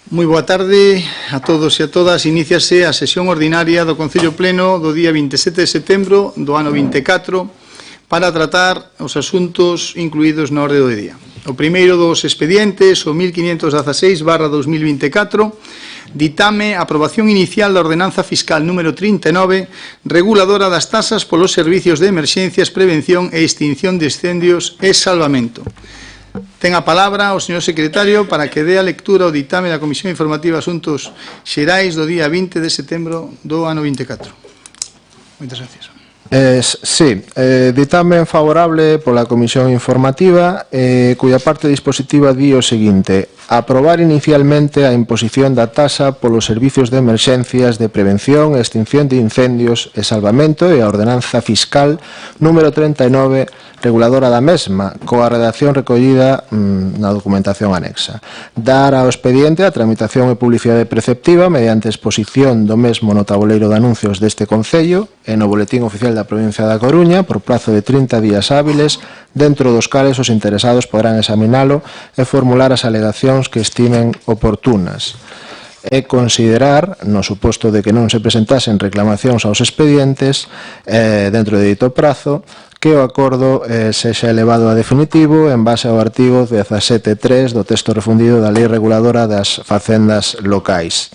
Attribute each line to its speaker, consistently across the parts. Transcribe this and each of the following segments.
Speaker 1: Moi boa tarde a todos e a todas. Iníciase a sesión ordinaria do Concello Pleno do día 27 de setembro do ano 24 para tratar os asuntos incluídos na orde do día. O primeiro dos expedientes, o 1516/2024, ditame a aprobación inicial da ordenanza fiscal número 39, reguladora das tasas polos servicios de emerxencias, prevención e extinción de incendios e salvamento. Ten a palabra o señor secretario para que dé a lectura ao ditame da Comisión Informativa de Asuntos Xerais do día 20 de setembro do ano 24. Moitas gracias.
Speaker 2: Sí, ditame favorable pola Comisión Informativa, cuya parte dispositiva di o seguinte: aprobar inicialmente a imposición da tasa polos servicios de emerxencias, de prevención e extinción de incendios e salvamento e a ordenanza fiscal número 39, reguladora da mesma, coa redacción recollida na documentación anexa. Dar ao expediente a tramitación e publicidade preceptiva mediante exposición do mesmo no tabuleiro de anuncios deste Concello e no Boletín Oficial da Provincia da Coruña por prazo de 30 días hábiles, dentro dos cales os interesados poderán examinalo e formular as alegacións que estimen oportunas. E considerar, no suposto de que non se presentasen reclamacións aos expedientes dentro de dito prazo, que o acordo sexa elevado a definitivo en base ao artigo 17.3 do texto refundido da Lei Reguladora das Facendas Locais.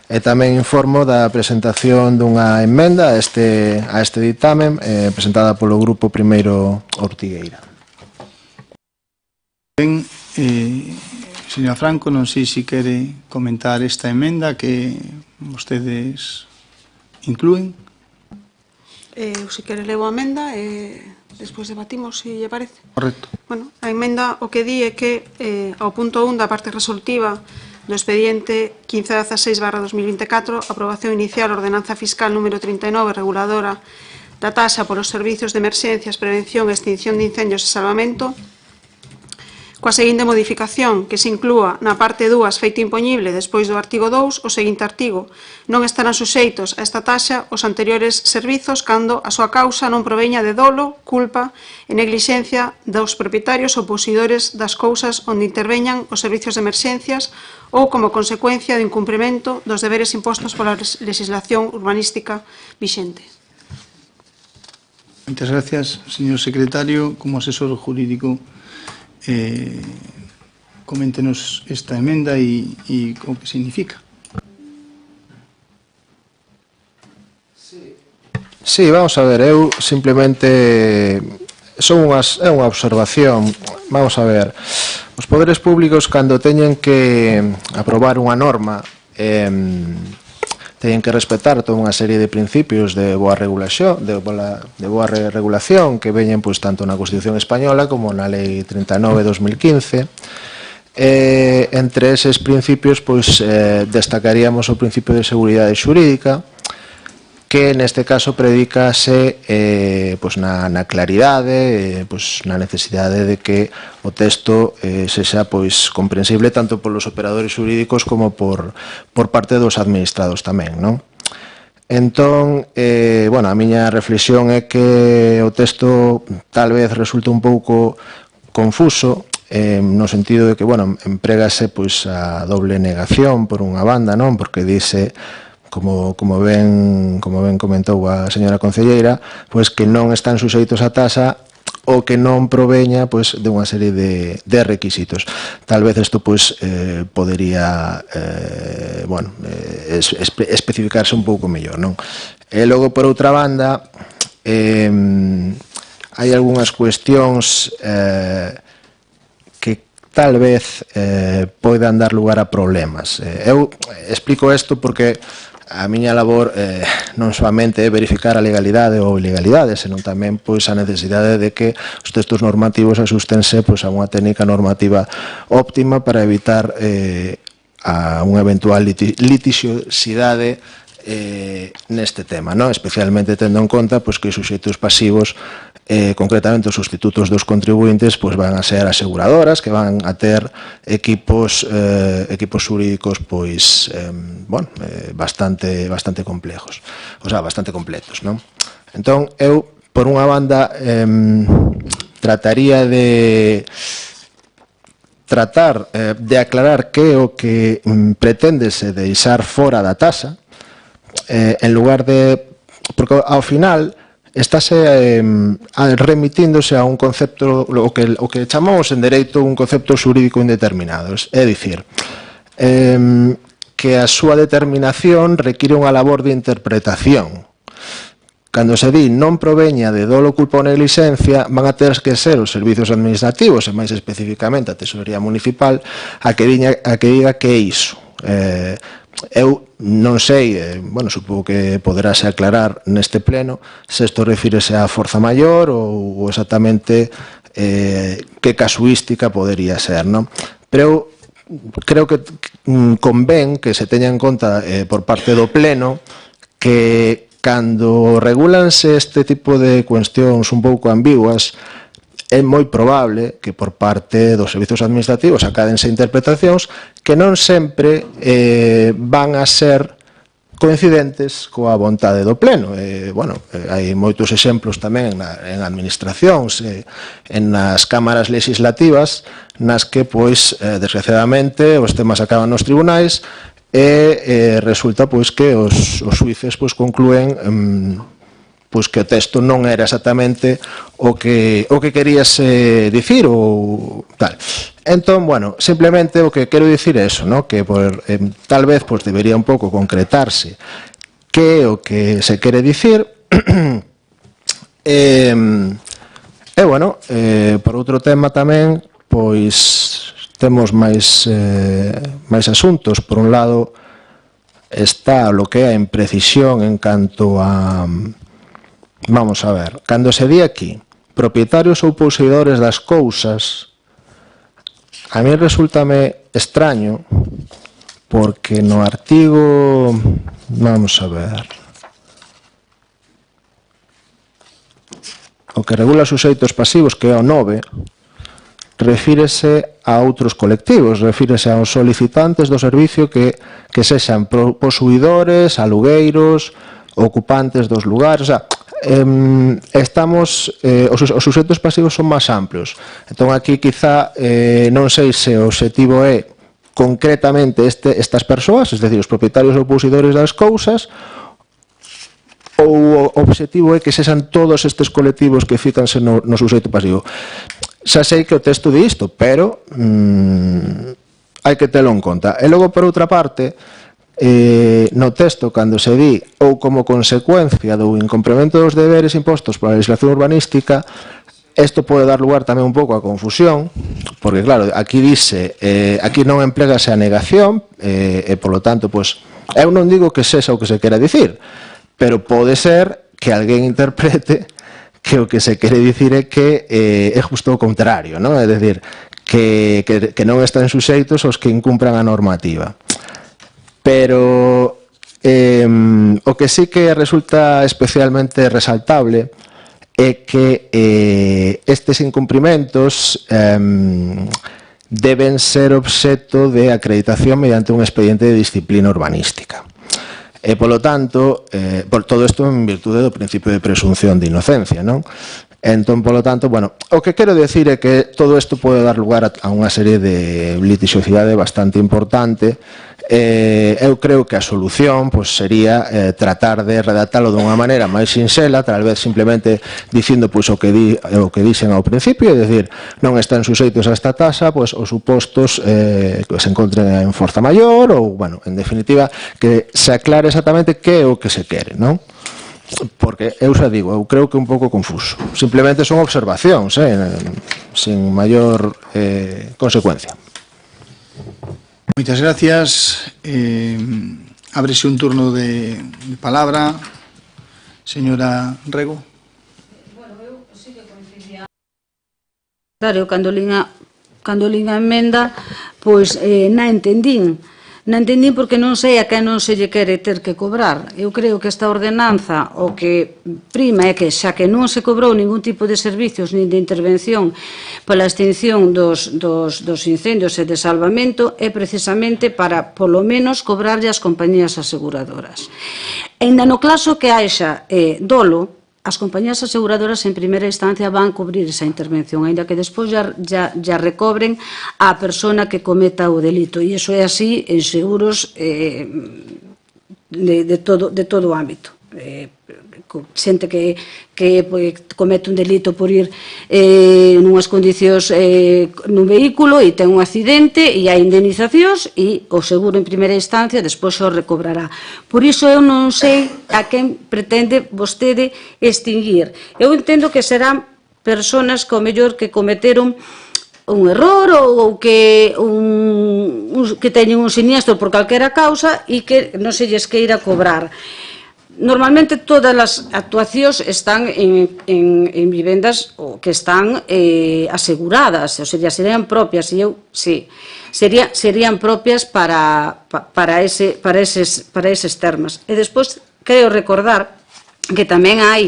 Speaker 2: E tamén informo da presentación dunha emenda a este ditamen presentada polo Grupo Primeiro Ortigueira.
Speaker 1: Ben, señora Franco, non sei se quere comentar esta emenda que vostedes inclúen.
Speaker 3: Se quere levo a emenda e despois debatimos se lle parece.
Speaker 1: Correcto.
Speaker 3: Bueno, a emenda o que di é que ao punto 1 da parte resolutiva do expediente 1516/2024, aprobación inicial ordenanza fiscal número 39, reguladora da tasa polos servicios de emerxencias, prevención e extinción de incendios e salvamento, coa seguinte modificación, que se inclúa na parte 2 feito impoñible despois do artigo 2 o seguinte artigo: non estarán suxeitos a esta taxa os anteriores servizos cando a súa causa non proveña de dolo, culpa e neglixencia dos propietarios ou posuidores das cousas onde interveñan os servicios de emerxencias ou como consecuencia do incumprimento dos deberes impostos pola legislación urbanística vixente.
Speaker 1: Moitas gracias, señor secretario. Como asesor jurídico, coméntenos esta emenda e o que significa.
Speaker 2: Sí, vamos a ver, eu simplemente é unha observación. Vamos a ver, os poderes públicos, cando teñen que aprobar unha norma, teñen que respetar toda unha serie de principios de boa regulación, que veñen pois tanto na Constitución española como na Lei 39/2015. Entre eses principios pois destacaríamos o principio de seguridade xurídica, que neste caso predicase pois na claridade, pois na necesidade de que o texto sexa pois comprensible tanto polos operadores xurídicos como por parte dos administrados tamén, non? Entón, bueno, a miña reflexión é que o texto tal vez resulta un pouco confuso, no sentido de que, bueno, emprégase pois a doble negación por unha banda, non? Porque dice, como ben comentou a señora concelleira, pois que non están suxeitos a tasa ou que non proveña pois de unha serie de requisitos. Tal vez isto pois podería especificarse un pouco mellor, non? E logo, por outra banda, hai algunhas cuestións que tal vez poidan dar lugar a problemas. Eu explico isto porque a miña labor non soamente é verificar a legalidade ou ilegalidade, senón tamén pois a necesidade de que os textos normativos axústense pois a unha técnica normativa óptima para evitar a unha eventual litixiosidade neste tema, non? Especialmente tendo en conta pois que os suxeitos pasivos, concretamente os sustitutos dos contribuintes, pois van a ser aseguradoras que van a ter equipos xurídicos pois bastante complejos, o sea, bastante completos, non? Entón, eu, por unha banda, trataría de tratar de aclarar que o que preténdese deixar fora da taxa, en lugar de... Porque ao final estáse remitíndose a un concepto, o que chamamos en dereito un concepto xurídico indeterminado. É dicir, que a súa determinación require unha labor de interpretación. Cando se di non proveña de dolo, culpa ou negligencia, van a ter que ser os servizos administrativos, e máis especificamente a Tesorería Municipal, a que diga que é iso. Eu non sei, supongo que poderase aclarar neste pleno se isto refírese á forza maior ou exactamente que casuística podería ser, non? Pero eu creo que convén que se teña en conta por parte do pleno que cando regulanse este tipo de cuestións un pouco ambiguas, é moi probable que por parte dos servizos administrativos acádense interpretacións que non sempre van a ser coincidentes coa vontade do pleno. Hai moitos exemplos tamén en administracións, nas cámaras legislativas, nas que, desgraciadamente, os temas acaban nos tribunais e resulta que os xuíces conclúen que o texto non era exactamente o que querías dicir ou tal. Entón, simplemente o que quero dicir é eso, que tal vez debería un pouco concretarse que é o que se quere dicir por outro tema tamén, temos máis asuntos. Por un lado está o que é a imprecisión en canto a... Vamos a ver, cando se di aquí propietarios ou poseedores das cousas, a mí resultame extraño porque no artigo... Vamos a ver... O que regula os suxeitos pasivos, que é o 9, refírese a outros colectivos, refírese aos solicitantes do servicio que sexan posuidores, alugueiros, ocupantes dos lugares, os suxeitos pasivos son máis amplios. Entón aquí quizá non sei se o obxectivo é concretamente estas persoas, es decir, os propietarios ou posuidores das cousas, ou o obxectivo é que sexan todos estes colectivos que fícanse no suxeito pasivo. Xa sei que o texto di isto, pero hai que telo en conta. E logo, por outra parte, no texto, cando se di ou como consecuencia do incumprimento dos deberes impostos pola legislación urbanística, isto pode dar lugar tamén un pouco a confusión, porque claro, aquí dice, aquí non emplegase a negación, e polo tanto, eu non digo que sexa o que se quera dicir, pero pode ser que alguén interprete que o que se quere dicir é que é justo o contrario, non? É dicir, que non están suxeitos aos que incumpran a normativa. Pero o que sí que resulta especialmente resaltable é que estes incumprimentos deben ser obxecto de acreditación mediante un expediente de disciplina urbanística. E, polo tanto, por todo isto en virtude do principio de presunción de inocencia, non? Entón, polo tanto, o que quero decir é que todo isto pode dar lugar a unha serie de litigiosidade bastante importante. Eu creo que a solución sería tratar de redactalo dunha maneira máis sinxela, tal vez simplemente dicindo o que dixen ao principio, é dicir, non están suxeitos a esta taxa os supostos que se encontren en forza maior ou, en definitiva, que se aclare exactamente que é o que se quere, non? Porque eu xa digo, eu creo que é un pouco confuso. Simplemente son observacións, sin maior consecuencia.
Speaker 1: Moitas gracias. Ábrese un turno de palabra. Señora Rego.
Speaker 4: Eu sí que coincidía. Claro, cando lin a emenda, na entendín. Non entendín porque non sei a que non se lle quere ter que cobrar. Eu creo que esta ordenanza o que prima é que xa que non se cobrou ningún tipo de servicios nin de intervención pola extinción dos incendios e de salvamento é precisamente para, polo menos, cobrarlle as compañías aseguradoras. Ainda no caso que haxa dolo, as compañías aseguradoras en primeira instancia van cubrir esa intervención, ainda que despois ya recobren a persona que cometa o delito, e iso é así en seguros de todo o ámbito. Xente que comete un delito por ir nunhas condicións nun vehículo e ten un accidente e hai indemnizacións e o seguro en primeira instancia despois o recobrará. Por iso eu non sei a quen pretende vostede extinguir. Eu entendo que serán persoas que ao mellor que cometeron un error ou que teñen un siniestro por calquera causa e que non se lles queira cobrar. Normalmente todas as actuacións están en vivendas que están aseguradas, ou seja, serían propias, e eu, sí, serían propias para eses termos. E despois, creo recordar que tamén hai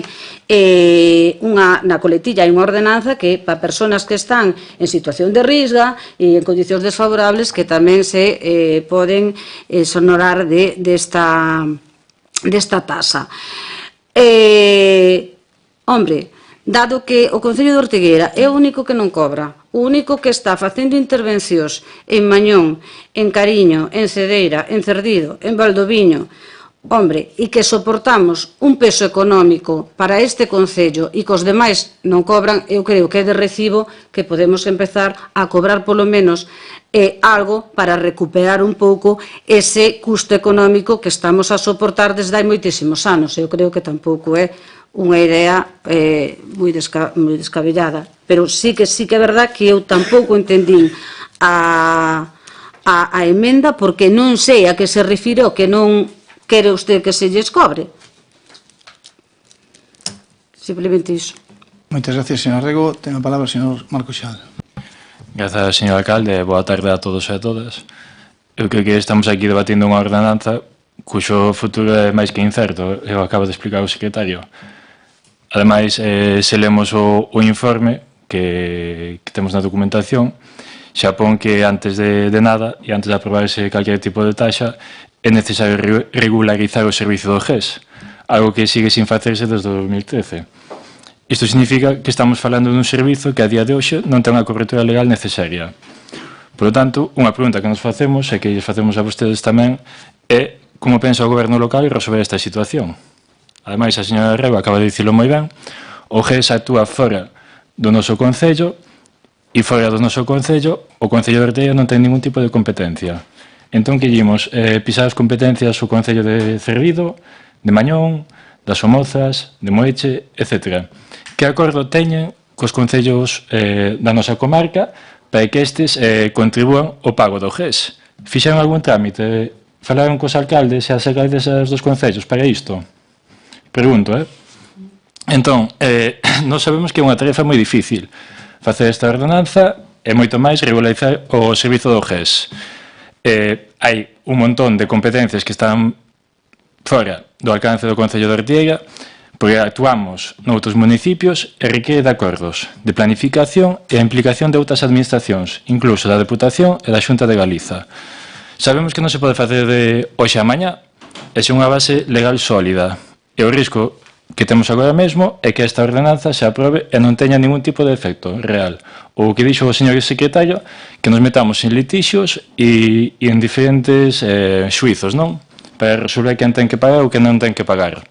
Speaker 4: na coletilla hai unha ordenanza que para persoas que están en situación de risga e en condicións desfavorables que tamén se poden exonerar desta tasa. Hombre, dado que o Concello de Ortigueira é o único que non cobra, o único que está facendo intervencións en Mañón, en Cariño, en Cedeira, en Cerdido, en Valdoviño, hombre, e que soportamos un peso económico para este Concello e que os demais non cobran, eu creo que é de recibo que podemos empezar a cobrar polo menos algo para recuperar un pouco ese custo económico que estamos a soportar desde hai moitísimos anos. Eu creo que tampouco é unha idea moi descabellada, pero sí que é verdad que eu tampouco entendín a emenda porque non sei a que se refire o que non quere usted que se lles cobre. Simplemente iso.
Speaker 1: Moitas gracias, señor Rego. Ten a palabra o señor Marcos Xal.
Speaker 5: Grazas, señor alcalde. Boa tarde a todos e a todas. Eu creo que estamos aquí debatindo unha ordenanza cuxo futuro é máis que incerto. Eu acabo de explicar o secretario. Ademais, se lemos o informe que temos na documentación, xa pon que antes de nada e antes de aprobarse calquer tipo de taxa é necesario regularizar o servizo do GES, algo que sigue sin facerse desde 2013. Isto significa que estamos falando dun servizo que a día de hoxe non ten a cobertura legal necesaria. Por lo tanto, unha pregunta que nos facemos e que lles facemos a vostedes tamén é como pensa o goberno local resolver esta situación. Ademais, a señora Rego acaba de dicilo moi ben, o GES actúa fora do noso concello e fora do noso concello, o Concello de Ortigueira non ten ningún tipo de competencia. Entón, que llimos pisar as competencias o Concello de Cervido, de Mañón, das Somozas, de Moeche, etc. Que acordo teñen cos concellos da nosa comarca para que estes contribúan ao pago do GES? Fixeron algún trámite? Falaron cos alcaldes e as alcaldes dos concellos para isto? Pregunto, Entón, nós sabemos que é unha tarefa moi difícil facer esta ordenanza e moito máis regularizar o servizo do GES. Hai un montón de competencias que están fora do alcance do Concello de Ortigueira porque actuamos noutros municipios e requiere de acordos de planificación e a implicación de outras administracións, incluso da Deputación e da Xunta de Galiza. Sabemos que non se pode facer de hoxe a mañá e sen unha base legal sólida. E o risco que temos agora mesmo é que esta ordenanza se aprobe e non teña ningún tipo de efecto real. O que dixo o señor secretario, que nos metamos en litixios e en diferentes xuizos, non? Para resolver quen ten que pagar ou quen non ten que pagar.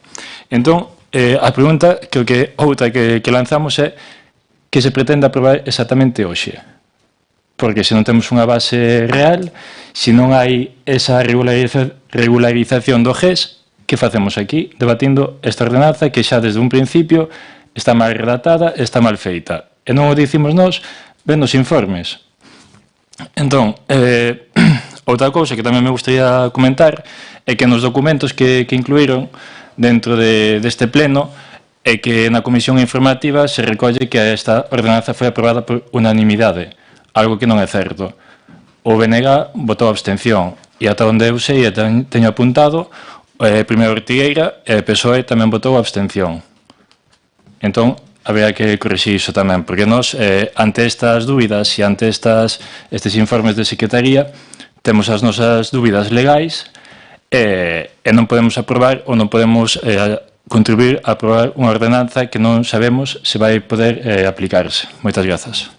Speaker 5: Entón, a pregunta que outra que lanzamos é que se pretende aprobar exactamente hoxe. Porque se non temos unha base real, se non hai esa regularización do GES, que facemos aquí? Debatindo esta ordenanza que xa desde un principio está mal redactada, está mal feita. E non o dicimos nós, vendo os informes. Entón, outra cousa que tamén me gustaría comentar é que nos documentos que incluíron dentro deste pleno é que na comisión informativa se recolle que esta ordenanza foi aprobada por unanimidade, algo que non é certo. O BNG votou a abstención e ata onde eu sei e teño apuntado, primeiro Ortigueira e PSOE tamén votou a abstención. Entón, habería que corrixir iso tamén, porque nós, ante estas dúbidas e ante estes informes de Secretaría, temos as nosas dúbidas legais e non podemos aprobar ou non podemos contribuir a aprobar unha ordenanza que non sabemos se vai poder aplicarse. Moitas grazas.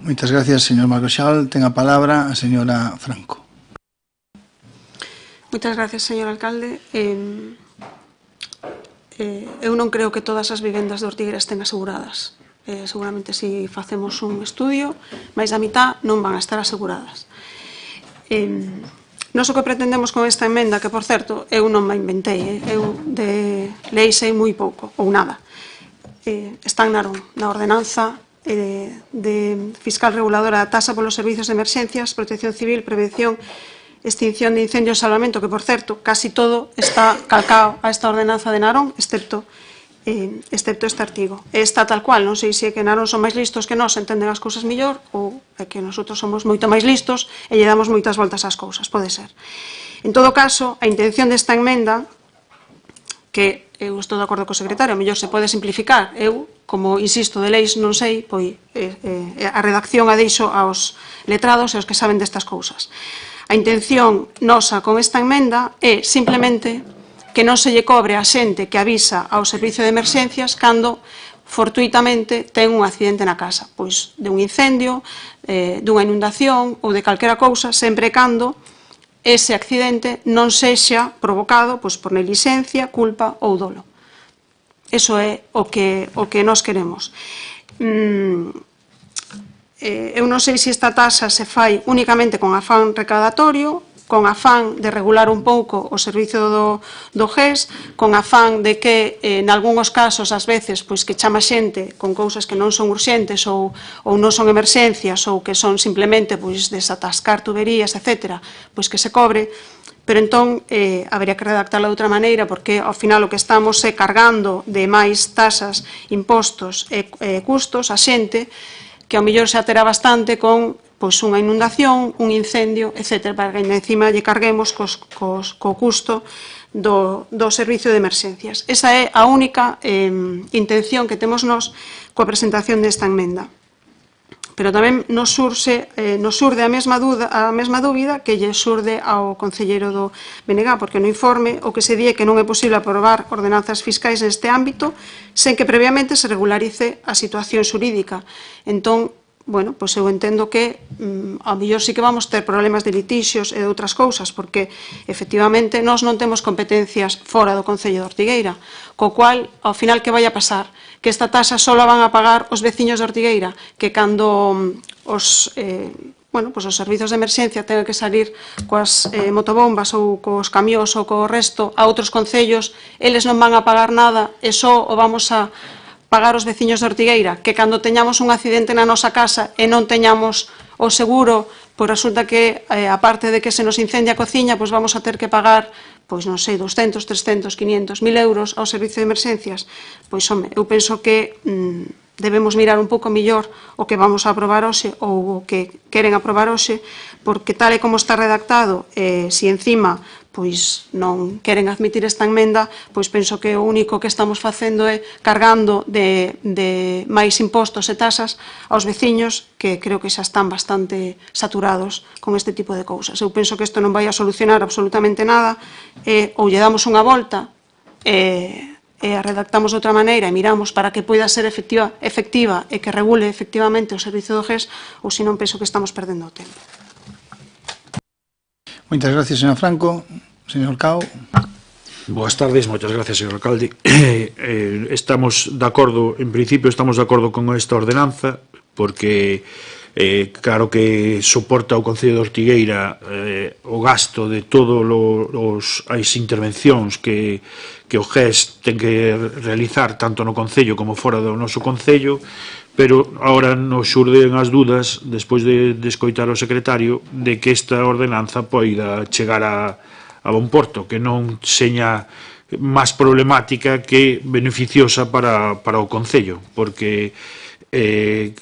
Speaker 1: Moitas gracias, señor Marcoxal. Ten a palabra a señora Franco.
Speaker 3: Moitas gracias, señor alcalde. Eu non creo que todas as vivendas de Ortigueira estén aseguradas. Seguramente, se facemos un estudio, máis da mitad non van a estar aseguradas. Nós o que pretendemos con esta emenda, que, por certo, eu non me inventei, eu de lei sei moi pouco, ou nada. Están na ordenanza de fiscal reguladora da tasa polos servizos de emerxencias, protección civil, prevención, extinción de incendios e salvamento, que, por certo, casi todo está calcado a esta ordenanza de Narón, excepto este artigo. Está tal cual, non sei se é que Narón son máis listos que nós, entenden as cousas mellor, ou é que nosotros somos moito máis listos e lle damos moitas voltas ás cousas, pode ser. En todo caso, a intención desta emenda, que eu estou de acordo co secretario, a mellor se pode simplificar, eu, como insisto, de leis non sei, pois a redacción a deixo aos letrados e aos que saben destas cousas. A intención nosa con esta emenda é simplemente que non se lle cobre a xente que avisa ao servicio de emerxencias cando fortuitamente ten un accidente na casa, pois de un incendio, dunha inundación ou de calquera cousa, sempre e cando ese accidente non sexa provocado por negligencia, culpa ou dolo. Eso é o que nós queremos. Eu non sei se esta tasa se fai únicamente con afán recaudatorio, con afán de regular un pouco o servicio do GES, con afán de que, en algúns casos, ás veces, pois que chama xente con cousas que non son urxentes ou non son emerxencias ou que son simplemente pois desatascar tuberías, etc., pois que se cobre, pero entón habería que redactarla de outra maneira, porque ao final o que estamos é cargando de máis tasas, impostos e custos a xente que ao mellor xa terá bastante con unha inundación, un incendio, etc., para que encima lle carguemos co custo do servicio de emerxencias. Esa é a única intención que temos nós coa presentación desta emenda. Pero tamén nos surde a mesma dúbida que lle surde ao concelleiro do BNG, porque no informe o que se di é que non é posible aprobar ordenanzas fiscais neste ámbito sen que previamente se regularice a situación xurídica. Entón, bueno, pois eu entendo que ao mellor sí que vamos ter problemas de litixios e de outras cousas, porque efectivamente nós non temos competencias fora do Concello de Ortigueira, co cual, ao final, que vai a pasar? Que esta tasa só la van a pagar os veciños de Ortigueira, que cando os servizos de emerxencia tengan que salir coas motobombas ou cos camións ou co resto a outros concellos, eles non van a pagar nada e só o vamos a pagar os veciños de Ortigueira, que cando teñamos un accidente na nosa casa e non teñamos o seguro, pois resulta que, aparte de que se nos incendia a cociña, pois vamos a ter que pagar, pois non sei, 200, 300, 500, 1000 euros ao servicio de emerxencias. Pois, home, eu penso que debemos mirar un pouco mellor o que vamos a aprobar hoxe ou o que queren aprobar hoxe, porque tal e como está redactado, se encima pois non queren admitir esta emenda, pois penso que o único que estamos facendo é cargando de máis impostos e tasas aos veciños que creo que xa están bastante saturados con este tipo de cousas. Eu penso que isto non vai a solucionar absolutamente nada, ou lle damos unha volta e a redactamos de outra maneira e miramos para que poida ser efectiva e que regule efectivamente o servicio do GES, ou se non penso que estamos perdendo o tempo.
Speaker 1: Moitas gracias, señor Franco. Señor Cao.
Speaker 6: Boas tardes, moitas gracias, señor alcalde. Estamos de acordo, en principio estamos de acordo con esta ordenanza, porque claro que soporta o Concello de Ortigueira o gasto de todas as intervencións que o GES ten que realizar tanto no Concello como fora do noso Concello, pero agora nos xurden as dudas, despois de escoitar o secretario, de que esta ordenanza poida chegar a bon porto, que non seña máis problemática que beneficiosa para o Concello, porque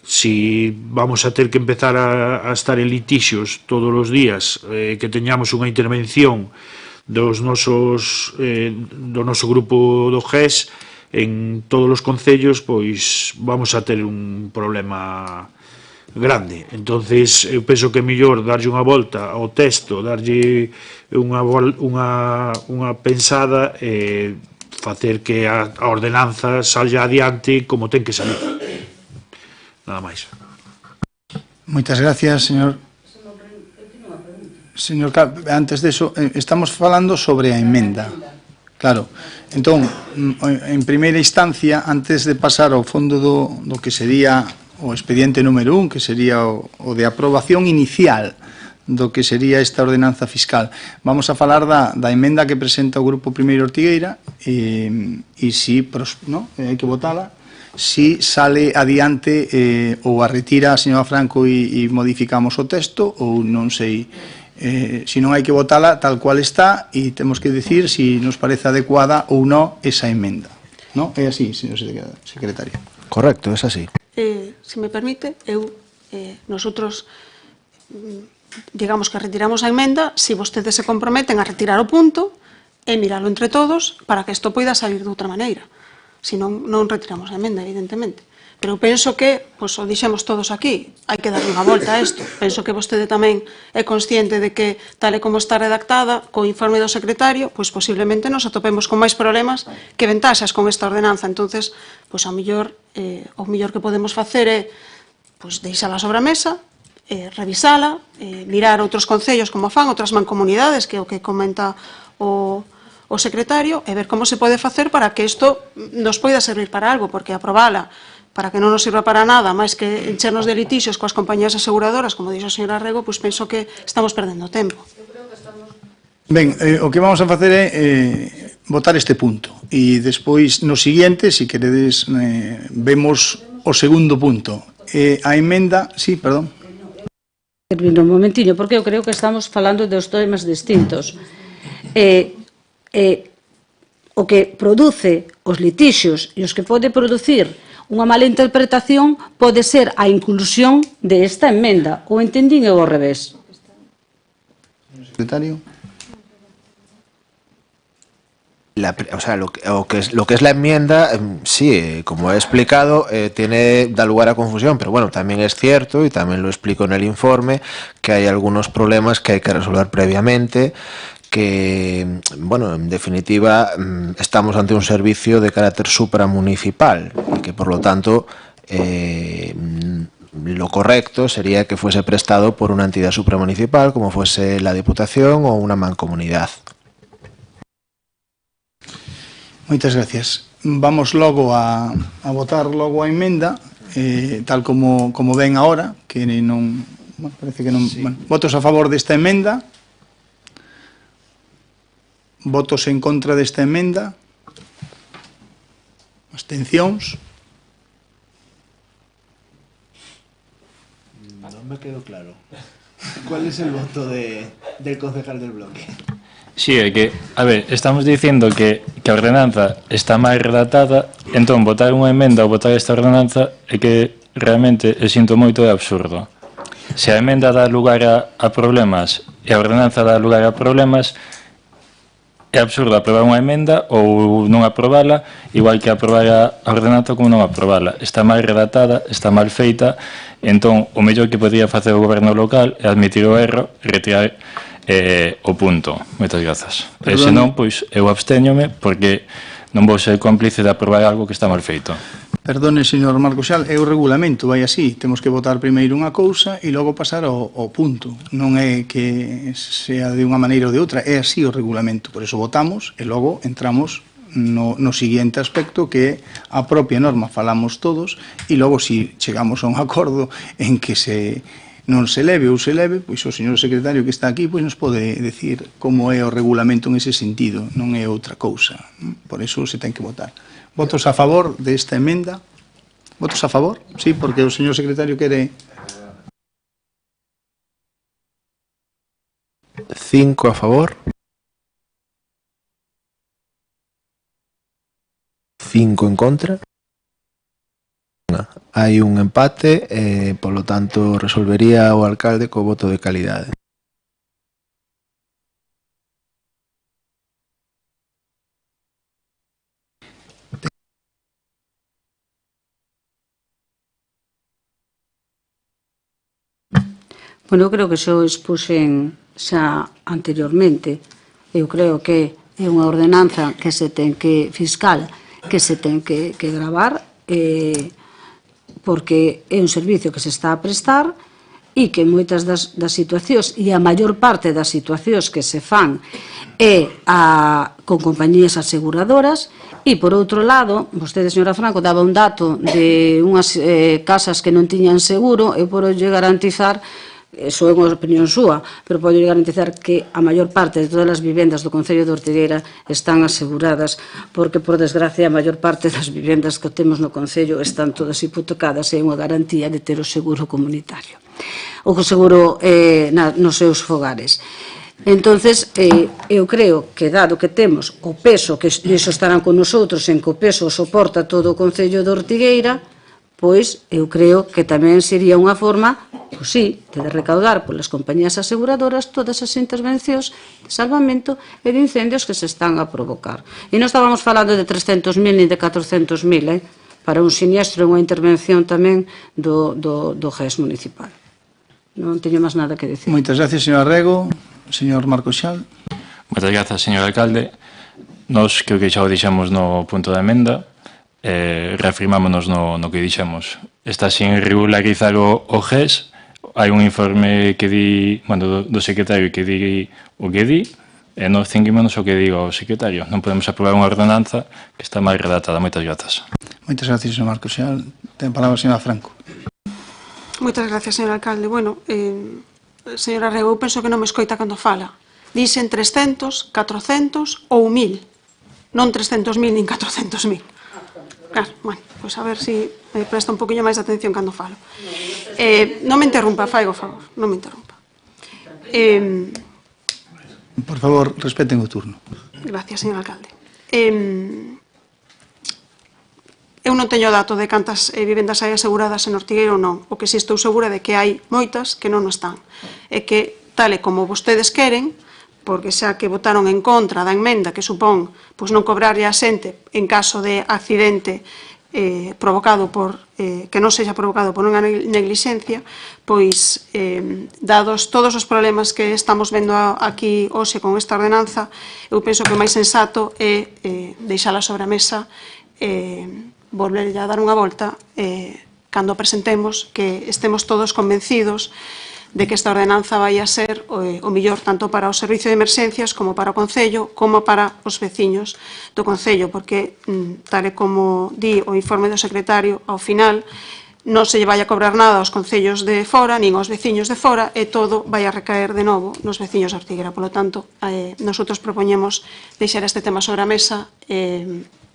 Speaker 6: si vamos a ter que empezar a estar en litixios todos os días, que teñamos unha intervención do noso grupo do GES en todos os concellos, pois vamos a ter un problema grande. Entonces, eu penso que é mellor darlle unha volta ao texto, darlle unha pensada e facer que a ordenanza salga adiante como ten que salir. Nada máis.
Speaker 1: Moitas gracias, señor. Señor, antes de eso, estamos falando sobre a emenda. Claro. Entón, en primeira instancia, antes de pasar ao fondo do que sería o expediente número 1, que sería o de aprobación inicial do que sería esta ordenanza fiscal, vamos a falar da emenda que presenta o Grupo Primeiro Ortigueira e si hai que votala, si sale adiante ou a retira a señora Franco e modificamos o texto, ou non sei, si non hai que votala tal cual está e temos que decir si nos parece adecuada ou non esa emenda. Non? É así, señor secretario.
Speaker 2: Correcto, es así.
Speaker 3: Se me permite, nosotros digamos que retiramos a emenda se vostedes se comprometen a retirar o punto e miralo entre todos para que isto poida salir de outra maneira. Se non retiramos a emenda, evidentemente. Pero penso que, pois, o dixemos todos aquí, hai que darle unha volta a isto. Penso que vostede tamén é consciente de que, tal e como está redactada, co informe do secretario, pois posiblemente nos atopemos con máis problemas que ventaxas con esta ordenanza. Entonces, pois, o mellor que podemos facer é pois, deixala sobre a mesa, revisala, mirar outros concellos como fan, outras mancomunidades, que é o que comenta o secretario, e ver como se pode facer para que isto nos poida servir para algo, porque aprobala para que non nos sirva para nada, máis que enchernos de litixios coas compañías aseguradoras, como dixo a señora Rego, pois penso que estamos perdendo tempo.
Speaker 1: Ben, o que vamos a facer é votar este punto e despois no seguinte, se queredes, vemos o segundo punto. A emenda, sí, perdón.
Speaker 4: Un momentiño, porque eu creo que estamos falando de temas distintos. O que produce os litixios e os que pode producir unha mala interpretación pode ser a inclusión de esta emenda, ou entendín eu ao revés.
Speaker 1: Secretario.
Speaker 2: Lo que es la enmienda, sí, como he explicado, da lugar a confusión, pero bueno, también es cierto, y también lo explico en el informe, que hay algunos problemas que hay que resolver previamente, que, bueno, en definitiva, estamos ante un servicio de carácter supramunicipal, y que por lo tanto lo correcto sería que fuese prestado por una entidad supramunicipal, como fuese la Diputación o una mancomunidad.
Speaker 1: Moitas gracias. Vamos logo a votar logo a emenda, tal como ven ahora, que non, bueno, parece que non, sí. Bueno, votos a favor desta emenda, votos en contra desta emenda, abstencións.
Speaker 7: Non me quedó claro. ¿Cuál es el voto del concejal del bloque?
Speaker 5: Sí, é que, a ver, estamos dicindo que a ordenanza está máis redactada, entón votar unha emenda ou votar esta ordenanza é que realmente, sinto moito, é absurdo. Se a emenda dá lugar a problemas e a ordenanza dá lugar a problemas, é absurdo aprobar unha emenda ou non aprobala, igual que aprobar a ordenanza como non aprobala. Está mal redactada, está mal feita, entón o mellor que podría facer o goberno local é admitir o erro e retirar o punto. Moitas grazas. E senón, pois, eu abstéñome porque non vou ser cómplice de aprobar algo que está mal feito.
Speaker 1: Perdone, señor Marco Xal, é o regulamento, vai así. Temos que votar primeiro unha cousa e logo pasar ao punto. Non é que sea de unha maneira ou de outra, é así o regulamento. Por eso votamos e logo entramos no seguinte aspecto, que é a propia norma. Falamos todos e logo, se chegamos a un acordo en que non se leve ou se leve, pois o señor secretario que está aquí pois nos pode decir como é o regulamento en ese sentido, non é outra cousa. Por eso se ten que votar. Votos a favor desta emenda? Votos a favor? Sí, porque o señor secretario quere...
Speaker 2: 5 a favor. 5 en contra. Hai un empate, polo tanto, resolvería o alcalde co voto de calidade.
Speaker 4: Bueno, eu creo que xo expuxen xa anteriormente. Eu creo que é unha ordenanza que se ten que fiscal que se ten que gravar porque é un servicio que se está a prestar e que moitas das situacións e a maior parte das situacións que se fan é con compañías aseguradoras. E, por outro lado, vostede, señora Franco, daba un dato de unhas casas que non tiñan seguro. Eu podo lle garantizar, iso é unha opinión súa, pero podo lle garantizar que a maior parte de todas as vivendas do Concello de Ortigueira están aseguradas, porque, por desgracia, a maior parte das vivendas que temos no Concello están todas hipotecadas e é unha garantía de ter o seguro comunitario, o seguro nos seus fogares. Entonces, eu creo que, dado que temos o peso, que iso estarán con nosotros, en que o peso soporta todo o Concello de Ortigueira, pois eu creo que tamén sería unha forma, pois sí, de recaudar polas compañías aseguradoras todas as intervencións de salvamento e de incendios que se están a provocar. E non estábamos falando de 300.000 ni de 400.000, para un siniestro e unha intervención tamén do GES municipal. Non teño máis nada que dicir.
Speaker 1: Moitas gracias, señora Rego. Señor Marcos Xal.
Speaker 5: Moitas grazas, señor alcalde. Nós creo que xa o dixemos no punto da emenda, reafirmámonos no que dixemos. Está sin regularizar o GES, hai un informe que di, do secretario que di o que di, e nos cinguímonos o que diga o secretario. Non podemos aprobar unha ordenanza que está mal redactada. Moitas grazas.
Speaker 1: Moitas gracias, señor Marcos Xal. Ten palabra a señora Franco.
Speaker 3: Moitas gracias, señor alcalde. Bueno, señora Rego, eu penso que non me escoita cando fala. Dicen 300, 400 ou 1000. Non 300.000 nin 400.000. Claro, bueno, pois a ver se me presta un poquinho máis de atención cando falo. Non me interrumpa, faigo favor, non me interrumpa.
Speaker 1: Por favor, respeten o turno.
Speaker 3: Gracias, señor alcalde. Eu non teño dato de cantas vivendas hai aseguradas en Ortigueira ou non. O que si estou segura de que hai moitas que non están. E que, tal e como vostedes queren, porque xa que votaron en contra da emenda que supón pois non cobrarlle a xente en caso de accidente provocado por que non sexa provocado por unha negligencia, pois dados todos os problemas que estamos vendo aquí hoxe con esta ordenanza, eu penso que o máis sensato é deixala sobre a mesa, volverlle a dar unha volta cando presentemos, que estemos todos convencidos de que esta ordenanza vai a ser o millor tanto para o servicio de emerxencias como para o Concello, como para os veciños do Concello, porque, tal e como di o informe do secretario, ao final non se lle vai a cobrar nada aos concellos de fora, nin aos veciños de fora, e todo vai a recaer de novo nos veciños de Ortigueira. Por lo tanto, nosotros propoñemos deixar este tema sobre a mesa,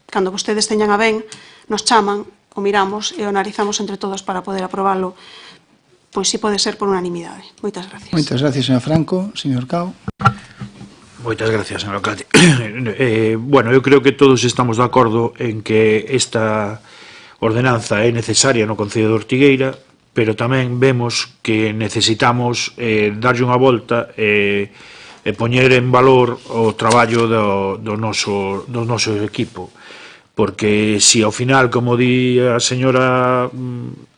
Speaker 3: cando vostedes teñan a ben, nos chaman, o miramos e o analizamos entre todos para poder aprobalo, pois si pode ser por unanimidade. Moitas gracias.
Speaker 1: Moitas gracias, señor Franco. Señor Cao.
Speaker 6: Moitas gracias, señor alcalde. Bueno, eu creo que todos estamos de acordo en que esta ordenanza é necesaria no Concello de Ortigueira, pero tamén vemos que necesitamos darlle unha volta e poñer en valor o traballo do noso equipo. Porque se ao final, como di a señora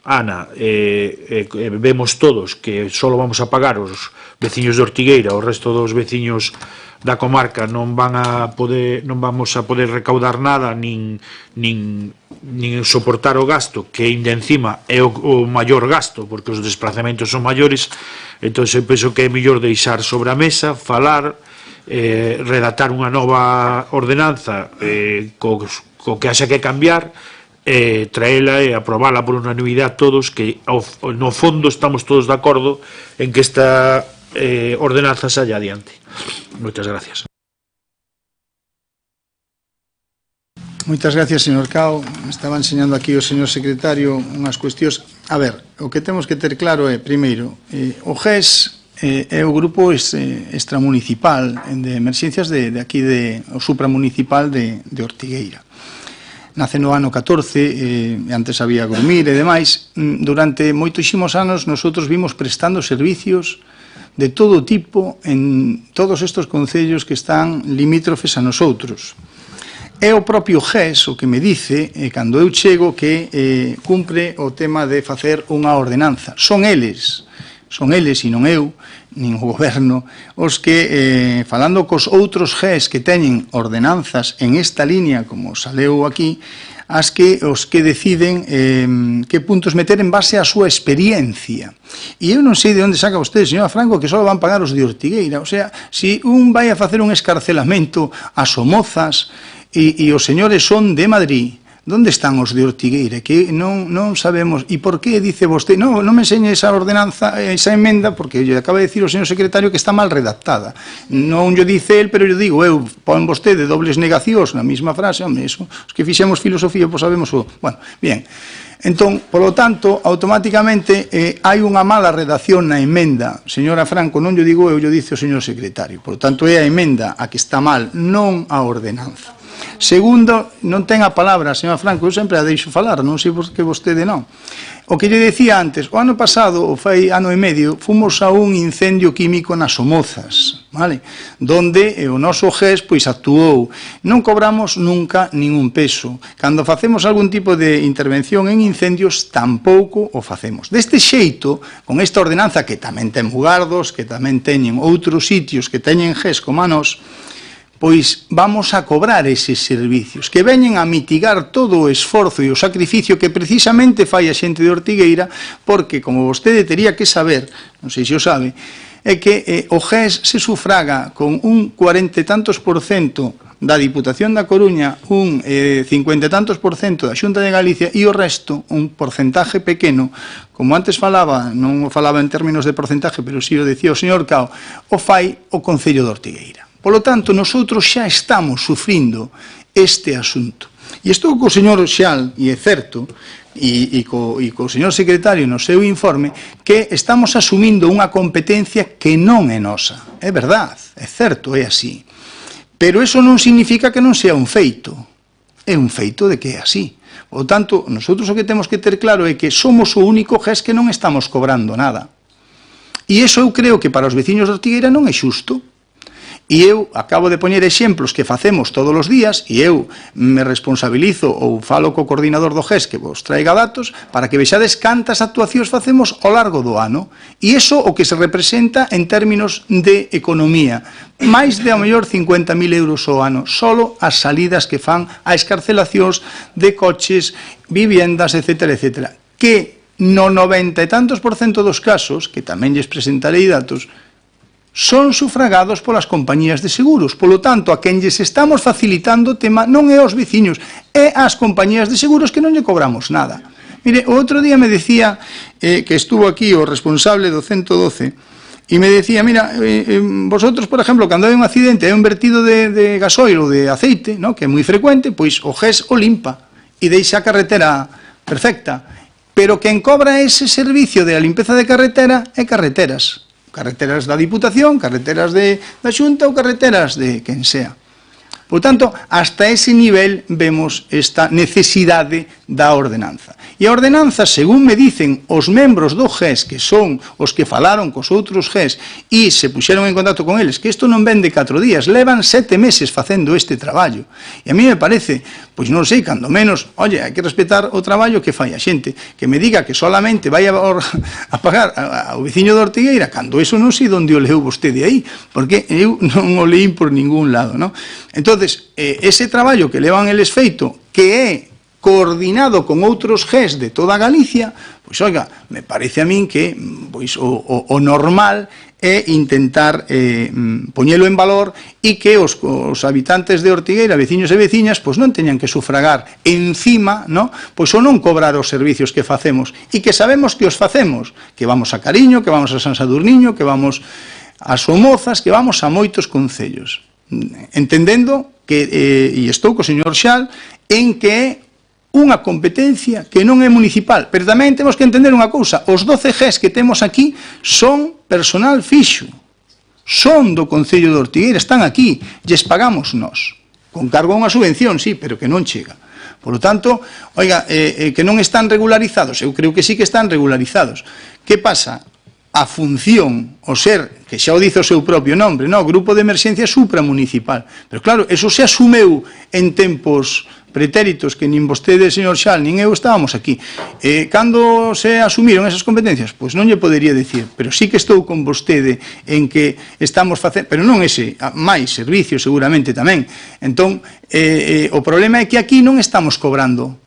Speaker 6: Ana, vemos todos que só vamos a pagar os veciños de Ortigueira, o resto dos veciños da comarca non vamos a poder recaudar nada nin soportar o gasto, que ainda encima é o maior gasto, porque os desplazamentos son maiores. Entón, eu penso que é mellor deixar sobre a mesa, falar, redactar unha nova ordenanza co que haxa que cambiar, traela e aprobala por unanimidade todos, que no fondo estamos todos de acordo en que esta ordenanza saia adiante. Moitas gracias.
Speaker 1: Moitas gracias, señor Cao. Estaba enseñando aquí o señor secretario unhas cuestións. A ver, o que temos que ter claro é, primeiro, o GES é o grupo extramunicipal de emerxencias de aquí, o supramunicipal de Ortigueira. Nace no ano 14, antes había Grumir e demais. Durante moitísimos anos nosotros vimos prestando servicios de todo tipo en todos estes concellos que están limítrofes a nosotros. É o propio GES o que me dice, cando eu chego, que cumpre o tema de facer unha ordenanza. Son eles e non eu, nin o goberno, os que, falando cos outros GES que teñen ordenanzas en esta línea, como saleu aquí, os que deciden que puntos meter en base á súa experiencia. E eu non sei de onde saca vostede, señora Franco, que só van pagar os de Ortigueira. O sea, se un vai a facer un escarcelamento a Somozas e os señores son de Madrid, onde están os de Ortigueira? Que non sabemos. E por que dice vostede? Non me enseñe esa ordenanza, esa emenda, porque lle acaba de decir o señor secretario que está mal redactada. Non lle dice el, pero yo digo, pon vostede dobles negacións na mesma frase, home, eso, os que fixemos filosofía, pois sabemos o... Bueno, bien. Entón, polo tanto, automáticamente hai unha mala redacción na emenda. Señora Franco, non lle digo eu, lle dice o señor secretario. Por tanto, é a emenda a que está mal, non a ordenanza. Segundo, non ten a palabra, señora Franco, eu sempre a deixo falar, non sei por que vostede non. O que lle decía antes, o ano pasado, ou fai ano e medio, fomos a un incendio químico nas Somozas, vale? Donde o noso GES pois actuou. Non cobramos nunca ningún peso. Cando facemos algún tipo de intervención en incendios, tampouco o facemos. Deste xeito, con esta ordenanza que tamén ten Mugardos, que tamén teñen outros sitios que teñen GES como a nós, pois vamos a cobrar eses servicios que veñen a mitigar todo o esforzo e o sacrificio que precisamente fai a xente de Ortigueira, porque, como vostede tería que saber, non sei se o sabe, é que o GES se sufraga con un 40 e tantos % da Diputación da Coruña, un 50 e tantos % da Xunta de Galicia e o resto, un porcentaje pequeno, como antes falaba, non o falaba en términos de porcentaje, pero si o decía o señor Cao, o fai o Concello de Ortigueira. Polo tanto, nosotros xa estamos sufrindo este asunto. E estou co señor Xal, e é certo, e co señor secretario no seu informe, que estamos asumindo unha competencia que non é nosa. É verdad, é certo, é así. Pero eso non significa que non sea un feito. É un feito de que é así. Por tanto, nosotros o que temos que ter claro é que somos o único GES que non estamos cobrando nada. E iso eu creo que para os veciños de Ortigueira non é xusto. E eu acabo de poñer exemplos que facemos todos os días e eu me responsabilizo ou falo co coordinador do GES que vos traiga datos para que vexades cantas actuacións facemos ao largo do ano. E iso o que se representa en términos de economía. Máis de, ao mellor, 50.000 euros ao ano, solo as salidas que fan a escarcelacións de coches, viviendas, etc., etc. Que no 90 e tantos % dos casos, que tamén lles presentarei datos, son sufragados polas compañías de seguros. Polo tanto, a quen lles estamos facilitando o tema non é aos veciños, é ás compañías de seguros que non lle cobramos nada. Mire, o outro día me decía que estuvo aquí o responsable do 112 e me decía, mira, vosotros, por exemplo, cando hai un accidente, hai un vertido de gasoil ou de aceite, ¿no?, que é moi frecuente, pois o GES o limpa e deixa a carretera perfecta. Pero quen cobra ese servicio de a limpeza de carretera é carreteras. Carreteras da Diputación, carreteras da Xunta ou carreteras de quen sea. Por tanto, hasta ese nivel vemos esta necesidade da ordenanza. E a ordenanza, según me dicen os membros do GES, que son os que falaron cos outros GES e se puxeron en contacto con eles, que isto non ven de 4 días, levan 7 meses facendo este traballo. E a mí me parece, pois non sei, cando menos, oye, hai que respetar o traballo que fai a xente. Que me diga que solamente vai a pagar ao veciño de Ortigueira, cando eso non sei onde o leu vostede aí, porque eu non o leí por ningún lado, non? Entonces, ese traballo que levan eles feito, que é coordinado con outros GES de toda Galicia, pois, oiga, me parece a min que pois, o normal é intentar poñelo en valor e que os habitantes de Ortigueira, veciños e veciñas, pois non teñan que sufragar encima, no? Pois ou non cobrar os servicios que facemos e que sabemos que os facemos, que vamos a Cariño, que vamos a San Sadurniño, que vamos a Somozas, que vamos a moitos concellos. Entendendo que, e estou co señor Xal, en que é unha competencia que non é municipal, pero tamén temos que entender unha cousa, os 12 GES que temos aquí son personal fixo, son do Concello de Ortigueira, están aquí, lles pagamos nós, con cargo a unha subvención, sí, pero que non chega. Por lo tanto, oiga, que non están regularizados, eu creo que sí que están regularizados. Que pasa? A función, o ser, que xa o dice o seu propio nombre, no, Grupo de Emerxencia Supramunicipal. Pero claro, eso se asumeu en tempos pretéritos que nin vostede, señor Xal, nin eu estábamos aquí. Cando se asumiron esas competencias? Pois non lle podería decir, pero sí que estou con vostede en que estamos facendo, pero non ese, máis servicios seguramente tamén. Entón, o problema é que aquí non estamos cobrando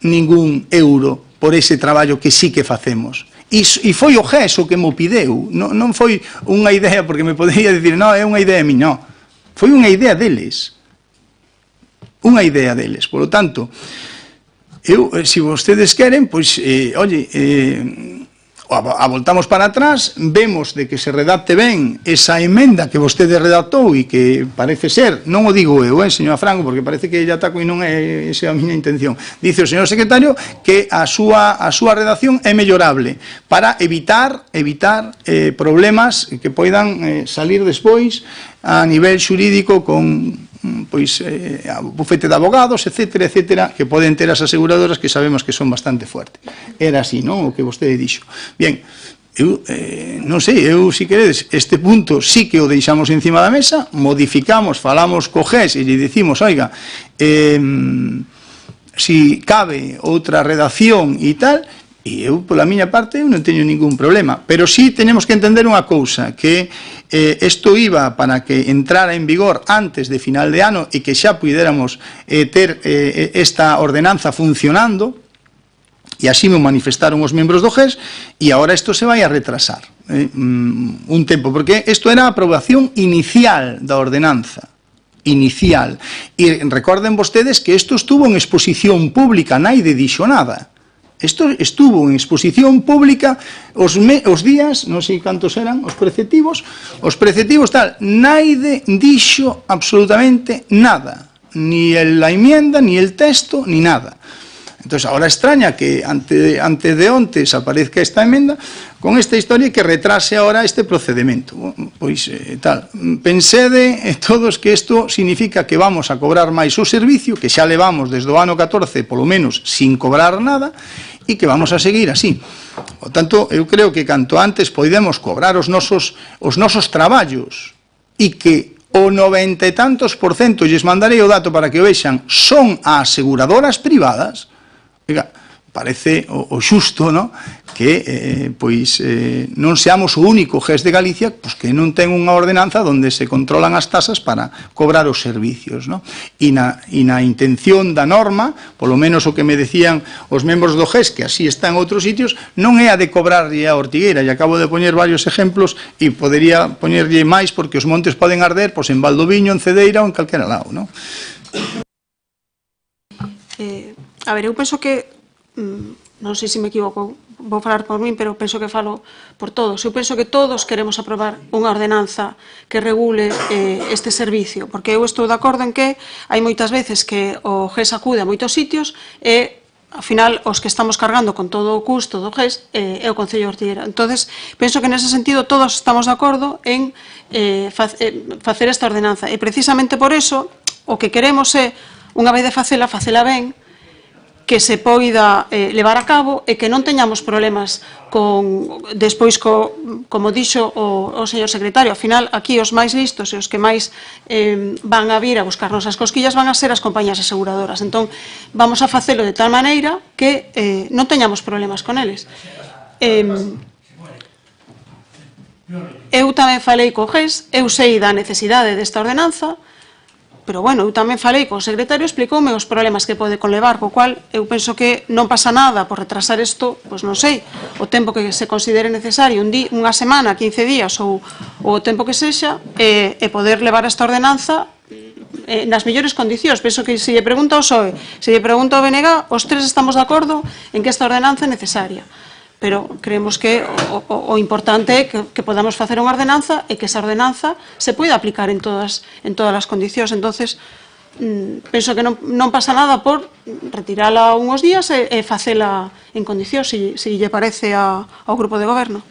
Speaker 1: ningún euro por ese traballo que sí que facemos. E foi o GES o que mo pideu, non foi unha idea, porque me podería dicir, non, é unha idea miña, non. Foi unha idea deles. Unha idea deles. Por lo tanto, se vostedes queren, pois, voltamos para atrás, vemos de que se redacte ben esa emenda que vostede redactou e que parece ser, non o digo eu, señora Franco, porque parece que ella ataco e non é esa a miña intención. Dice o señor secretario que a súa redacción é mellorable para evitar problemas que poidan salir despois a nivel xurídico con bufete de abogados, etcétera, etcétera, que poden ter as aseguradoras que sabemos que son bastante fuertes. Era así, non? O que vostede dixo. Bien, non sei, se queredes, este punto sí que o deixamos encima da mesa, modificamos, falamos co GES e lle dicimos, oiga, si cabe outra redacción e tal, e eu, pola miña parte, non teño ningún problema. Pero sí tenemos que entender unha cousa, que isto iba para que entrara en vigor antes de final de ano e que xa puidéramos ter esta ordenanza funcionando, e así me manifestaron os membros do GES, e agora isto se vai a retrasar un tempo, porque isto era a aprobación inicial da ordenanza. Inicial. E recorden vostedes que isto estuvo en exposición pública, naide dixo nada. Isto estuvo en exposición pública os días, non sei cantos eran, os preceptivos tal, naide dixo absolutamente nada, ni la enmienda, ni el texto, ni nada. Entón, agora extraña que antes de ontes aparezca esta emenda con esta historia que retrase ahora este procedimento. Pois, tal, pensede todos que isto significa que vamos a cobrar máis o servicio, que xa levamos desde o ano 14, polo menos, sin cobrar nada, e que vamos a seguir así. Por tanto, eu creo que canto antes podemos cobrar os nosos traballos e que o 90 e tantos %, lles mandarei o dato para que o vexan, son a aseguradoras privadas. Oiga, parece o xusto, non? Que non seamos o único GES de Galicia que non ten unha ordenanza onde se controlan as tasas para cobrar os servicios, non? E na intención da norma, polo menos o que me decían os membros do GES, que así está en outros sitios, non é a de cobrarlle a Ortigueira, e acabo de poñer varios exemplos e podería poñerlle máis porque os montes poden arder en Valdoviño, en Cedeira ou en calquera lado, non?
Speaker 3: A ver, eu penso que, non sei se me equivoco, vou falar por min, pero penso que falo por todos. Eu penso que todos queremos aprobar unha ordenanza que regule este servicio, porque eu estou de acordo en que hai moitas veces que o GES acude a moitos sitios e, ao final, os que estamos cargando con todo o custo do GES é o Concello de Ortigueira. Entonces, penso que nese sentido todos estamos de acordo en facer esta ordenanza. E precisamente por eso, o que queremos é, unha vez de facela ben, que se poida levar a cabo e que non teñamos problemas despois, como dixo o señor secretario, ao final aquí os máis listos e os que máis van a vir a buscarnos as cosquillas van a ser as compañías aseguradoras. Entón, vamos a facelo de tal maneira que non teñamos problemas con eles. Eu tamén falei co GES, eu sei da necesidade desta ordenanza, pero, bueno, eu tamén falei co secretario, explicoume os problemas que pode conlevar, co cual eu penso que non pasa nada por retrasar isto, pois non sei, o tempo que se considere necesario, unha semana, 15 días ou o tempo que sexa, e poder levar esta ordenanza nas mellores condicións. Penso que se lle pregunta ao PSOE, se lle pregunta ao BNG, os tres estamos de acordo en que esta ordenanza é necesaria. Pero creemos que o importante é que podamos facer unha ordenanza e que esa ordenanza se poida aplicar en todas as condicións. Entonces, penso que non pasa nada por retirala unhos días e facela en condicións, se lle parece ao grupo de goberno.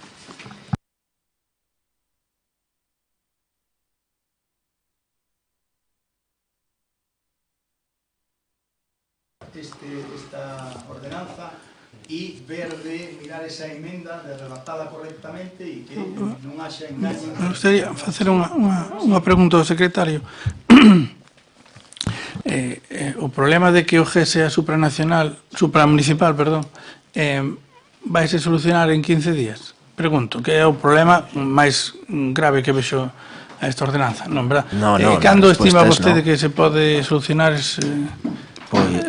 Speaker 1: Esta ordenanza e mirar esa emenda redactada correctamente e que non haxa engaño.
Speaker 8: Me gustaría facer unha pregunta ao secretario. O problema de que o GES sea supramunicipal, vaise solucionar en 15 días? Pregunto, que é o problema máis grave que vexo a esta ordenanza, non, verdad? Cando estima vostede que se pode solucionar ese...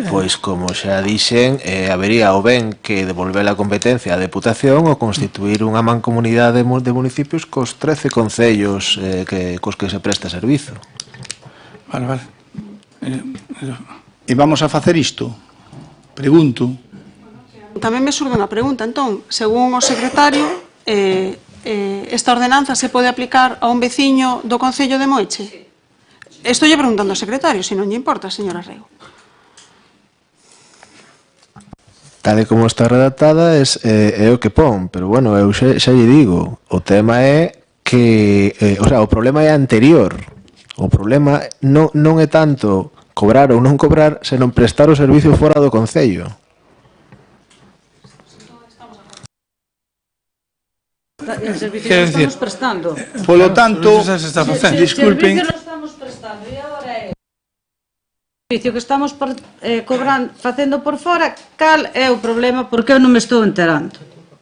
Speaker 2: Pois, como xa dixen, habería o ben que devolver a competencia á Deputación ou constituir unha mancomunidade de municipios cos 13 concellos cos que se presta servizo.
Speaker 8: Vale.
Speaker 1: E vamos a facer isto? Pregunto.
Speaker 3: Tamén me surge unha pregunta, entón, según o secretario, esta ordenanza se pode aplicar a un veciño do Concello de Moeche? Estou lle preguntando ao secretario, se non lle importa, señora Rego.
Speaker 2: Tal e como está redactada é o que pon, pero bueno, eu xa lle digo, o tema é que, o problema é anterior. O problema non é tanto cobrar ou non cobrar, senón prestar o servicio fora do Concello.
Speaker 4: El servicio que estamos prestando.
Speaker 1: Polo tanto,
Speaker 4: disculpen. O servicio lo estamos prestando e agora é o servicio que estamos facendo por fora, cal é o problema, porque eu non me estou enterando.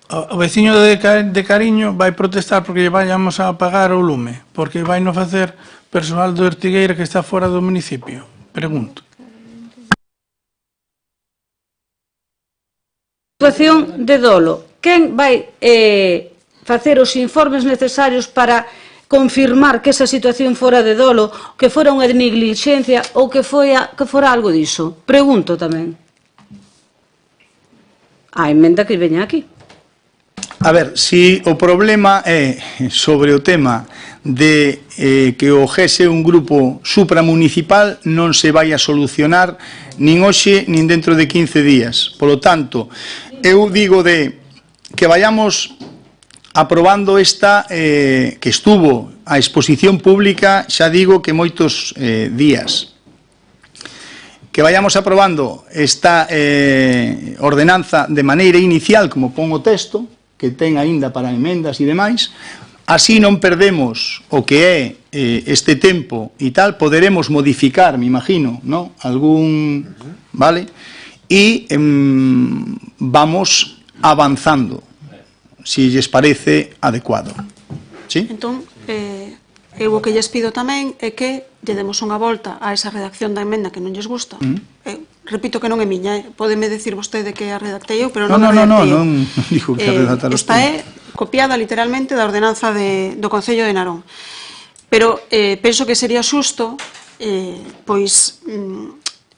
Speaker 8: O veciño de Cariño vai protestar porque lle vayamos a pagar o lume, porque vai non facer persoal do Ortigueira que está fora do municipio. Pregunto.
Speaker 4: Situación de dolo. Quen vai facer os informes necesarios para confirmar que esa situación fora de dolo, que fora unha neglixencia ou que fora algo diso? Pregunto tamén. A emenda que veña aquí.
Speaker 1: A ver, si o problema é sobre o tema de que o GES é un grupo supramunicipal, non se vai a solucionar nin hoxe nin dentro de 15 días. Por lo tanto, eu digo que vayamos aprobando esta que estuvo a exposición pública, xa digo que moitos días. Que vayamos aprobando esta ordenanza de maneira inicial, como pon o texto, que ten aínda para emendas e demais, así non perdemos o que é este tempo e tal, poderemos modificar, me imagino, ¿no? Algún, vale? E vamos avanzando, si lles parece adecuado. ¿Sí?
Speaker 3: Entón, eu o que lles pido tamén é que lle demos unha volta a esa redacción da emenda que non lles gusta. Repito que non é miña, pódeme decir vostede que a redactei eu, pero non a redactei eu.
Speaker 1: Non digo que a redactaros
Speaker 3: esta é copiada literalmente da ordenanza do Concello de Narón. Pero penso que sería xusto pois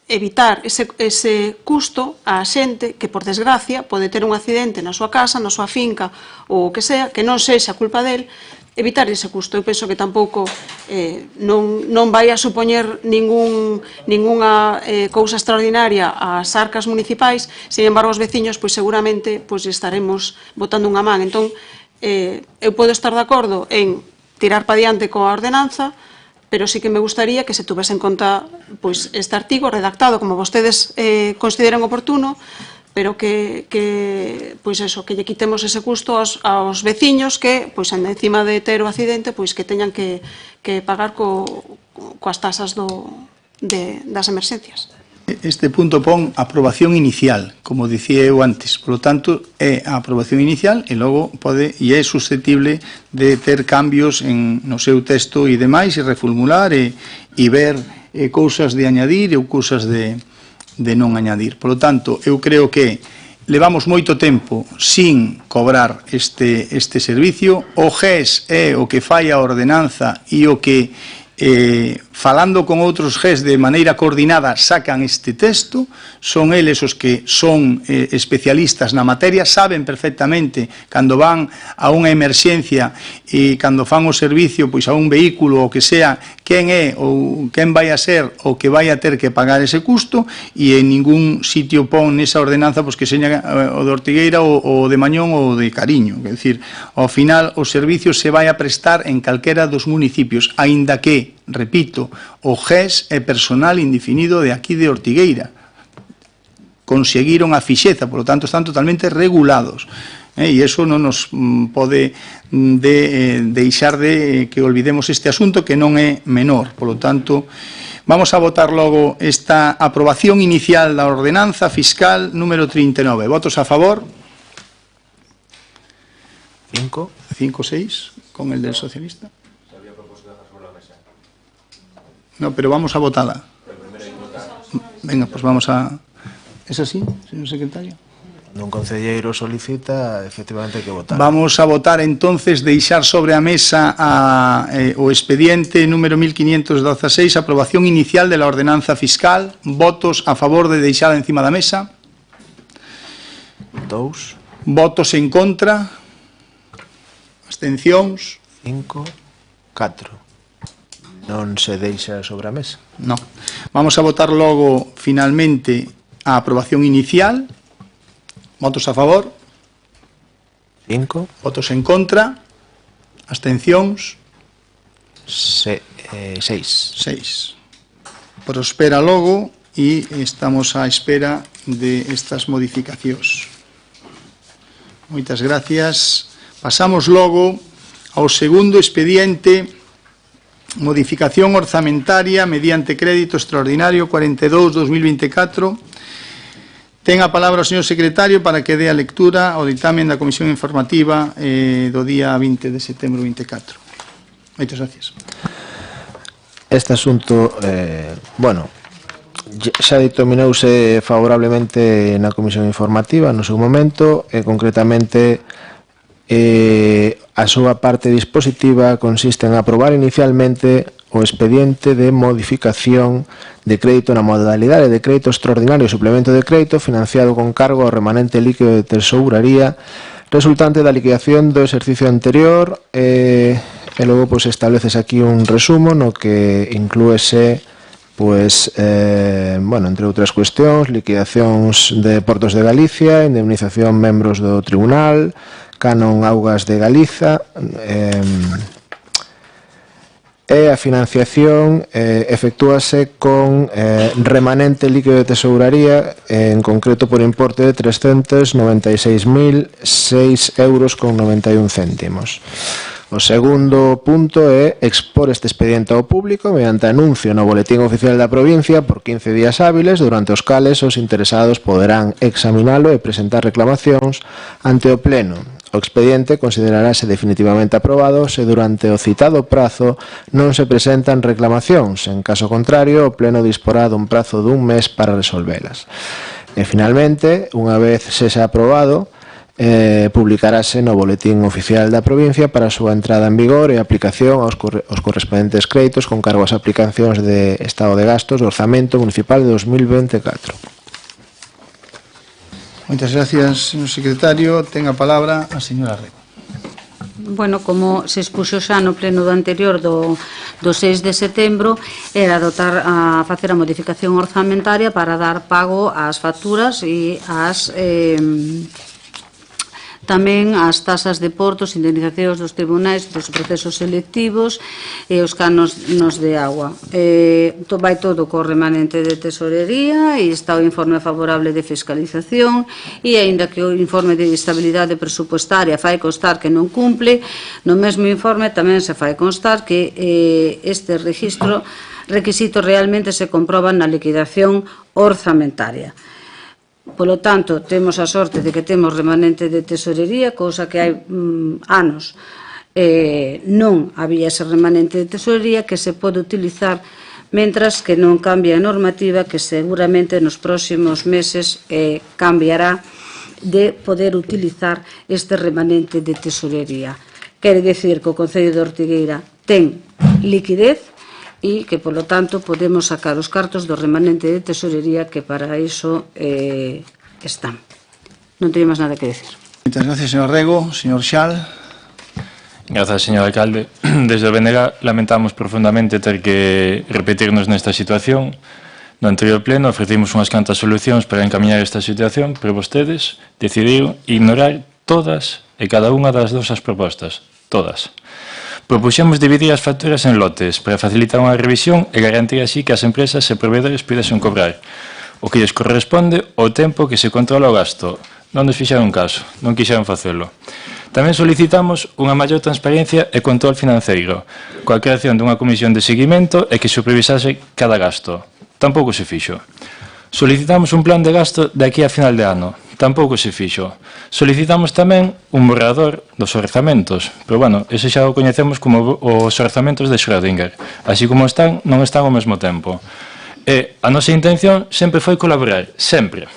Speaker 3: evitar ese custo á xente que, por desgracia, pode ter un accidente na súa casa, na súa finca ou o que sea, que non sexa culpa del, evitar ese custo. Eu penso que tampouco non vai a supoñer ningunha cousa extraordinaria ás arcas municipais, sin embargo, os veciños, pois seguramente, pois estaremos botando unha man. Entón, eu podo estar de acordo en tirar pa diante coa ordenanza, pero sí que me gustaría que se tuvese en conta pois este artigo redactado como vostedes consideren oportuno, pero que pois eso, que lle quitemos ese custo aos veciños que, pois, encima de ter o accidente, pois que teñan que pagar coas tasas das emerxencias.
Speaker 1: Este punto pon aprobación inicial, como dicía eu antes. Por lo tanto, é a aprobación inicial e logo pode e é susceptible de ter cambios no seu texto e demais, e reformular e ver cousas de añadir ou cousas de non añadir. Por lo tanto, eu creo que levamos moito tempo sin cobrar este servicio. O GES é o que fai a ordenanza e o que falando con outros GES de maneira coordinada sacan este texto, son eles os que son especialistas na materia, saben perfectamente cando van a unha emerxencia e cando fan o servicio pois a un vehículo ou que sea, quen é ou quen vai a ser o que vai a ter que pagar ese custo, e en ningún sitio pon nesa ordenanza pois que seña o de Ortigueira ou de Mañón ou de Cariño. É dicir, ao final o servicio se vai a prestar en calquera dos municipios, aínda que, repito, o GES é personal indefinido de aquí de Ortigueira. Conseguiron a fixeza, por lo tanto, están totalmente regulados. E iso non nos pode deixar de que olvidemos este asunto, que non é menor. Por lo tanto, Vamos a votar logo esta aprobación inicial da ordenanza fiscal número 39. Votos a favor?
Speaker 2: 5.
Speaker 1: 5, 6, con el del socialista. No, pero vamos a votarla. Venga, pues vamos a... ¿Es así, señor secretario?
Speaker 2: Un concelleiro solicita, efectivamente, que votar.
Speaker 1: Vamos a votar entonces deixar sobre a mesa o expediente número 1516, aprobación inicial de la ordenanza fiscal. Votos a favor de deixar encima da mesa.
Speaker 2: 2.
Speaker 1: Votos en contra. Abstencións.
Speaker 2: 5. 4. Non se deixa sobre a mesa.
Speaker 1: No. Vamos a votar logo finalmente a aprobación inicial. Votos a favor.
Speaker 2: 5.
Speaker 1: Votos en contra. Abstencións.
Speaker 2: 6.
Speaker 1: 6. Prospera logo e estamos á espera de estas modificacións. Moitas gracias. Pasamos logo ao segundo expediente, modificación orzamentaria mediante crédito extraordinario 42-2024. Ten a palabra o señor secretario para que dé a lectura ao dictamen da Comisión Informativa do día 20 de setembro 24. Moitas gracias.
Speaker 2: Este asunto, xa determinouse favorablemente na Comisión Informativa no seu momento, e concretamente a súa parte dispositiva consiste en aprobar inicialmente o expediente de modificación de crédito na modalidade de crédito extraordinario e suplemento de crédito financiado con cargo ao remanente líquido de tesouraría resultante da liquidación do exercicio anterior, e logo estableces aquí un resumo no que inclúese entre outras cuestións, liquidacións de Portos de Galicia, indemnización membros do Tribunal, Canon Augas de Galiza, e a financiación efectúase con remanente líquido de tesouraría, en concreto por importe de 396.006,91 euros. O segundo punto é expor este expediente ao público mediante anuncio no Boletín Oficial da Provincia por 15 días hábiles, durante os cales os interesados poderán examinalo e presentar reclamacións ante o Pleno. O expediente considerarase definitivamente aprobado se durante o citado prazo non se presentan reclamacións. En caso contrario, o Pleno disporá dun prazo dun mes para resolvelas. E, finalmente, unha vez sexa aprobado, publicarase no Boletín Oficial da Provincia para a súa entrada en vigor e aplicación aos correspondentes créditos con cargo ás aplicacións de Estado de Gastos do Orzamento Municipal de 2024.
Speaker 1: Moitas gracias, señor secretario. Ten a palabra a señora Rego.
Speaker 4: Bueno, como se expuxo xa no pleno do anterior do 6 de setembro, era dotar a facer a modificación orzamentaria para dar pago ás facturas e ás tamén as tasas de portos, indemnizacións dos tribunais, dos procesos selectivos e os canos de agua. Vai todo co remanente de tesorería e está o informe favorable de fiscalización, e aínda que o informe de estabilidade presupuestaria fai constar que non cumple, no mesmo informe tamén se fai constar que este requisito realmente se comproba na liquidación orzamentaria. Polo tanto, temos a sorte de que temos remanente de tesorería, cousa que hai anos non había ese remanente de tesorería que se pode utilizar mentras que non cambie a normativa, que seguramente nos próximos meses cambiará de poder utilizar este remanente de tesorería. Quere dicir que o Concello de Ortigueira ten liquidez e que, polo tanto, podemos sacar os cartos do remanente de tesorería que para iso están. Non teño máis nada que decir.
Speaker 1: Moitas gracias, señor Rego. Señor Xal.
Speaker 5: Grazas, señor alcalde. Desde o BNG lamentamos profundamente ter que repetirnos nesta situación. No anterior pleno ofrecimos unhas cantas solucións para encamiñar esta situación, pero vostedes decidiron ignorar todas e cada unha das dosas propostas. Todas. Propuxemos dividir as facturas en lotes para facilitar unha revisión e garantir así que as empresas e proveedores pudesen cobrar o que lles corresponde o tempo que se controla o gasto. Non nos fixeron caso, non quixeron facelo. Tamén solicitamos unha maior transparencia e control financeiro, coa creación dunha comisión de seguimento e que supervisase cada gasto. Tampouco se fixo. Solicitamos un plan de gasto de aquí a final de ano. Tampouco se fixo. Solicitamos tamén un borrador dos orzamentos, pero, bueno, ese xa o coñecemos como os orzamentos de Schrödinger. Así como están, non están ao mesmo tempo. E a nosa intención sempre foi colaborar, sempre.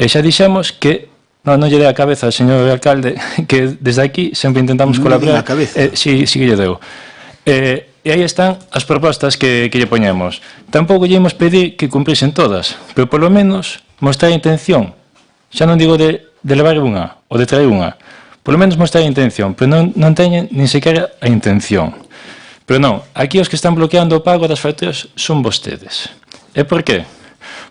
Speaker 5: E xa dixemos que, non lle dei a cabeza ao señor alcalde, que desde aquí sempre intentamos colaborar. Sí, que lle deu. E aí están as propostas que lle poñemos. Tampouco lle imos pedir que cumprisen todas, pero polo menos mostrar a intención. Xa non digo de levar unha ou de traer unha, polo menos mostrar a intención, pero non teñen nin sequera a intención. Pero non, aquí os que están bloqueando o pago das facturas son vostedes. E por qué?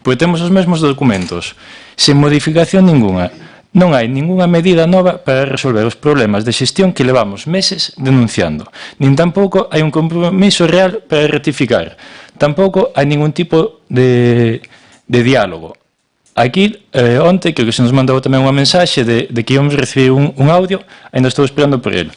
Speaker 5: Porque temos os mesmos documentos, sen modificación ninguna. Non hai ningunha medida nova para resolver os problemas de xestión que levamos meses denunciando. Nin tampouco hai un compromiso real para rectificar. Tampouco hai ningún tipo de diálogo. Aquí, onte, creo que se nos mandou tamén unha mensaxe de que íbamos recibir un audio, ainda estou esperando por ele.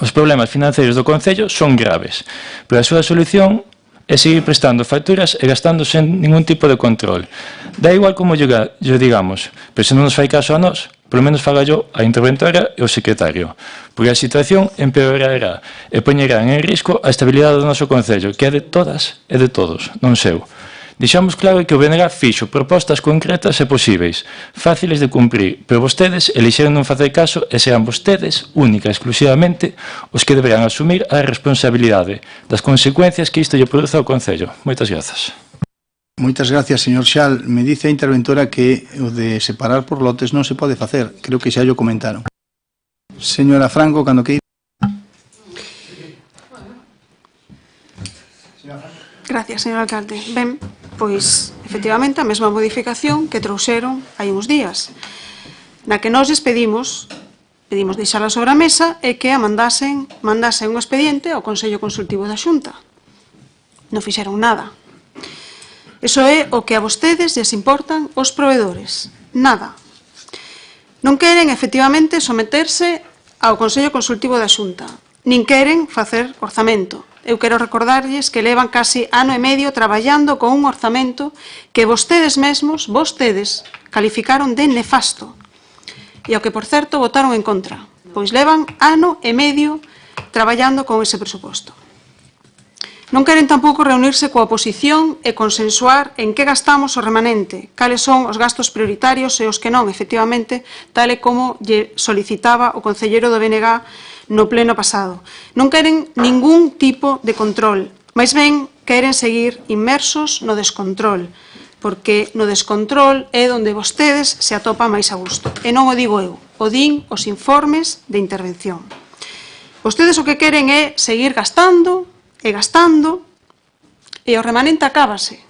Speaker 5: Os problemas financeiros do Concello son graves, pero a súa solución é seguir prestando facturas e gastando sen ningún tipo de control. Da igual como yo digamos, pero se non nos fai caso a nós, polo menos faga yo a interventora e o secretario, porque a situación empeorará e poñerá en risco a estabilidade do noso Concello, que é de todas e de todos, non seu. Deixamos claro que o BNG fixo propostas concretas e posíveis, fáciles de cumprir, pero vostedes elixeron non facer caso e sean vostedes, única e exclusivamente, os que deberán asumir a responsabilidade das consecuencias que isto lle produza ao Concello. Moitas grazas.
Speaker 1: Moitas gracias, señor Xal. Me dice a interventora que o de separar por lotes non se pode facer. Creo que xa yo comentaron. Señora Franco, cando que...
Speaker 3: Gracias, señor alcalde. Ben, pois, efectivamente, a mesma modificación que trouxeron hai uns días, na que nós pedimos deixala sobre a mesa e que a mandasen un expediente ao Consello Consultivo da Xunta. Non fixeron nada. Iso é o que a vostedes lles importan os proveedores. Nada. Non queren, efectivamente, someterse ao Consello Consultivo da Xunta, nin queren facer orzamento. Eu quero recordarlles que levan casi ano e medio traballando con un orzamento que vostedes mesmos, calificaron de nefasto. E ao que, por certo, votaron en contra. Pois levan ano e medio traballando con ese presuposto. Non queren tampouco reunirse coa oposición e consensuar en que gastamos o remanente, cales son os gastos prioritarios e os que non, efectivamente, tal e como lle solicitaba o concelleiro do BNG no pleno pasado. Non queren ningún tipo de control, máis ben queren seguir inmersos no descontrol, porque no descontrol é onde vostedes se atopan máis a gusto. E non o digo eu, o din os informes de intervención. Vostedes o que queren é seguir gastando e gastando e o remanente acábase.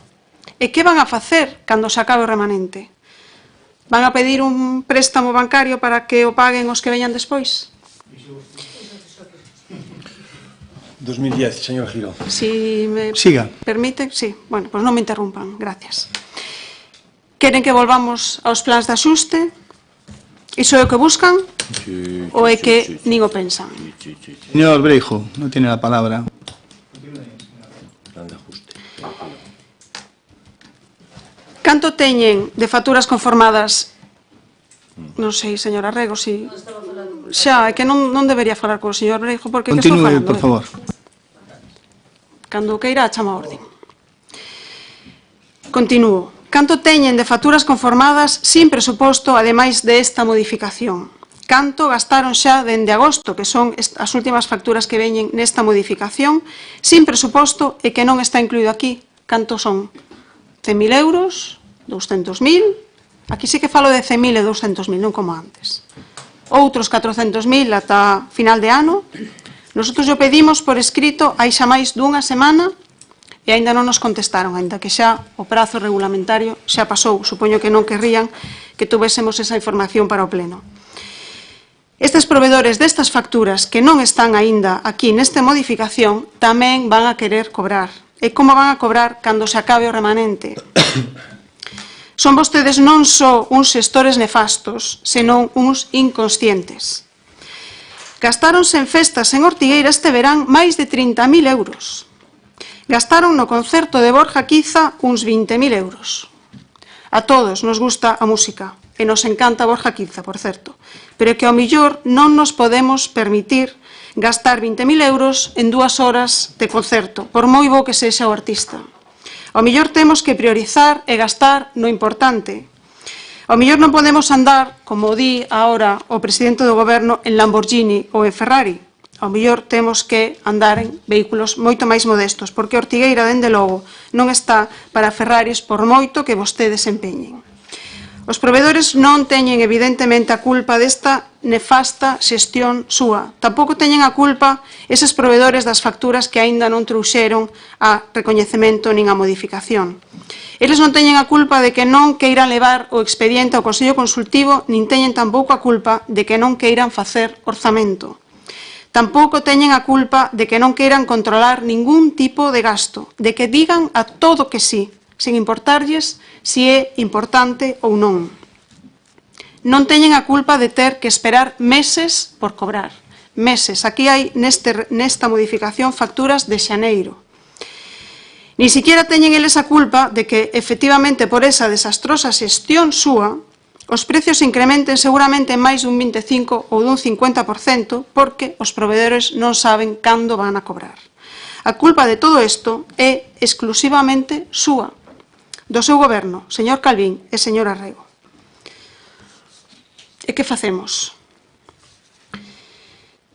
Speaker 3: E que van a facer cando se acabe o remanente? Van a pedir un préstamo bancario para que o paguen os que veñan despois?
Speaker 9: 2010, señor Girón.
Speaker 3: Si me
Speaker 1: Siga.
Speaker 3: permite, sí. Bueno, pues non me interrumpan, gracias. Queren que volvamos aos plans de axuste? Iso é o que buscan? Sí, ou é que nin o pensan?
Speaker 1: Señor Breijo, non tiene la palabra.
Speaker 3: Canto teñen de facturas conformadas? Non sei, señora Rego, si... Xa, é que non debería falar co señor Breijo porque que estou falando.
Speaker 1: Continúe, por favor.
Speaker 3: Cando queira, chama a orden. Continúo. Canto teñen de facturas conformadas sin presuposto, ademais desta modificación? Canto gastaron xa dende agosto, que son as últimas facturas que veñen nesta modificación, sin presuposto e que non está incluído aquí? Canto son? 100.000 euros? 200.000? Aquí sí que falo de 100.000 e 200.000, non como antes. Outros 400.000 ata final de ano. Nosotros o pedimos por escrito hai xa máis dunha semana e aínda non nos contestaron, aínda que xa o prazo regulamentario xa pasou. Supoño que non querrían que tuvésemos esa información para o pleno. Estes proveedores destas facturas que non están aínda aquí nesta modificación tamén van a querer cobrar. E como van a cobrar cando se acabe o remanente? Son vostedes non só uns xestores nefastos, senón uns inconscientes. Gastáronse en festas en Ortigueira este verán máis de 30.000 euros. Gastaron no concerto de Borja Quiza uns 20.000 euros. A todos nos gusta a música, e nos encanta Borja Quiza, por certo, pero que ao millor non nos podemos permitir gastar 20.000 euros en 2 horas de concerto, por moi bo que sexa o artista. Ao millor temos que priorizar e gastar no importante. Ao mellor non podemos andar, como di agora o presidente do goberno, en Lamborghini ou en Ferrari. Ao mellor temos que andar en vehículos moito máis modestos, porque Ortigueira, dende logo, non está para Ferraris por moito que vostedes empeñen. Os provedores non teñen evidentemente a culpa desta nefasta xestión súa. Tampouco teñen a culpa eses provedores das facturas que aínda non trouxeron a recoñecemento nin a modificación. Eles non teñen a culpa de que non queiran levar o expediente ao Consello Consultivo, nin teñen tampouco a culpa de que non queiran facer orzamento. Tampouco teñen a culpa de que non queiran controlar ningún tipo de gasto, de que digan a todo que sí, sen importarlles si é importante ou non. Non teñen a culpa de ter que esperar meses por cobrar. Meses. Aquí hai nesta modificación facturas de xaneiro. Ni siquiera teñen eles a culpa de que, efectivamente, por esa desastrosa xestión súa, os precios se incrementen seguramente en máis dun 25 ou dun 50% porque os provedores non saben cando van a cobrar. A culpa de todo isto é exclusivamente súa, do seu goberno, señor Calvín e señora Rego. E que facemos?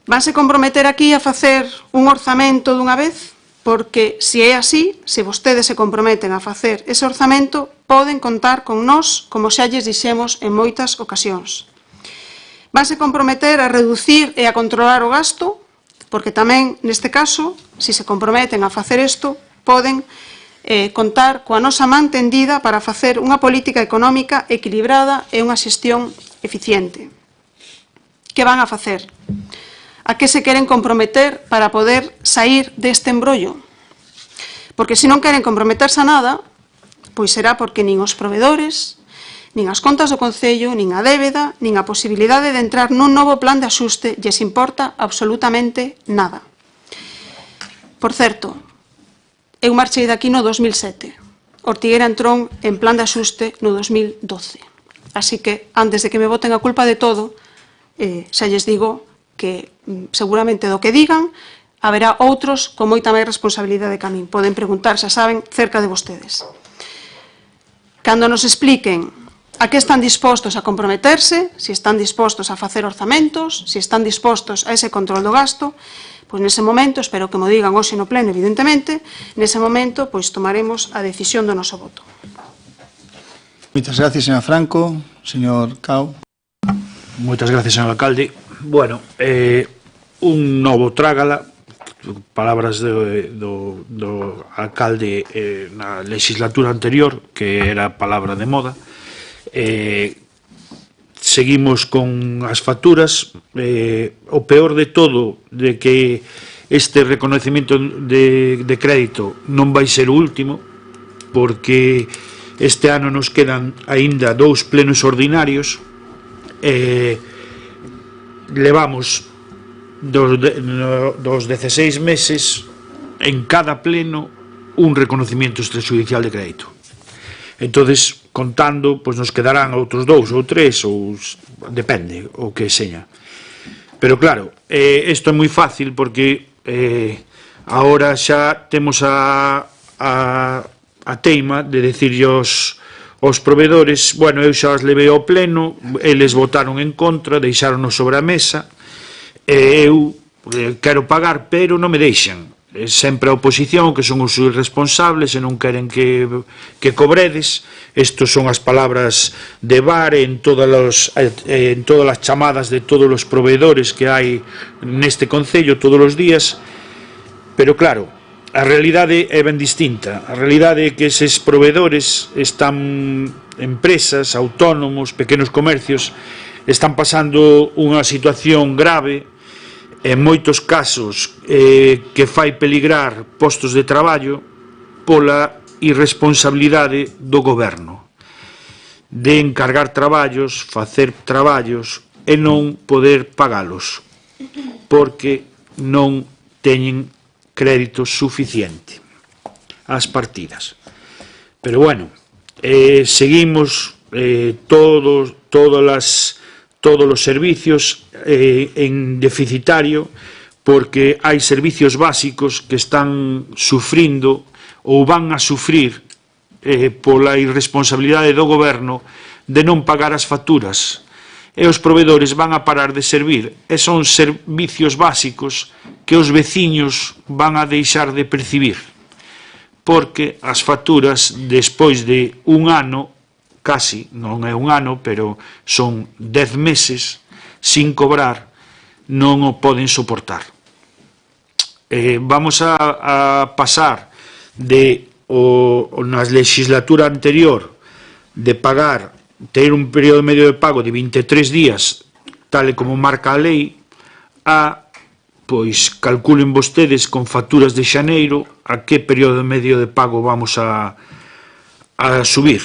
Speaker 3: Vanse comprometer aquí a facer un orzamento dunha vez? Porque, se é así, se vostedes se comprometen a facer ese orzamento, poden contar con nós, como xa lles dixemos en moitas ocasións. Vanse comprometer a reducir e a controlar o gasto, porque tamén, neste caso, se se comprometen a facer isto, poden contar coa nosa man tendida para facer unha política económica equilibrada e unha xestión eficiente. Que van a facer? A que se queren comprometer para poder sair deste embrollo? Porque se non queren comprometerse a nada, pois será porque nin os provedores, nin as contas do Concello, nin a débeda, nin a posibilidade de entrar nun novo plan de axuste lles importa absolutamente nada. Por certo, eu marchei daqui no 2007. Ortigueira entrou en plan de axuste no 2012. Así que, antes de que me boten a culpa de todo, xa lles digo que seguramente do que digan haberá outros con moita máis responsabilidade que a min. Poden preguntar, xa saben, cerca de vostedes. Cando nos expliquen a que están dispostos a comprometerse, se están dispostos a facer orzamentos, se están dispostos a ese control do gasto, pois nese momento, espero que mo digan hoxe no pleno, evidentemente, nese momento, pois tomaremos a decisión do noso voto.
Speaker 1: Moitas gracias, señor Franco. Señor Cao.
Speaker 6: Moitas gracias, señor alcalde. Bueno, un novo trágala, palabras do alcalde na legislatura anterior, que era palabra de moda. Seguimos con as facturas. O peor de todo de que este reconocimiento de crédito non vai ser o último, porque este ano nos quedan aínda 2 plenos ordinarios. Levamos dos 16 meses en cada pleno un reconocimiento extrajudicial de crédito. Entonces, contando, pois nos quedarán outros 2 ou 3, ou depende o que seña. Pero claro, isto é moi fácil porque agora xa temos a teima de decirlle aos provedores, bueno, eu xa os levei ao pleno, eles votaron en contra, deixáronos sobre a mesa, eu quero pagar, pero non me deixan. Sempre a oposición, que son os irresponsables e non queren que cobredes. Estos son as palabras de VAR en todas as chamadas de todos os proveedores que hai neste Concello todos os días. Pero claro, a realidade é ben distinta. A realidade é que eses proveedores están, empresas, autónomos, pequenos comercios, están pasando unha situación grave, en moitos casos que fai peligrar postos de traballo pola irresponsabilidade do goberno. de encargar traballos, facer traballos e non poder pagalos porque non teñen crédito suficiente as partidas. Pero bueno, seguimos todos os servicios en deficitario porque hai servicios básicos que están sufrindo ou van a sufrir pola irresponsabilidade do goberno de non pagar as facturas e os provedores van a parar de servir e son servicios básicos que os veciños van a deixar de percibir porque as facturas despois de un ano, casi, non é un ano, pero son 10 meses sin cobrar, non o poden soportar. Vamos a pasar de na legislatura anterior de pagar, ter un período medio de pago de 23 días, tal e como marca a lei, a, pois, calculen vostedes con facturas de xaneiro a que período medio de pago vamos a subir.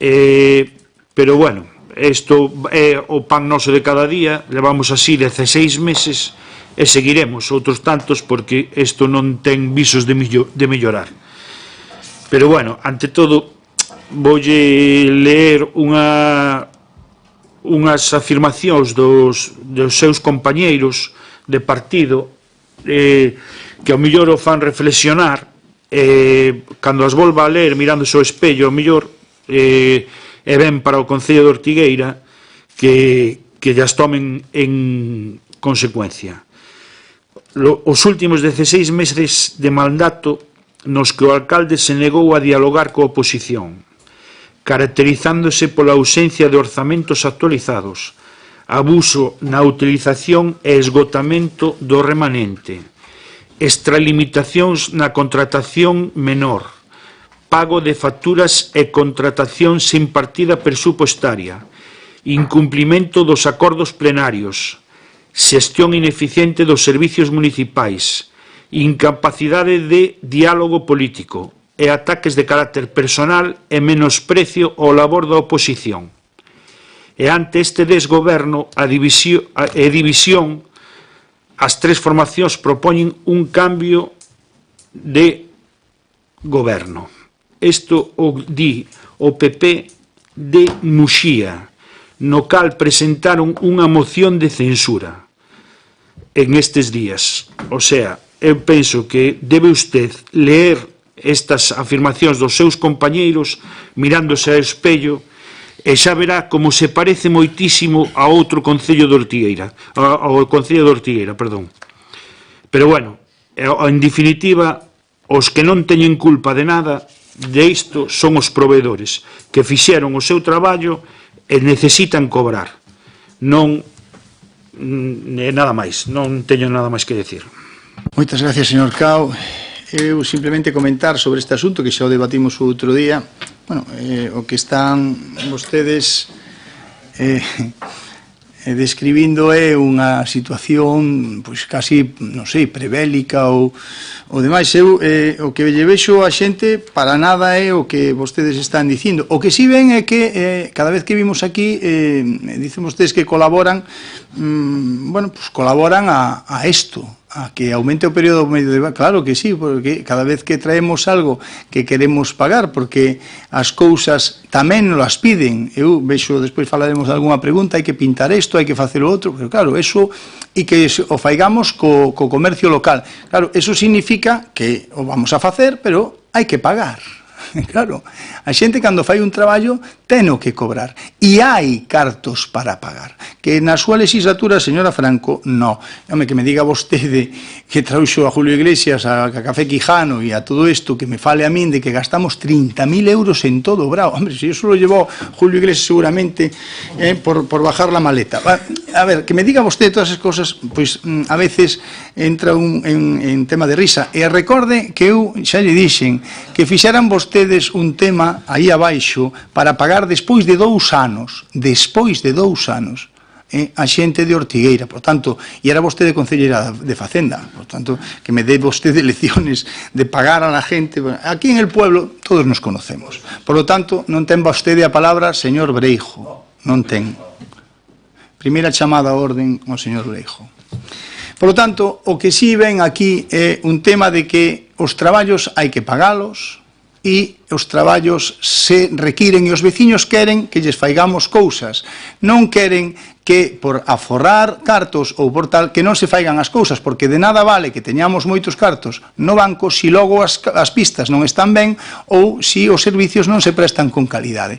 Speaker 6: Pero, bueno, isto é o pan noso de cada día, levamos así 16 meses e seguiremos outros tantos porque isto non ten visos de mellorar. Pero, bueno, ante todo, voulle ler unhas afirmacións dos seus compañeiros de partido que ao mellor o fan reflexionar cando as volva a ler mirándose ao espello, ao mellor é ben para o Concello de Ortigueira que llas tomen en consecuencia. Os últimos 16 meses de mandato nos que o alcalde se negou a dialogar coa oposición, caracterizándose pola ausencia de orzamentos actualizados, abuso na utilización e esgotamento do remanente, extralimitacións na contratación menor, pago de facturas e contratación sen partida presupostaria, incumplimento dos acordos plenarios, xestión ineficiente dos servicios municipais, incapacidade de diálogo político e ataques de carácter personal e menosprecio ao labor da oposición. E ante este desgoberno e división, as tres formacións propoñen un cambio de goberno. Isto o di o PP de Muxía, no cal presentaron unha moción de censura en estes días. O sea, eu penso que debe usted ler estas afirmacións dos seus compañeiros mirándose ao espello e xa verá como se parece moitísimo a outro Concello de Ortigueira, ao Concello de Ortigueira, perdón. Pero, bueno, en definitiva, os que non teñen culpa de nada de isto son os proveedores que fixeron o seu traballo e necesitan cobrar. Non nada máis, non teño nada máis que decir.
Speaker 1: Moitas gracias, señor Cao. Eu simplemente comentar sobre este asunto que xa o debatimos o outro día. Bueno, o que están vostedes describindo é unha situación pois casi, non sei, prebélica ou demais. Eu o que lle vexo a xente para nada é o que vostedes están dicindo. O que si ven é que cada vez que vimos aquí dicen vostedes que colaboran, bueno, pues colaboran a isto, a que aumente o período medio de... Claro que sí, porque cada vez que traemos algo que queremos pagar, porque as cousas tamén nos las piden. Eu vexo, despois falaremos de alguna pregunta, hai que pintar isto, hai que facer o outro, pero claro, eso, e que o faigamos co comercio local. Claro, eso significa que o vamos a facer, pero hai que pagar. Claro, a xente cando fai un traballo ten o que cobrar e hai cartos para pagar, que na súa legislatura, señora Franco, no. Home, que me diga vostede que trouxo a Julio Iglesias, a Café Quijano e a todo isto, que me fale a min de que gastamos 30.000 euros en todo o Brao. Hombre, si eso lo llevó Julio Iglesias seguramente por bajar la maleta. A ver, que me diga vostede todas esas cosas, pois a veces entra en tema de risa. E recorde que eu xa lle dixen que fixeran vostedes un tema aí abaixo para pagar despois de 2 anos, a xente de Ortigueira, por tanto, e era vostede concelleira de Facenda, por tanto, que me dé vostede lecciones de pagar a la gente. Aquí en el pueblo todos nos conocemos, por lo tanto, non ten vostede a palabra señor Breijo, non ten. Primeira chamada a orden ao señor Breijo. Por lo tanto, o que si ven aquí é un tema de que os traballos hai que pagalos, e os traballos se requiren e os veciños queren que lles faigamos cousas. Non queren que por aforrar cartos ou por tal que non se faigan as cousas, porque de nada vale que teñamos moitos cartos no banco se logo as pistas non están ben ou se os servicios non se prestan con calidade.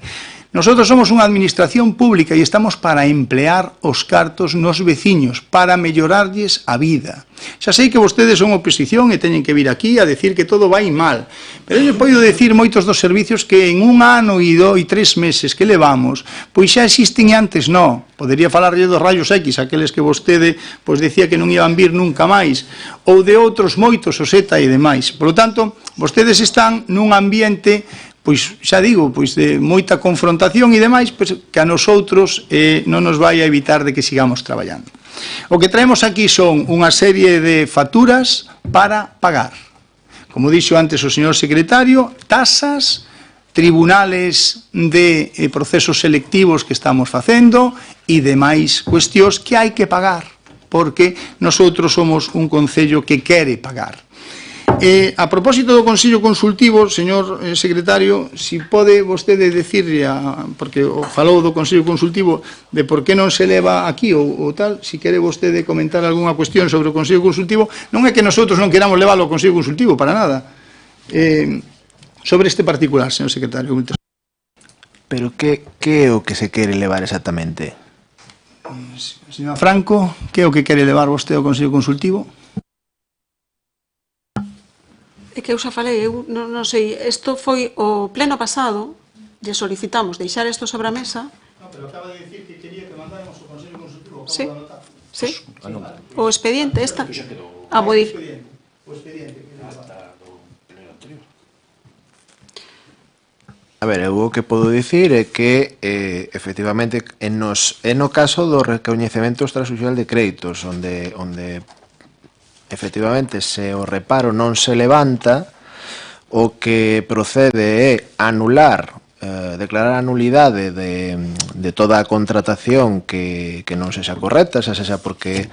Speaker 1: Nosotros somos unha administración pública e estamos para emplear os cartos nos veciños, para mellorarlles a vida. Xa sei que vostedes son oposición e teñen que vir aquí a decir que todo vai mal, pero eu podo decir moitos dos servicios que en un ano e 3 meses que levamos, pois xa existen e antes non. Podería falarlle dos rayos X, aqueles que vostede pois decía que non iban vir nunca máis, ou de outros moitos, o SETA e demais. Por lo tanto, vostedes están nun ambiente, pois xa digo, pois de moita confrontación e demais, pois que a nosotros non nos vai a evitar de que sigamos traballando. O que traemos aquí son unha serie de facturas para pagar. Como dixo antes o señor secretario, tasas, tribunales de procesos selectivos que estamos facendo e demais cuestións que hai que pagar, porque nosotros somos un concello que quere pagar. A propósito do Consello Consultivo, señor secretario, si pode vostede decirle, porque falou do Consello Consultivo, de por que non se leva aquí ou tal, si quere vostede comentar algunha cuestión sobre o Consello Consultivo, non é que nosotros non queramos leválo ao Consello Consultivo, para nada. Sobre este particular, señor secretario.
Speaker 2: Pero que é o que se quere levar exactamente?
Speaker 1: Señor Franco, que é o que quere levar vostede ao Consello Consultivo?
Speaker 3: É que eu xa falei, eu non sei, isto foi o pleno pasado, lle solicitamos deixar isto sobre a mesa.
Speaker 1: No, pero acaba de decir que quería que mandáramos ao Consello Consultivo.
Speaker 3: Sí, sí. O expediente, esta. A modificar. O expediente.
Speaker 2: A ver, eu o que podo dicir é que, efectivamente, no caso do recoñecemento extrajudicial de créditos, onde efectivamente, se o reparo non se levanta, o que procede é anular, declarar a nulidade de toda a contratación que non sexa correcta, xa sexa porque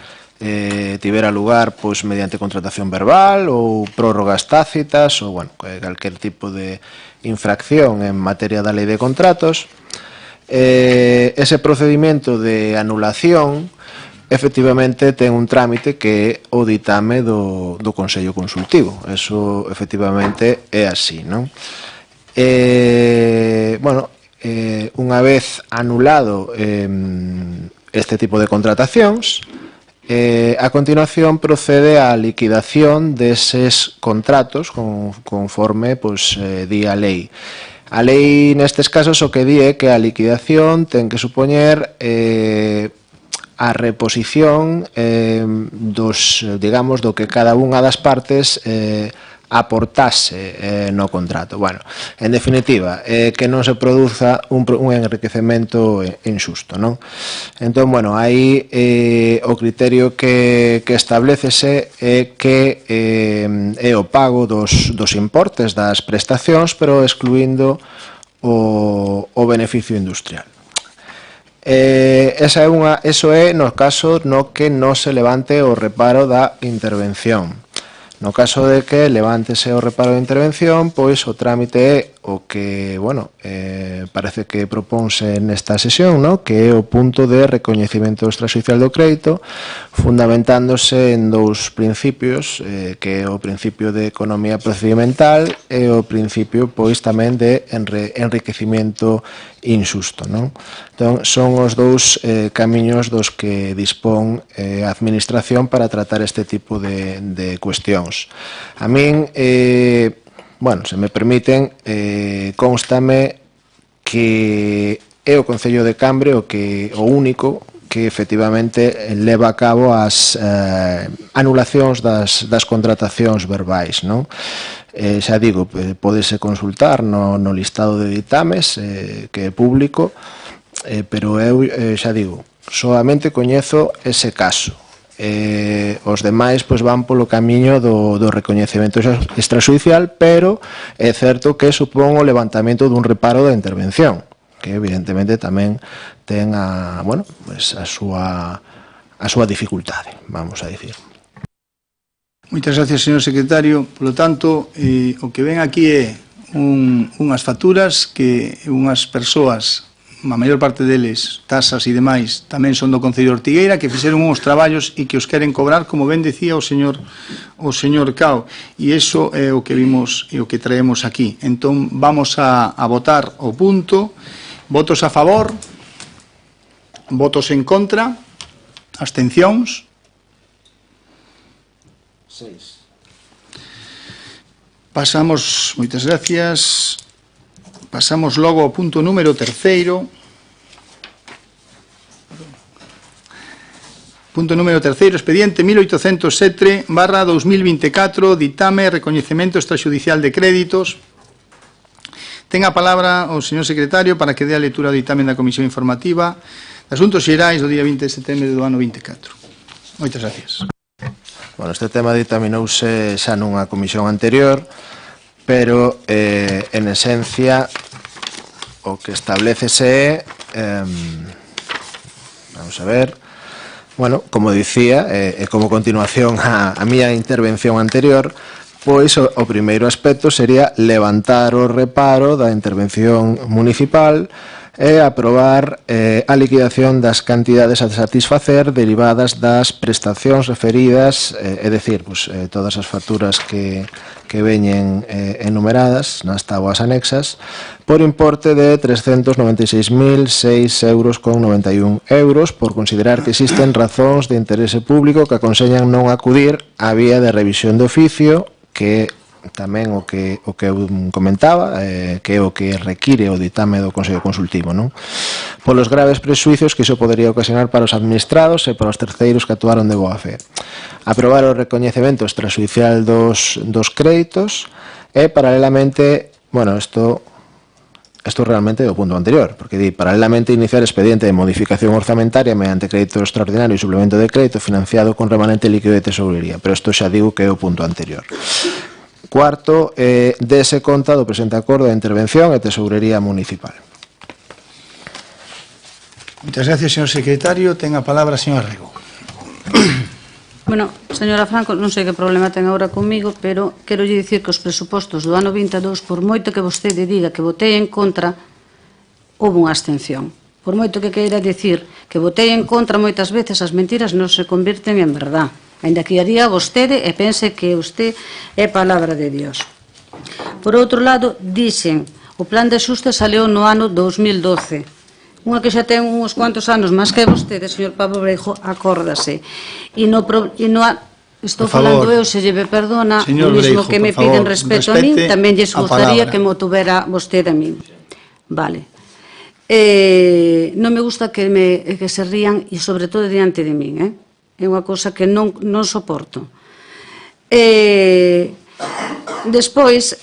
Speaker 2: tivera lugar pois mediante contratación verbal ou prórrogas tácitas ou, bueno, calquer tipo de infracción en materia da lei de contratos. Ese procedimento de anulación efectivamente ten un trámite que é o ditame do Consello Consultivo. Eso efectivamente é así, non? Bueno, unha vez anulado este tipo de contratacións, a continuación procede á liquidación deses contratos conforme di a lei. A lei nestes casos o que di é que a liquidación ten que supoñer a reposición do que cada unha das partes aportase no contrato. Bueno, en definitiva, que non se produza un enriquecemento injusto, non? Entón, bueno, aí o criterio que establecese é que é o pago dos importes das prestacións, pero excluindo o beneficio industrial. Eso é no caso no que non se levante o reparo da intervención. No caso de que levántese o reparo de intervención, pois o trámite é o que, bueno, parece que proponse nesta sesión, no? Que é o punto de recoñecemento extrajudicial do crédito, fundamentándose en dous principios, que é o principio de economía procedimental e o principio, pois, tamén de enriquecimiento injusto, non? Entón, son os dous camiños dos que dispón a Administración para tratar este tipo de cuestións. A min, bueno, se me permiten, constame que é o Concello de Cambre o único que efectivamente leva a cabo as anulacións das contratacións verbais, non? Xa digo, pódese consultar no listado de ditames que é público, pero eu xa digo, Solamente coñezo ese caso. Os demais pois, van polo camiño do recoñecemento extrajudicial, pero é certo que supón o levantamento dun reparo da intervención, que evidentemente tamén ten a súa dificultade, vamos a dicir.
Speaker 1: Moitas gracias, señor secretario. Por lo tanto, o que ven aquí é unhas facturas que unhas persoas, a maior parte deles, tasas e demais, tamén son do Concello de Ortigueira, que fixeron uns traballos e que os queren cobrar, como ben decía o señor Cao. E iso é o que vimos e o que traemos aquí. Entón, vamos a votar o punto. Votos a favor, votos en contra, abstencións.
Speaker 2: 6.
Speaker 1: Pasamos, moitas gracias. Pasamos logo ao punto número 3º. Punto número 3º, expediente 1807/2024, ditame e recoñecemento extrajudicial de créditos. Ten a palabra o señor secretario para que dé a lectura do ditame da Comisión Informativa de Asuntos Xerais do día 20 de setembro do ano 24. Moitas gracias.
Speaker 2: Bueno, este tema ditaminouse xa nunha comisión anterior, pero en esencia o que establecese vamos a ver, bueno, como dicía, como continuación a miña intervención anterior, pois o primeiro aspecto sería levantar o reparo da intervención municipal e aprobar a liquidación das cantidades a satisfacer derivadas das prestacións referidas, é dicir, todas as facturas que veñen enumeradas nas tabuas anexas, por importe de 396.006,91 euros, por considerar que existen razóns de interese público que aconsellan non acudir á vía de revisión de oficio, que tamén o que eu comentaba, que é o que require o ditame do Consello Consultivo, non? Polos graves prexuicios que iso podería ocasionar para os administrados e para os terceiros que actuaron de boa fe. Aprobar o recoñecemento extrajudicial dos créditos e, paralelamente, bueno, isto realmente é o punto anterior, porque di, paralelamente iniciar expediente de modificación orzamentaria mediante crédito extraordinario e suplemento de crédito financiado con remanente líquido de tesorería, pero isto xa digo que é o punto anterior. Cuarto, dese conta do presente acordo de intervención e tesourería municipal.
Speaker 1: Moitas gracias, señor secretario. Ten a palabra a señora Rego.
Speaker 4: Bueno, señora Franco, non sei que problema ten agora comigo, pero quero lle dicir que os presupostos do ano 22, por moito que vostede diga que votei en contra, houve unha abstención. Por moito que queira dicir que votei en contra, moitas veces as mentiras non se convirten en verdad. Ainda que haría vostede e pense que usted é palabra de Dios. Por outro lado, dicen, o plan de axuste saleu no ano 2012. Unha que xa ten uns cuantos anos máis que vostede, señor Pablo Breijo, acórdase. Estou falando eu, se lle perdona, o mismo que me piden respeto a min, tamén lles gustaría que me tuvera vostede a min. Vale. Non me gusta que se rían, e sobre todo diante de min, é unha cousa que non soporto. Despois,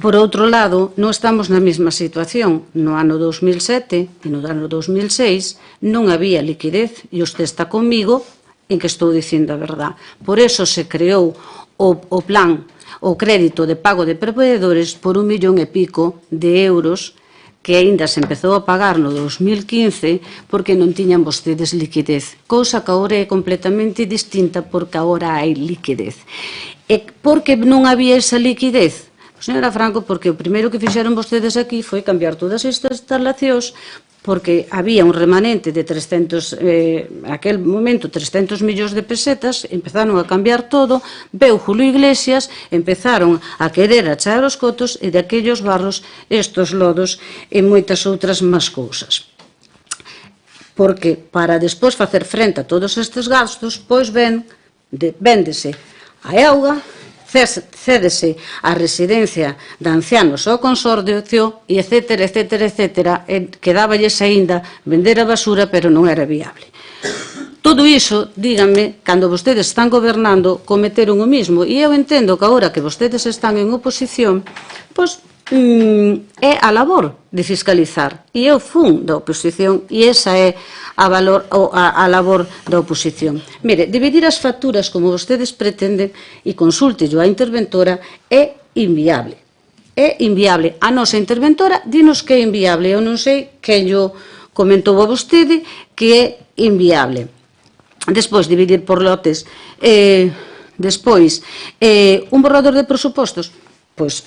Speaker 4: por outro lado, non estamos na mesma situación. No ano 2007 e no ano 2006 non había liquidez, e usted está comigo en que estou dicindo a verdad. Por eso se creou o plan, o crédito de pago de proveedores por 1,5 millón de euros, que aínda se empezou a pagar no 2015 porque non tiñan vostedes liquidez, cousa que agora é completamente distinta porque agora hai liquidez. E por que non había esa liquidez? Señora Franco, porque o primeiro que fixeron vostedes aquí foi cambiar todas estas instalacións, porque había un remanente de 300, aquel momento 300 millóns de pesetas, empezaron a cambiar todo, veu Julio Iglesias, empezaron a querer achar os cotos e de aquellos barros estos lodos e moitas outras máis cousas. Porque para despois facer frente a todos estes gastos, pois véndese a auga, cédese a residencia de ancianos ao consorcio, e etcétera, etcétera, etcétera, quedáballes aínda vender a basura, pero non era viable. Todo iso, díganme, cando vostedes están gobernando, cometeron o mismo, e eu entendo que agora que vostedes están en oposición, pois é a labor de fiscalizar. E eu fun da oposición e esa é a labor da oposición. Mire, dividir as facturas como vostedes pretenden e consultello a interventora é inviable. É inviable. A nosa interventora dinos que é inviable. Eu non sei quen yo comentou a vostede que é inviable. Despois, dividir por lotes. Despois, un borrador de presupostos. Pois,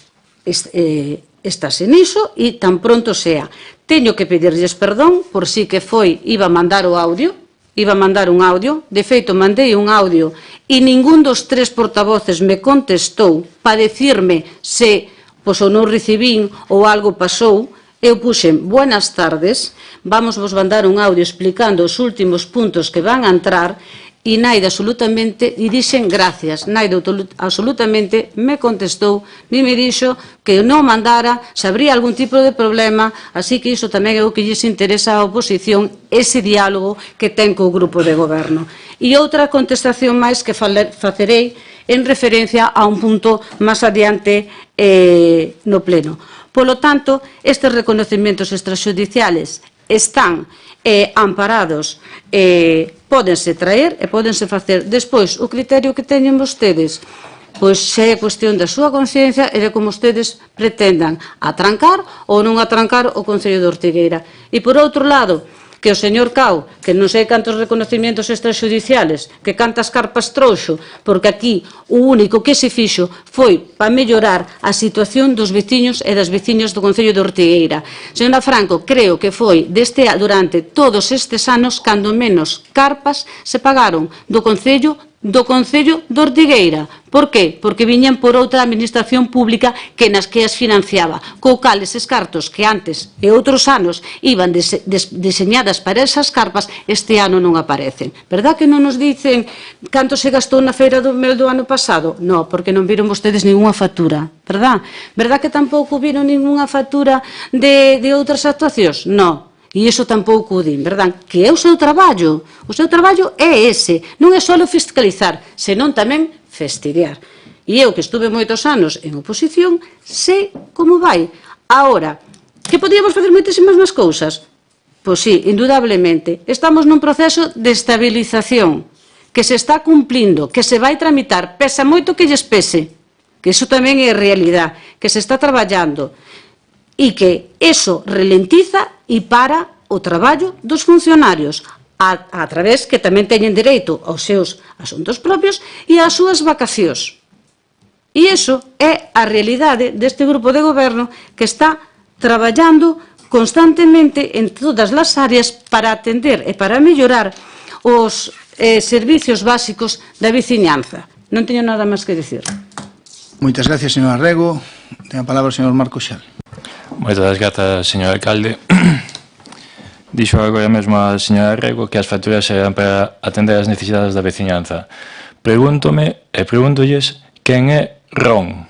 Speaker 4: estáse niso e tan pronto sea. Teño que pedirlles perdón por si que iba a mandar o audio, iba a mandar un audio, de feito mandei un audio e ningún dos tres portavoces me contestou para decirme se ou non recibín ou algo pasou. Eu puxen buenas tardes, vamos vos mandar un audio explicando os últimos puntos que van a entrar. E Naida absolutamente, e dixen gracias, Naida absolutamente me contestou, ni me dixo que non mandara, se habría algún tipo de problema, así que iso tamén é o que lles interesa á oposición, ese diálogo que ten co grupo de goberno. E outra contestación máis que facerei en referencia a un punto máis adiante no pleno. Polo tanto, estes reconocimientos extrajudiciales están amparados, pódense traer e pódense facer. Despois, o criterio que teñen vostedes, pois xa é cuestión da súa conciencia e de como vostedes pretendan atrancar ou non atrancar o Concello de Ortigueira. E por outro lado, que o señor Cao, que non sei cantos reconocimientos extrajudiciales, que cantas carpas trouxo, porque aquí o único que se fixo foi para mellorar a situación dos veciños e das veciñas do Concello de Ortigueira. Señora Franco, creo que foi durante todos estes anos cando menos carpas se pagaron do Concello de Ortigueira. Por qué? Porque viñan por outra administración pública que nas que as financiaba, co cal eses cartos que antes e outros anos iban deseñadas para esas carpas, este ano non aparecen. Verdad que non nos dicen canto se gastou na feira do mel do ano pasado? Non, porque non viron vostedes ninguna factura, verdad? Verdad que tampouco viron ninguna factura de outras actuacións? Non. E iso tampouco o din, verdad? Que é o seu traballo. O seu traballo é ese. Non é só fiscalizar, senón tamén fastidiar. E eu, que estuve moitos anos en oposición, sei como vai. Ahora, que podíamos facer moitísimas máis cousas? Pois sí, indudablemente. Estamos nun proceso de estabilización que se está cumplindo, que se vai tramitar, pesa moito que lles pese, que iso tamén é realidad, que se está traballando. E que eso ralentiza e para o traballo dos funcionarios a través que tamén teñen dereito aos seus asuntos propios e ás súas vacacións. E iso é a realidade deste grupo de goberno que está traballando constantemente en todas as áreas para atender e para mellorar os servicios básicos da veciñanza. Non teño nada máis que dicir.
Speaker 1: Moitas gracias, señora Rego. Ten a palabra o señor Marco Xal.
Speaker 5: Moitas grazas, señor alcalde. Dixo agora mesmo a señora Rego que as facturas eran para atender as necesidades da veciñanza. Pregúntome e pregúntolles quen é RON.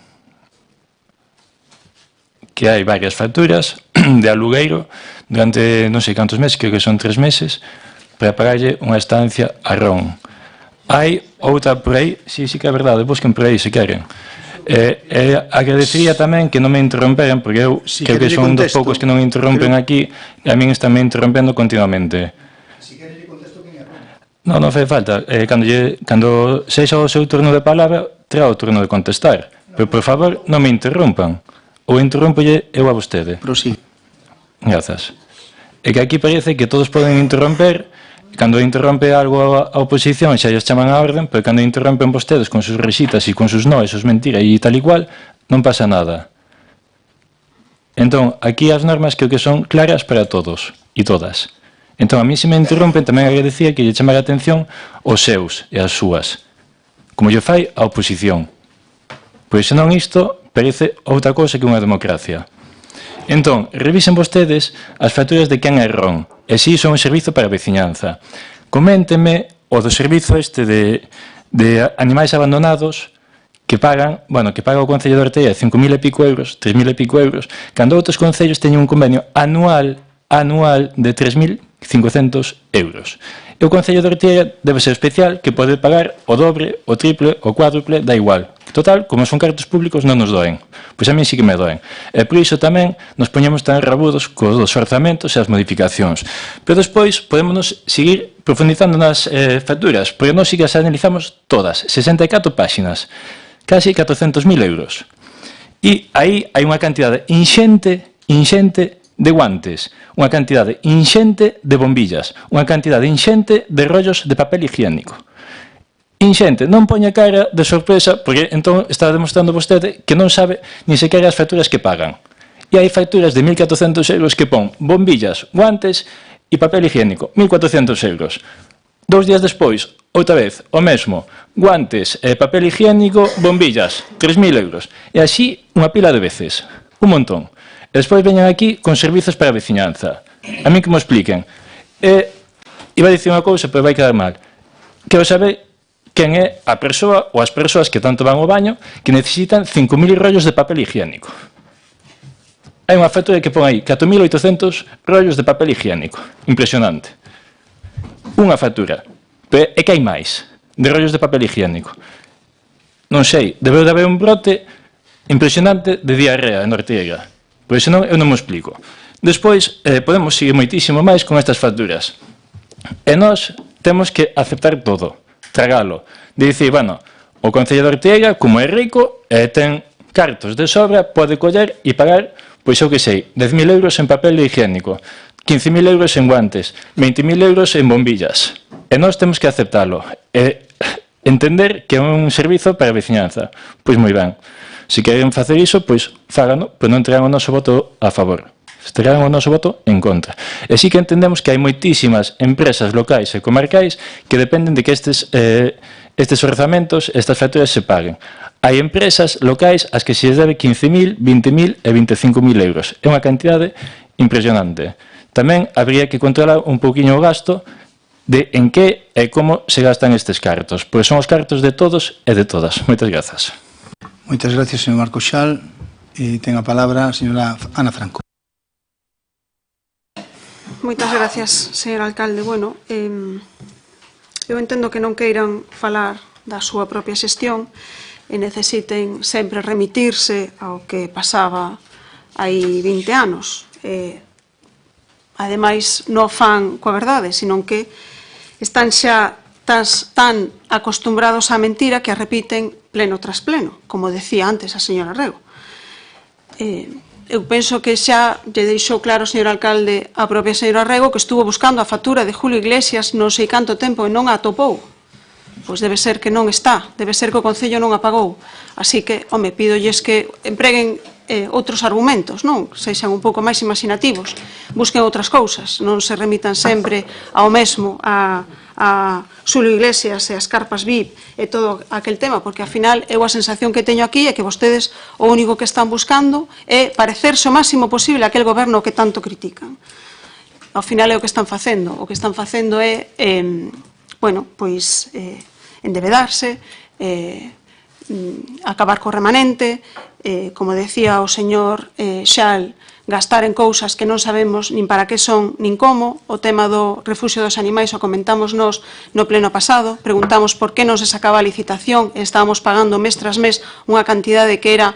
Speaker 5: Que hai varias facturas de alugueiro durante non sei cantos meses, creo que son 3 meses, para pagarlle unha estancia a RON. Hai outra por aí, sí que é verdade, busquen por aí se queren. Agradecería tamén que non me interromperan, porque eu creo que son un dos poucos que non interrompen aquí e a min están me interrompendo continuamente. Non fai falta. Cando sexa o seu turno de palabra, terá o turno de contestar. Pero, por favor, non me interrompan. Ou interrompolle eu a vostede. Grazas. É que aquí parece que todos poden interromper. Cando interrompe algo a oposición xa lles chaman a orden, pero cando interrompen vostedes con sus risitas e con sus noes, sus mentiras e tal e cual, non pasa nada. Entón, aquí as normas creo que son claras para todos e todas. Entón, a mí se me interrompen, tamén agradecía que lle chamara a atención os seus e as súas, como lle fai a oposición. Pois senón isto parece outra cousa que unha democracia. Entón, revisen vostedes as facturas de quen é RON, e si son un servizo para a veciñanza. Coméntenme o do servizo este de animais abandonados que paga o Concello de Ortigueira 5.000 e pico euros, 3.000 e pico euros, cando outros concellos teñen un convenio anual de 3.500 euros. E o Concello de Ortigueira debe ser especial, que pode pagar o dobre, o triple, o cuádruple, da igual. Total, como son cartos públicos, non nos doen. Pois a mí sí que me doen. E por iso tamén nos poñemos tan rabudos cos dos orzamentos e as modificacións. Pero despois podemos seguir profundizando nas facturas, porque nós sí que as analizamos todas, 64 páxinas, casi 400.000 euros. E aí hai unha cantidade inxente de guantes, unha cantidade inxente de bombillas, unha cantidade inxente de rollos de papel higiénico. Inxente, non poña cara de sorpresa, porque entón está demostrando vostede que non sabe ni sequera as facturas que pagan. E hai facturas de 1.400 euros que pon bombillas, guantes e papel higiénico, 1.400 euros. 2 días despois, outra vez, o mesmo, guantes, papel higiénico, bombillas, 3.000 euros. E así unha pila de veces, un montón. E despois veñan aquí con servizos para a veciñanza. A mí que me expliquen. Iba a dicir unha cousa, pero vai quedar mal. Quero saber quen é a persoa ou as persoas que tanto van ao baño que necesitan 5.000 rollos de papel higiénico. Hai unha factura que pon aí 4.800 rollos de papel higiénico. Impresionante. Unha factura. Pero é que hai máis de rollos de papel higiénico. Non sei, debe de haber un brote impresionante de diarrea en Ortigueira. Pois senón eu non me explico. Despois podemos seguir moitísimo máis con estas facturas. E nós temos que aceptar todo. Tragalo. De dicir, bueno, o Concello de Ortigueira, como é rico, ten cartos de sobra, pode coller e pagar, pois eu que sei, 10.000 euros en papel higiénico, 15.000 euros en guantes, 20.000 euros en bombillas. E nós temos que aceptalo. E entender que é un servizo para a veciñanza. Pois moi ben. Se queren facer iso, pois fágano, pero non terán o noso voto a favor. Terán o noso voto en contra. E sí que entendemos que hai moitísimas empresas locais e comarcais que dependen de que estes orzamentos, estas facturas se paguen. Hai empresas locais ás que se debe 15.000, 20.000 e 25.000 euros. É unha cantidade impresionante. Tamén habría que controlar un pouquiño o gasto de en que e como se gastan estes cartos, porque son os cartos de todos e de todas. Moitas grazas.
Speaker 1: Moitas gracias, señor Marcos Xal. Ten a palabra a señora Ana Franco.
Speaker 3: Moitas gracias, señor alcalde. Bueno, eu entendo que non queiran falar da súa propia xestión e necesiten sempre remitirse ao que pasaba hai 20 anos. Ademais, non fan coa verdade, senón que están xa tan acostumbrados á mentira que a repiten pleno tras pleno, como decía antes a señora Rego. Eu penso que xa lle deixou claro o señor alcalde a propia señora Rego que estuvo buscando a factura de Julio Iglesias non sei canto tempo e non a atopou. Pois debe ser que non está, debe ser que o Concello non a pagou. Así que, home, pídolles que empreguen outros argumentos, non? Sexan un pouco máis imaginativos, busquen outras cousas, non se remitan sempre ao mesmo, a Xulio Iglesias e as carpas VIP e todo aquel tema, porque ao final eu a sensación que teño aquí é que vostedes o único que están buscando é parecerse o máximo posible a aquel goberno que tanto critican. Ao final é o que están facendo, é, bueno, pois endebedarse, acabar co remanente, como decía o señor Xal, gastar en cousas que non sabemos nin para que son nin como. O tema do refuxio dos animais o comentamos nós no pleno pasado, preguntamos por que non se sacaba a licitación e estábamos pagando mes tras mes unha cantidade que era,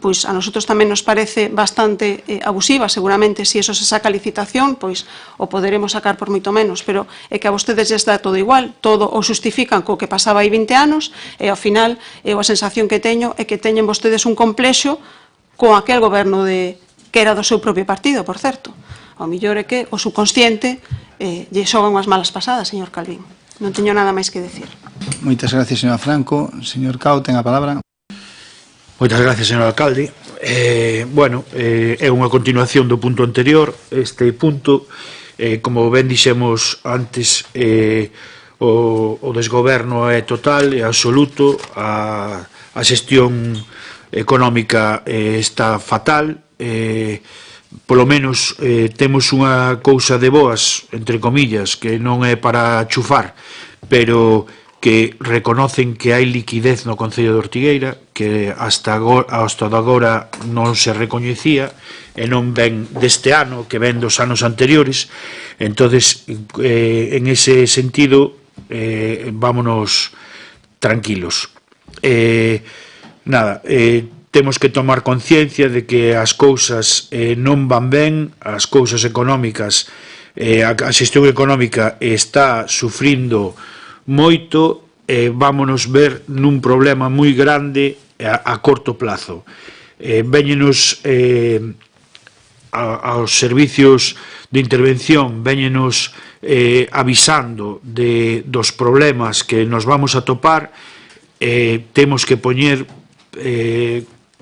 Speaker 3: pois a nosotros tamén nos parece bastante abusiva. Seguramente se eso se saca a licitación, pois o poderemos sacar por moito menos, pero é que a vostedes lles dá todo igual, todo o xustifican co que pasaba hai 20 anos e ao final a sensación que teño é que teñen vostedes un complexo con aquel goberno que era do seu propio partido, por certo. Ao millor é que o subconsciente lle xogan unhas malas pasadas, señor Calvín. Non teño nada máis que decir.
Speaker 1: Moitas gracias, señora Franco. Señor Cao, ten a palabra.
Speaker 6: Moitas gracias, señor alcalde. Bueno, é unha continuación do punto anterior. Este punto, como ben dixemos antes, o desgoberno é total, é absoluto, a xestión económica está fatal. Polo menos temos unha cousa de boas, entre comillas, que non é para chufar, pero que reconocen que hai liquidez no Concello de Ortigueira, que hasta agora non se recoñecía, e non ven deste ano, que ven dos anos anteriores. Entonces, en ese sentido, vámonos tranquilos. Nada, temos que tomar conciencia de que as cousas non van ben, as cousas económicas, a xestión económica está sufrindo moito, vámonos ver nun problema moi grande a corto plazo. Véñenos aos servicios de intervención, véñenos avisando dos problemas que nos vamos a topar, temos que poñer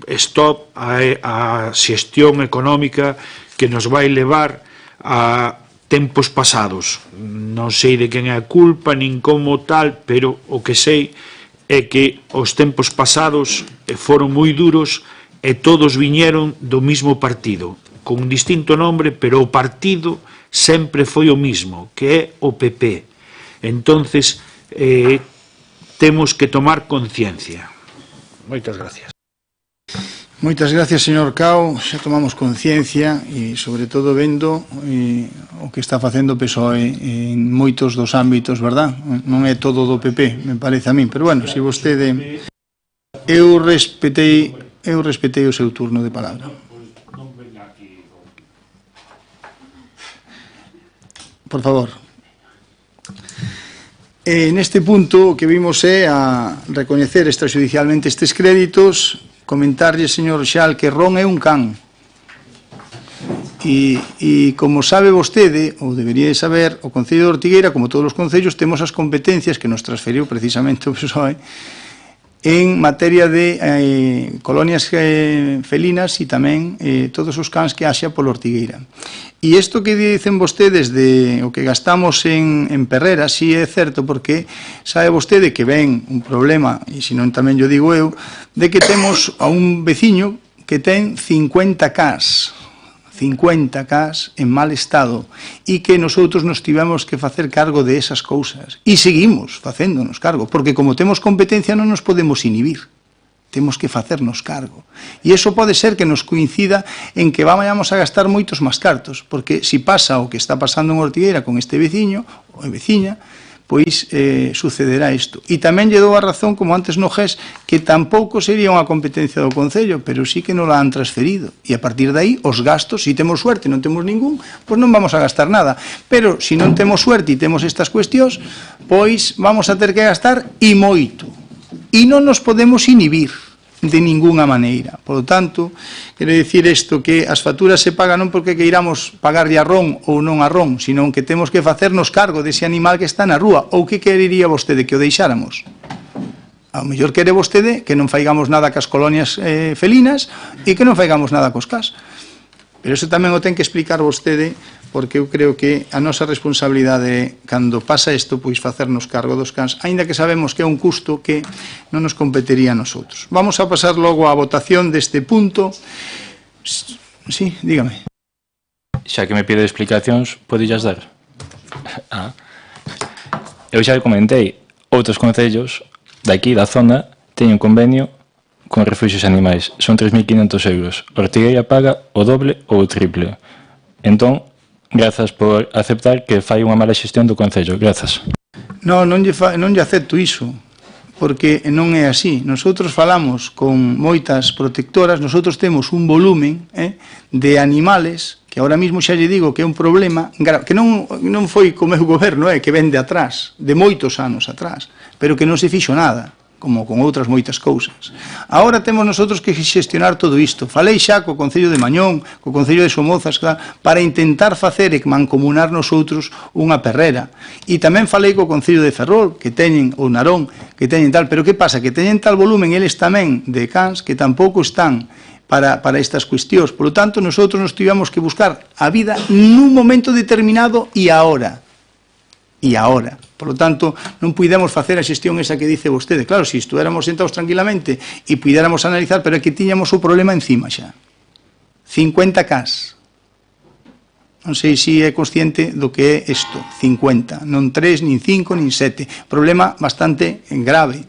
Speaker 6: stop a xestión económica que nos vai levar a tempos pasados. Non sei de quen é a culpa, nin como tal, pero o que sei é que os tempos pasados foron moi duros e todos viñeron do mismo partido, con un distinto nombre, pero o partido sempre foi o mismo, que é o PP. Entonces, temos que tomar conciencia. Moitas gracias.
Speaker 1: Moitas gracias, señor Cao. Xa tomamos conciencia e, sobre todo, vendo o que está facendo o PSOE en moitos dos ámbitos, verdad? Non é todo do PP, me parece a min, pero, bueno, se vostede... Eu respetei o seu turno de palabra. Por favor. Neste punto, o que vimos é a recoñecer extrajudicialmente estes créditos, comentarlle, señor Xal, que Ron é un can. E como sabe vostede, ou debería saber, o Concello de Ortigueira, como todos os concellos, temos as competencias que nos transferiu precisamente o PSOE en materia de colonias felinas e tamén todos os cans que haxa polo Ortigueira. E isto que dicen vostedes de o que gastamos en Perrera, si é certo, porque sabe vostede que ven un problema, e senón tamén yo digo eu, de que temos a un veciño que ten 50 cas en mal estado e que nosotros nos tivemos que facer cargo de esas cousas e seguimos facéndonos cargo, porque como temos competencia non nos podemos inhibir. Temos que facernos cargo. E iso pode ser que nos coincida en que vamos a gastar moitos máis cartos, porque se pasa o que está pasando en Ortigueira con este veciño ou veciña, pois sucederá isto. E tamén lle dou a razón, como antes no GES, que tampouco sería unha competencia do Concello, pero sí que nos la han transferido. E a partir de aí, os gastos, se temos suerte e non temos ningún, pois non vamos a gastar nada. Pero se non temos suerte e temos estas cuestións, pois vamos a ter que gastar e moito. E non nos podemos inhibir de ninguna maneira. Por lo tanto, quero dicir isto, que as facturas se pagan non porque queiramos pagarlle a Ron ou non a Ron, sino que temos que facernos cargo dese animal que está na rúa. Ou que querería vostede que o deixáramos? Ao mellor quere vostede que non faigamos nada cas colonias felinas e que non faigamos nada cos cas. Pero iso tamén o ten que explicar vostede, porque eu creo que a nosa responsabilidade cando pasa isto, pois facernos cargo dos cans, aínda que sabemos que é un custo que non nos competería a nosotros. Vamos a pasar logo á votación deste punto. Sí, dígame.
Speaker 5: Xa que me pide explicacións, podillas dar? Eu xa comentei, outros concellos daqui da zona teñen convenio con refuxios animais. Son 3.500 euros. Ortigueira paga o doble ou o triple. Entón, grazas por aceptar que fai unha mala xestión do Concello. Grazas.
Speaker 1: Non lle acepto iso, porque non é así. Nosotros falamos con moitas protectoras, nosotros temos un volumen de animales que ahora mismo xa lle digo que é un problema que non foi co meu goberno, que ven de atrás, de moitos anos atrás, pero que non se fixo nada, como con outras moitas cousas. Agora temos nosotros que xestionar todo isto. Falei xa co Concello de Mañón, co Concello de Somozas, para intentar facer e mancomunar nosotros unha perrera. E tamén falei co Concello de Ferrol, que teñen, ou Narón, que teñen tal, pero que pasa? Que teñen tal volumen eles tamén de cans que tampouco están para estas cuestións. Por lo tanto, nosotros nos tivemos que buscar a vida nun momento determinado e agora. Por lo tanto, non puidemos facer a xestión esa que dice vostede. Claro, se estuéramos sentados tranquilamente e puidéramos analizar, pero é que tiñamos o problema encima xa. 50 cas. Non sei se é consciente do que é isto, 50. Non 3, nin 5, nin 7. Problema bastante grave.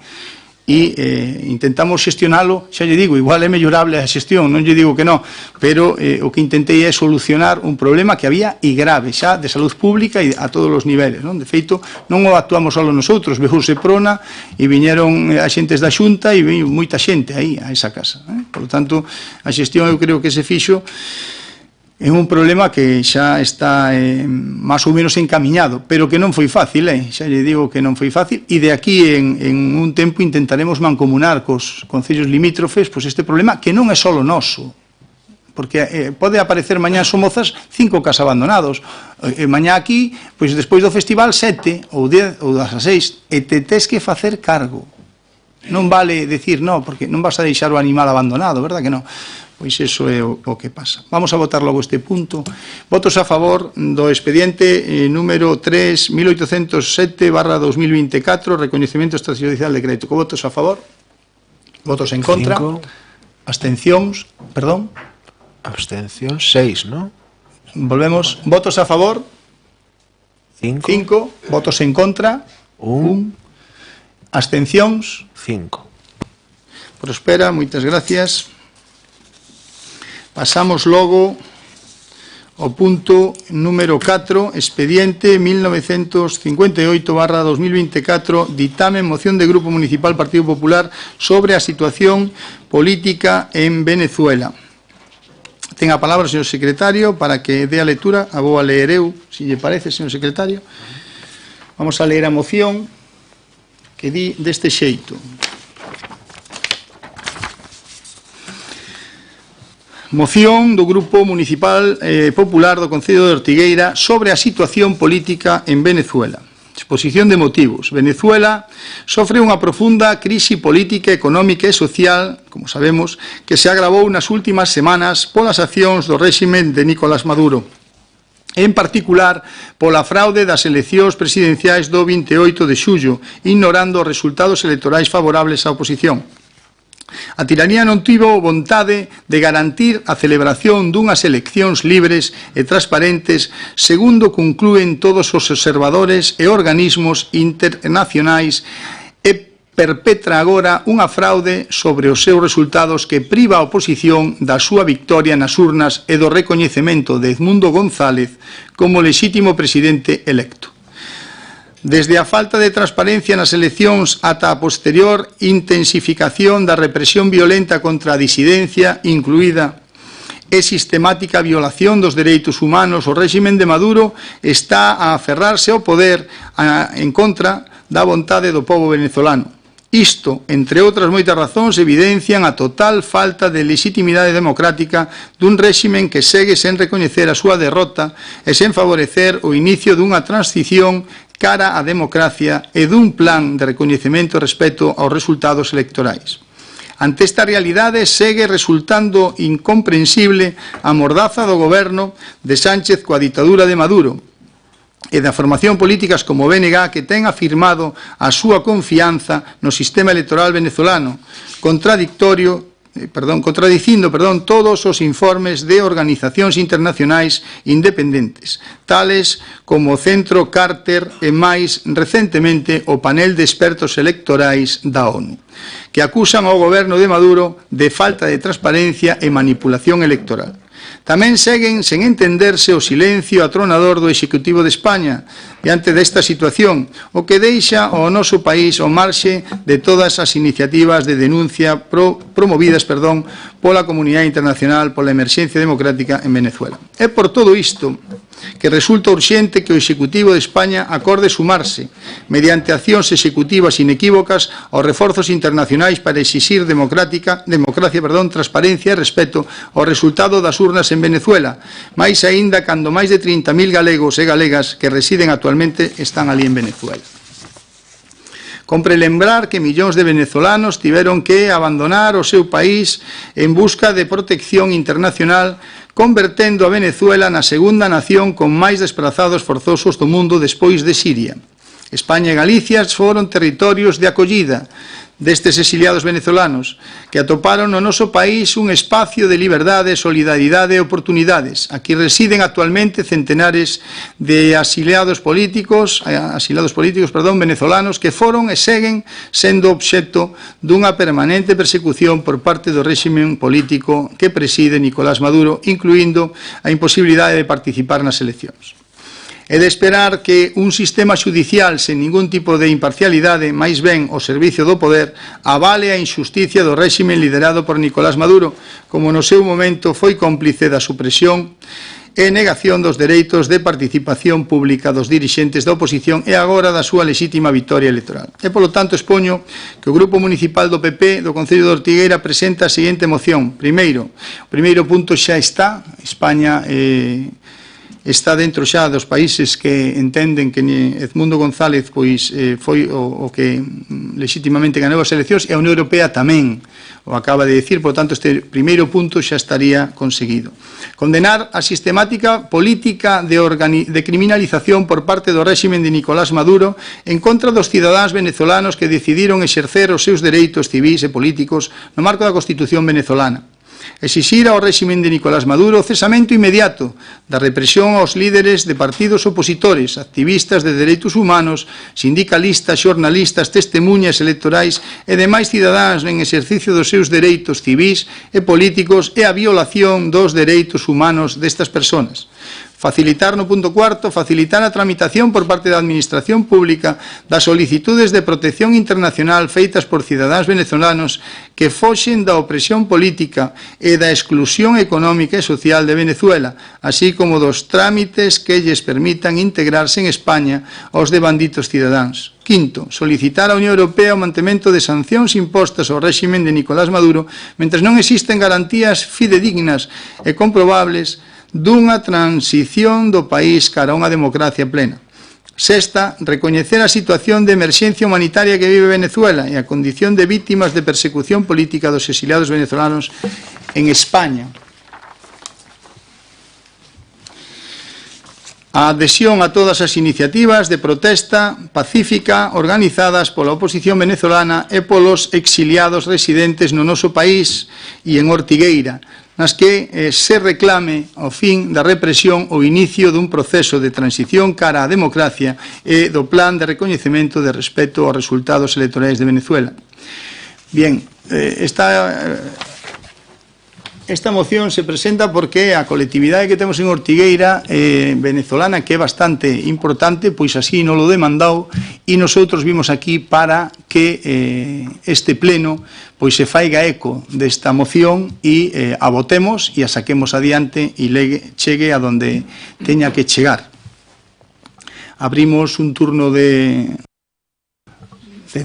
Speaker 1: e intentamos xestionalo, xa lle digo, igual é mellorable a xestión, non lle digo que non, pero o que intentei é solucionar un problema que había e grave xa de salud pública e a todos os niveles, non? De feito, non o actuamos só nosotros, veu Seprona e viñeron axentes da Xunta e veio moita xente aí a esa casa, Por lo tanto, a xestión eu creo que se fixo é un problema que xa está máis ou menos encamiñado, pero que non foi fácil, xa lle digo que non foi fácil, e de aquí en un tempo intentaremos mancomunar cos concellos limítrofes pois este problema que non é só noso, porque pode aparecer mañá Somozas 5 casas abandonados, mañá aquí, pois despois do festival 7 ou 10 ou 16, e te tes que facer cargo. Non vale decir non, porque non vas a deixar o animal abandonado, verdad que non? Pois iso é o que pasa. Vamos a votar logo este punto. Votos a favor do expediente número 3.807/2024, recoñecemento extrajudicial de crédito. Votos a favor? Votos en contra?
Speaker 2: 5.
Speaker 1: Abstencións? Perdón?
Speaker 2: Abstención 6, ¿no?
Speaker 1: Volvemos. Votos a favor?
Speaker 2: 5.
Speaker 1: 5. Votos en contra? 1. Abstencións?
Speaker 2: 5.
Speaker 1: Prospera, moitas gracias. Pasamos logo ao punto número 4, expediente 1958/2024, ditamen moción de Grupo Municipal Partido Popular sobre a situación política en Venezuela. Ten a palabra o señor secretario para que dé a lectura. A vou a leer eu, se lle parece, señor secretario. Vamos a leer a moción que di deste xeito. Moción do Grupo Municipal Popular do Concello de Ortigueira sobre a situación política en Venezuela. Exposición de motivos. Venezuela sofre unha profunda crise política, económica e social, como sabemos, que se agravou nas últimas semanas polas accións do réximen de Nicolás Maduro. En particular, pola fraude das eleccións presidenciais do 28 de xullo, ignorando os resultados electorais favorables á oposición. A tiranía non tivo vontade de garantir a celebración dunhas eleccións libres e transparentes, segundo conclúen todos os observadores e organismos internacionais, e perpetra agora unha fraude sobre os seus resultados que priva a oposición da súa victoria nas urnas e do recoñecemento de Edmundo González como lexítimo presidente electo. Desde a falta de transparencia nas eleccións ata a posterior intensificación da represión violenta contra a disidencia, incluída e sistemática violación dos dereitos humanos, o réximen de Maduro está a aferrarse ao poder en contra da vontade do pobo venezolano. Isto, entre outras moitas razóns, evidencian a total falta de legitimidade democrática dun réximen que segue sen recoñecer a súa derrota e sen favorecer o inicio dunha transición cara á democracia e dun plan de recoñecemento e respeto aos resultados electorais. Ante esta realidade segue resultando incomprensible a mordaza do goberno de Sánchez coa ditadura de Maduro e da formación políticas como o BNG que ten afirmado a súa confianza no sistema electoral venezolano, contradicindo todos os informes de organizacións internacionais independentes, tales como o Centro Carter e máis recentemente o panel de expertos electorais da ONU, que acusan ao goberno de Maduro de falta de transparencia e manipulación electoral. Tamén seguen sen entenderse o silencio atronador do Executivo de España diante desta situación, o que deixa ao noso país ao marxe de todas as iniciativas de denuncia promovidas pola comunidade internacional pola emerxencia democrática en Venezuela. É por todo isto que resulta urxente que o Executivo de España acorde sumarse, mediante accións executivas inequívocas, aos reforzos internacionais para exixir democracia, transparencia e respeto ao resultado das urnas en Venezuela, máis aínda cando máis de 30.000 galegos e galegas que residen actualmente están ali en Venezuela. Compre lembrar que millóns de venezolanos tiveron que abandonar o seu país en busca de protección internacional, convertendo a Venezuela na segunda nación con máis desplazados forzosos do mundo despois de Siria. España e Galicia foron territorios de acollida, destes exiliados venezolanos que atoparon no noso país un espacio de liberdade, solidaridade e oportunidades. Aquí residen actualmente centenares de asilados políticos venezolanos que foron e seguen sendo obxecto dunha permanente persecución por parte do réxime político que preside Nicolás Maduro, incluindo a imposibilidade de participar nas eleccións. É de esperar que un sistema xudicial sen ningún tipo de imparcialidade, máis ben o servicio do poder, avale a injusticia do réxime liderado por Nicolás Maduro, como no seu momento foi cómplice da supresión e negación dos dereitos de participación pública dos dirixentes da oposición e agora da súa lexítima vitoria electoral. E, polo tanto, expoño que o Grupo Municipal do PP do Concello de Ortigueira presenta a seguinte moción. Primeiro, o primeiro punto xa está, España está dentro xa dos países que entenden que Edmundo González pois foi o que legitimamente ganou as eleccións e a Unión Europea tamén o acaba de decir, por tanto este primeiro punto xa estaría conseguido. Condenar a sistemática política de criminalización por parte do réximen de Nicolás Maduro en contra dos cidadáns venezolanos que decidiron exercer os seus dereitos civis e políticos no marco da Constitución venezolana. Exixir ao réximen de Nicolás Maduro o cesamento inmediato da represión aos líderes de partidos opositores, activistas de dereitos humanos, sindicalistas, xornalistas, testemunhas electorais e demais cidadáns en exercicio dos seus dereitos civis e políticos e a violación dos dereitos humanos destas persoas. Facilitar, no punto cuarto, facilitar a tramitación por parte da Administración Pública das solicitudes de protección internacional feitas por cidadáns venezolanos que foxen da opresión política e da exclusión económica e social de Venezuela, así como dos trámites que lles permitan integrarse en España aos devanditos cidadáns. Quinto, solicitar á Unión Europea o mantemento de sancións impostas ao réximen de Nicolás Maduro mentres non existen garantías fidedignas e comprobables dunha transición do país cara a unha democracia plena. Sexta, recoñecer a situación de emerxencia humanitaria que vive Venezuela e a condición de vítimas de persecución política dos exiliados venezolanos en España. A adhesión a todas as iniciativas de protesta pacífica organizadas pola oposición venezolana e polos exiliados residentes no noso país e en Ortigueira, nas que se reclame o fin da represión o inicio dun proceso de transición cara á democracia e do plan de recoñecemento de respeto aos resultados electorais de Venezuela. Bien, esta moción se presenta porque a colectividade que temos en Ortigueira venezolana, que é bastante importante, pois así non lo demandou e nosotros vimos aquí para que este pleno pois se faiga eco desta moción e a votemos e a saquemos adiante e chegue a donde teña que chegar. Abrimos un turno de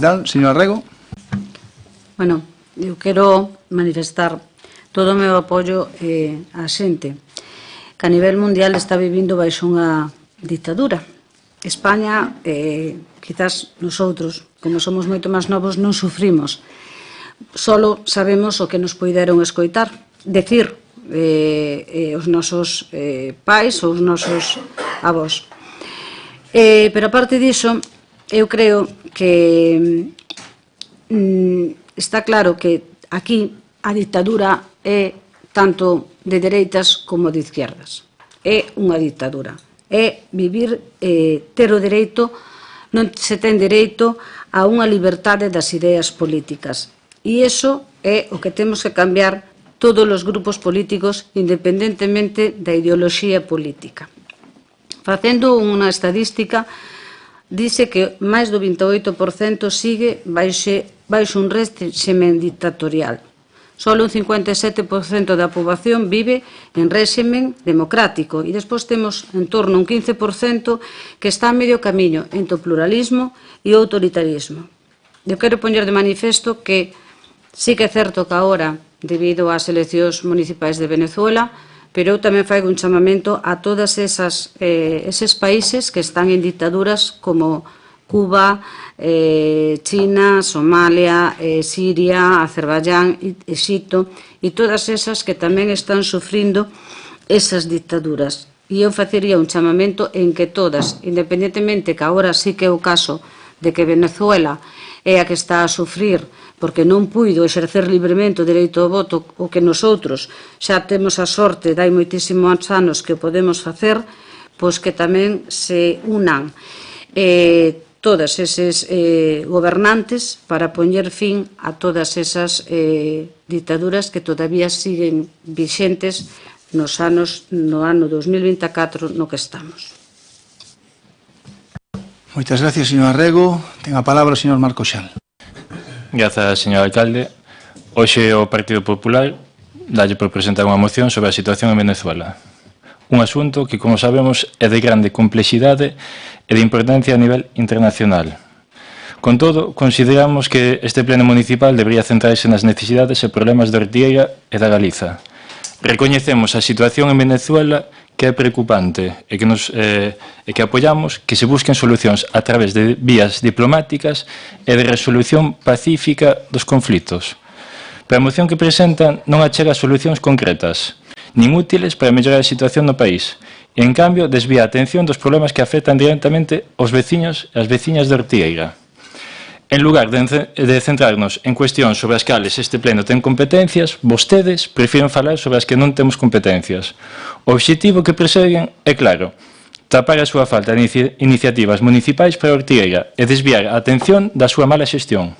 Speaker 1: tal, señor Arrego.
Speaker 4: Bueno, eu quero manifestar todo o meu apoio á xente que a nivel mundial está vivindo baixo unha dictadura. España, quizás nosotros, como somos moito máis novos, non sufrimos. Solo sabemos o que nos poideron escoitar, decir os nosos pais ou os nosos avós. Pero aparte diso, eu creo que está claro que aquí a dictadura é tanto de dereitas como de izquierdas. É unha dictadura. É vivir, ter o dereito, non se ten dereito a unha liberdade das ideas políticas. E iso é o que temos que cambiar todos os grupos políticos, independentemente da ideoloxía política. Facendo unha estadística, dice que máis do 28% sigue baixo un réxime dictatorial. Solo un 57% da poboación vive en réxime democrático e despois temos en torno a un 15% que está a medio camiño entre o pluralismo e o autoritarismo. Eu quero poñer de manifesto que sí que é certo que agora, debido ás eleccións municipais de Venezuela, pero eu tamén faigo un chamamento a todos eses países que están en dictaduras como Cuba, China, Somalia, Siria, Azerbaiyán, Egipto e todas esas que tamén están sufrindo esas dictaduras. E eu facería un chamamento en que todas, independentemente que agora sí que é o caso de que Venezuela é a que está a sufrir porque non puido exercer libremente o dereito ao voto, o que nosotros xa temos a sorte de hai moitísimos anos que o podemos facer, pois que tamén se unan todas eses gobernantes para poñer fin a todas esas dictaduras que todavía siguen vixentes no ano 2024 no que estamos.
Speaker 1: Moitas gracias, señor Arrego. Ten a palabra o señor Marco Xal.
Speaker 5: Grazas, señor alcalde. Hoxe o Partido Popular dalle por presentar unha moción sobre a situación en Venezuela. Un asunto que, como sabemos, é de grande complexidade e de importancia a nivel internacional. Con todo, consideramos que este pleno municipal debería centrarse nas necesidades e problemas de Ortigueira e da Galiza. Recoñecemos a situación en Venezuela que é preocupante e que apoiamos que se busquen solucións a través de vías diplomáticas e de resolución pacífica dos conflitos. Pero a moción que presentan non achega solucións concretas, nin útiles para mellorar a situación no país, e, en cambio, desvía a atención dos problemas que afectan directamente aos veciños e as veciñas de Ortigueira. En lugar de centrarnos en cuestións sobre as cales este pleno ten competencias, vostedes prefiren falar sobre as que non temos competencias. O obxectivo que perseguen é claro: tapar a súa falta de iniciativas municipais para Ortigueira e desviar a atención da súa mala xestión.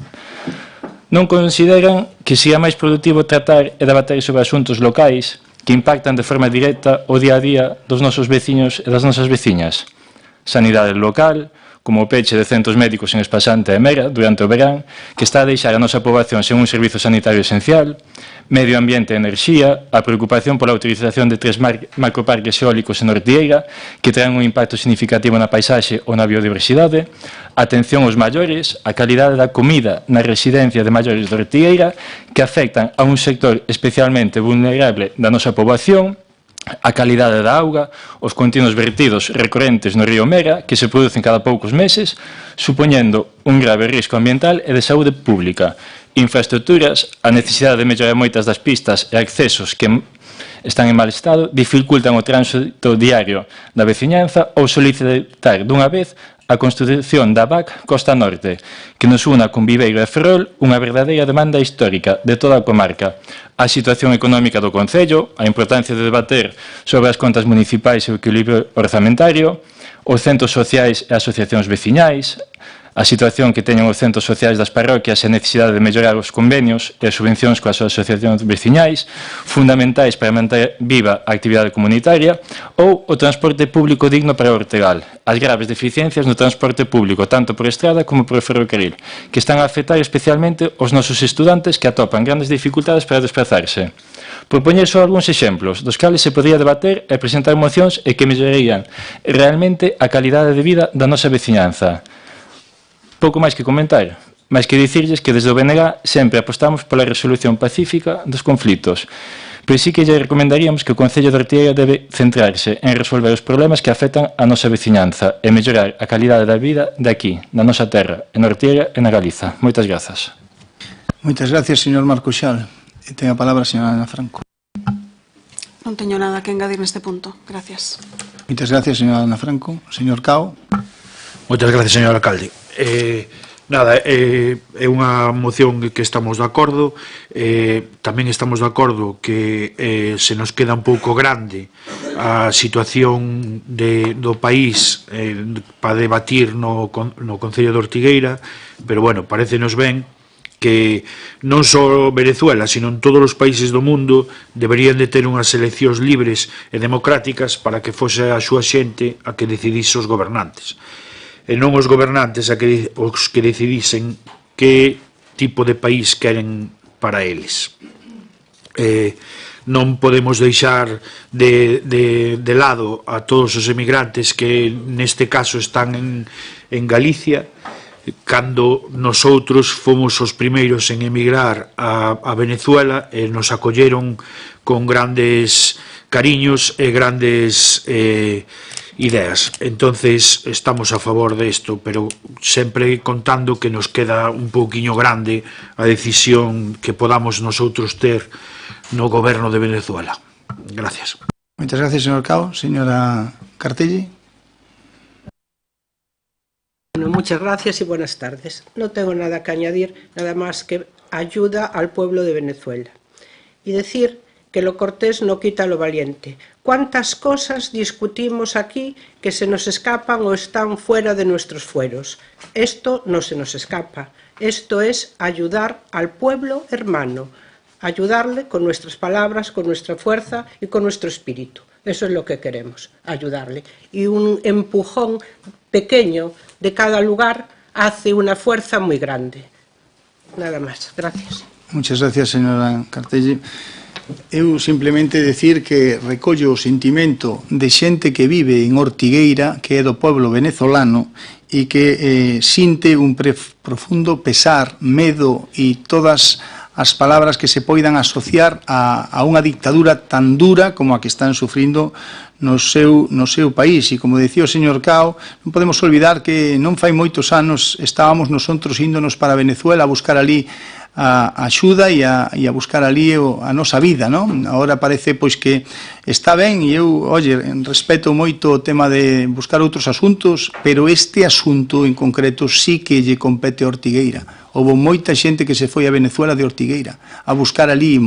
Speaker 5: Non consideran que sea máis productivo tratar e debater sobre asuntos locais que impactan de forma directa o día a día dos nosos veciños e das nosas veciñas. Sanidade local, como o peche de centros médicos en Espasante e Mera durante o verán, que está a deixar a nosa poboación sen un servizo sanitario esencial, medio ambiente e enerxía, a preocupación pola utilización de 3 macroparques eólicos en Ortigueira, que traen un impacto significativo na paisaxe ou na biodiversidade, atención aos maiores, a calidade da comida na residencia de maiores de Ortigueira, que afectan a un sector especialmente vulnerable da nosa poboación, a calidade da auga, os continuos vertidos recorrentes no río Mera, que se producen cada poucos meses, supoñendo un grave risco ambiental e de saúde pública, infraestructuras, a necesidade de mellorar moitas das pistas e accesos que están en mal estado, dificultan o tránsito diario da veciñanza ou solicitar dunha vez a construción da BAC Costa Norte, que nos una con Viveiro e Ferrol, unha verdadeira demanda histórica de toda a comarca. A situación económica do Concello, a importancia de debater sobre as contas municipais e o equilibrio orzamentario, os centros sociais e asociacións veciñais, a situación que teñen os centros sociais das parroquias e a necesidade de mellorar os convenios e as subvencións coas asociacións veciñais, fundamentais para manter viva a actividade comunitaria, ou o transporte público digno para o Ortegal, as graves deficiencias no transporte público, tanto por estrada como por ferrocarril, que están a afectar especialmente os nosos estudantes que atopan grandes dificultades para desplazarse. Propoñer só algúns exemplos, dos cales se podría debater e presentar mocións e que mellorarían realmente a calidade de vida da nosa veciñanza. Pouco máis que comentar, máis que dicirlles que desde o BNG sempre apostamos pola resolución pacífica dos conflitos, pero sí que lle recomendaríamos que o Concello de Ortigueira debe centrarse en resolver os problemas que afectan a nosa veciñanza e mellorar a calidade da vida de aquí, na nosa terra, en Ortigueira e na Galiza. Moitas grazas.
Speaker 1: Moitas gracias, señor Marco Xal. E ten a palabra a señora Ana Franco.
Speaker 3: Non teño nada que engadir neste punto. Gracias.
Speaker 1: Moitas gracias, señora Ana Franco. Señor Cao.
Speaker 6: Moitas gracias, señor alcalde. É unha moción que estamos de acordo. Tamén estamos de acordo que se nos queda un pouco grande a situación do país para debatir no Concello de Ortigueira, pero bueno, parecenos ben que non só Venezuela, sino en todos os países do mundo deberían de ter unhas eleccións libres e democráticas para que fose a súa xente a que decidise os gobernantes, e non os gobernantes os que decidisen que tipo de país queren para eles. Non podemos deixar de lado a todos os emigrantes que neste caso están en Galicia, cando nosoutros fomos os primeiros en emigrar a Venezuela e nos acolleron con grandes cariños e grandes ideas. Entonces estamos a favor desto, pero sempre contando que nos queda un pouquiño grande a decisión que podamos nosoutros ter no goberno de Venezuela. Gracias.
Speaker 1: Moitas gracias, señor Cao. Señora Cartelli.
Speaker 10: muchas gracias y buenas tardes. No tengo nada que añadir, nada más que ayuda al pueblo de Venezuela. Y decir que lo cortés no quita lo valiente. ¿Cuántas cosas discutimos aquí que se nos escapan o están fuera de nuestros fueros? Esto no se nos escapa. Esto es ayudar al pueblo hermano, ayudarle con nuestras palabras, con nuestra fuerza y con nuestro espíritu. Eso es lo que queremos, ayudarle. Y un empujón pequeño de cada lugar hace una fuerza muy grande. Nada más. Gracias.
Speaker 1: Muchas gracias, señora Cartelli. Eu simplemente decir que recollo o sentimento de xente que vive en Ortigueira, que é do pueblo venezolano, e que sinte un profundo pesar, medo e todas as palabras que se poidan asociar a unha dictadura tan dura como a que están sufrindo no seu país. E como decía o señor Cao, non podemos olvidar que non fai moitos anos estábamos nosotros índonos para Venezuela a buscar ali a axuda e a buscar ali a nosa vida, non? Agora parece pois que está ben e eu, respeto moito o tema de buscar outros asuntos, pero este asunto en concreto sí que lle compete a Ortigueira. Houve moita xente que se foi a Venezuela de Ortigueira a buscar ali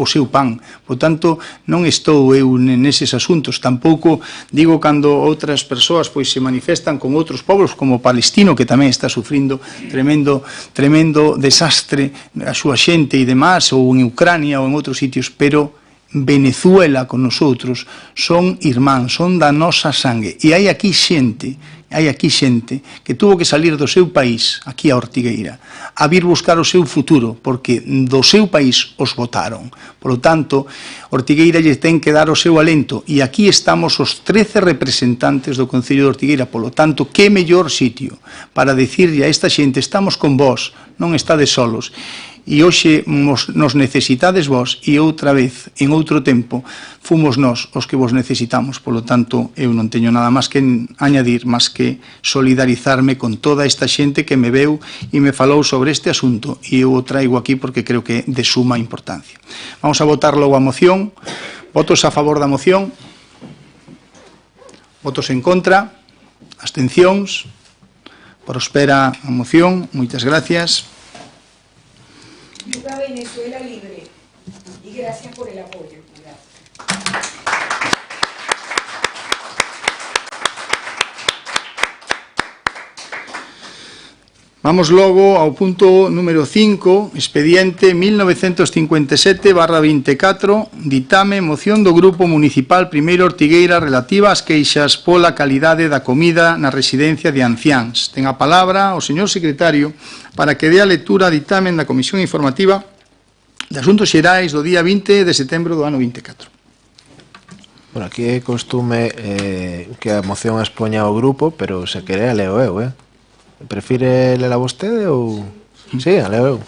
Speaker 1: o seu pan. Por tanto, non estou eu neses asuntos. Tampouco digo cando outras persoas pois se manifestan con outros povos, como o palestino, que tamén está sufrindo tremendo desastre a súa xente e demás, ou en Ucrania ou en outros sitios, pero Venezuela con nosotros son irmáns, son da nosa sangue. E hai aquí xente que tuvo que salir do seu país, aquí a Ortigueira, a vir buscar o seu futuro, porque do seu país os votaron. Por lo tanto, Ortigueira lle ten que dar o seu alento, e aquí estamos os 13 representantes do Concello de Ortigueira. Por lo tanto, que mellor sitio para dicirlle a esta xente: estamos con vós, non estades solos. E hoxe nos necesitades vós, e outra vez, en outro tempo, fomos nós os que vos necesitamos. Por lo tanto, eu non teño nada máis que añadir, máis que solidarizarme con toda esta xente que me veu e me falou sobre este asunto, e eu o traigo aquí porque creo que é de suma importancia. Vamos a votar logo a moción. Votos a favor da moción? Votos en contra? Abstencións? Prospera a moción. Moitas gracias.
Speaker 11: Viva Venezuela libre y gracias por el apoyo. Gracias.
Speaker 1: Vamos logo ao punto número 5, expediente 1957/24, ditame moción do Grupo Municipal Primeiro Ortigueira relativa ás queixas pola calidade da comida na residencia de anciáns. Ten a palabra o señor secretario para que dé a lectura a ditamen da Comisión Informativa de Asuntos Xerais do día 20 de setembro do ano 24.
Speaker 2: Bueno, aquí é costume que a moción expoña o grupo, pero se quere a leo eu, Prefire lela vostede ou... Sí, a leo eu.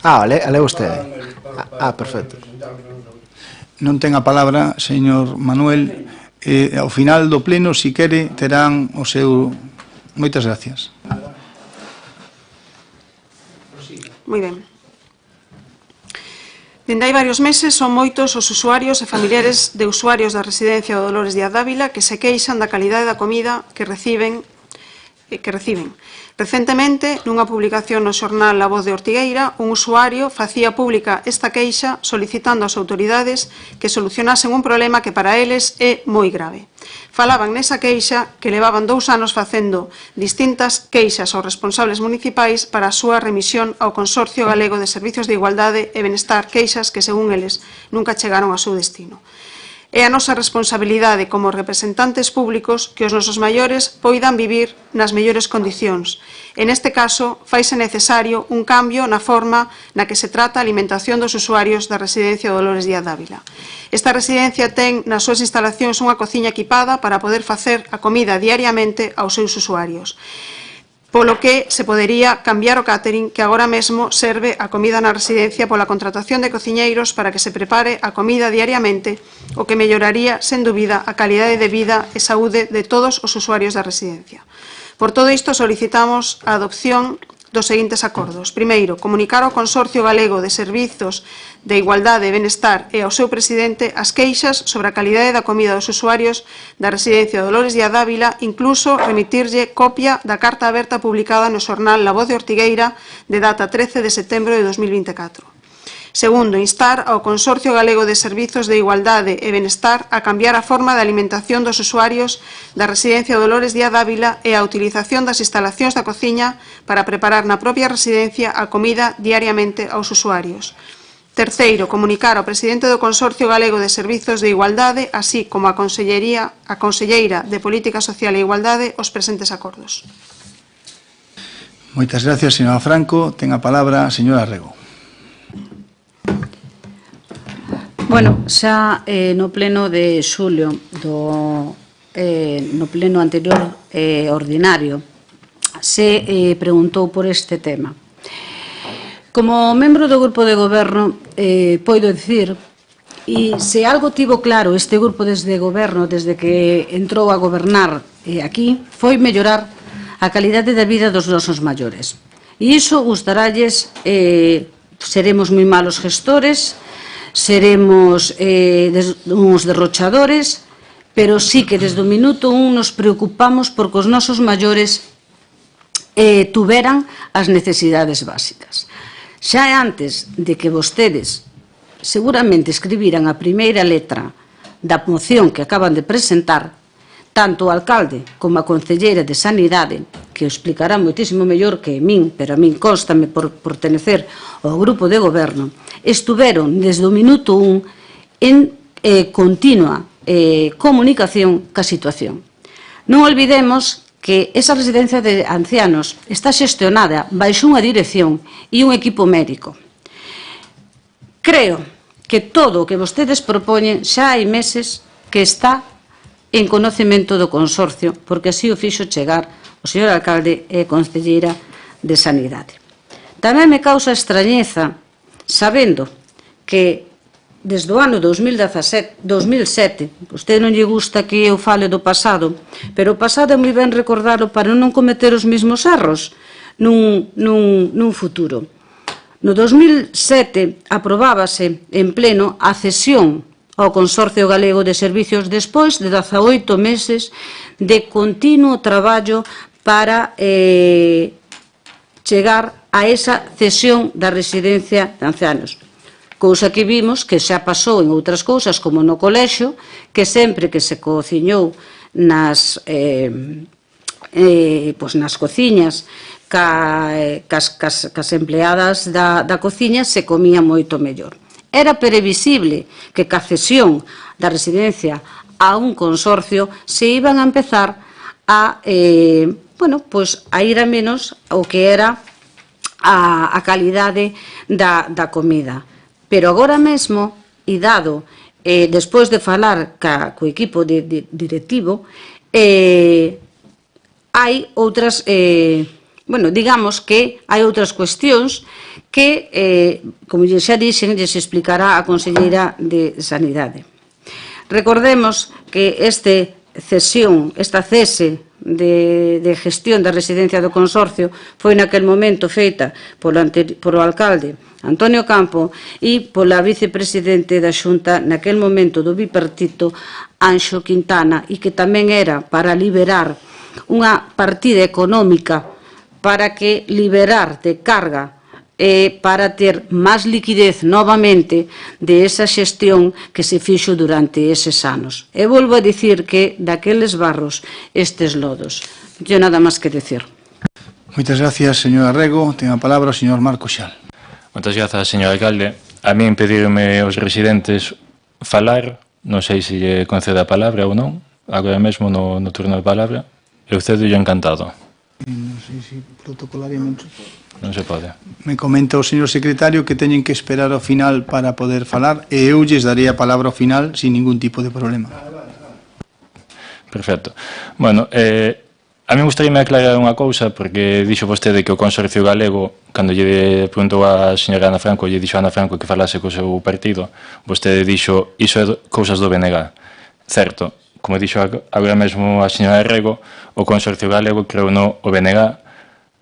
Speaker 2: A leo vostede. Perfecto.
Speaker 1: Non ten a palabra, señor Manuel. Ao final do pleno, si quere, terán o seu... Moitas gracias.
Speaker 3: Moi ben. Dende hai varios meses son moitos os usuarios e familiares de usuarios da residencia do Dolores Díaz Dávila que se queixan da calidade da comida que reciben. Recentemente, nunha publicación no xornal La Voz de Ortigueira, un usuario facía pública esta queixa solicitando ás autoridades que solucionasen un problema que para eles é moi grave. Falaban nesa queixa que levaban 2 anos facendo distintas queixas aos responsables municipais para a súa remisión ao Consorcio Galego de Servizos de Igualdade e Benestar, queixas que, según eles, nunca chegaron ao seu destino. É a nosa responsabilidade como representantes públicos que os nosos maiores poidan vivir nas mellores condicións. En este caso, faise necesario un cambio na forma na que se trata a alimentación dos usuarios da residencia Dolores Díaz Dávila. Esta residencia ten nas súas instalacións unha cociña equipada para poder facer a comida diariamente aos seus usuarios, polo que se podería cambiar o catering que agora mesmo serve a comida na residencia pola contratación de cociñeiros para que se prepare a comida diariamente, o que melloraría, sen dúbida, a calidade de vida e saúde de todos os usuarios da residencia. Por todo isto, solicitamos a adopción dos seguintes acordos. Primeiro, comunicar ao Consorcio Galego de Servizos de Igualdade e Benestar e ao seu presidente as queixas sobre a calidade da comida dos usuarios da residencia Dolores Díaz Dávila, incluso remitirlle copia da carta aberta publicada no xornal La Voz de Ortigueira de data 13 de setembro de 2024. Segundo, instar ao Consorcio Galego de Servizos de Igualdade e Benestar a cambiar a forma de alimentación dos usuarios da residencia Dolores Díaz Dávila e a utilización das instalacións da cociña para preparar na propia residencia a comida diariamente aos usuarios. Terceiro, comunicar ao presidente do Consorcio Galego de Servizos de Igualdade, así como a Conselleira de Política Social e Igualdade, os presentes acordos.
Speaker 1: Moitas gracias, señora Franco. Ten a palabra a señora Rego.
Speaker 4: Bueno, xa no pleno de xulio no pleno anterior ordinario se preguntou por este tema. Como membro do grupo de goberno poido dicir, e se algo tivo claro este grupo desde goberno desde que entrou a gobernar aquí, foi mellorar a calidade da vida dos nosos maiores. E iso gustaralles, seremos moi malos gestores, seremos uns derrochadores, pero sí que desde o minuto 1 nos preocupamos porque os nosos maiores tuveran as necesidades básicas. Xa antes de que vostedes seguramente escribiran a primeira letra da moción que acaban de presentar, tanto o alcalde como a concelleira de Sanidade, que o explicará moitísimo mellor que min, pero a min constame por pertenecer ao grupo de goberno, estuveron desde o minuto 1 en continua comunicación ca situación. Non olvidemos que esa residencia de ancianos está xestionada baixo unha dirección e un equipo médico. Creo que todo o que vostedes propoñen xa hai meses que está en conocemento do consorcio, porque así o fixo chegar o señor alcalde e concelleira de Sanidade. Tamén me causa extrañeza, sabendo que desde o ano 2007, usted non lle gusta que eu fale do pasado, pero o pasado é moi ben recordarlo para non cometer os mesmos erros nun futuro. No 2007 aprobábase en pleno a cesión ao Consorcio Galego de Servicios despois de 18 meses de continuo traballo para chegar a esa cesión da residencia de ancianos. Cousa que vimos que xa pasou en outras cousas, como no colexio, que sempre que se cociñou nas cociñas cas empleadas da cociña se comía moito mellor. Era previsible que ca cesión da residencia a un consorcio se iban a empezar a ir a menos o que era a calidade da comida. Pero agora mesmo, e dado, despois de falar co equipo directivo, hai outras, digamos que hai outras cuestións que, como xa dixen, se explicará a conselleira de Sanidade. Recordemos que esta cese de gestión da residencia do consorcio foi naquel momento feita polo alcalde Antonio Campo e pola vicepresidente da Xunta naquel momento do bipartito Anxo Quintana, e que tamén era para liberar unha partida económica para que liberar de carga para ter máis liquidez novamente de esa xestión que se fixo durante eses anos. E volvo a dicir que daqueles barros estes lodos. Non nada máis que decir.
Speaker 1: Moitas gracias, señora Rego. Ten a palabra o señor Marco Xal.
Speaker 5: Moitas grazas, señor alcalde. A mí impedironme os residentes falar, non sei se lle concede a palabra ou non, agora mesmo no turno de palabra. Eu cedo e encantado.
Speaker 1: Non sei se protocolariamente
Speaker 5: non se pode.
Speaker 1: Me comenta o señor secretario que teñen que esperar ao final para poder falar e eu lles darei a palabra ao final sin ningún tipo de problema.
Speaker 5: Perfecto. Bueno, a mí gustaríame aclarar unha cousa, porque dixo vostede que o Consorcio Galego, cando lle preguntou a señora Ana Franco, lle dixo a Ana Franco que falase co seu partido, vostede dixo, iso é cousas do BNG. Certo, como dixo agora mesmo a señora Rego, o Consorcio Galego creou no o BNG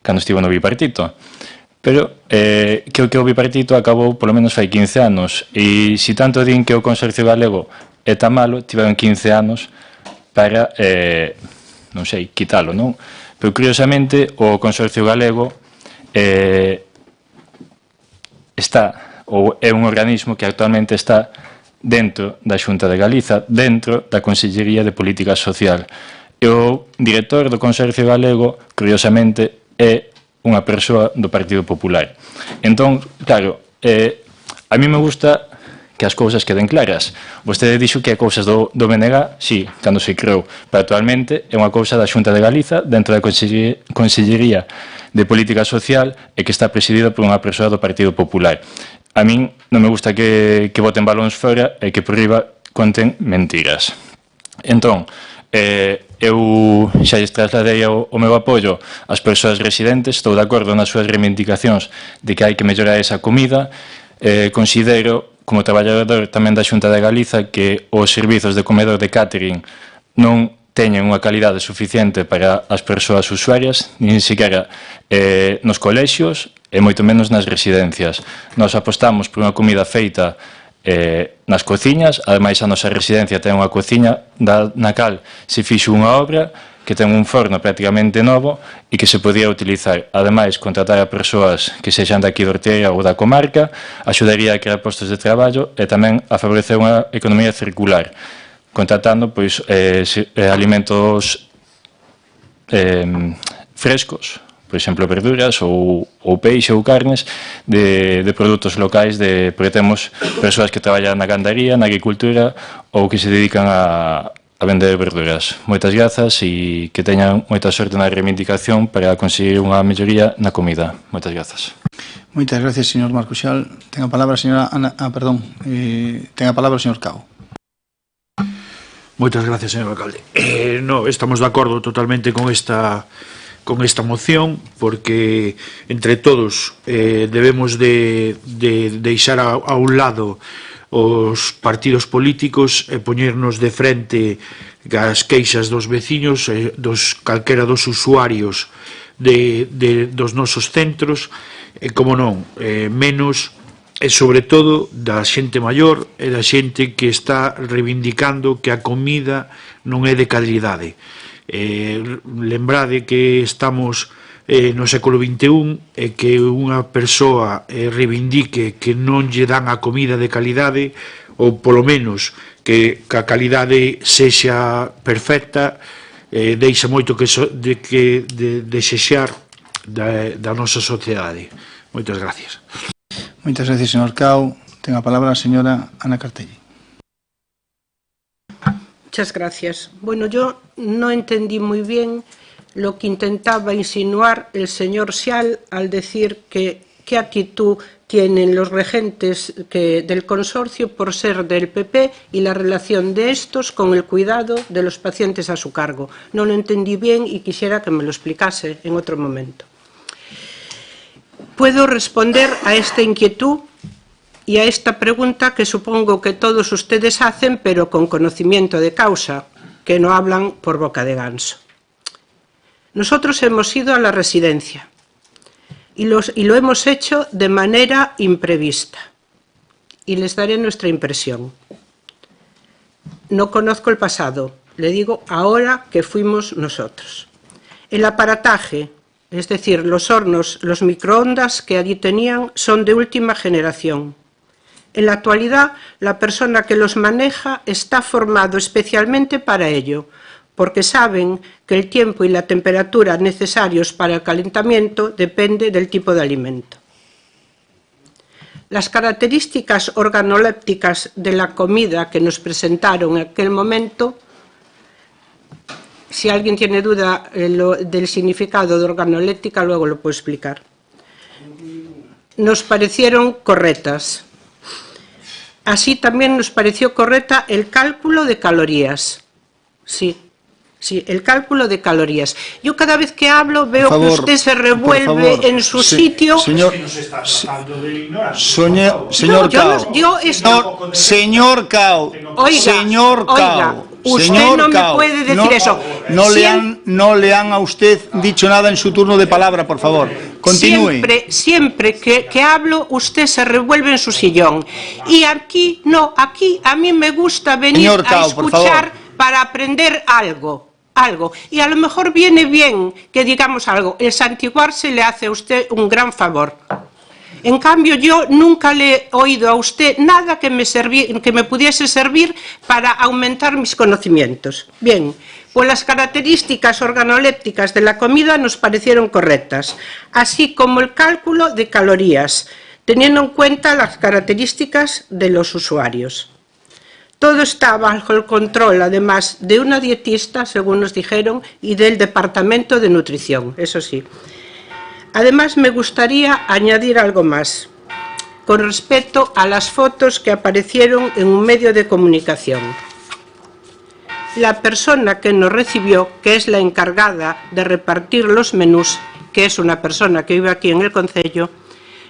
Speaker 5: cando estivo no bipartito. Pero que o bipartito acabou polo menos fai 15 anos, e se tanto din que o Consorcio Galego é tan malo, tiveron 15 anos para, non sei, quitalo, non? Pero, curiosamente, o Consorcio Galego está, ou é un organismo que actualmente está dentro da Xunta de Galiza, dentro da Consellería de Política Social. E o director do Consorcio Galego, curiosamente, é unha persoa do Partido Popular. Entón, claro, a mí me gusta que as cousas queden claras. Vostede dixo que é cousas do BNG, sí, cando se creou, pero actualmente é unha cousa da Xunta de Galiza dentro da Consellería de Política Social e que está presidida por unha persoa do Partido Popular. A min non me gusta que boten balóns fora e que por riba conten mentiras. Entón, eu xa lles trasladei o meu apoio ás persoas residentes, estou de acordo nas súas reivindicacións de que hai que mellorar esa comida. Considero, como traballador tamén da Xunta de Galiza, que os servizos de comedor de catering non teñen unha calidade suficiente para as persoas usuarias, nin sequera nos colexios e moito menos nas residencias. Nos apostamos por unha comida feita nas cociñas, ademais a nosa residencia ten unha cociña na cal se fixo unha obra que ten un forno prácticamente novo e que se podía utilizar. Ademais, contratar a persoas que sexan daqui de Ortigueira ou da comarca axudaría a crear postos de traballo e tamén a favorecer unha economía circular, contratando pois alimentos frescos, por exemplo, verduras ou peixe ou carnes de produtos locais, porque temos persoas que traballan na gandaría, na agricultura ou que se dedican a vender verduras. Moitas grazas e que teñan moita sorte na reivindicación para conseguir unha melloría na comida. Moitas grazas.
Speaker 1: Moitas gracias, señor Marcuxal. Ten a palabra a señora Ana, ten a palabra o señor Cao.
Speaker 6: Moitas gracias, señor alcalde. No, estamos de acordo totalmente con esta moción, porque entre todos debemos de deixar a un lado os partidos políticos e poñernos de frente as queixas dos veciños, calquera dos usuarios dos nosos centros, e, como non, menos, e sobre todo da xente maior e da xente que está reivindicando que a comida non é de calidade. Lembrade que estamos no século XXI e que unha persoa reivindique que non lle dan a comida de calidade, ou polo menos que a calidade sexa perfecta, deixa moito que desexar da nosa sociedade. Moitas gracias.
Speaker 1: Moitas gracias, señor Cao. Ten a palabra a señora Ana Cartelli.
Speaker 10: Muchas gracias. Bueno, yo no entendí muy bien lo que intentaba insinuar el señor Xial al decir que qué actitud tienen los regentes del consorcio por ser del PP y la relación de estos con el cuidado de los pacientes a su cargo. No lo entendí bien y quisiera que me lo explicase en otro momento. Puedo responder a esta inquietud y a esta pregunta que supongo que todos ustedes hacen, pero con conocimiento de causa, que no hablan por boca de ganso. Nosotros hemos ido a la residencia y lo hemos hecho de manera imprevista. Y les daré nuestra impresión. No conozco el pasado, le digo ahora que fuimos nosotros. El aparataje, es decir, los hornos, los microondas que allí tenían, son de última generación. En la actualidad, la persona que los maneja está formado especialmente para ello, porque saben que el tiempo y la temperatura necesarios para el calentamiento depende del tipo de alimento. Las características organolépticas de la comida que nos presentaron en aquel momento, si alguien tiene duda del significado de organoléptica, luego lo puedo explicar, nos parecieron correctas. Así también nos pareció correcta el cálculo de calorías. Sí, el cálculo de calorías. Yo cada vez que hablo veo que usted se revuelve en su sitio.
Speaker 1: Señor Cao.
Speaker 10: Oiga, Usted no me puede decir eso.
Speaker 1: No le han a usted dicho nada en su turno de palabra, por favor. Continúe.
Speaker 10: Siempre que hablo, usted se revuelve en su sillón. Y aquí, no, aquí a mí me gusta venir a escuchar para aprender algo. Y a lo mejor viene bien que digamos algo. El santiguarse le hace a usted un gran favor. En cambio, yo nunca le he oído a usted nada que me pudiese servir para aumentar mis conocimientos. Bien, pues las características organolépticas de la comida nos parecieron correctas, así como el cálculo de calorías, teniendo en cuenta las características de los usuarios. Todo está bajo el control, además, de una dietista, según nos dijeron, y del Departamento de Nutrición, eso sí. Además, me gustaría añadir algo más, con respecto a las fotos que aparecieron en un medio de comunicación. La persona que nos recibió, que es la encargada de repartir los menús, que es una persona que vive aquí en el concello,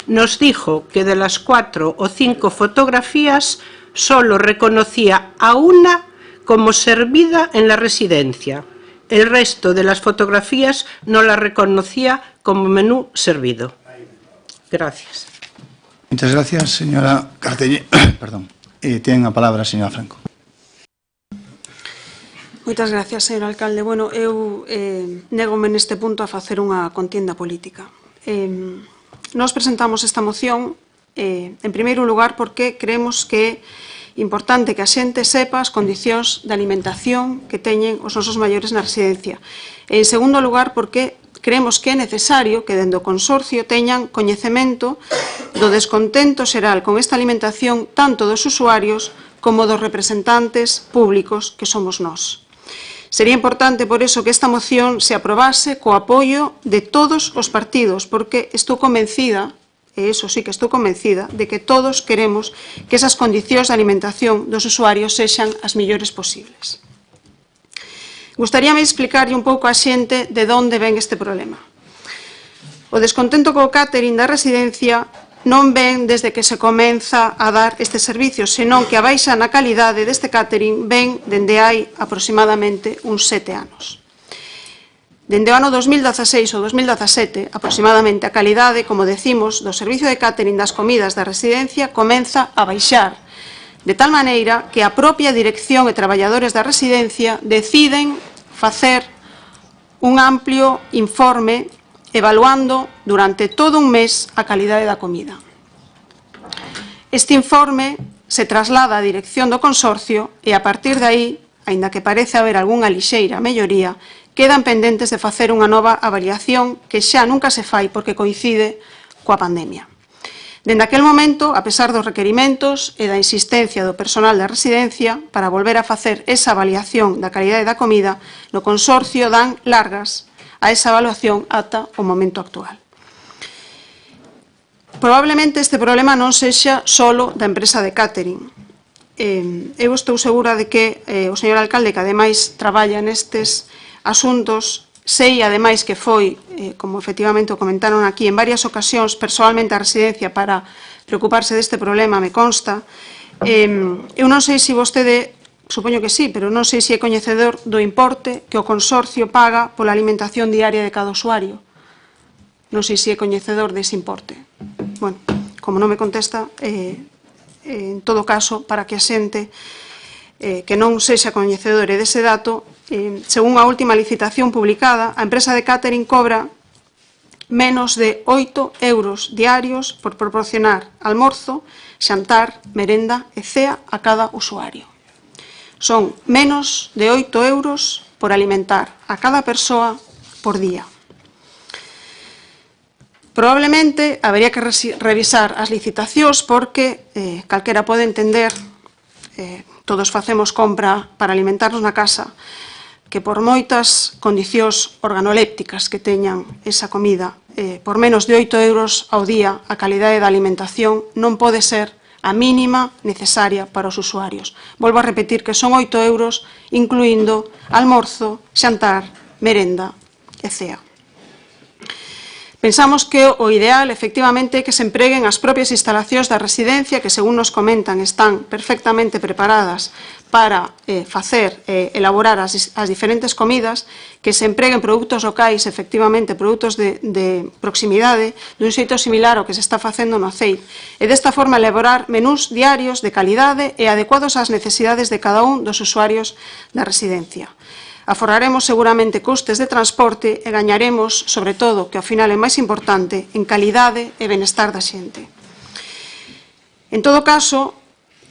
Speaker 10: nos dijo que de las 4 o 5 fotografías solo reconocía a una como servida en la residencia. El resto de las fotografías no la reconocía como menú servido. Gracias.
Speaker 1: Muchas gracias, señora Cartelle. Perdón. Ten a palabra, señora Franco.
Speaker 3: Moitas gracias, señor alcalde. Bueno, eu négome neste punto a facer unha contienda política. Nós presentamos esta moción, en primeiro lugar, porque creemos que é importante que a xente sepa as condicións de alimentación que teñen os nosos maiores na residencia. En segundo lugar, porque creemos que é necesario que dende o consorcio teñan coñecemento do descontento xeral con esta alimentación tanto dos usuarios como dos representantes públicos que somos nós. Sería importante, por eso, que esta moción se aprobase co apoio de todos os partidos, porque estou convencida, e iso sí que estou convencida, de que todos queremos que esas condicións de alimentación dos usuarios sexan as mellores posibles. Gustaríame explicarlle un pouco a xente de onde ven este problema. O descontento co catering da residencia non ven desde que se comeza a dar este servicio, senón que a baixa na calidade deste catering ven dende hai aproximadamente uns 7 anos. Dende o ano 2016 ou 2017, aproximadamente, a calidade, como decimos, do servicio de catering das comidas da residencia comeza a baixar, de tal maneira que a propia dirección e traballadores da residencia deciden facer un amplio informe evaluando durante todo un mes a calidade da comida. Este informe se traslada á dirección do consorcio e, a partir de aí, aínda que parece haber algunha lixeira melloría, quedan pendentes de facer unha nova avaliación que xa nunca se fai porque coincide coa pandemia. Dende aquel momento, a pesar dos requerimentos e da insistencia do personal da residencia para volver a facer esa avaliación da calidade da comida, no consorcio dan largas a esa evaluación ata o momento actual. Probablemente este problema non sexa solo da empresa de catering. Eu estou segura de que o señor alcalde, que ademais traballa nestes asuntos, sei ademais que foi, como efectivamente o comentaron aquí, en varias ocasións persoalmente a residencia para preocuparse deste problema, me consta. Eu non sei se vostede, supoño que sí, pero non sei se é coñecedor do importe que o consorcio paga pola alimentación diaria de cada usuario. Non sei se é coñecedor dese importe. Bueno, como non me contesta, en todo caso, para que a xente que non sexa coñecedore dese dato, según a última licitación publicada, a empresa de catering cobra menos de 8 euros diarios por proporcionar almorzo, xantar, merenda e cea a cada usuario. Son menos de 8 euros por alimentar a cada persoa por día. Probablemente habería que revisar as licitacións porque calquera pode entender, todos facemos compra para alimentarnos na casa, que por moitas condicións organolépticas que teñan esa comida, por menos de 8 euros ao día, a calidade da alimentación non pode ser a mínima necesaria para os usuarios. Volvo a repetir que son 8 euros incluindo almorzo, xantar, merenda e cea. Pensamos que o ideal, efectivamente, é que se empreguen as propias instalacións da residencia, que, según nos comentan, están perfectamente preparadas para elaborar as diferentes comidas, que se empreguen produtos locais, efectivamente, produtos de proximidade, dun xeito similar ao que se está facendo no CEID, e desta forma elaborar menús diarios de calidade e adecuados ás necesidades de cada un dos usuarios da residencia. Aforraremos seguramente custes de transporte e gañaremos, sobre todo, que ao final é máis importante, en calidade e benestar da xente. En todo caso,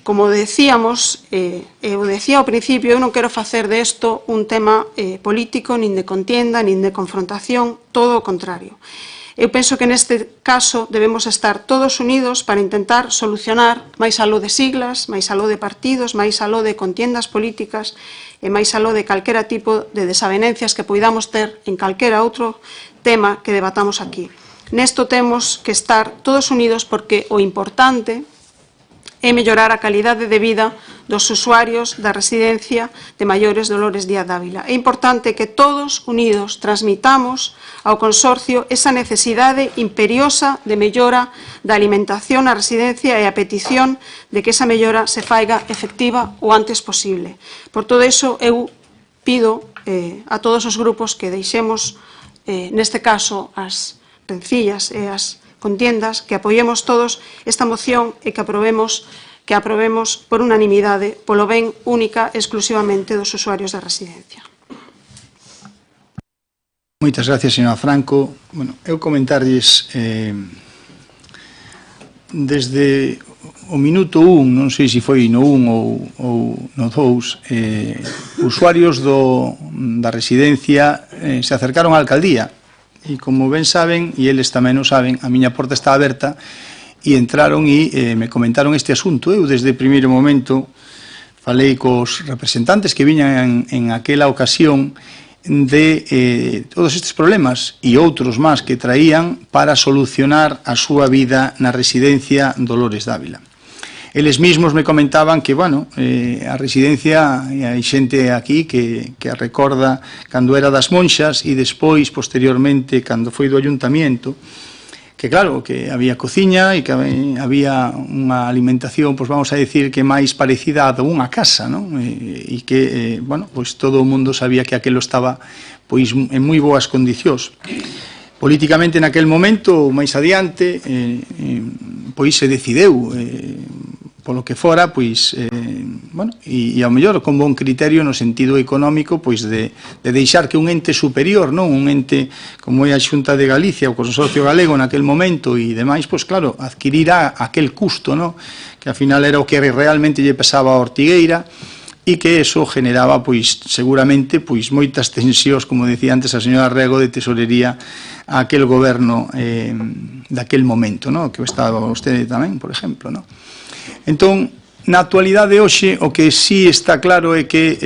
Speaker 3: como decíamos, eu decía ao principio, eu non quero facer desto un tema político, nin de contienda, nin de confrontación, todo o contrario. Eu penso que neste caso debemos estar todos unidos para intentar solucionar máis aló de siglas, máis aló de partidos, máis aló de contiendas políticas e máis aló de calquera tipo de desavenencias que poidamos ter en calquera outro tema que debatamos aquí. Nesto temos que estar todos unidos porque o importante é mellorar a calidade de vida dos usuarios da residencia de maiores Dolores Díaz Dávila. É importante que todos unidos transmitamos ao consorcio esa necesidade imperiosa de mellora da alimentación na residencia e a petición de que esa mellora se faiga efectiva o antes posible. Por todo iso, eu pido a todos os grupos que deixemos, neste caso, as rencillas e as contiendas, que apoyemos todos esta moción e que aprobemos por unanimidade polo ben única e exclusivamente dos usuarios da residencia.
Speaker 1: Moitas gracias, señora Franco. Bueno, eu comentarlles desde o minuto 1, non sei se foi no 1 ou no 2, usuarios da residencia se acercaron á alcaldía. E como ben saben, e eles tamén o saben, a miña porta está aberta e entraron e me comentaron este asunto. Eu desde o primeiro momento falei cos representantes que viñan en aquela ocasión de todos estes problemas e outros máis que traían para solucionar a súa vida na residencia Dolores Dávila. Eles mesmos me comentaban que, bueno, a residencia, hai xente aquí que a recorda cando era das monxas e despois, posteriormente, cando foi do ayuntamiento, que claro, que había cociña e que había unha alimentación, pois vamos a decir que máis parecida a unha casa, non? E que, bueno, pois todo o mundo sabía que aquilo estaba pois en moi boas condicións. Políticamente naquel momento, máis adiante, pois se decideu polo que fora, pois, bueno, e ao mellor con bon criterio no sentido económico, pois de deixar que un ente superior, non un ente como é a Xunta de Galicia, o Consorcio Galego naquel momento e demais, pois claro, adquirirá aquel custo, non? Que ao final era o que realmente lle pesaba a Ortigueira e que eso generaba, pois, seguramente, pois, moitas tensións, como decía antes a señora Rego, de tesorería a aquel goberno daquel momento, non? Que estaba vostede tamén, por exemplo, non? Entón, na actualidade hoxe, o que sí está claro é que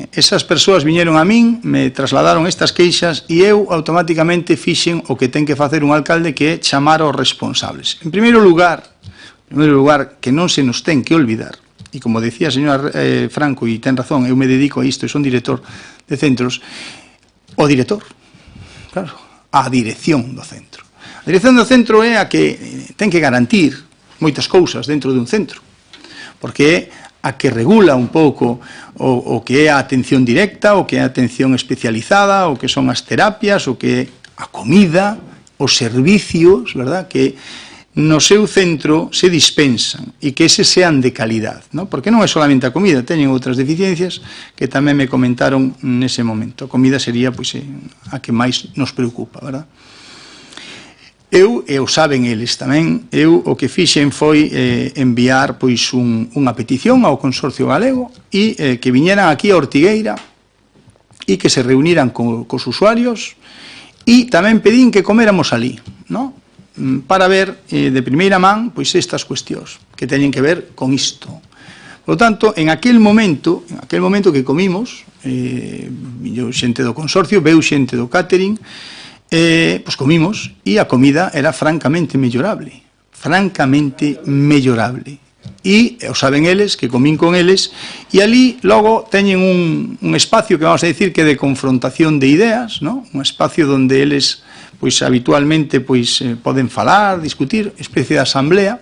Speaker 1: esas persoas viñeron a min, me trasladaron estas queixas e eu automáticamente fixen o que ten que facer un alcalde, que é chamar aos responsables. En primeiro lugar, que non se nos ten que olvidar, e como decía a señora Franco, e ten razón, eu me dedico a isto e son director de centros, o director, claro, a dirección do centro. A dirección do centro é a que ten que garantir moitas cousas dentro dun centro, porque é a que regula un pouco o que é a atención directa, o que é a atención especializada, o que son as terapias, o que é a comida, os servicios, verdad, que no seu centro se dispensan e que eses sean de calidad, ¿no? Porque non é solamente a comida, teñen outras deficiencias que tamén me comentaron nese momento. A comida sería, pois, a que máis nos preocupa, verdad? Eu, e o saben eles tamén, eu o que fixen foi enviar pois unha petición ao Consorcio Galego e que viñeran aquí a Ortigueira e que se reuniran cos usuarios e tamén pedín que coméramos ali, ¿no? Para ver de primeira man pois estas cuestións que teñen que ver con isto. Por lo tanto, en aquel momento que comimos, viñou xente do Consorcio, veu xente do catering, pois comimos e a comida era francamente mellorable, e o saben eles, que comín con eles, e ali logo teñen un espacio que vamos a decir que de confrontación de ideas, ¿no? Un espacio donde eles pois habitualmente pois poden falar, discutir, especie de asamblea,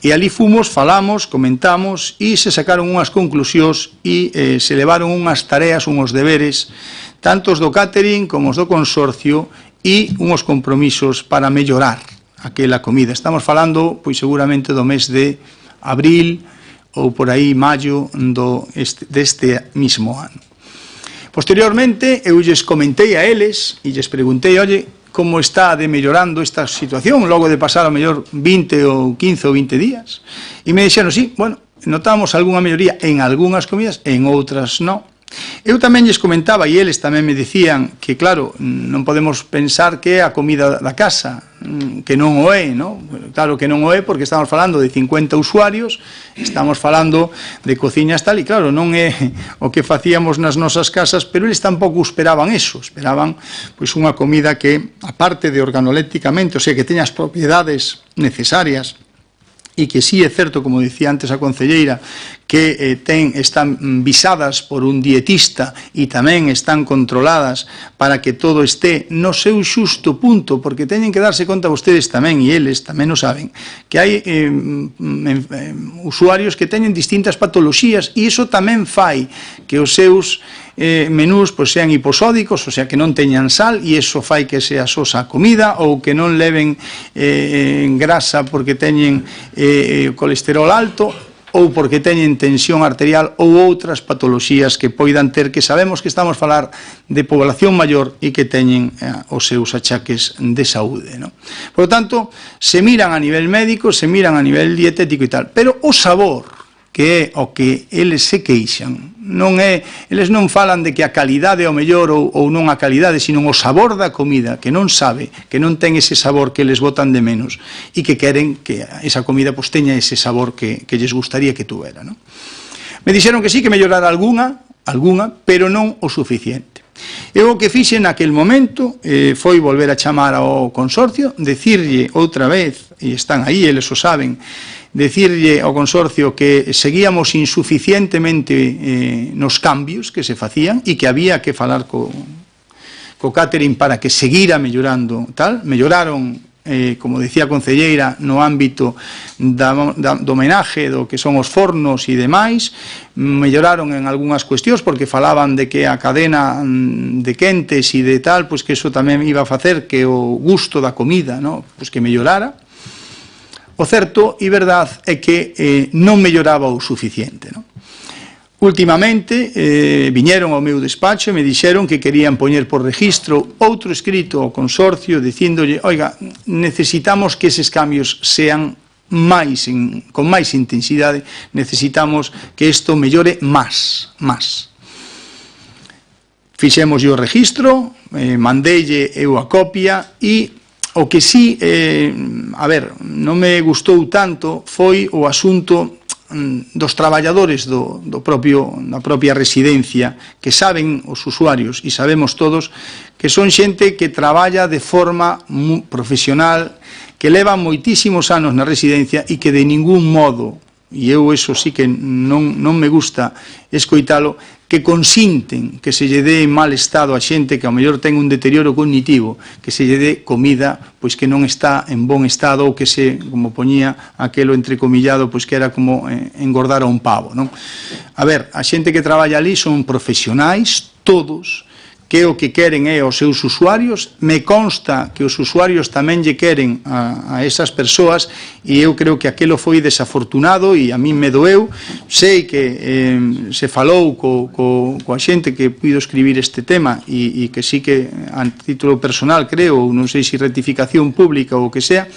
Speaker 1: e ali fomos, falamos, comentamos e se sacaron unhas conclusións e se levaron unhas tareas, unhos deberes, tanto os do catering como os do consorcio e unhos compromisos para mellorar aquela comida. Estamos falando, pois seguramente do mes de abril ou por aí maio deste mismo ano. Posteriormente, eu lles comentei a eles e lles preguntei, oye, como está de mellorando esta situación, logo de pasar a mellor 20 ou 15 ou 20 días. E me dixeron, sí, bueno, notamos algunha melloría en algunhas comidas, en outras non. Eu tamén lles comentaba, e eles tamén me dicían que, claro, non podemos pensar que é a comida da casa, que non o é, non? Claro que non o é, porque estamos falando de 50 usuarios, estamos falando de cociñas tal, e claro, non é o que facíamos nas nosas casas, pero eles tampouco esperaban eso, esperaban pois unha comida que, aparte de organolépticamente, o sea, que teña as propiedades necesarias, e que sí é certo, como dicía antes a concelleira, que están visadas por un dietista e tamén están controladas para que todo este no seu xusto punto, porque teñen que darse conta vostedes tamén, e eles tamén o saben, que hai usuarios que teñen distintas patoloxías e iso tamén fai que os seus menús pois sean hiposódicos, o sea, que non teñan sal, e iso fai que sea sosa a comida, ou que non leven grasa porque teñen colesterol alto, ou porque teñen tensión arterial ou outras patoloxías que poidan ter, que sabemos que estamos a falar de población maior e que teñen os seus achaques de saúde, non? Por lo tanto, se miran a nivel médico, se miran a nivel dietético e tal, pero o sabor, que é o que eles se queixan, non é, eles non falan de que a calidade é o mellor ou non a calidade, sino o sabor da comida, que non sabe, que non ten ese sabor que les botan de menos e que queren que esa comida pues teña ese sabor que lles gustaría que tuvera, non? Me dixeron que sí, que mellorara algunha, pero non o suficiente. Eu o que fixe naquel momento foi volver a chamar ao consorcio, decirlle outra vez, e están aí, eles o saben, decirlle ao consorcio que seguíamos insuficientemente nos cambios que se facían e que había que falar co catering para que seguira mellorando tal. Melloraron, como decía a concelleira, no ámbito do homenaje do que son os fornos e demais, melloraron en algunhas cuestións porque falaban de que a cadena de quentes e de tal, pois que eso tamén iba a facer que o gusto da comida, non, pois que mellorara. O certo e verdad é que non melloraba o suficiente, non? Últimamente viñeron ao meu despacho e me dixeron que querían poñer por registro outro escrito ao consorcio dicíndolle, oiga, necesitamos que eses cambios sean con máis intensidade, necesitamos que isto mellore máis. Fixemos o registro, mandeille eu a copia e o que sí, non me gustou tanto foi o asunto dos traballadores da propia residencia, que saben os usuarios e sabemos todos que son xente que traballa de forma profesional, que leva moitísimos anos na residencia e que de ningún modo, e eu eso sí que non me gusta escoitalo, que consinten que se lle dé en mal estado a xente que ao mellor ten un deterioro cognitivo, que se lle dé comida pois que non está en bon estado ou que se, como poñía aquelo entrecomillado, pois que era como engordar a un pavo, non? A ver, a xente que traballa ali son profesionais, todos, que o que queren é os seus usuarios, me consta que os usuarios tamén lle queren a esas persoas e eu creo que aquelo foi desafortunado e a mí me doeu. Sei que se falou coa xente que puido escribir este tema e que sí que a título personal creo, non sei se rectificación pública ou o que sea,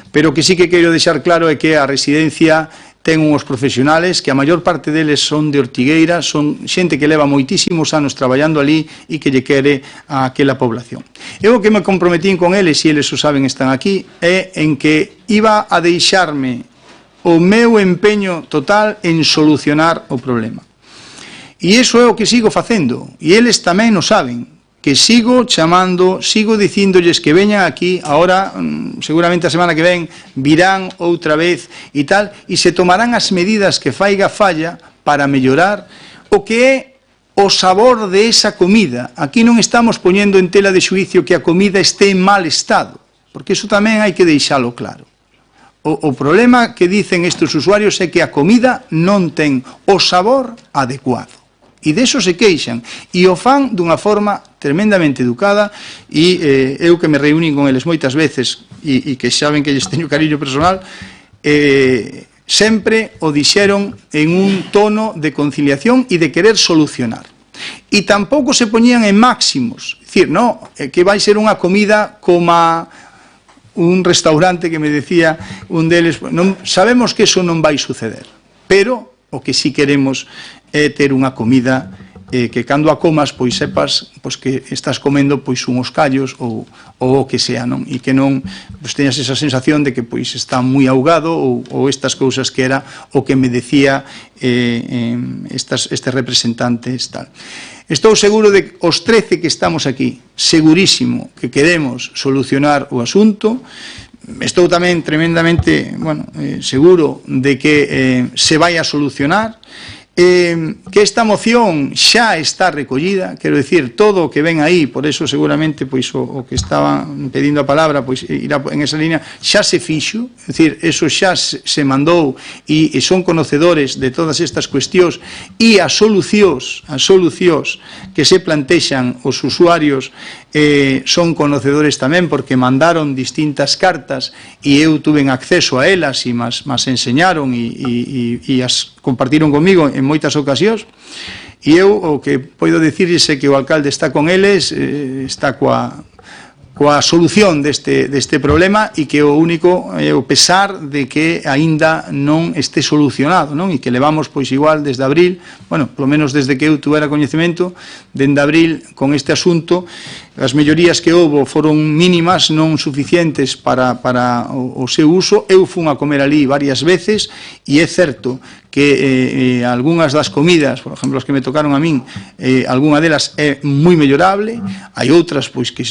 Speaker 1: pero que sí que quero deixar claro é que a residencia ten unhos profesionales que a maior parte deles son de Ortigueira, son xente que leva moitísimos anos traballando ali e que lle quere a aquela población. Eu o que me comprometín con eles, e eles o saben, están aquí, é en que iba a deixarme o meu empeño total en solucionar o problema. E iso é o que sigo facendo, e eles tamén o saben, que sigo chamando, sigo dicíndolles que veñan aquí, ahora, seguramente a semana que ven, virán outra vez e tal, e se tomarán as medidas que faiga falla para mellorar o que é o sabor de esa comida. Aquí non estamos poñendo en tela de xuicio que a comida este en mal estado, porque iso tamén hai que deixalo claro. O problema que dicen estes usuarios é que a comida non ten o sabor adecuado. E deso se queixan. E o fan dunha forma tremendamente educada e eu que me reunín con eles moitas veces e que saben que lles teño cariño personal, sempre o dixeron en un tono de conciliación e de querer solucionar. E tampouco se poñían en máximos. É dicir, no, que vai ser unha comida como un restaurante que me decía un deles, non, sabemos que eso non vai suceder, pero o que sí queremos é ter unha comida que cando a comas, pois sepas pois que estás comendo pois unhos callos ou o que sea, non? E que non pois teñas esa sensación de que pois está moi ahogado ou estas cousas que era o que me decía este representante tal. Estou seguro de que os 13 que estamos aquí, segurísimo que queremos solucionar o asunto. Estou tamén tremendamente seguro de que se vai a solucionar, que esta moción xa está recollida, quero dicir, todo o que ven aí, por eso seguramente pois o que estaban pedindo a palabra pois irá en esa línea, xa se fixo, é dicir, eso xa se mandou e son conocedores de todas estas cuestións e as solucións que se plantexan os usuarios son conocedores tamén porque mandaron distintas cartas e eu tuve acceso a elas e mas enseñaron e as compartiron comigo en moitas ocasións e eu o que podo dicirles é que o alcalde está con eles, está coa solución deste problema e que o único é o pesar de que aínda non este solucionado, non? E que levamos pois igual desde abril, polo menos desde que eu tuvera coñecemento, dende abril con este asunto. As mellorías que houve foron mínimas, non suficientes para o seu uso. Eu fun a comer ali varias veces e é certo que algunhas das comidas, por exemplo, as que me tocaron a min, algunha delas é moi mellorable, hai outras pois que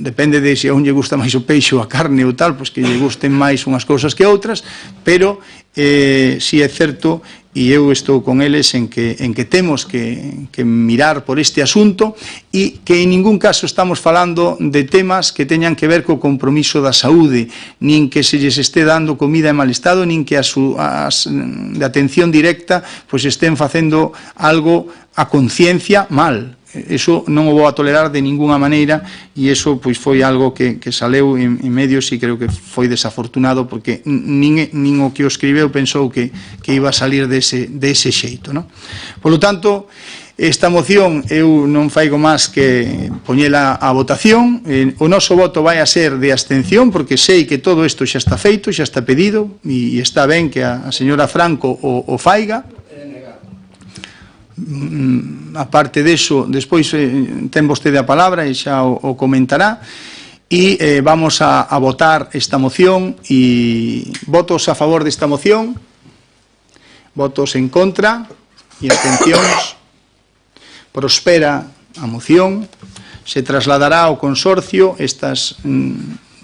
Speaker 1: depende de se a un lle gusta máis o peixe ou a carne ou tal, pois que lle gusten máis unhas cousas que outras, pero si é certo e eu estou con eles en que temos que mirar por este asunto e que en ningún caso estamos falando de temas que teñan que ver co compromiso da saúde, nin que se lles este dando comida en mal estado, nin que as de atención directa pois estén facendo algo a conciencia mal. Eso non o vou a tolerar de ninguna maneira e eso pois foi algo que saleu en medios e creo que foi desafortunado porque nin o que o escribeu pensou que iba a salir dese xeito, non? Polo tanto, esta moción eu non faigo máis que poñela a votación. O noso voto vai a ser de abstención porque sei que todo isto xa está feito, xa está pedido e está ben que a señora Franco o faiga. A parte deso, despois ten vostede a palabra e xa o comentará e vamos a votar esta moción. E votos a favor desta moción, votos en contra e abstencións. Prospera a moción, se trasladará ao consorcio estas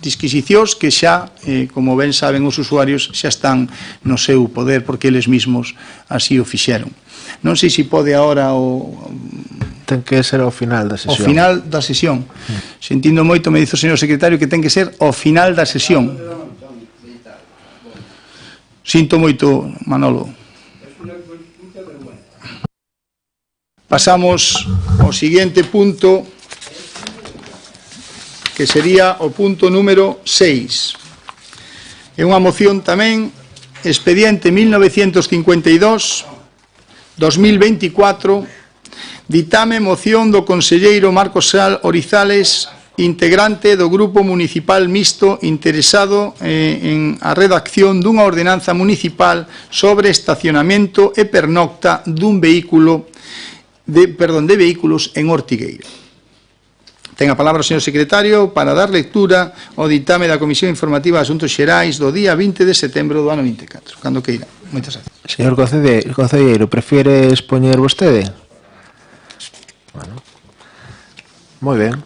Speaker 1: disquisicións que xa, como ben saben os usuarios, xa están no seu poder porque eles mesmos así o fixeron. Non sei se pode agora
Speaker 2: ten que ser ao final da sesión.
Speaker 1: Ao final da sesión. Sentindo moito, me dice o señor secretario que ten que ser ao final da sesión. Sinto moito, Manolo. Pasamos ao seguinte punto, que sería o punto número 6. É unha moción tamén, expediente 1952-2024, ditame moción do conselleiro Marcos Orizales, integrante do Grupo Municipal Mixto interesado en a redacción dunha ordenanza municipal sobre estacionamento e pernocta dun vehículo de vehículos en Ortigueira. Ten a palabra o señor secretario para dar lectura ao ditame da Comisión Informativa de Asuntos Xerais do día 20 de setembro do ano 24. Cando queira. Moitas gracias.
Speaker 2: Señor concelleiro, prefire expoñer vostede? Bueno. Moi ben.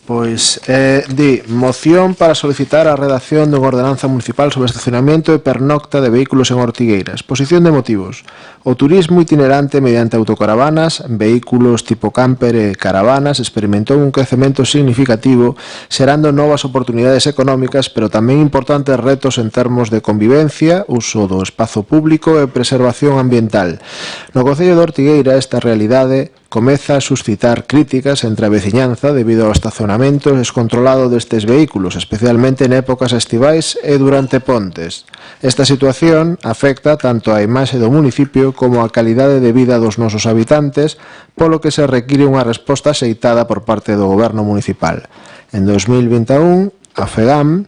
Speaker 2: Pois di moción para solicitar a redacción dunha ordenanza municipal sobre estacionamento e pernocta de vehículos en Ortigueira. Exposición de motivos. O turismo itinerante mediante autocaravanas, vehículos tipo camper e caravanas experimentou un crecemento significativo, xerando novas oportunidades económicas, pero tamén importantes retos en termos de convivencia, uso do espazo público e preservación ambiental. No concello de Ortigueira esta realidade comeza a suscitar críticas entre a veciñanza debido ao estacionamento descontrolado destes vehículos, especialmente en épocas estivais e durante pontes. Esta situación afecta tanto a imaxe do municipio como a calidade de vida dos nosos habitantes, polo que se require unha resposta axeitada por parte do Goberno municipal. En 2021, a FEGAM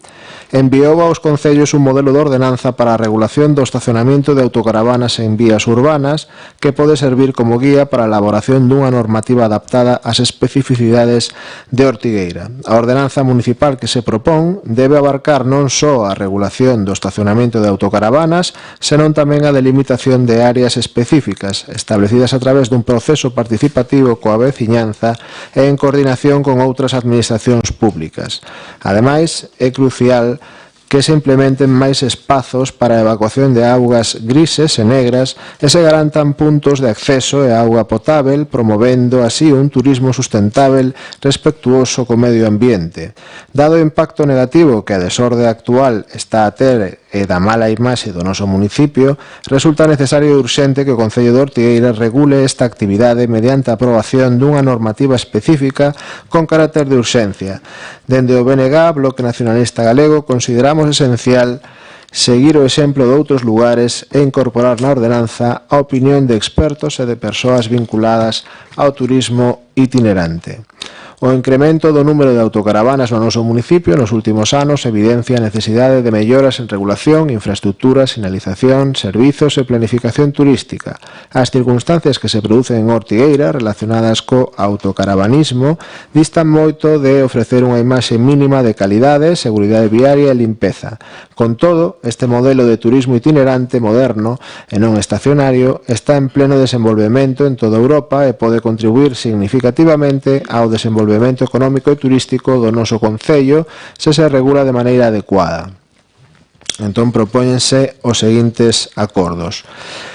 Speaker 2: enviou aos concellos un modelo de ordenanza para a regulación do estacionamento de autocaravanas en vías urbanas que pode servir como guía para a elaboración dunha normativa adaptada ás especificidades de Ortigueira. A ordenanza municipal que se propón debe abarcar non só a regulación do estacionamento de autocaravanas, senón tamén a delimitación de áreas específicas establecidas a través dun proceso participativo coa veciñanza e en coordinación con outras administracións públicas. Ademais, é crucial que se implementen máis espazos para a evacuación de augas grises e negras e se garantan puntos de acceso e auga potável, promovendo así un turismo sustentável respectuoso co medio ambiente. Dado o impacto negativo que a desorde actual está a ter e da mala imaxe do noso municipio, resulta necesario e urxente que o Concello de Ortigueira regule esta actividade mediante a aprobación dunha normativa específica con carácter de urxencia. Dende o BNG, Bloque Nacionalista Galego, consideramos esencial seguir o exemplo de outros lugares e incorporar na ordenanza a opinión de expertos e de persoas vinculadas ao turismo itinerante. O incremento do número de autocaravanas no noso municipio nos últimos anos evidencia a necesidade de melloras en regulación, infraestructura, sinalización, servizos e planificación turística. As circunstancias que se producen en Ortigueira relacionadas co autocaravanismo distan moito de ofrecer unha imaxe mínima de calidade, seguridade viaria e limpeza. Con todo, este modelo de turismo itinerante moderno e non estacionario está en pleno desenvolvemento en toda Europa e pode contribuir significativamente ao desenvolvemento económico e turístico do noso concello se se regula de maneira adecuada. Entón, propóñense os seguintes acordos.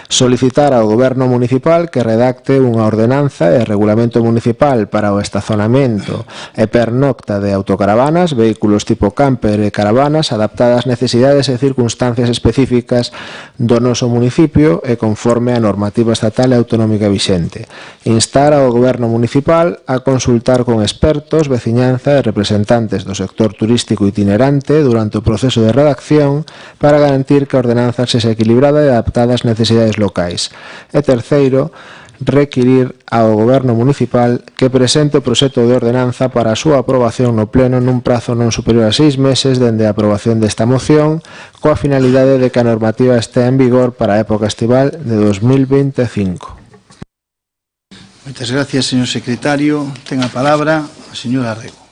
Speaker 2: Solicitar ao Goberno municipal que redacte unha ordenanza e regulamento municipal para o estacionamento e pernocta de autocaravanas, vehículos tipo camper e caravanas adaptadas ás necesidades e circunstancias específicas do noso municipio e conforme á normativa estatal e autonómica vixente. Instar ao Goberno municipal a consultar con expertos, veciñanza e representantes do sector turístico itinerante durante o proceso de redacción para garantir que a ordenanza sexa equilibrada e adaptada ás necesidades locais. E terceiro, requirir ao Goberno municipal que presente o proxecto de ordenanza para a súa aprobación no pleno nun prazo non superior a 6 meses dende a aprobación desta moción, coa finalidade de que a normativa estea en vigor para a época estival de 2025.
Speaker 1: Moitas gracias, señor secretario. Ten a palabra a señora Rego.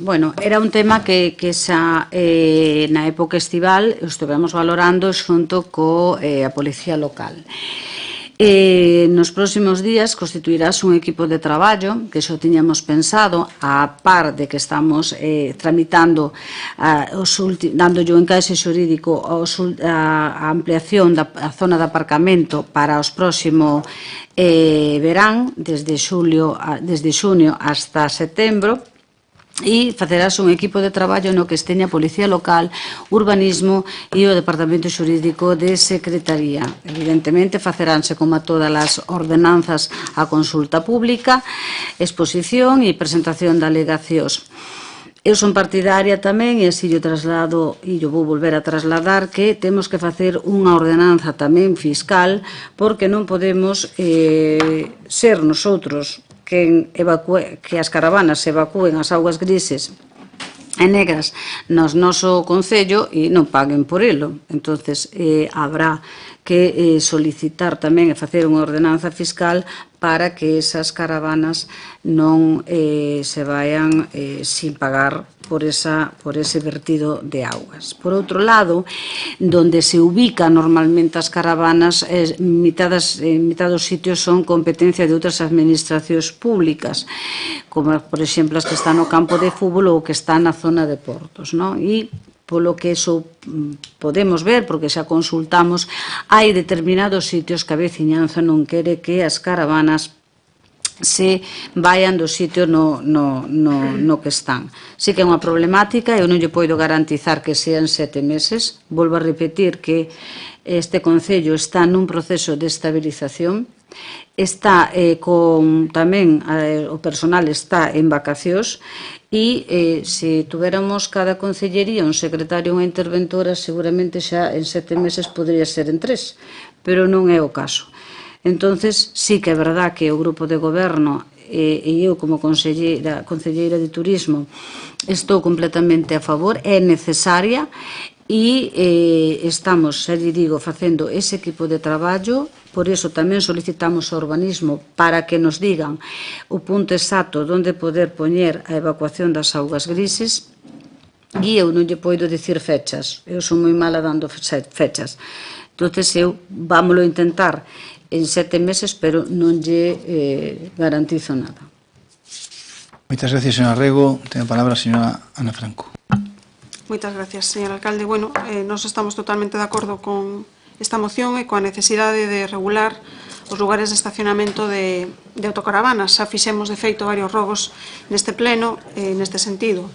Speaker 4: Bueno, era un tema que xa na época estival estivemos valorando xunto a Policía Local. Nos próximos días constituirás un equipo de traballo que xo tiñamos pensado a par de que estamos tramitando dándolle o encaixe xurídico a ampliación da zona de aparcamento para os próximo verán desde xunio hasta setembro. E facerás un equipo de traballo no que esteña a Policía Local, Urbanismo e o Departamento Xurídico de Secretaría. Evidentemente, faceránse como a todas as ordenanzas a consulta pública, exposición e presentación de alegacións. Eu son partidaria tamén, e así yo traslado, e yo vou volver a trasladar, que temos que facer unha ordenanza tamén fiscal, porque non podemos ser nosotros que as caravanas se evacúen as augas grises e negras nos noso concello e non paguen por elo. Entonces, habrá que solicitar tamén e facer unha ordenanza fiscal para que esas caravanas non se vayan sin pagar por ese vertido de augas. Por outro lado, donde se ubican normalmente as caravanas, en mitad dos sitios son competencia de outras administracións públicas, como, por exemplo, as que están no campo de fútbol ou que están na zona de portos, non? E polo que eso podemos ver, porque xa consultamos, hai determinados sitios que a veciñanza non quere que as caravanas se vayan do sitio no que están. Sí que é unha problemática, eu non lle podo garantizar que sean 7 meses. Volvo a repetir que este Concello está nun proceso de estabilización, está tamén o personal está en vacacións e se tuviéramos cada concellería un secretario ou unha interventora, seguramente xa en 7 meses podría ser en 3, pero non é o caso. Entonces, sí que é verdad que o grupo de goberno e eu como concelleira de turismo estou completamente a favor, é necesaria e estamos, xa lle digo, facendo ese equipo de traballo. Por iso tamén solicitamos ao urbanismo para que nos digan o punto exacto onde poder poñer a evacuación das augas grises, e eu non lle poido dicir fechas, eu son moi mala dando fechas. Entonces eu vámoslo intentar en 7 meses, pero non lle garantizo nada.
Speaker 1: Moitas gracias, señora Rego. Ten a palabra a señora Ana Franco.
Speaker 3: Moitas gracias, señor alcalde. Bueno, nós estamos totalmente de acordo con esta moción e coa necesidade de regular os lugares de estacionamento de autocaravanas. Xa fixemos, de feito, varios rogos neste pleno neste sentido.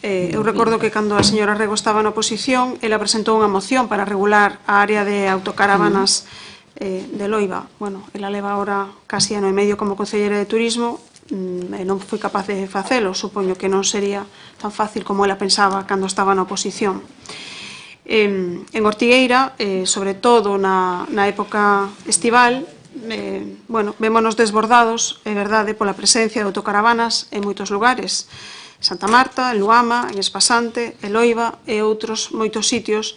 Speaker 3: Eu recordo que cando a señora Rego estaba na oposición, ela presentou unha moción para regular a área de autocaravanas de Loiva. Bueno, ela leva ahora casi ano e medio como concelleira de turismo e non foi capaz de facelo. Supoño que non sería tan fácil como ela pensaba cando estaba na oposición. En Ortigueira, sobre todo na época estival, bueno, vémonos desbordados, é verdade, pola presencia de autocaravanas en moitos lugares. Santa Marta, en Luama, en Espasante, en Loiva e outros moitos sitios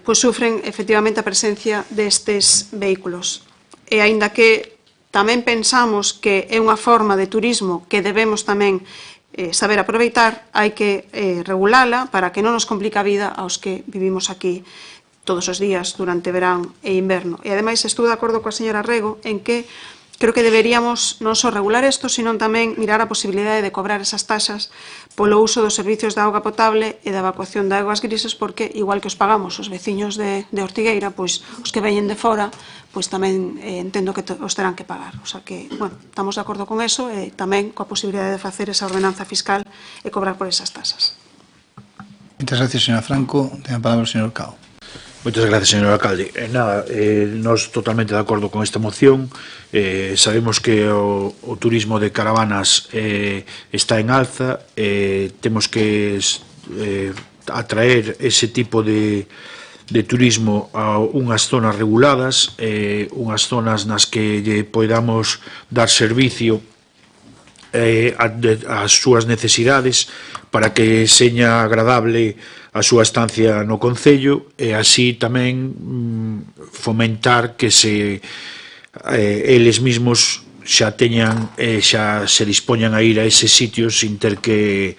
Speaker 3: pois sufren efectivamente a presencia destes vehículos. E aínda que tamén pensamos que é unha forma de turismo que debemos tamén saber aproveitar, hai que regulala para que non nos complique a vida aos que vivimos aquí todos os días durante verán e inverno. E ademais estou de acordo coa señora Rego en que creo que deberíamos non só regular isto, sino tamén mirar a posibilidade de cobrar esas taxas polo uso dos servicios de auga potable e da evacuación de augas grises, porque igual que os pagamos os veciños de Ortigueira, pois os que veñen de fora, pois tamén entendo que os terán que pagar. O sea que, bueno, estamos de acordo con eso e tamén coa posibilidade de facer esa ordenanza fiscal e cobrar por esas taxas.
Speaker 1: Moitas gracias, señora Franco. Ten a palabra o señor Cao.
Speaker 6: Moitas gracias, señor alcalde. Nada, nós totalmente de acordo con esta moción. Sabemos que o turismo de caravanas está en alza. Temos que atraer ese tipo de turismo a unhas zonas reguladas, unhas zonas nas que lle podamos dar servicio ás súas necesidades para que seña agradable a súa estancia no Concello e así tamén fomentar que eles mesmos xa teñan xa se dispoñan a ir a eses sitios sin ter que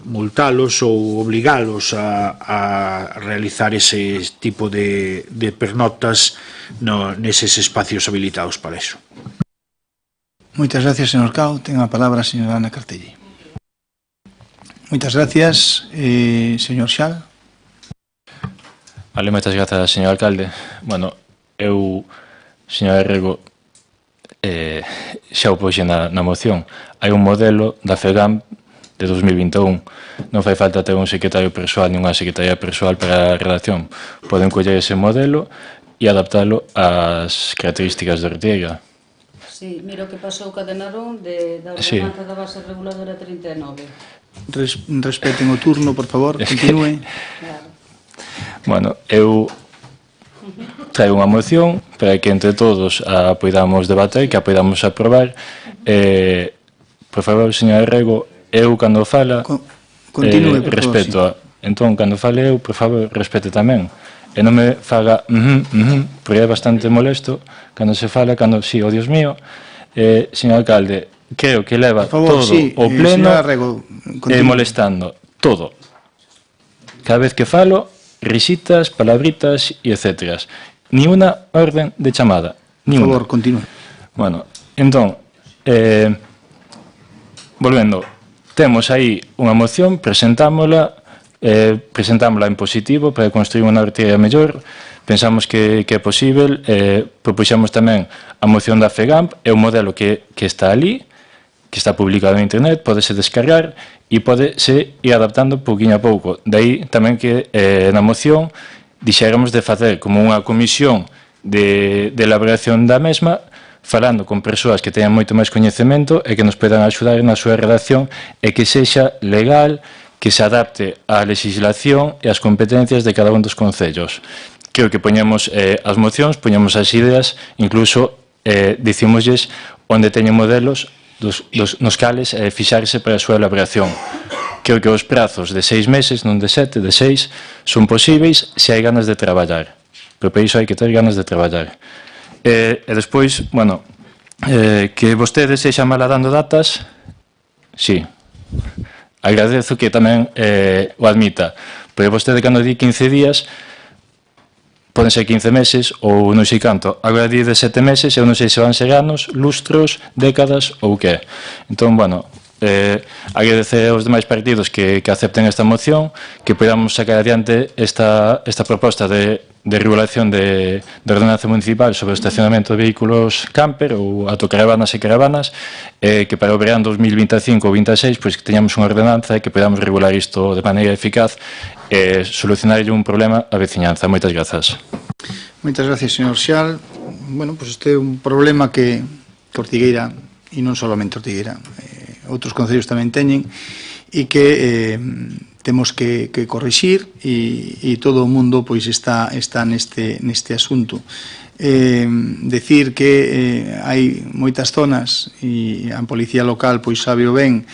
Speaker 6: multalos ou obligalos a realizar ese tipo de pernoctas neses espacios habilitados para eso.
Speaker 1: Moitas gracias, señor Cao. Ten a palabra a señora Ana Cartelli. Moitas gracias, señor Xal.
Speaker 5: Vale, moitas grazas, señor alcalde. Bueno, eu, señor Rego, xa o poxe na moción. Hai un modelo da FEGAM de 2021. Non fai falta ter un secretario persoal nin unha secretaria persoal para a redacción. Poden coller ese modelo e adaptalo ás características de Ortigueira.
Speaker 4: Sí, mira o que pasou ca de Narón da ordenanza da base reguladora 39.
Speaker 1: Respeten o turno, por favor, continúe.
Speaker 5: Bueno, eu traigo unha moción para que entre todos a podamos debater, que a podamos aprobar. Por favor, señor Rego, eu cando fala
Speaker 1: continúe, por
Speaker 5: respeto.
Speaker 1: favor,
Speaker 5: sí. Entón, cando fale eu, por favor, respete tamén. e non me faga porque é bastante molesto cando se fala, cando, sí, oh Dios mío, señor alcalde, creo que leva todo o pleno molestando, todo. Cada vez que falo, risitas, palabritas e etcétera. Ni unha orden de chamada. Por
Speaker 1: favor, continúe.
Speaker 5: Bueno, entón, volvendo, temos aí unha moción, presentámola en positivo para construir unha arteria mellor, pensamos que é posible, propuxemos tamén a moción da FEGAMP, é un modelo que está ali, que está publicado en internet, podese descargar e podese ir adaptando pouquinho a pouco. Daí tamén que na moción dixéramos de facer como unha comisión de elaboración da mesma, falando con persoas que teñan moito máis coñecemento e que nos podan axudar na súa redacción e que sexa legal, que se adapte á legislación e ás competencias de cada un dos concellos. Creo que poñemos as mocións, poñemos as ideas, incluso dicimosles onde teñen modelos nos cales fixarse para a súa elaboración. Creo que os prazos de 6 meses, non de 7, de 6, son posíveis se hai ganas de traballar. Pero para iso hai que ter ganas de traballar. E despois, bueno, que vostedes se mala dando datas, sí. Agradezo que tamén o admita, porque vostede cando di 15 días poden ser 15 meses ou non sei canto, agora di de 7 meses eu non sei se van ser anos, lustros, décadas ou que. Entón, bueno, agradecer aos demais partidos que acepten esta moción, que podamos sacar adiante esta proposta de regulación de ordenanza municipal sobre o estacionamento de vehículos camper ou autocaravanas e caravanas, que para o verán 2025 ou 2026 pois que teñamos unha ordenanza e que podamos regular isto de maneira eficaz e solucionarlle un problema á veciñanza. Moitas grazas.
Speaker 1: Moitas gracias, señor Xial. Bueno, pois este é un problema que Ortigueira, e non solamente Ortigueira, outros concellos tamén teñen, e que temos que corrixir, e todo o mundo pois está neste asunto. Decir que hai moitas zonas, e a policía local pois sabe o ben,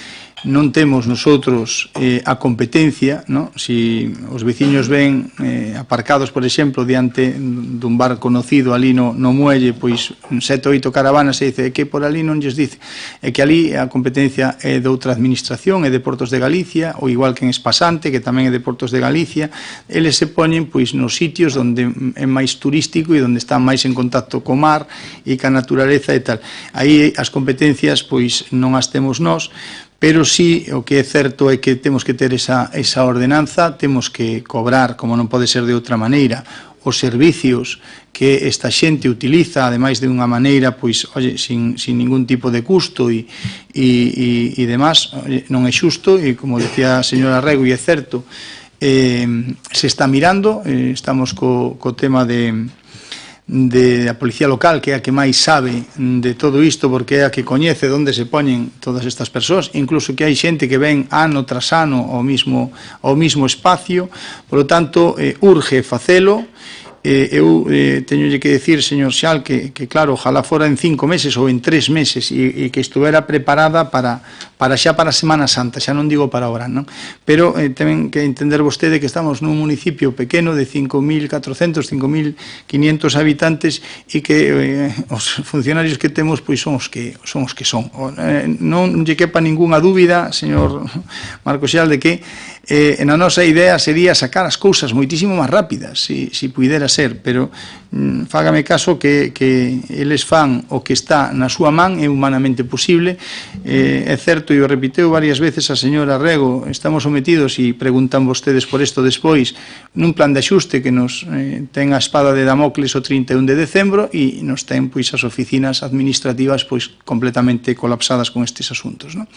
Speaker 1: non temos nosotros a competencia, ¿no? Si os veciños ven aparcados, por exemplo, diante dun bar conocido ali no muelle, pois 7 ou 8 caravanas, e dice que por ali non lles dice, é que ali a competencia é de outra administración, é de Portos de Galicia, ou igual que en Espasante, que tamén é de Portos de Galicia, eles se poñen pois nos sitios onde é máis turístico e onde están máis en contacto co mar e ca naturaleza e tal. Aí as competencias pois non as temos nós, pero sí, o que é certo é que temos que ter esa ordenanza, temos que cobrar, como non pode ser de outra maneira, os servicios que esta xente utiliza, ademais de unha maneira, pois, oye, sin ningún tipo de custo e demás, non é xusto, e como decía a señora Rego, e é certo, se está mirando, estamos co tema da policía local, que é a que máis sabe de todo isto, porque é a que coñece onde se poñen todas estas persoas, incluso que hai xente que ven ano tras ano ao mismo espacio. Por lo tanto, urge facelo. Eu teñolle que decir, señor Xial, que claro, ojalá fora en 5 meses ou en 3 meses e que estuvera preparada para xa para a Semana Santa, xa non digo para ahora, non? Pero ten que entender vostede que estamos nun municipio pequeno de 5.400, 5.500 habitantes e que os funcionarios que temos pois son os que son. Non lle quepa ninguna dúbida, señor Marcos Xial, de que na nosa idea sería sacar as cousas moitísimo máis rápidas, si pudera ser, pero fágame caso que eles fan o que está na súa man, é humanamente posible. É certo, e o repiteu varias veces a señora Rego, estamos sometidos, e preguntan vostedes por isto despois, nun plan de axuste que nos ten a espada de Damocles o 31 de decembro e nos ten pois as oficinas administrativas pois completamente colapsadas con estes asuntos, non?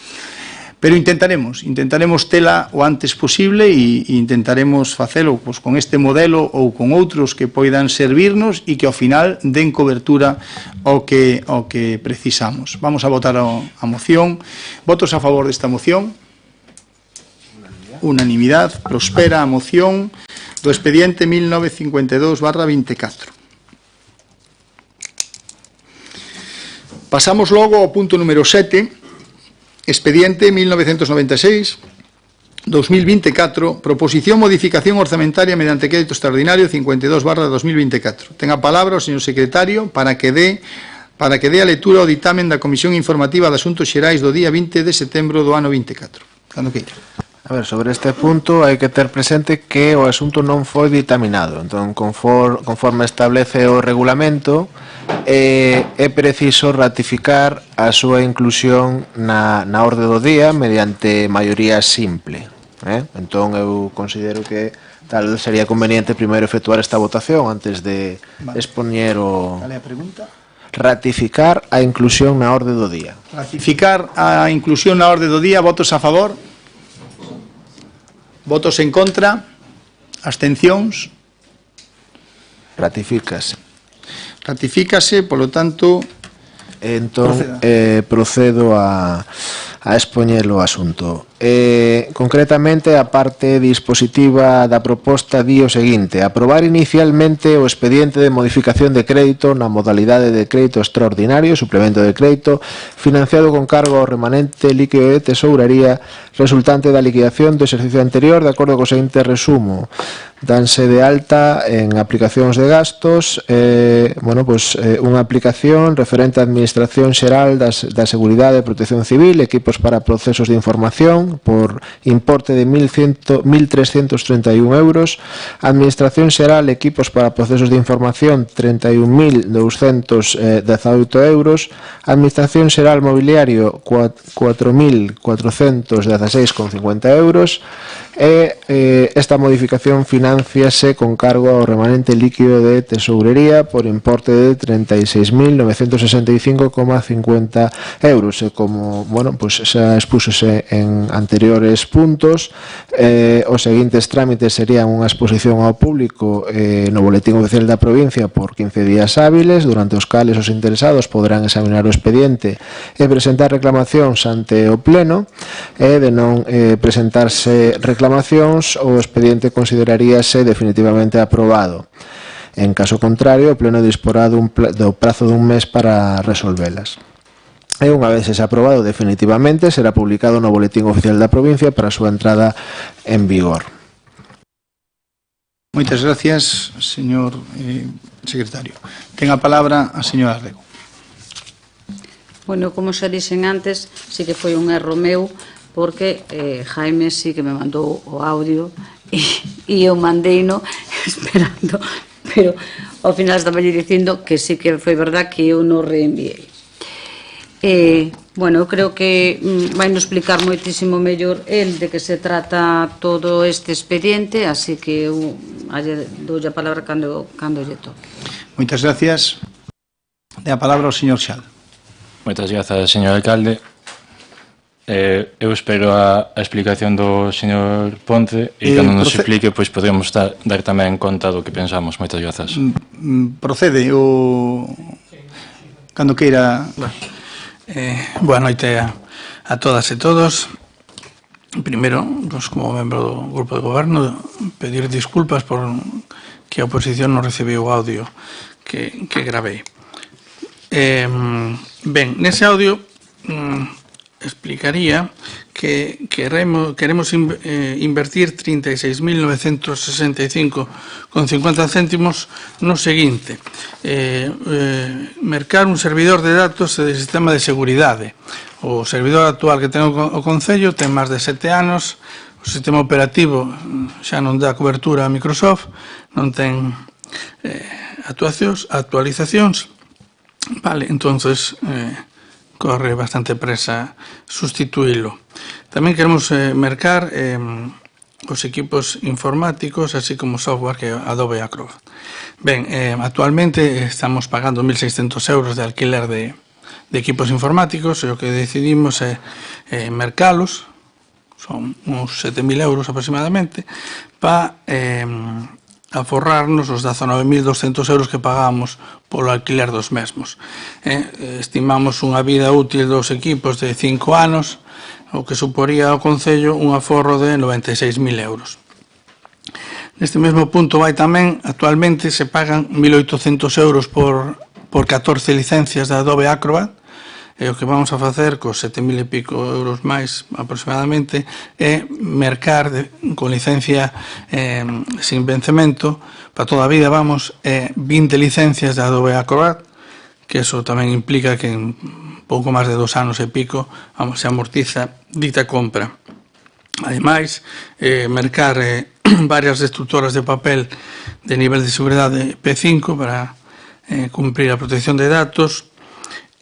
Speaker 1: Pero intentaremos tela o antes posible e intentaremos facelo pois, con este modelo ou con outros que poidan servirnos e que ao final den cobertura ao que precisamos. Vamos a votar a moción. Votos a favor desta moción? Unanimidade. Prospera a moción do expediente 1952/24. Pasamos logo ao punto número 7, expediente 1996, 2024, proposición modificación orzamentaria mediante crédito extraordinario 52/2024. Ten a palabra o señor secretario para que dé a lectura ao ditamen da Comisión Informativa de Asuntos Xerais do día 20 de setembro do ano 24. Cando queira.
Speaker 2: A ver, sobre este punto hai que ter presente que o asunto non foi ditaminado. Entón, conforme establece o regulamento, é preciso ratificar a súa inclusión na orde do día mediante maioría simple. Entón, eu considero que tal sería conveniente primeiro efectuar esta votación antes de expoñer o...
Speaker 1: Cal é a pregunta?
Speaker 2: Ratificar a inclusión na orde do día.
Speaker 1: Ratificar a inclusión na orde do día. Votos a favor? Votos en contra? Abstencións?
Speaker 2: Ratifícase.
Speaker 1: Ratifícase, polo tanto...
Speaker 2: Entón, procedo a expoñer o asunto. Concretamente, a parte dispositiva da proposta di o seguinte: aprobar inicialmente o expediente de modificación de crédito na modalidade de crédito extraordinario, suplemento de crédito, financiado con cargo ao remanente líquido de tesouraría resultante da liquidación do exercicio anterior, de acordo co seguinte resumo. Danse de alta en aplicacións de gastos, unha aplicación referente á Administración Xeral da Seguridade e Protección Civil, equipos para procesos de información, por importe de 1.331 euros, Administración Xeral, equipos para procesos de información, 31.218 euros, Administración Xeral Mobiliario, 4.416,50 euros, e esta modificación financiase con cargo ao remanente líquido de tesourería por importe de 36.965,50 euros. E como, xa expúsose en anteriores puntos, os seguintes trámites serían unha exposición ao público no Boletín Oficial da Provincia por 15 días hábiles, durante os cales os interesados poderán examinar o expediente e presentar reclamacións ante o Pleno, e de non presentarse reclamacións, o expediente consideraríase definitivamente aprobado. En caso contrario, o Pleno disporá do prazo dun mes para resolvelas. E unha vez ese aprobado definitivamente, será publicado no Boletín Oficial da Provincia para a súa entrada en vigor.
Speaker 1: Moitas gracias, señor secretario. Ten a palabra a señora Rego.
Speaker 4: Bueno, como xa dixen antes, sí que foi un erro meu, porque Jaime sí que me mandou o audio e eu mandeino esperando, pero ao final estaba dicindo que sí que foi verdad que eu non reenviei. Bueno, eu creo que vai nos explicar moitísimo mellor el de que se trata todo este expediente, así que eu doulle a palabra cando lle toque.
Speaker 1: Moitas gracias. De a palabra ao señor Xal.
Speaker 5: Moitas grazas, señor alcalde. Eu espero a explicación do señor Ponce e cando nos explique, pois podemos dar tamén conta do que pensamos. Moitas grazas.
Speaker 1: Procede o... Cando queira...
Speaker 8: Boa noite a todas e todos. Primeiro, como membro do Grupo de Goberno, pedir disculpas por que a oposición non recibiu o audio que gravei. Ben, nese audio explicaría que queremos invertir 36.965,50 céntimos no seguinte: mercar un servidor de datos de sistema de seguridade. O servidor actual que ten o Concello ten máis de 7 anos, o sistema operativo xa non dá cobertura a Microsoft, non ten actualizacións, vale, entonces corre bastante presa sustituílo. Tamén queremos mercar os equipos informáticos, así como software que Adobe Acrobat. Ben, actualmente estamos pagando 1.600 euros de alquiler de equipos informáticos, e o que decidimos é mercalos, son uns 7.000 euros aproximadamente, para aforrarnos os 19.200 euros que pagamos polo alquiler dos mesmos. Estimamos unha vida útil dos equipos de 5 anos, o que suporía ao Concello un aforro de 96.000 euros. Neste mesmo punto vai tamén, actualmente se pagan 1.800 euros por 14 licencias de Adobe Acrobat, E o que vamos a facer cos 7.000 e pico euros máis aproximadamente é mercar con licencia sin vencemento para toda a vida, vamos, 20 licencias de Adobe Acrobat, que eso tamén implica que en pouco máis de 2 anos e pico se amortiza dita compra. Ademais, mercar varias destructoras de papel de nivel de seguridade P5 para cumprir a protección de datos,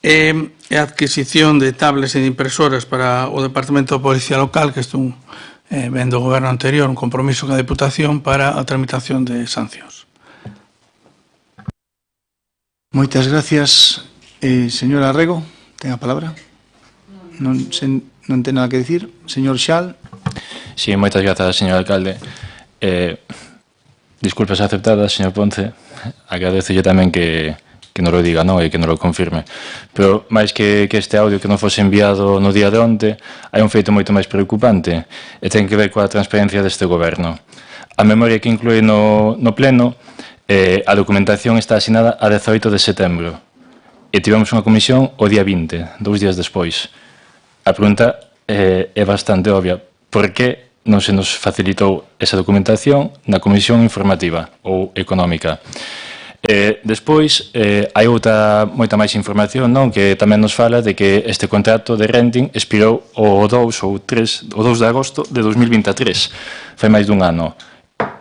Speaker 8: e a adquisición de tablets e de impresoras para o Departamento de Policía Local, que isto ven do goberno anterior, un compromiso con a Deputación para a tramitación de sancións.
Speaker 1: Moitas gracias. Señora Rego, ten a palabra. Non ten nada que dicir. Señor Xal.
Speaker 5: Sí, moitas grazas, señor alcalde. Disculpas aceptadas, señor Ponce. Agradecelle tamén que non lo diga, non, e que non lo confirme. Pero, máis que este audio que non fose enviado no día de onte, hai un feito moito máis preocupante e ten que ver coa transparencia deste goberno. A memoria que inclúe no pleno, a documentación está asinada a 18 de setembro e tivemos unha comisión o día 20, 2 días despois. A pregunta é bastante obvia. Por que non se nos facilitou esa documentación na comisión informativa ou económica? Despois, hai moita máis información, non, que tamén nos fala de que este contrato de renting expirou o 2 de agosto de 2023, fai máis dun ano,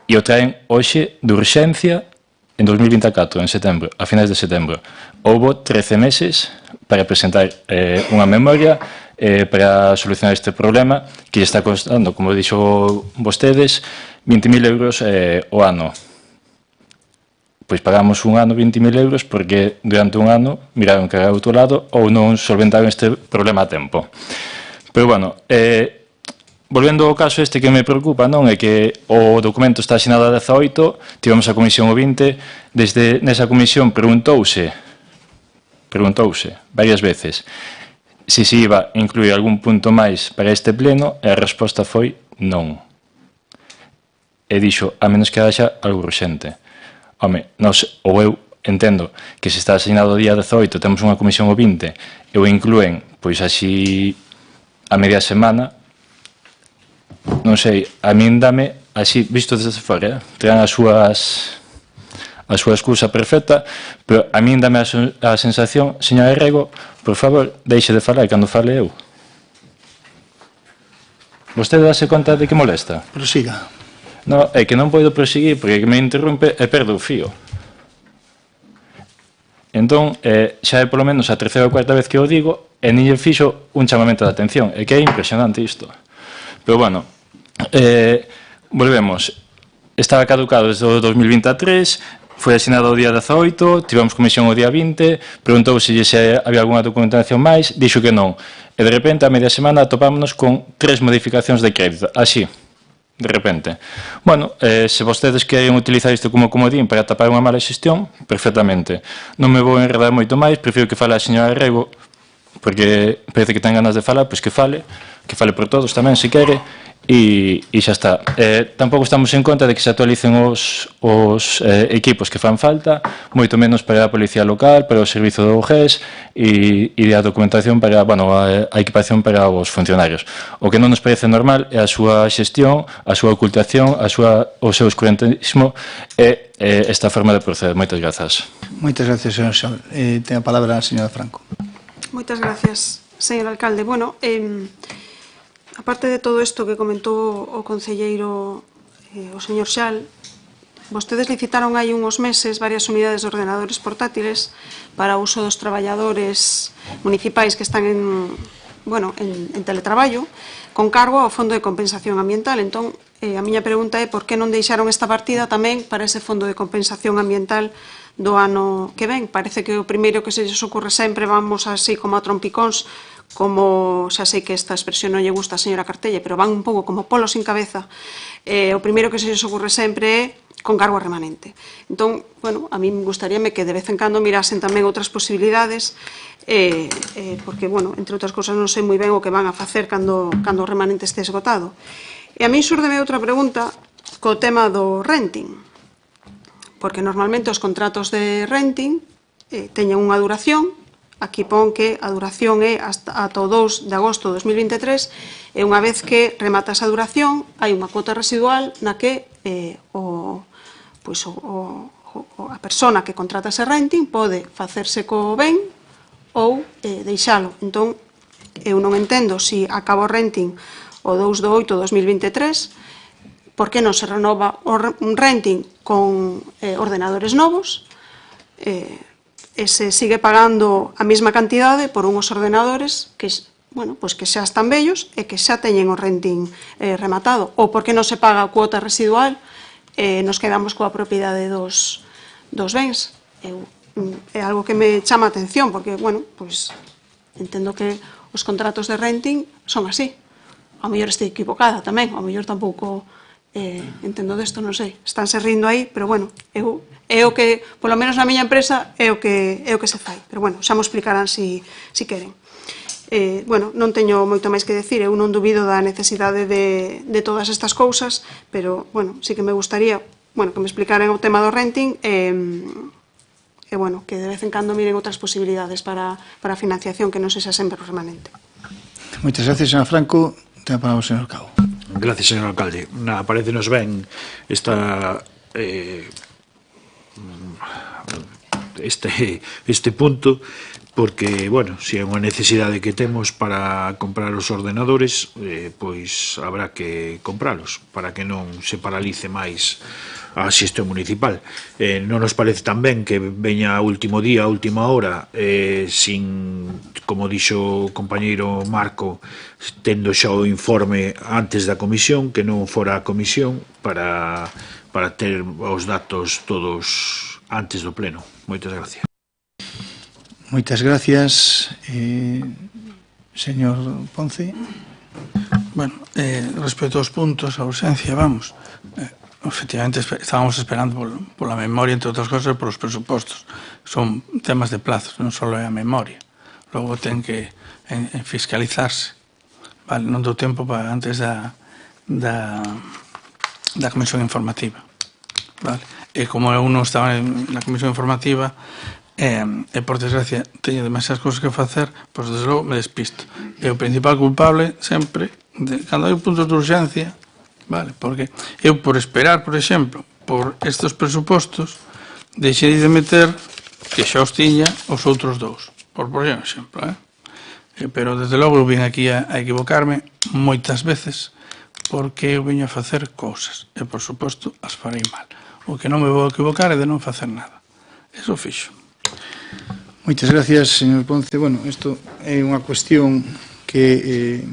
Speaker 5: e o traen hoxe de urxencia en 2024, en setembro, a finais de setembro. Houbo 13 meses para presentar unha memoria para solucionar este problema que lle está costando, como dixo vostedes, 20.000 euros o ano. Pois pagamos un ano 20.000 euros porque durante un ano miraron que era outro lado ou non solventaron este problema a tempo. Pero, bueno, volvendo ao caso este que me preocupa, non, é que o documento está asinado a 18, tivemos a comisión o 20, desde nesa comisión preguntouse varias veces se iba a incluir algún punto máis para este pleno e a resposta foi non. E dixo, a menos que haxa algo urxente. Home, eu entendo que se está asinado o día 18, temos unha comisión o 20, e o inclúen, pois así, a media semana, non sei, a min dame, así, visto desde fora, terán a súa excusa perfecta, pero a min dame a sensación, señora Rego, por favor, deixe de falar cando fale eu. Vostede dase conta de que molesta?
Speaker 1: Prosiga.
Speaker 5: No, é que non podo proseguir porque me interrompe e perdo o fío. Entón, xa é polo menos a terceira ou cuarta vez que o digo e nin lle fixo un chamamento de atención. É que é impresionante isto. Pero, bueno, volvemos. Estaba caducado desde o 2023, foi asinado o día 18, tivemos comisión o día 20, preguntou se había algunha documentación máis, dixo que non. E, de repente, a media semana atopámonos con 3 modificacións de crédito. Así. De repente. Bueno, se vostedes queren utilizar isto como comodín para tapar unha mala xestión, perfectamente. Non me vou enredar moito máis, prefiro que fale a señora Rego, porque parece que ten ganas de falar, pois que fale por todos tamén, se quere, e xa está. Tampouco estamos en conta de que se actualicen os equipos que fan falta, moito menos para a Policía Local, para o servizo do GES e a documentación para, bueno, a equipación para os funcionarios. O que non nos parece normal é a súa xestión, a súa ocultación, o seu escurantismo e esta forma de proceder. Moitas grazas.
Speaker 1: Moitas gracias, señor Xal. Ten a palabra a señora Franco.
Speaker 3: Moitas gracias, señor alcalde. Bueno, aparte de todo isto que comentou o concelleiro, o señor Xal, vostedes licitaron hai unhos meses varias unidades de ordenadores portátiles para o uso dos traballadores municipais que están en teletraballo, con cargo ao Fondo de Compensación Ambiental. Entón, a miña pregunta é por que non deixaron esta partida tamén para ese Fondo de Compensación Ambiental do ano que ven. Parece que o primeiro que se lles ocurre sempre, vamos así como a trompicóns, como, xa sei que esta expresión non lle gusta a señora Cartelle, pero van un pouco como polos sin cabeza, o primeiro que se lles ocurre sempre é con cargo remanente. Entón, bueno, a mí me gustaríame que de vez en cando mirasen tamén outras posibilidades, porque, bueno, entre outras cosas non sei moi ben o que van a facer cando o remanente este esgotado. E a mí súrdeme outra pregunta co tema do renting, porque normalmente os contratos de renting teñen unha duración, aquí pon que a duración é ata o 2 de agosto de 2023 e unha vez que remata esa duración hai unha cuota residual na que a persona que contrata ese renting pode facerse co ben ou deixalo. Entón, eu non entendo se acaba o renting o 2 de 8 de 2023, por que non se renova un renting con ordenadores novos e se sigue pagando a mesma cantidade por unhos ordenadores que xa están vellos e que xa teñen o renting rematado, ou por que non se paga a cuota residual e nos quedamos coa propiedade dos bens. É algo que me chama a atención, porque, entendo que os contratos de renting son así. Ao mellor estou equivocada tamén, ao mellor tampouco entendo desto, non sei. Estánse rindo aí, pero, é o que, polo menos na miña empresa, é o que se fai. Pero, xa mo explicarán se queren. Non teño moito máis que decir, eu non dubido da necesidade de todas estas cousas, pero, sí que me gustaría que me explicaran o tema do renting que de vez en cando miren outras posibilidades para a financiación que non sexa sempre permanente.
Speaker 1: Moitas gracias, señor Franco. Ten a palabra o señor Cao.
Speaker 6: Gracias, señor alcalde. Parecenos ben este punto, porque, se é unha necesidade que temos para comprar os ordenadores, pois habrá que compralos, para que non se paralice máis a xestión municipal. Non nos parece tan ben que veña a último día, a última hora, sin, como dixo o compañeiro Marco, tendo xa o informe antes da comisión, que non fora a comisión, para ter os datos todos antes do pleno. Moitas gracias.
Speaker 1: Moitas gracias, señor Ponce.
Speaker 8: Respecto aos puntos, a urxencia, efectivamente estábamos esperando pola memoria, entre outras cosas, polos presupostos. Son temas de plazos, non só é a memoria. Logo ten que fiscalizarse. Non dou tempo para antes da comisión informativa. E como eu non estaba na comisión informativa, e por desgracia teño demasiadas cousas que facer, pois desde logo me despisto. E o principal culpable sempre, cando hai puntos de urxencia, porque eu por esperar, por exemplo, por estes presupostos, deixei de meter que xa os tiña os outros dous, por exemplo, pero desde logo eu vim aquí a equivocarme moitas veces, porque eu viño a facer cousas e por suposto as farei mal. O que non me vou equivocar é de non facer nada. Eso fixo.
Speaker 1: Moitas gracias, señor Ponce. Isto é unha cuestión que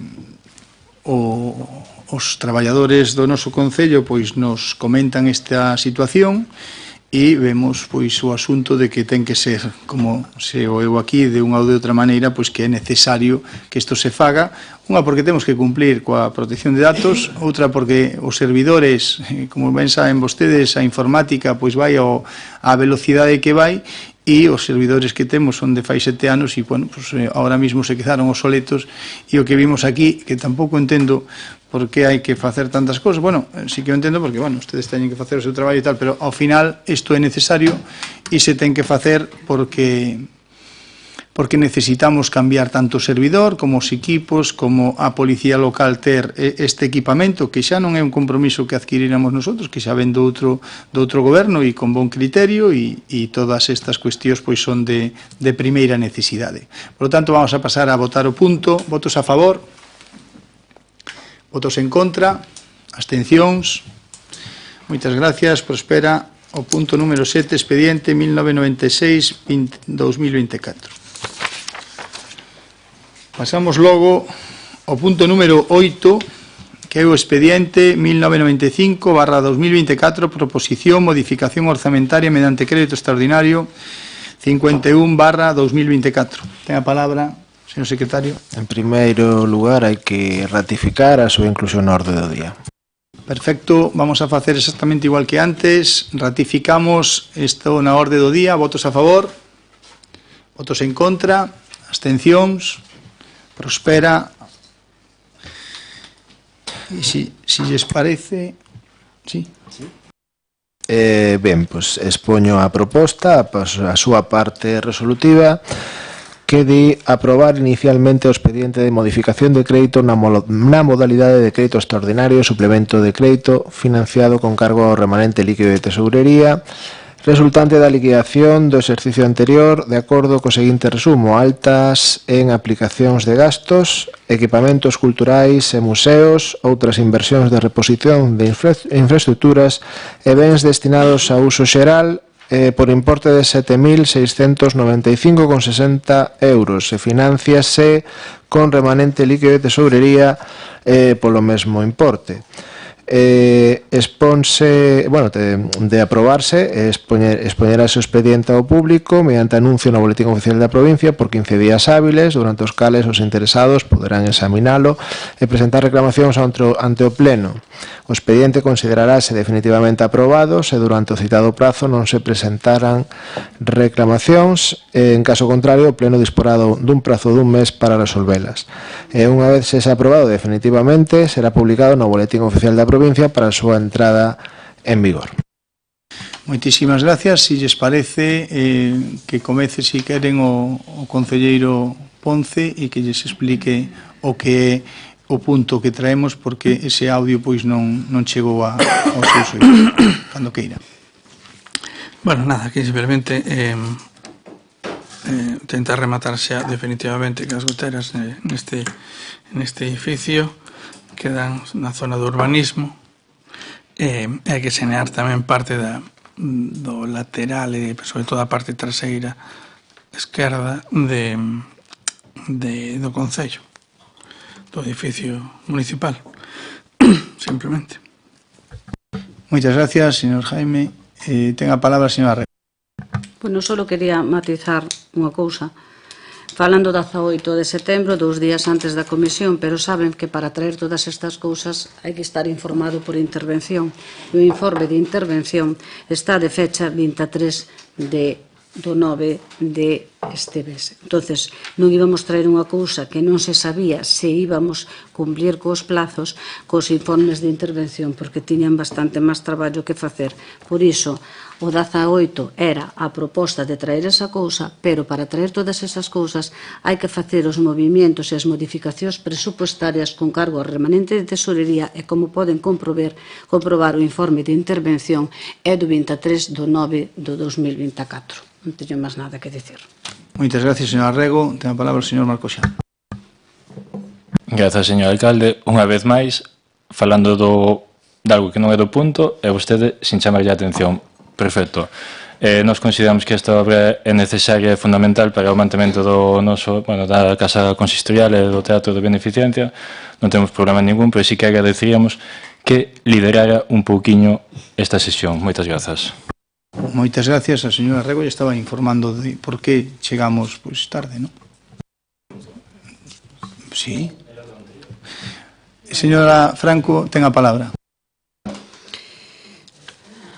Speaker 1: os traballadores do noso Concello nos comentan esta situación e vemos o asunto de que ten que ser, como se o eu aquí, de unha ou de outra maneira, que é necesario que isto se faga. Unha, porque temos que cumplir coa protección de datos, outra, porque os servidores, como ben saben vostedes, a informática vai á velocidade que vai, e os servidores que temos son de fai 7 anos e, ahora mismo se quedaron obsoletos, e o que vimos aquí, que tampouco entendo por que hai que facer tantas cousas. Sí que o entendo porque, ustedes teñen que facer o seu traballo e tal, pero ao final isto é necesario e se ten que facer porque necesitamos cambiar tanto o servidor como os equipos, como a policía local ter este equipamento, que xa non é un compromiso que adquiriramos nosotros, que xa ven do outro goberno e con bon criterio, e todas estas cuestións son de primeira necesidade. Por lo tanto, vamos a pasar a votar o punto. Votos a favor? Votos en contra? Abstencións? Moitas gracias. Prospera o punto número 7, expediente 1996-2024. Pasamos logo ao punto número 8, que é o expediente 1995/2024, proposición, modificación orzamentaria mediante crédito extraordinario 51/2024. Ten a palabra, señor secretario.
Speaker 2: En primeiro lugar, hai que ratificar a súa inclusión na orde do día.
Speaker 1: Perfecto, vamos a facer exactamente igual que antes. Ratificamos isto na orde do día. Votos a favor? Votos en contra? Abstencións? Prospera. E si lles parece... Sí.
Speaker 2: Ben, expoño a proposta, a súa parte resolutiva, que di aprobar inicialmente o expediente de modificación de crédito na modalidade de crédito extraordinario e suplemento de crédito financiado con cargo ao remanente líquido de tesourería resultante da liquidación do exercicio anterior de acordo co seguinte resumo: altas en aplicacións de gastos, equipamentos culturais e museos, outras inversións de reposición de infraestructuras e bens destinados a uso xeral por importe de 7.695,60 euros e financiase con remanente líquido de tesourería polo mesmo importe. Exponse, de aprobarse, expoñerase o expediente ao público mediante anuncio no Boletín Oficial da Provincia por 15 días hábiles, durante os cales os interesados poderán examinalo e presentar reclamacións ante o Pleno. O expediente considerarase definitivamente aprobado se durante o citado prazo non se presentaran reclamacións. En caso contrario, o Pleno disporá dun prazo dun mes para resolvelas. Unha vez se aprobado definitivamente, será publicado no Boletín Oficial da Provincia para a súa entrada en vigor.
Speaker 1: Moitísimas gracias. Si lles parece que comece, si queren, o concelleiro Ponce e que lles explique o que é o punto que traemos, porque ese audio pois non chegou ao seu oído. Cando queira.
Speaker 8: Bueno, nada, aquí simplemente tentar rematar xa definitivamente que as goteras neste edificio quedan na zona do urbanismo e hai que sanear tamén parte do lateral e sobre todo a parte traseira esquerda do Concello, do edificio municipal, simplemente.
Speaker 1: Moitas gracias, señor Jaime. Ten a palabra a señora Rego.
Speaker 4: Bueno, só quería matizar unha cousa. Falando 18 de setembro, 2 días antes da comisión, pero saben que para traer todas estas cousas hai que estar informado por intervención. E o informe de intervención está de fecha 23 do 9 de este mes. Entonces, non íbamos traer unha cousa que non se sabía se íbamos cumplir cos plazos, cos informes de intervención, porque tiñan bastante máis traballo que facer. Por iso, o 18 era a proposta de traer esa cousa, pero para traer todas esas cousas hai que facer os movimentos e as modificacións presupuestarias con cargo ao remanente de tesorería e, como poden comprobar, o informe de intervención é do 23 do 9 do 2024. Non teño máis nada que dicir.
Speaker 1: Moitas gracias, señora Rego. Ten a palabra o señor Marcosán.
Speaker 5: Grazas, señor alcalde. Unha vez máis, falando de algo que non é do punto, e vostede sin chamarlle a atención. Perfecto. Nos consideramos que esta obra é necesaria e fundamental para o mantemento da Casa Consistorial e do Teatro de Beneficencia. Non temos problema ningún, pero sí que agradeceríamos que liderara un pouquiño esta sesión. Moitas grazas.
Speaker 1: Moitas gracias. A señora Rego estaba informando de por que chegamos tarde, non? Sí. Señora Franco, ten a palabra.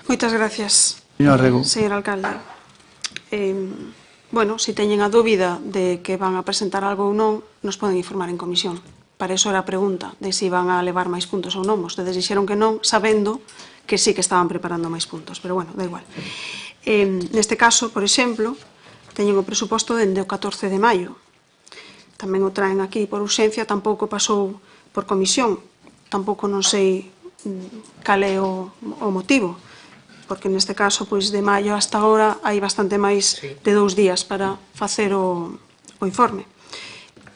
Speaker 3: Moitas gracias,
Speaker 1: señor
Speaker 3: alcalde. Bueno, se teñen a dúbida de que van a presentar algo ou non, nos poden informar en comisión. Para eso era a pregunta, de se van a levar máis puntos ou non. Vostedes dixeron que non, sabendo que sí que estaban preparando máis puntos, pero bueno, da igual. Neste caso, por exemplo, teñen o presuposto dende o 14 de maio. Tamén o traen aquí por urxencia, tampouco pasou por comisión. Tampouco non sei cal é o motivo, porque neste caso, de maio hasta agora, hai bastante máis de 2 días para facer o informe.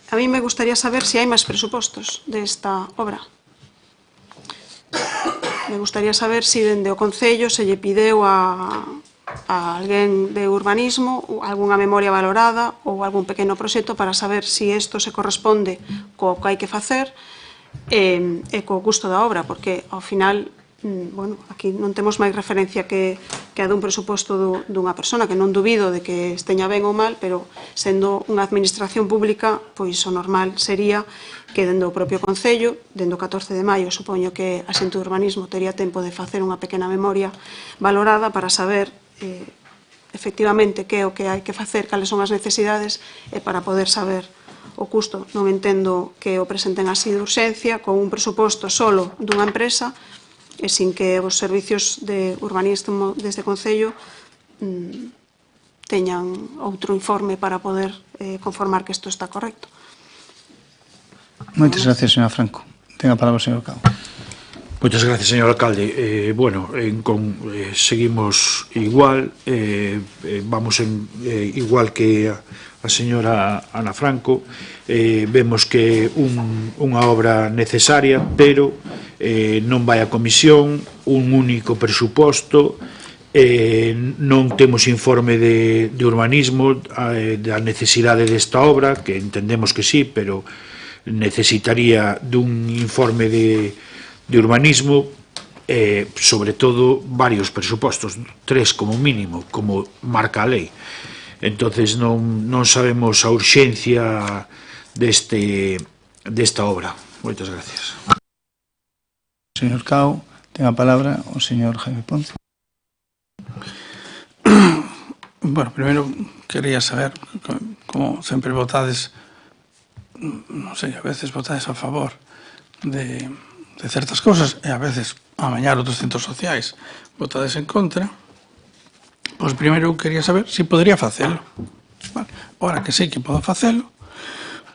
Speaker 3: A mí me gustaría saber se hai máis presupostos desta obra. Me gustaría saber se dende o Concello se lle pideu a alguén de urbanismo algunha memoria valorada ou algún pequeno proxecto para saber se isto se corresponde co que hai que facer e co custo da obra, porque ao final aquí non temos máis referencia que a dun presuposto dunha persona, que non dubido de que esteña ben ou mal, pero sendo unha administración pública, pois o normal sería que dende o propio Concello, dende o 14 de maio, supoño que a xente do urbanismo tería tempo de facer unha pequena memoria valorada para saber efectivamente que é o que hai que facer, cales son as necesidades e para poder saber o custo. Non entendo que o presenten así de urxencia, con un presuposto solo dunha empresa, e sin que os servicios de urbanismo deste Concello teñan outro informe para poder conformar que isto está correcto.
Speaker 1: Moitas gracias, señora Franco. Ten a palabra o señor Cao.
Speaker 6: Moitas gracias, señor alcalde. Seguimos igual, vamos igual que a señora Ana Franco. Vemos que unha obra necesaria, pero non vai a comisión, un único presuposto, non temos informe de urbanismo da necesidade desta obra, que entendemos que sí, pero necesitaría dun informe de urbanismo, sobre todo varios presupostos, 3 como mínimo, como marca a lei. Entonces non sabemos a urxencia desta obra. Moitas gracias.
Speaker 1: Señor Cao, ten a palabra o señor Jaime Ponce.
Speaker 8: Bueno, primeiro quería saber, como sempre votades, non sei, a veces votades a favor de certas cousas e a veces a mañar outros centros sociais votades en contra, pois primeiro quería saber se podría facelo. Ora que sei que podo facelo,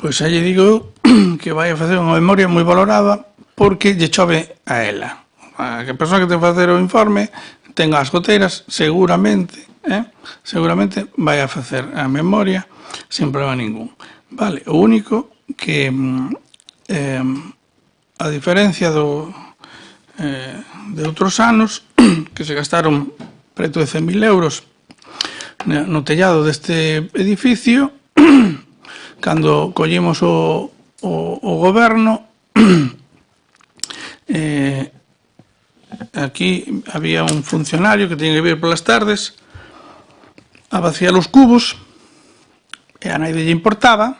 Speaker 8: pois aí digo que vai a facer unha memoria moi valorada porque lle chove a ela. A persoa que ten que facer o informe ten as goteiras, seguramente vai a facer a memoria sin problema ningún. Vale, o único que a diferencia de outros anos que se gastaron preto de 100.000 euros no tellado deste edificio, cando collemos o goberno, aquí había un funcionario que tiña que vir polas tardes a vaciar os cubos e a nadie lle importaba.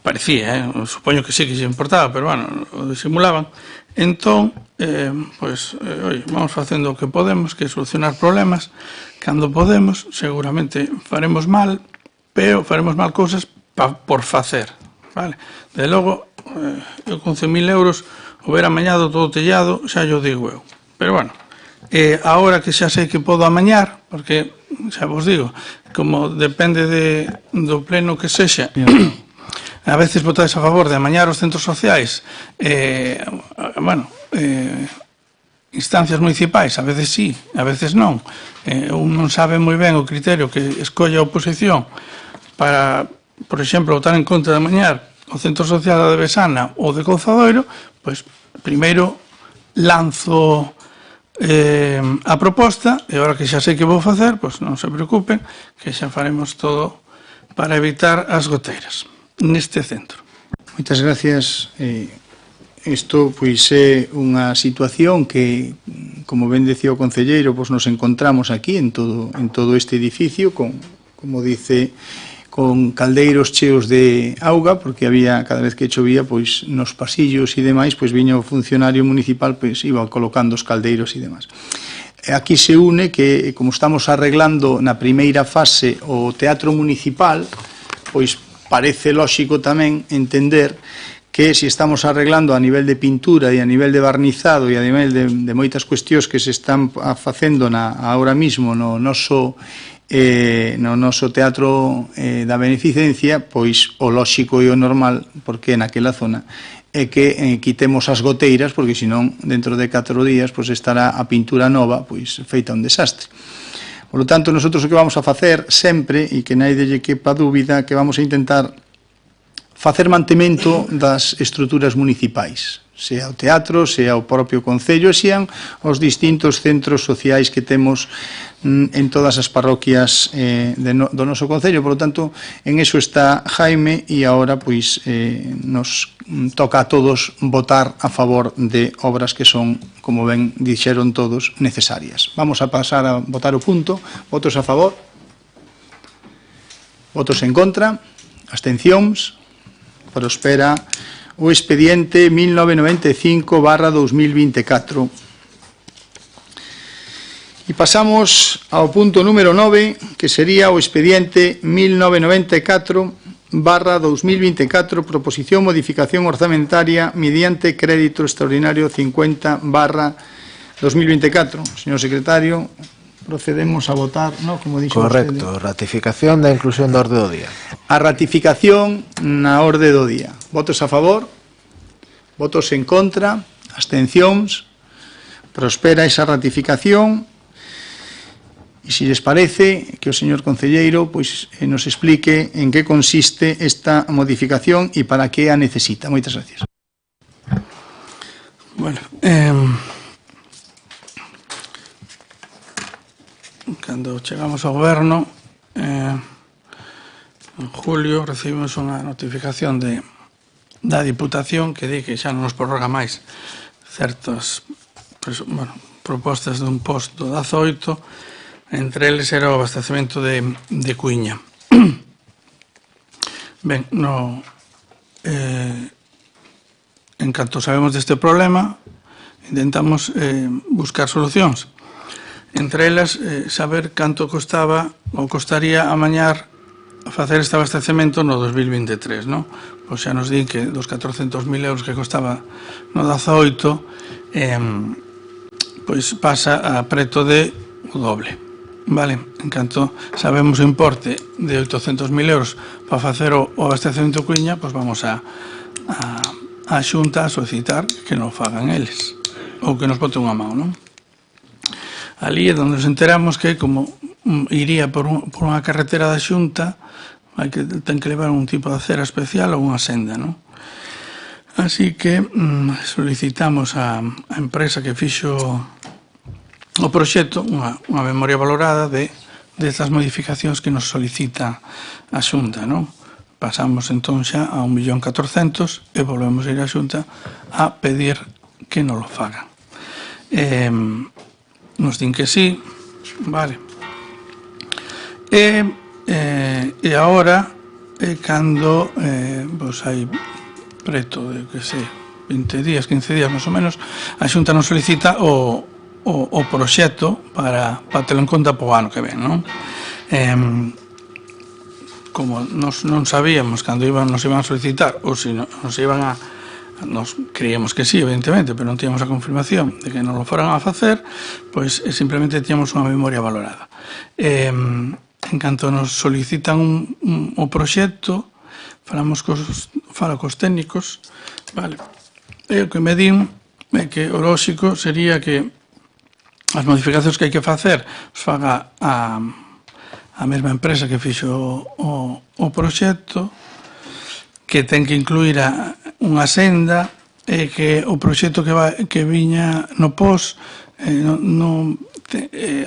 Speaker 8: Parecía, supoño que sí que lle importaba, pero bueno, o disimulaban. Entón, vamos facendo o que podemos, que é solucionar problemas. Cando podemos, seguramente faremos mal, pero faremos mal cousas por facer. Vale? De logo, eu con 100.000 euros o ver amañado todo o tellado, xa yo digo eu. Pero bueno, agora que xa sei que podo amañar, porque xa vos digo, como depende do pleno que sexa, a veces votades a favor de amañar os centros sociais, instancias municipais, a veces sí, a veces non. Un non sabe moi ben o criterio que escolle a oposición para, por exemplo, votar en contra de amañar o centro social de Besana ou de Couzadoiro, pois primeiro lanzo a proposta e agora que xa sei que vou facer, pois non se preocupen, que xa faremos todo para evitar as goteiras neste centro.
Speaker 1: Moitas gracias. Isto pois é unha situación que, como ben decía o concelleiro, pois nos encontramos aquí en todo este edificio, como dice, con caldeiros cheos de auga, porque había, cada vez que chovía, pois nos pasillos e demais, pois viña o funcionario municipal, pois iba colocando os caldeiros e demais. Aquí se une que, como estamos arreglando na primeira fase o teatro municipal, pois parece lóxico tamén entender que se estamos arreglando a nivel de pintura e a nivel de barnizado e a nivel de moitas cuestións que se están facendo ahora mismo no noso teatro da beneficencia, pois o lóxico e o normal, porque naquela zona, é que quitemos as goteiras, porque senón dentro de 4 días pois estará a pintura nova pois feita un desastre. Por lo tanto, nosotros o que vamos a facer sempre, e que naide lle quepa dúbida, que vamos a intentar facer mantemento das estruturas municipais, sea o teatro, sea o propio concello, e sean os distintos centros sociais que temos en todas as parroquias do noso concello. Por lo tanto, en eso está Jaime, e agora pois nos toca a todos votar a favor de obras que son, como ben dixeron todos, necesarias. Vamos a pasar a votar o punto. Votos a favor? Votos en contra? Abstencións? Prospera o expediente 1995/2024. E pasamos ao punto número 9, que sería o expediente 1994/2024, proposición modificación orzamentaria mediante crédito extraordinario 50/2024. Señor secretario, procedemos a votar, ¿no? Como dixo
Speaker 2: Correcto, ratificación da inclusión da orde do día.
Speaker 1: a ratificación na orde do día. Votos a favor, votos en contra, abstencións. Prospera esa ratificación. E se les parece que o señor concelleiro pois, nos explique en que consiste esta modificación e para que a necesita. Moitas gracias.
Speaker 8: Bueno, cando chegamos ao goberno, en julio recibimos unha notificación da Diputación que di que xa non nos prorroga máis certas propostas dun posto 18. Entre eles era o abastecemento de cuiña. Ben, en canto sabemos deste problema, intentamos buscar solucións. Entre elas, saber canto costaba ou costaría amañar a facer este abastecemento no 2023, non? Pois xa nos din que dos 400.000 euros que costaba no 18, pois pasa a preto de o doble. Vale, en canto sabemos o importe de 800.000 euros para facer o abastecemento de cuiña, pois vamos a Xunta a solicitar que non fagan eles ou que nos boten unha mão, non? Ali é onde nos enteramos que como iría por unha carretera da Xunta, ten que levar un tipo de acera especial ou unha senda, non? Así que solicitamos a empresa que fixo o proxecto unha memoria valorada destas modificacións que nos solicita a Xunta, non? Pasamos entón xa a 1.400.000 e volvemos a ir a Xunta a pedir que nos lo fagan. Nos din que sí, vale. E agora, cando hai preto de, que sei, 20 días, 15 días, máis ou menos, a Xunta nos solicita o proxecto para telo en conta para o ano que ven, non? Como non sabíamos cando nos iban a solicitar ou se nos iban a... Nos creíamos que sí, evidentemente, pero non tíamos a confirmación de que nos lo foran a facer, pois simplemente tíamos unha memoria valorada. En canto nos solicitan o proxecto, falo cos técnicos, vale, e o que me din é que o lóxico sería que as modificacións que hai que facer os faga a mesma empresa que fixo o proxecto, que ten que incluir unha senda e que o proxecto que viña no POS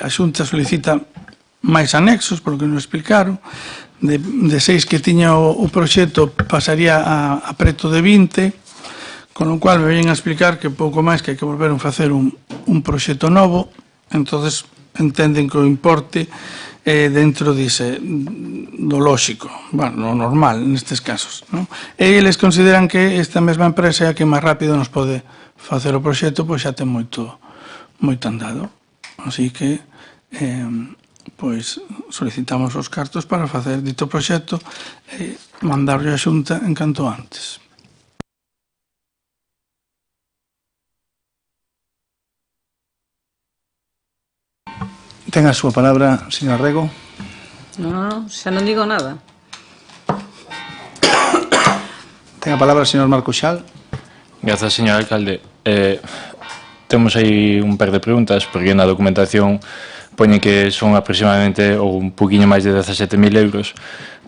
Speaker 8: a Xunta solicita máis anexos, polo que nos explicaron, de 6 que tiña o proxecto pasaría a preto de 20, con o cual me veñen a explicar que pouco máis que hai que volver a facer un proxecto novo. Entonces entenden que o importe dentro dice do lóxico, bueno, no normal nestes casos, non? E eles consideran que esta mesma empresa é a que máis rápido nos pode facer o proxecto, pois xa ten moito andado. Así que pois solicitamos os cartos para facer dito proxecto e mandarlo a Xunta en canto antes.
Speaker 1: Ten a súa palabra, señor Rego.
Speaker 4: Non, xa non digo nada.
Speaker 1: Ten a palabra, señor Marco Xal.
Speaker 5: Grazas, señor alcalde. Temos aí un par de preguntas, porque na documentación poñen que son aproximadamente ou un poquinho máis de 17.000 euros,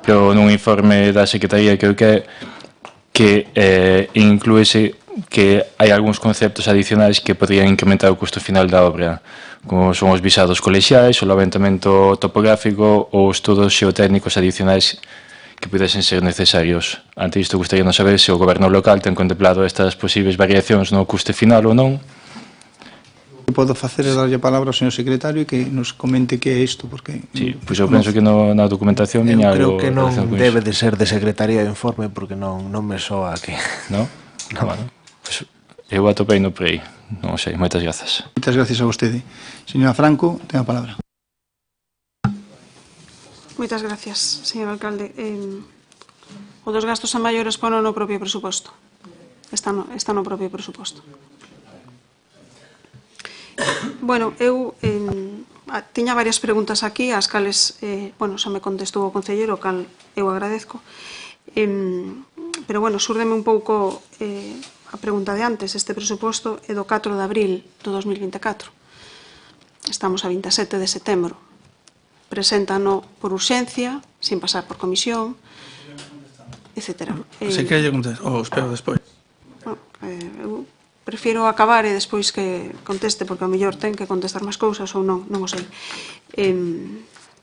Speaker 5: pero nun informe da Secretaría creo que inclúese que hai algúns conceptos adicionais que podrían incrementar o custo final da obra, como son os visados colexiais, o levantamento topográfico ou estudos xeotécnicos adicionais que pudesen ser necesarios. Ante isto, gustaríanos saber se o goberno local ten contemplado estas posibles variacións no custe final ou non.
Speaker 1: O que podo facer é darlle a palabra ao señor secretario e que nos comente que é isto, porque...
Speaker 5: Sí, pois eu penso que na documentación viña algo...
Speaker 2: Eu creo que non debe de ser de secretaría de informe, porque non me soa que...
Speaker 5: Non? Bueno, pois eu atopei no Prei. Non sei, moitas grazas.
Speaker 1: Moitas gracias a vostede. Señora Franco, ten a palabra.
Speaker 3: Moitas gracias, señor alcalde. O dos gastos a maiores pono no propio presuposto. Está no propio presuposto. Bueno, eu tiña varias preguntas aquí, as cales, bueno, xa me contestou o concelleiro, o cal eu agradezco. Pero, bueno, súrdeme un pouco a pregunta de antes. Este presuposto é do 4 de abril do 2024. Estamos a 27 de setembro. Preséntano por urxencia, sin pasar por comisión, etc.
Speaker 8: Se quere contestar, ou espero despois.
Speaker 3: Eu prefiro acabar e despois que conteste, porque ao mellor ten que contestar máis cousas ou non, non o sei.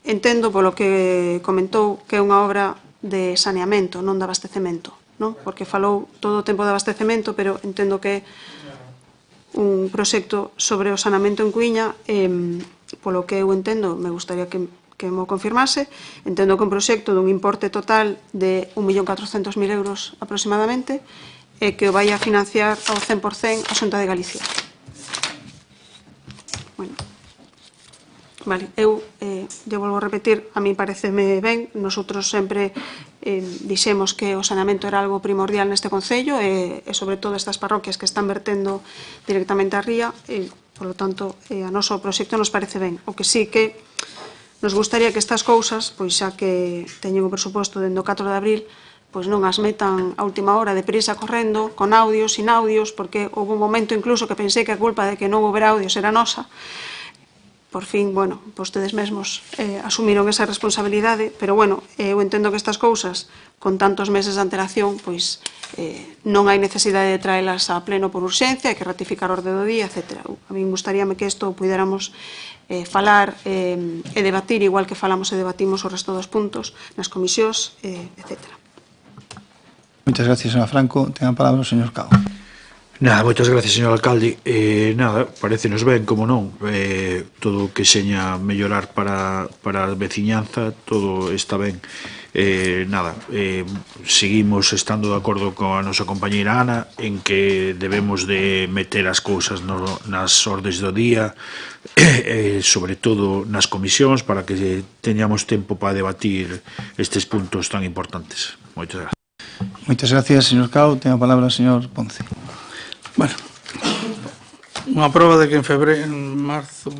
Speaker 3: Entendo polo que comentou que é unha obra de saneamento, non de abastecemento, non? Porque falou todo o tempo de abastecemento, pero entendo que un proxecto sobre o saneamento en Cuíña, polo que eu entendo, me gustaría que mo confirmase, entendo que un proxecto dun importe total de 1.400.000 euros aproximadamente, e que o vai a financiar ao 100% a Xunta de Galicia. Bueno, vale, eu volvo a repetir, a mí pareceme ben, nosotros sempre dixemos que o saneamento era algo primordial neste Concello e sobre todo estas parroquias que están vertendo directamente a ría, e, por lo tanto, a noso proxecto nos parece ben. O que sí que nos gustaría que estas cousas, pois xa que teñen o presuposto dende o 4 de abril, pois non as metan a última hora de prisa correndo, con audios, sin audios, porque houve un momento incluso que pensei que a culpa de que non houbera audios era nosa. Por fin, bueno, vostedes mesmos asumiron esa responsabilidade, pero bueno, eu entendo que estas cousas, con tantos meses de antelación, pois non hai necesidade de traelas a pleno por urxencia, hai que ratificar o orde do día, etc. A mí gustaríame que isto puidéramos falar e debatir, igual que falamos e debatimos o resto dos puntos nas comisións, etc.
Speaker 1: Moitas gracias, señora Franco. Ten a palabra o señor Cao.
Speaker 6: Nada, moitas gracias, señor alcalde. Nada, parecenos ben, como non. Todo o que seña mellorar para a veciñanza, todo está ben. Nada, seguimos estando de acordo con a nosa compañeira Ana en que debemos de meter as cousas nas ordes do día, sobre todo nas comisións, para que teñamos tempo para debatir estes puntos tan importantes. Moitas gracias.
Speaker 1: Moitas gracias, señor Cao. Ten a palabra o señor Ponce.
Speaker 8: Bueno, unha prova de que en marzo,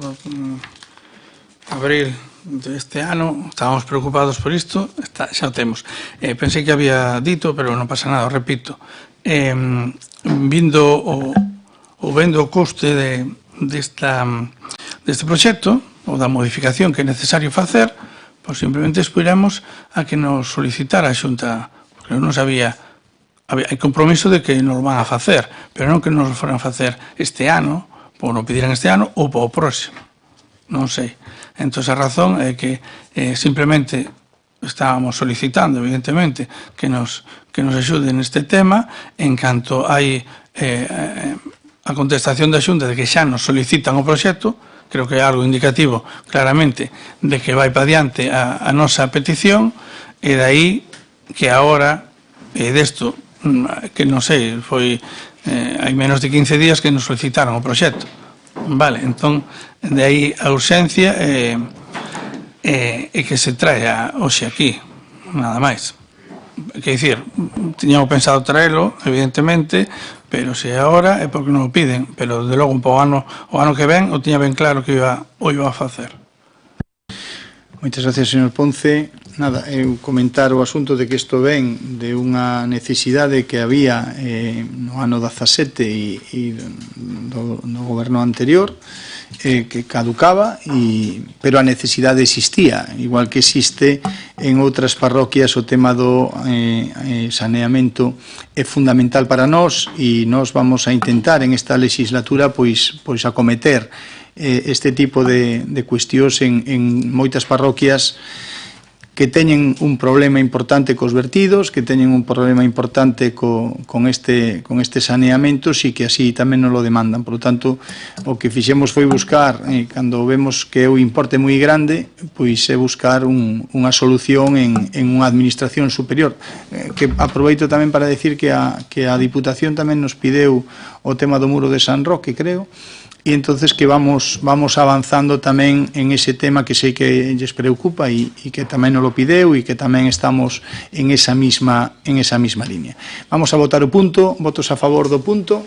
Speaker 8: abril deste ano estábamos preocupados por isto, xa o temos. Pensei que había dito, pero non pasa nada, o repito. Vendo o custe deste proxecto, ou da modificación que é necesario facer, pois simplemente esperamos a que nos solicitara a Xunta, porque non sabía, hai compromiso de que nos van a facer, pero non que nos foran facer este ano, ou non pediran este ano, ou para o próximo, non sei. Entón, a razón é que simplemente estábamos solicitando, evidentemente, que nos axuden neste tema, en canto hai a contestación da Xunta de que xa nos solicitan o proxecto, creo que é algo indicativo claramente de que vai para diante a nosa petición, e dai que agora, desto, que non sei, foi hai menos de 15 días que nos solicitaron o proxecto. Vale, entón, de aí a urxencia e que se traia hoxe aquí, nada máis. Quer dicir, tiñamos pensado traelo, evidentemente, pero se agora é porque non o piden, pero de logo un pouco o ano que ven o tiña ben claro que o iba a facer.
Speaker 1: Moitas gracias, señor Ponce. Nada, eu comentar o asunto de que isto ven de unha necesidade que había no ano 17 e no goberno anterior, que caducaba, pero a necesidade existía, igual que existe en outras parroquias. O tema do saneamento é fundamental para nós e nós vamos a intentar en esta legislatura pois acometer este tipo de cuestións en moitas parroquias que teñen un problema importante cos vertidos, que teñen un problema importante con este saneamento, e que así tamén nos lo demandan. Por lo tanto, o que fixemos foi buscar, cando vemos que é un importe moi grande, pois é buscar unha solución en unha administración superior. Que aproveito tamén para decir que a Diputación tamén nos pideu o tema do muro de San Roque, creo, e entonces que vamos avanzando tamén en ese tema que sei que lles preocupa e que tamén nos lo pideu e que tamén estamos en esa misma línea. Vamos a votar o punto. Votos a favor do punto,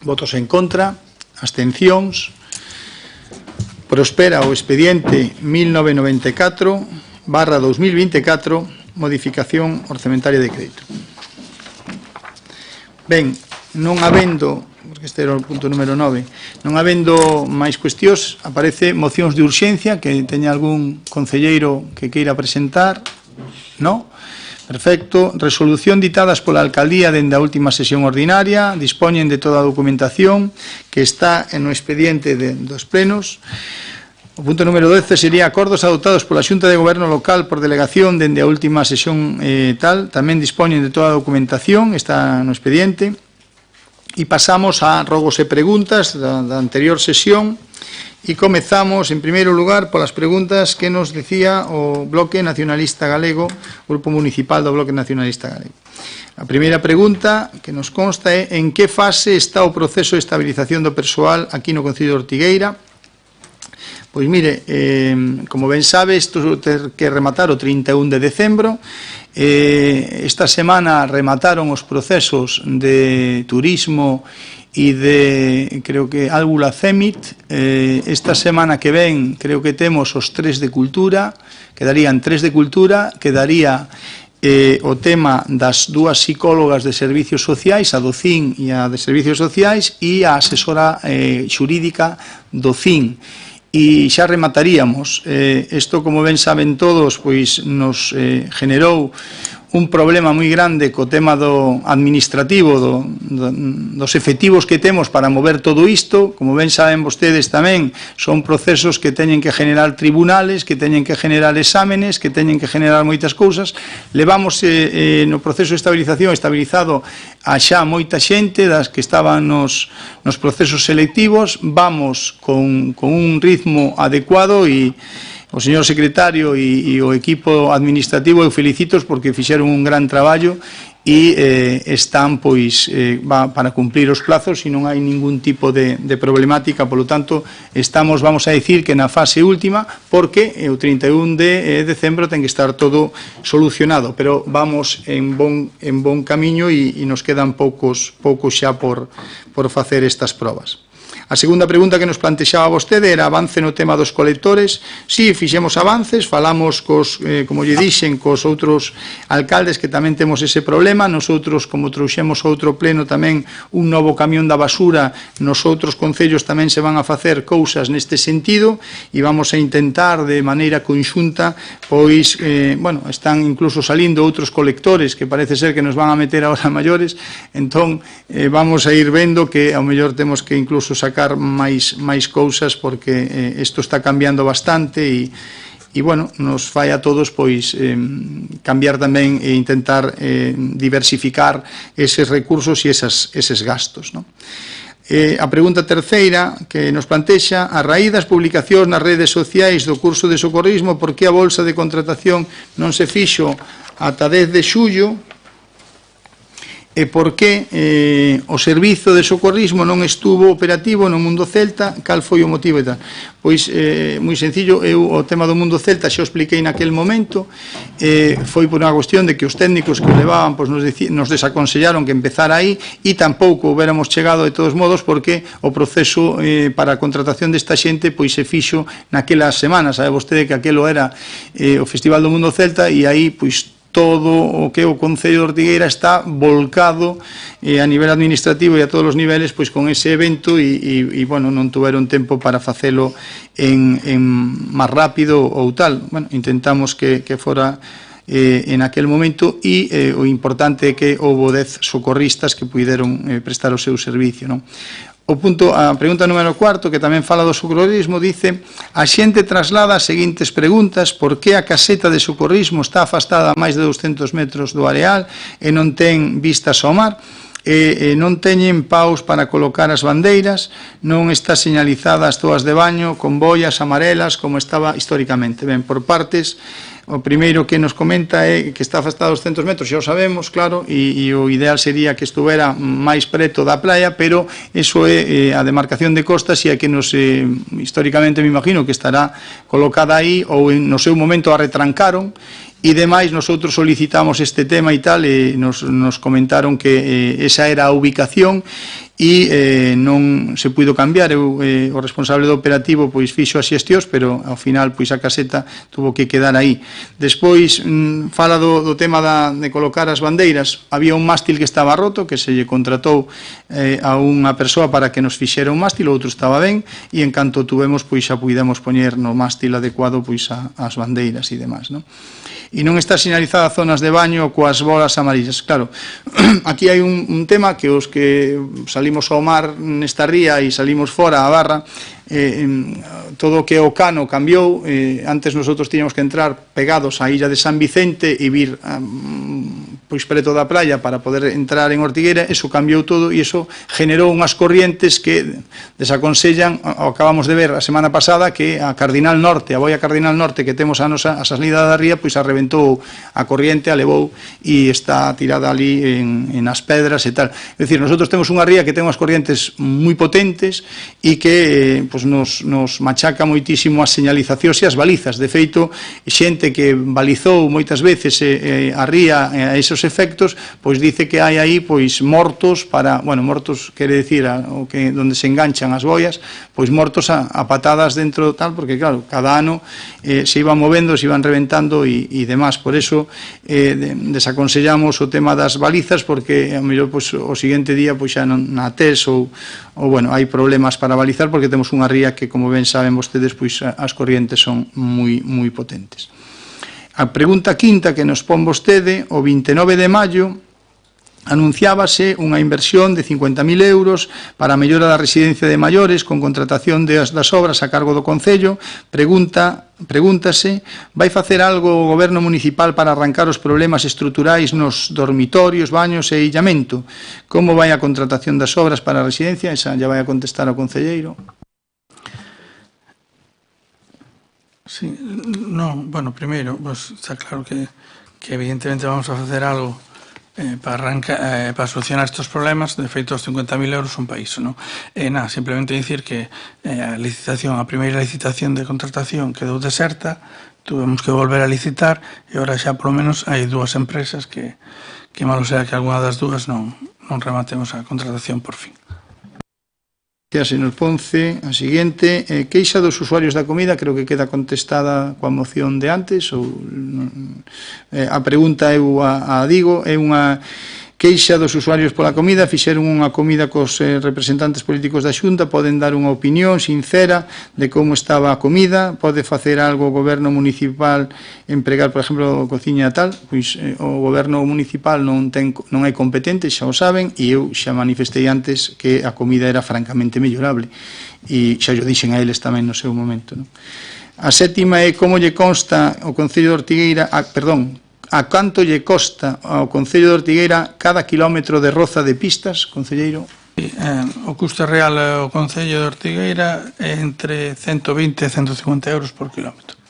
Speaker 1: votos en contra, abstencións. prospera o expediente 1994/2024, modificación orzamentaria de crédito. Ben, non habendo, porque este era o punto número 9, non habendo máis cuestións, aparece mocións de urxencia que teña algún concelleiro que queira presentar. No? Perfecto. Resolución ditadas pola alcaldía dende a última sesión ordinaria, dispoñen de toda a documentación que está no expediente dos plenos. O punto número 12 sería acordos adoptados pola Xunta de Goberno Local por delegación dende a última sesión tamén dispoñen de toda a documentación, está no expediente. E pasamos a rogos e preguntas da anterior sesión e comezamos, en primeiro lugar, polas preguntas que nos decía o Bloque Nacionalista Galego, Grupo Municipal do Bloque Nacionalista Galego. A primeira pregunta que nos consta é en que fase está o proceso de estabilización do persoal aquí no Concello de Ortigueira. Pois mire, como ben sabe, isto ter que rematar o 31 de decembro. Esta semana remataron os procesos de turismo e de, creo que, Álbula Cemit. Esta semana que ven, creo que temos os 3 de cultura, quedarían 3 de cultura, quedaría o tema das dúas psicólogas de servicios sociais, a do CIN e a de servicios sociais, e a asesora xurídica do CIN. E xa remataríamos. Isto, como ben saben todos, pois nos generou un problema moi grande co tema do administrativo, dos efectivos que temos para mover todo isto. Como ben saben vostedes tamén, son procesos que teñen que generar tribunales, que teñen que generar exámenes, que teñen que generar moitas cousas. Levamos no proceso de estabilización estabilizado a xa moita xente das que estaban nos procesos selectivos. Vamos con un ritmo adecuado e o señor secretario e o equipo administrativo eu felicito porque fixeron un gran traballo e están pois para cumplir os plazos e non hai ningún tipo de problemática. Polo tanto, estamos, vamos a decir, que na fase última, porque o 31 de decembro ten que estar todo solucionado, pero vamos en bon camiño e nos quedan poucos xa por facer estas probas. A segunda pregunta que nos plantexaba vostede era avance no tema dos colectores. Si, fixemos avances, falamos como lle dixen, cos outros alcaldes que tamén temos ese problema. Nosotros, como trouxemos outro pleno tamén un novo camión da basura, nos outros concellos tamén se van a facer cousas neste sentido e vamos a intentar de maneira conxunta, pois, están incluso salindo outros colectores que parece ser que nos van a meter ahora maiores, entón vamos a ir vendo que ao mellor temos que incluso sacar máis cousas porque isto está cambiando bastante e nos fai a todos pois cambiar tamén e intentar diversificar eses recursos e eses gastos, non? A pregunta terceira que nos plantexa: a raíz das publicacións nas redes sociais do curso de socorrismo, por que a bolsa de contratación non se fixo ata 10 de xullo? E por que o servizo de socorrismo non estuvo operativo no Mundo Celta? Cal foi o motivo e tal? Pois, moi sencillo, eu o tema do Mundo Celta xa o expliquei naquel momento. Foi por unha cuestión de que os técnicos que o levaban nos desaconsellaron que empezara aí e tampouco hubiéramos chegado de todos modos porque o proceso para a contratación desta xente pois se fixo naquelas semanas. Sabe vostede que aquelo era o Festival do Mundo Celta e aí pois todo o que o Concello de Ortigueira está volcado a nivel administrativo e a todos os niveles pois con ese evento e non tuveron tempo para facelo en máis rápido ou tal. Intentamos que fora en aquel momento e o importante é que houbo 10 socorristas que puideron prestar o seu servicio, non? A pregunta número 4, que tamén fala do socorrismo, dice: a xente traslada as seguintes preguntas: por que a caseta de socorrismo está afastada a máis de 200 metros do areal e non ten vistas ao mar? Non teñen paus para colocar as bandeiras, non está señalizada as toas de baño con boias amarelas como estaba históricamente. Ben, por partes. O primeiro que nos comenta é que está afastado a 200 metros, xa o sabemos, claro, e o ideal sería que estuvera máis preto da playa, pero iso é a demarcación de costas e é que nos, históricamente me imagino que estará colocada aí ou no seu momento a retrancaron. E demais, nosotros solicitamos este tema e tal, e nos comentaron que esa era a ubicación e non se puido cambiar. O responsable do operativo pois fixo as xestións, pero ao final pois a caseta tuvo que quedar aí. Despois fala do tema de colocar as bandeiras. Había un mástil que estaba roto, que se lle contratou a unha persoa para que nos fixera un mástil, o outro estaba ben, e en canto tuvemos pois xa puidemos poñer no mástil adecuado pois as bandeiras e demás, non? E non está sinalizada zonas de baño coas bolas amarillas. Claro, aquí hai un tema que os que salimos ao mar nesta ría e salimos fora a barra, todo o que o cano cambiou. Antes nosotros tiñamos que entrar pegados á illa de San Vicente e vir pois preto da praia para poder entrar en Ortigueira. Eso cambiou todo e eso generou unhas corrientes que desaconsellan. Acabamos de ver a semana pasada que a Cardinal Norte, a boia Cardinal Norte que temos a salida da ría, pois a reventou a corriente, a levou e está tirada ali en as pedras e tal. É dicir, nosotros temos unha ría que ten unhas corrientes moi potentes e que pois nos machaca moitísimo as señalizacións e as balizas. De feito, xente que balizou moitas veces a ría a esos efectos, pois dice que hai aí pois mortos para, bueno, mortos quere dicir o que onde se enganchan as boias, pois mortos a patadas dentro tal, porque claro, cada ano se iban movendo, se iban reventando e demás. Por eso desaconsellamos o tema das balizas, porque a mellor pois o seguinte día pois xa na TES ou bueno, hai problemas para balizar, porque temos unha ría que, como ben saben vostedes, pois as corrientes son moi potentes. A pregunta quinta que nos pon vostede, o 29 de maio, anunciábase unha inversión de 50.000 euros para a mellora da residencia de maiores con contratación das obras a cargo do Concello. Pregúntase, vai facer algo o Goberno municipal para arrancar os problemas estruturais nos dormitorios, baños e illamento? Como vai a contratación das obras para a residencia? Esa ya vai a contestar ao concelleiro.
Speaker 8: Sí, no, bueno, primeiro, pues, está claro que evidentemente vamos a facer algo para solucionar estos problemas. De feito, os 50.000 euros son para iso, non? Nada, simplemente dicir que a primeira licitación de contratación quedou deserta, tuvemos que volver a licitar e agora xa por lo menos hai dúas empresas que malo sea que algunha das dúas non rematemos a contratación por fin.
Speaker 1: Señor Ponce, a seguinte, queixa dos usuarios da comida, creo que queda contestada coa moción de antes, ou a pregunta eu a digo, é unha queixa dos usuarios pola comida. Fixeron unha comida cos representantes políticos da Xunta, poden dar unha opinión sincera de como estaba a comida, pode facer algo o Goberno municipal, empregar, por exemplo, cociña tal. Pois o Goberno municipal non é competente, xa o saben, e eu xa manifestei antes que a comida era francamente mellorable, e xa o dixen a eles tamén no seu momento, non? A sétima é como lle consta o Concello de Ortigueira, a canto lle costa ao Concello de Ortigueira cada kilómetro de roza de pistas, concelleiro?
Speaker 8: O custe real ao Concello de Ortigueira é entre 120 e 150 euros por kilómetro.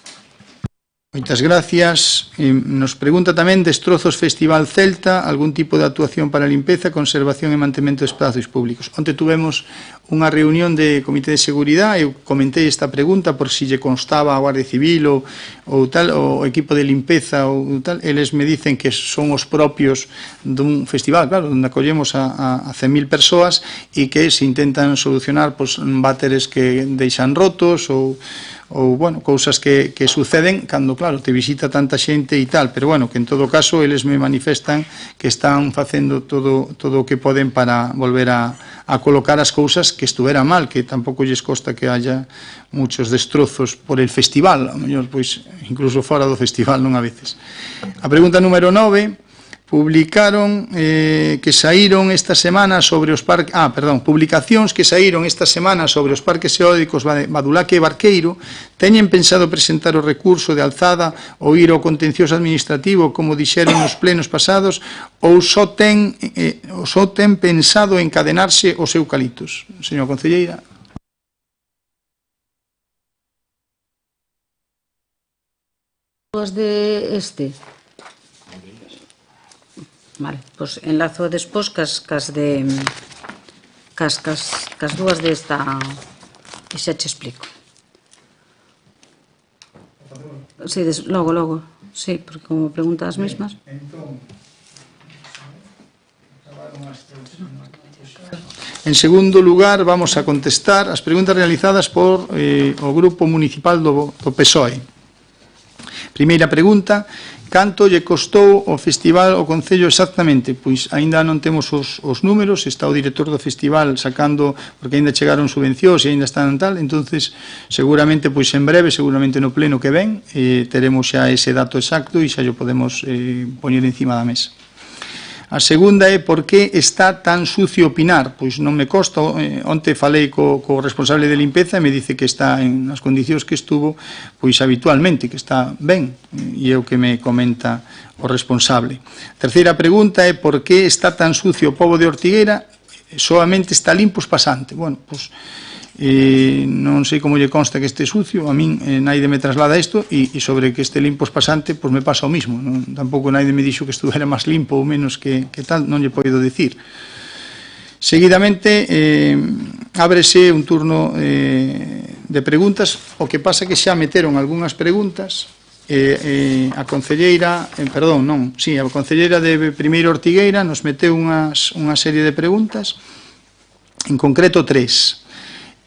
Speaker 1: Moitas gracias. Nos pregunta tamén destrozos Festival Celta, algún tipo de actuación para limpeza, conservación e mantemento de espazos públicos. Onte tuvemos unha reunión de Comité de Seguridade, eu comentei esta pregunta por si lle constaba a Guardia Civil ou tal, o equipo de limpeza ou tal. Eles me dicen que son os propios dun festival, claro, onde acollemos a 100.000 persoas e que se intentan solucionar váteres que deixan rotos ou bueno, cousas que suceden cando, claro, te visita tanta xente e tal, pero bueno, que en todo caso eles me manifestan que están facendo todo o que poden para volver a colocar as cousas que estuveran mal, que tampouco lles costa que haya muchos destrozos por el festival, a mellor, pois, incluso fora do festival, non a veces. A pregunta número 9, publicaron que saíron esta semana sobre os parques, publicacións que saíron esta semana sobre os parques eólicos Badulaque e Barqueiro. Teñen pensado presentar o recurso de alzada ou ir ao contencioso administrativo como dixeron nos plenos pasados, ou só ten pensado encadenarse os eucaliptos? Señor concelleira.
Speaker 4: De este. Vale, pois enlazo despois cas dúas desta e xa te explico. Si, logo, si, porque como pregunta as mesmas.
Speaker 1: En segundo lugar, vamos a contestar as preguntas realizadas por o Grupo Municipal do PSOE. Primeira pregunta: canto lle costou o festival ao Concello exactamente? Pois aínda non temos os números, está o director do festival sacando, porque aínda chegaron subvencións e aínda están tal, entonces seguramente pois en breve, seguramente no pleno que ven, teremos xa ese dato exacto e xa o podemos poñer encima da mesa. A segunda é por que está tan sucio o Pinar. Pois non me consta, onte falei co responsable de limpeza e me dice que está en as condicións que estuvo pois habitualmente, que está ben, e é o que me comenta o responsable. Terceira pregunta é por que está tan sucio o pobo de Ortigueira, solamente está limpo os pasantes. Bueno, pois non sei como lle consta que este sucio, a min naide me traslada isto, e sobre que este limpo os pasante, pois me pasa o mismo. Tampouco naide me dixo que estuvera máis limpo ou menos que tal, non lle podo dicir. Seguidamente, ábrese un turno de preguntas, o que pasa que xa meteron algunhas preguntas, a concelleira, a concelleira de Primeiro Ortigueira nos meteu unha serie de preguntas, en concreto 3.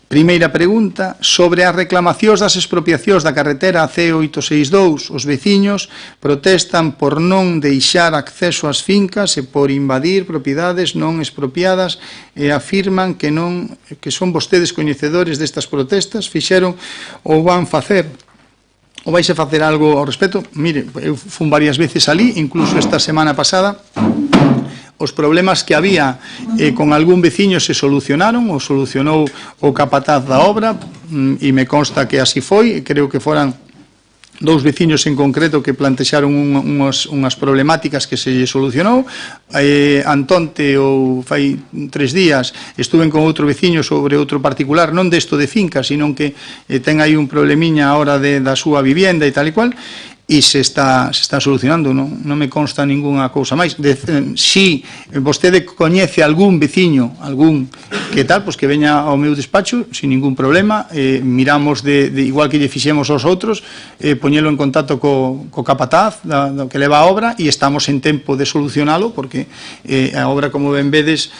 Speaker 1: Primeira pregunta, sobre as reclamacións das expropiacións da carretera C862, os veciños protestan por non deixar acceso ás fincas e por invadir propiedades non expropiadas e afirman que son vostedes coñecedores destas protestas, fixeron ou van facer ou vais a facer algo ao respecto. Mire, eu fun varias veces ali, incluso esta semana pasada. Os problemas que había con algún veciño se solucionaron, ou solucionou o capataz da obra, e me consta que así foi. Creo que foran 2 veciños en concreto que plantexaron unhas problemáticas que se solucionou. Antonte, ou fai 3 días, estuven con outro veciño sobre outro particular, non desto de finca, sino que ten aí un problemiña a hora da súa vivienda e tal e cual, e se está solucionando, non me consta ninguna cousa máis. Si vostede coñece algún veciño, algún que tal, pois que veña ao meu despacho sin ningún problema, miramos igual que lle fixemos aos outros, poñelo en contacto co capataz do que leva a obra, e estamos en tempo de solucionalo, porque a obra, como ben vedes,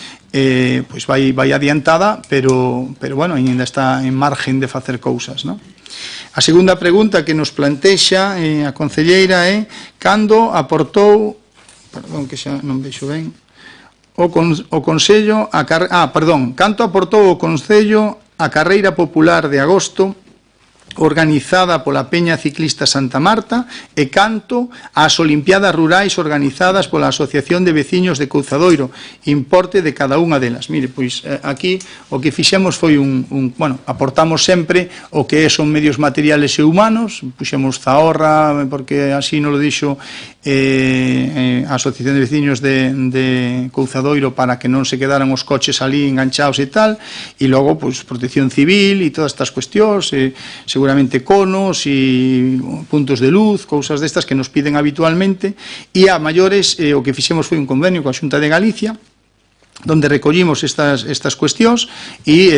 Speaker 1: pois vai adiantada, pero bueno, ainda está en margen de facer cousas, non? A segunda pregunta que nos plantexa a concelleira é cando aportou, perdón que xa non vexo ben, o Concello canto aportou o Concello a carreira popular de agosto organizada pola Peña Ciclista Santa Marta, e canto ás Olimpiadas Rurais organizadas pola Asociación de Veciños de Couzadoiro, importe de cada unha delas. Mire, pois aquí o que fixemos foi aportamos sempre o que son medios materiales e humanos, puxemos zahorra, porque así nos lo dixo a Asociación de Veciños de Couzadoiro, para que non se quedaran os coches ali enganchados e tal, e logo pois protección civil e todas estas cuestións, seguramente conos e puntos de luz, cousas destas que nos piden habitualmente. E a maiores, o que fixemos foi un convenio coa Xunta de Galicia, donde recollimos estas cuestións, e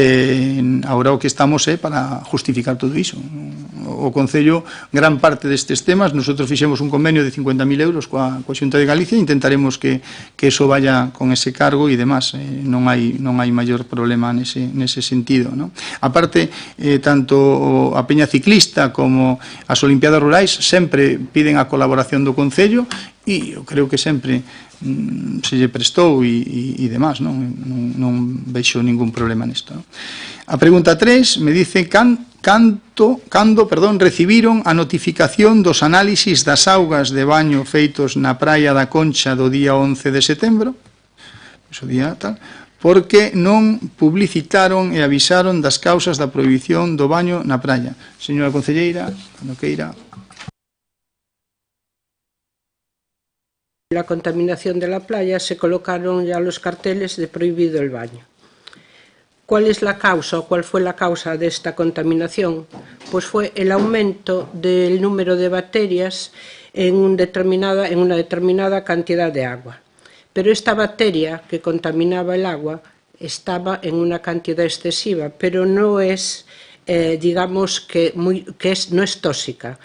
Speaker 1: agora o que estamos é para justificar todo iso. O Concello, gran parte destes temas, nosotros fixemos un convenio de 50.000 euros coa Xunta de Galicia, e intentaremos que eso vaya con ese cargo e demás. Non hai maior problema nese sentido, non? Aparte, tanto a Peña Ciclista como as Olimpiadas Rurais sempre piden a colaboración do Concello, e eu creo que sempre se lle prestou e demás, non vexo ningún problema nisto. A pregunta 3 me dice cando recibiron a notificación dos análisis das augas de baño feitos na praia da Concha do día 11 de setembro, porque non publicitaron e avisaron das causas da prohibición do baño na praia. Señora concelleira, cando queira.
Speaker 10: La contaminación de la playa, se colocaron ya los carteles de prohibido el baño. ¿Cuál es la causa o cuál fue la causa de esta contaminación? Pues fue el aumento del número de bacterias en una determinada cantidad de agua. Pero esta bacteria que contaminaba el agua estaba en una cantidad excesiva, pero no es, no es tóxica.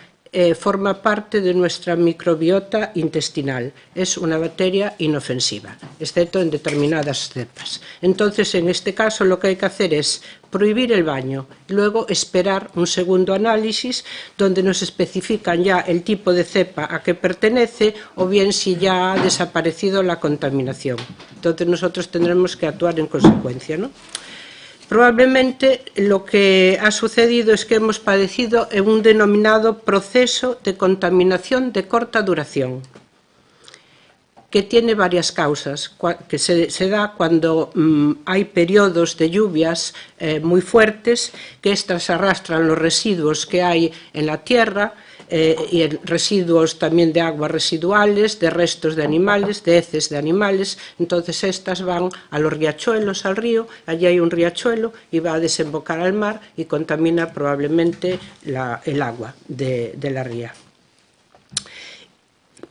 Speaker 10: forma parte de nuestra microbiota intestinal. Es una bacteria inofensiva, excepto en determinadas cepas. Entonces, en este caso, lo que hay que hacer es prohibir el baño, luego esperar un segundo análisis donde nos especifican ya el tipo de cepa a que pertenece o bien si ya ha desaparecido la contaminación. Entonces nosotros tendremos que actuar en consecuencia, ¿no? Probablemente lo que ha sucedido es que hemos padecido en un denominado proceso de contaminación de corta duración, que tiene varias causas, que se da cuando hay periodos de lluvias muy fuertes, que estas arrastran los residuos que hay en la tierra, y residuos también de aguas residuales, de restos de animales, de heces de animales. Entonces estas van a los riachuelos, al río, allí hay un riachuelo y va a desembocar al mar y contamina probablemente el agua de la ría.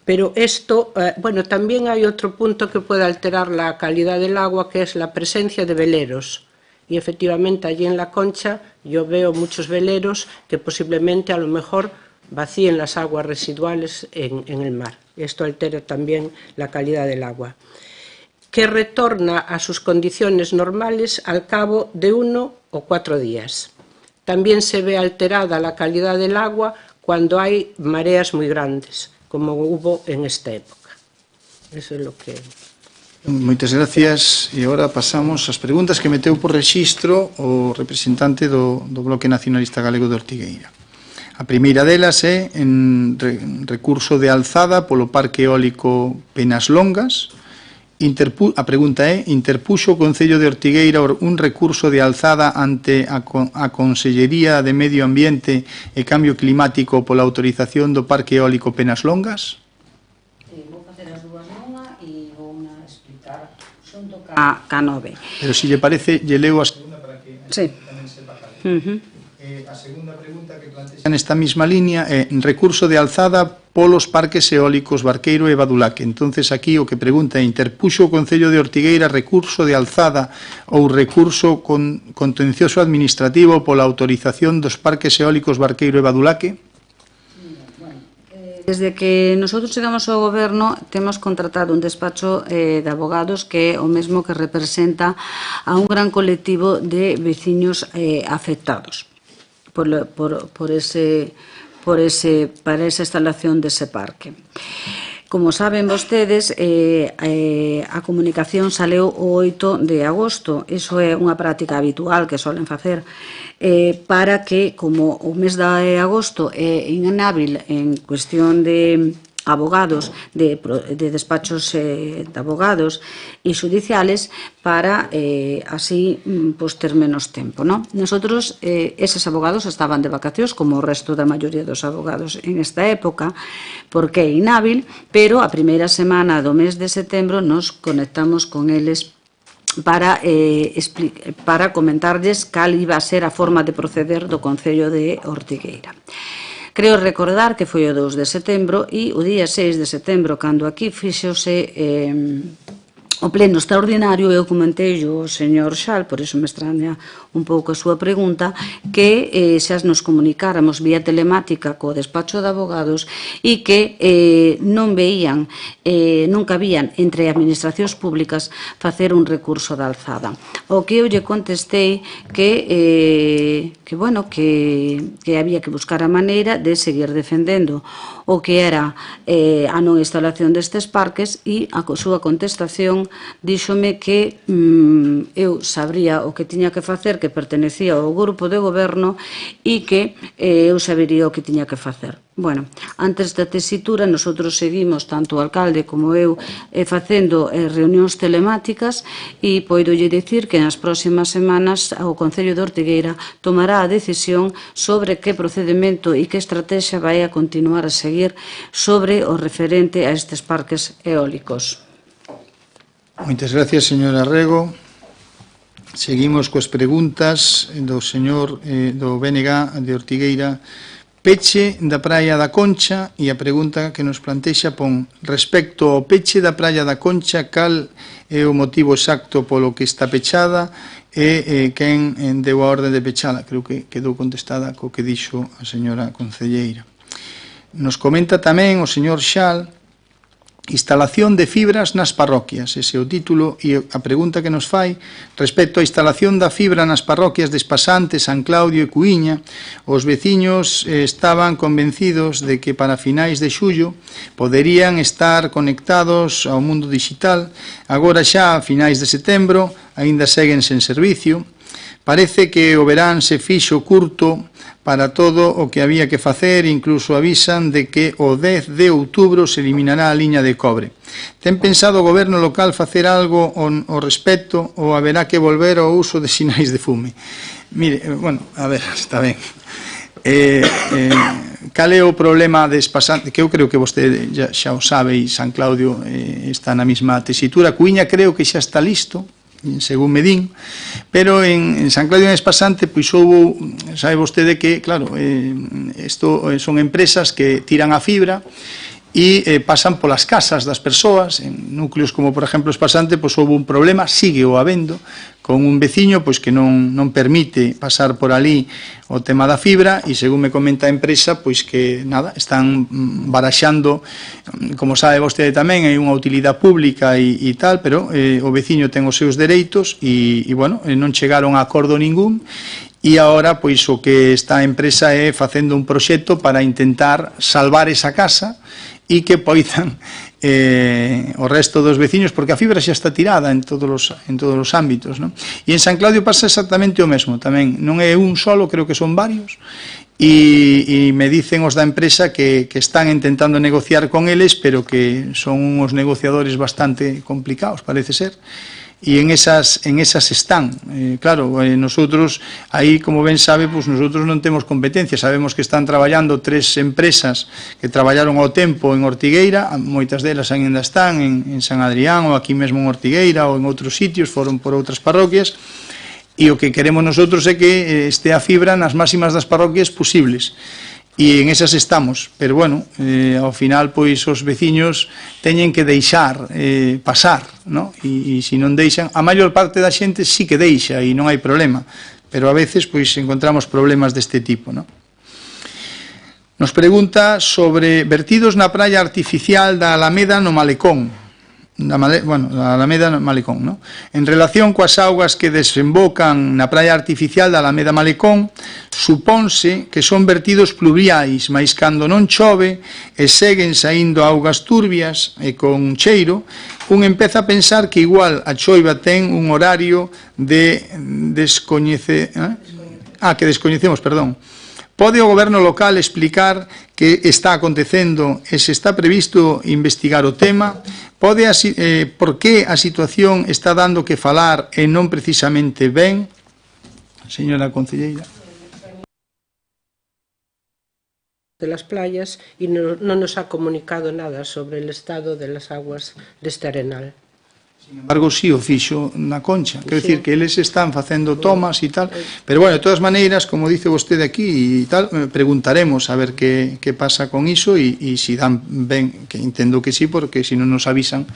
Speaker 10: Pero esto, bueno, también hay otro punto que puede alterar la calidad del agua, que es la presencia de veleros. Y efectivamente allí en La Concha yo veo muchos veleros que posiblemente a lo mejor vacíen las aguas residuales en el mar. Esto altera también la calidad del agua, que retorna a sus condiciones normales al cabo de 1 o 4 días. También se ve alterada la calidad del agua cuando hay mareas muy grandes, como hubo en esta época. Eso es lo que...
Speaker 1: Moitas gracias. E agora pasamos ás preguntas que meteu por rexistro o representante do Bloque Nacionalista Galego de Ortigueira. A primeira delas é en recurso de alzada polo Parque Eólico Penas Longas. A pregunta é: interpuxo o Concello de Ortigueira un recurso de alzada ante a Consellería de Medio Ambiente e Cambio Climático pola autorización do Parque Eólico Penas Longas?
Speaker 4: Vou facer as dúas nunha e vou explicar xunto ca 9.
Speaker 1: Pero se lle parece, lle leo a segunda para que tamén sepa cal. A segunda pregunta que plantexa nesta mesma línea é recurso de alzada polos parques eólicos Barqueiro e Badulaque. Entonces aquí o que pregunta é: interpuxo o Concello de Ortigueira recurso de alzada ou recurso contencioso administrativo pola autorización dos parques eólicos Barqueiro e Badulaque?
Speaker 4: Desde que nosotros chegamos ao goberno temos contratado un despacho de abogados que é o mesmo que representa a un gran colectivo de veciños afectados para esa instalación dese parque. Como saben vostedes, a comunicación saleu o 8 de agosto. Iso é unha práctica habitual que solen facer para que, como o mes de agosto é inhábil en cuestión de abogados, de despachos de abogados e judiciales, para así ter menos tempo, ¿no? Nosotros, eses abogados estaban de vacacións, como o resto da maioría dos abogados en esta época, porque é inhábil, pero a primeira semana do mes de setembro nos conectamos con eles para comentarles cal iba a ser a forma de proceder do Concello de Ortigueira. Creo recordar que foi o 2 de setembro e o día 6 de setembro, cando aquí fixose o pleno extraordinario, eu comentei ao señor Xal, por iso me extraña un pouco a súa pregunta, que xa nos comunicáramos vía telemática co despacho de abogados e que non veían, non cabían entre administracións públicas facer un recurso de alzada. O que eu lle contestei que había que buscar a maneira de seguir defendendo o que era a non instalación destes parques, e a súa contestación díxome que eu sabría o que tiña que facer, que pertenecía ao grupo de goberno e que eu sabería o que tiña que facer. Bueno, antes da tesitura, nosotros seguimos, tanto o alcalde como eu, facendo reunións telemáticas, e poidolle dicir que nas próximas semanas o Concello de Ortigueira tomará a decisión sobre que procedimento e que estrategia vai a continuar a seguir sobre o referente a estes parques eólicos.
Speaker 1: Moitas gracias, señora Rego. Seguimos coas preguntas do señor do BNG de Ortigueira. Peche da Praia da Concha, e a pregunta que nos plantexa pon: respecto ao peche da Praia da Concha, cal é o motivo exacto polo que está pechada e quen deu a orde de pechala? Creo que quedou contestada co que dixo a señora concelleira. Nos comenta tamén o señor Xal, instalación de fibras nas parroquias, ese é o título, e a pregunta que nos fai respecto á instalación da fibra nas parroquias de Espasante, San Claudio e Cuíña. Os veciños estaban convencidos de que para finais de xullo poderían estar conectados ao mundo digital. Agora xa a finais de setembro aínda seguen sen servicio. Parece que o verán se fixo curto para todo o que había que facer, incluso avisan de que o 10 de outubro se eliminará a liña de cobre. Ten pensado o goberno local facer algo ao respecto ou haberá que volver ao uso de sinais de fume? Mire, bueno, a ver, está ben. Cal é o problema de Espasante? Que eu creo que vostede xa o sabe, e San Claudio está na mesma tesitura. Cuíña creo que xa está listo, según me din, pero en San Claudio e en Espasante, pois houve, sabe vostede que, claro, isto son empresas que tiran a fibra e pasan polas casas das persoas. En núcleos como, por exemplo, Espasante, pois houve un problema, sigue o habendo, con un veciño pois que non permite pasar por ali o tema da fibra, e según me comenta a empresa, pois que nada, están baraxando, como sabe vostede tamén, hai unha utilidade pública e tal, pero o veciño ten os seus dereitos e bueno, non chegaron a acordo ningún. E agora, pois, o que esta empresa é facendo un proxecto para intentar salvar esa casa e que poidan o resto dos veciños, porque a fibra xa está tirada en todos os ámbitos, non? E en San Claudio pasa exactamente o mesmo tamén, non é un solo, creo que son varios, e me dicen os da empresa que están intentando negociar con eles, pero que son uns negociadores bastante complicados, parece ser. E en esas están. Claro, nosotros, aí, como ben sabe, pues nosotros non temos competencia. Sabemos que están traballando 3 empresas que traballaron ao tempo en Ortigueira, moitas delas ainda están en San Adrián, ou aquí mesmo en Ortigueira, ou en outros sitios, foron por outras parroquias, e o que queremos nosotros é que estea a fibra nas máximas das parroquias posibles. E en esas estamos, pero bueno, ao final pois os veciños teñen que deixar pasar, non? E se non deixan, a maior parte da xente sí que deixa e non hai problema, pero a veces pois encontramos problemas deste tipo, non? Nos pregunta sobre vertidos na praia artificial da Alameda no Malecón. Da Alameda no Malecón, non? En relación coas augas que desembocan na praia artificial da Alameda Malecón, supónse que son vertidos pluviais, mas cando non chove e seguen saindo augas turbias e con cheiro, un empeza a pensar que igual a choiva ten un horario que descoñecemos, perdón. Pode o goberno local explicar que está acontecendo e se está previsto investigar o tema? Pode por que a situación está dando que falar e non precisamente ben? Señora concelleira.
Speaker 10: De las playas y no nos ha comunicado nada sobre el estado de las aguas de este arenal.
Speaker 1: Sin embargo, sí o fixo na Concha. Quero dicir que eles están facendo tomas e tal. Pero, bueno, de todas maneiras, como dice vostede aquí e tal, preguntaremos a ver que pasa con iso e se dan ben, que entendo que sí, porque se non nos avisan,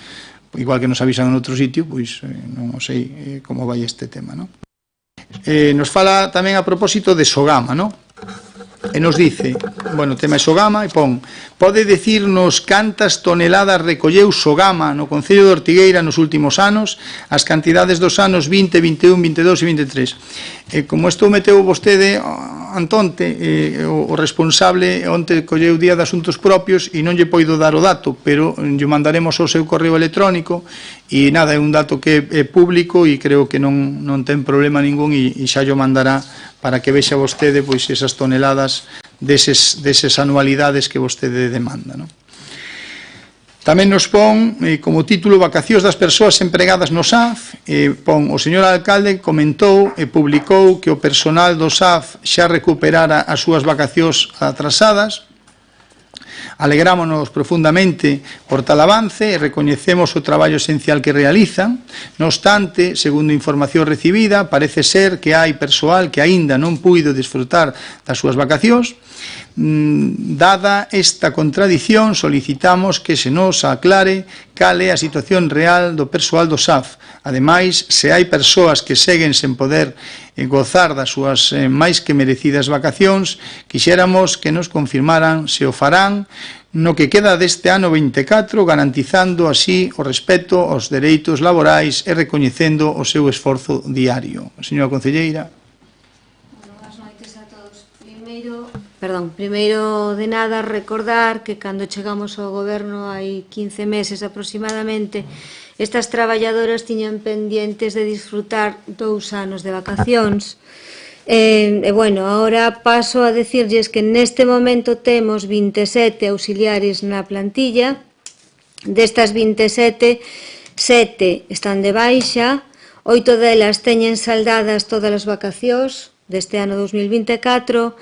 Speaker 1: igual que nos avisan en outro sitio, pois non sei como vai este tema, non? Nos fala tamén a propósito de Sogama, non? E nos dice, bueno, o tema é Sogama, e pon, pode dicirnos cantas toneladas recolleu Sogama no Concello de Ortigueira nos últimos anos, as cantidades dos anos 20, 21, 22 e 23. Como isto meteu vostede antonte, o responsable onte colleu día de asuntos propios e non lle poido dar o dato, pero lle mandaremos ao seu correo electrónico e nada, é un dato que é público e creo que non ten problema ningún e xa lle mandará para que vexa vostede pois esas toneladas deses anualidades que vostede demanda, non? Tamén nos pon como título vacacións das persoas empregadas no SAF, pon o señor alcalde comentou e publicou que o personal do SAF xa recuperara as súas vacacións atrasadas. Alegrámonos profundamente por tal avance e recoñecemos o traballo esencial que realizan. No obstante, segundo información recibida, parece ser que hai persoal que aínda non puido desfrutar das súas vacacións. Dada esta contradición, solicitamos que se nos aclare cal é a situación real do persoal do SAF. Ademais, se hai persoas que seguen sen poder gozar das súas máis que merecidas vacacións, quixéramos que nos confirmaran se o farán no que queda deste ano 24, garantizando así o respeto aos dereitos laborais e recoñecendo o seu esforzo diario. Señora concelleira.
Speaker 4: Primeiro de nada recordar que cando chegamos ao goberno hai 15 meses aproximadamente, estas traballadoras tiñan pendientes de disfrutar 2 anos de vacacións. Ahora paso a decirlles que neste momento temos 27 auxiliares na plantilla. Destas 27, 7 están de baixa, 8 delas teñen saldadas todas as vacacións deste ano 2024,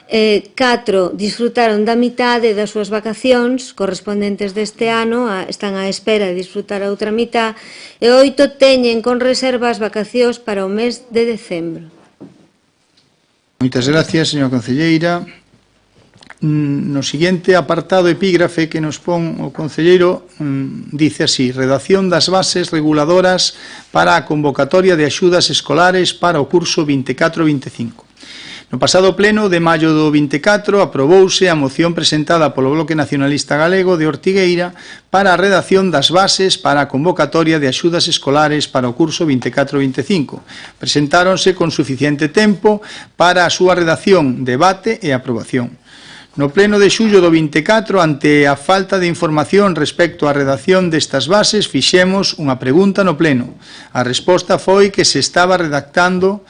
Speaker 4: 4 disfrutaron da mitade das súas vacacións correspondentes deste ano, están á espera de disfrutar a outra mitad, e 8 teñen con reserva as vacacións para o mes de decembro.
Speaker 1: Moitas gracias, señora concelleira. No seguinte apartado epígrafe que nos pon o concelleiro, dice así: redacción das bases reguladoras para a convocatoria de axudas escolares para o curso 24-25. No pasado pleno de maio do 24 aprobouse a moción presentada polo Bloque Nacionalista Galego de Ortigueira para a redacción das bases para a convocatoria de axudas escolares para o curso 24-25. Presentáronse con suficiente tempo para a súa redacción, debate e aprobación. No pleno de xullo do 24, ante a falta de información respecto á redacción destas bases, fixemos unha pregunta no pleno. A resposta foi que se estaba redactando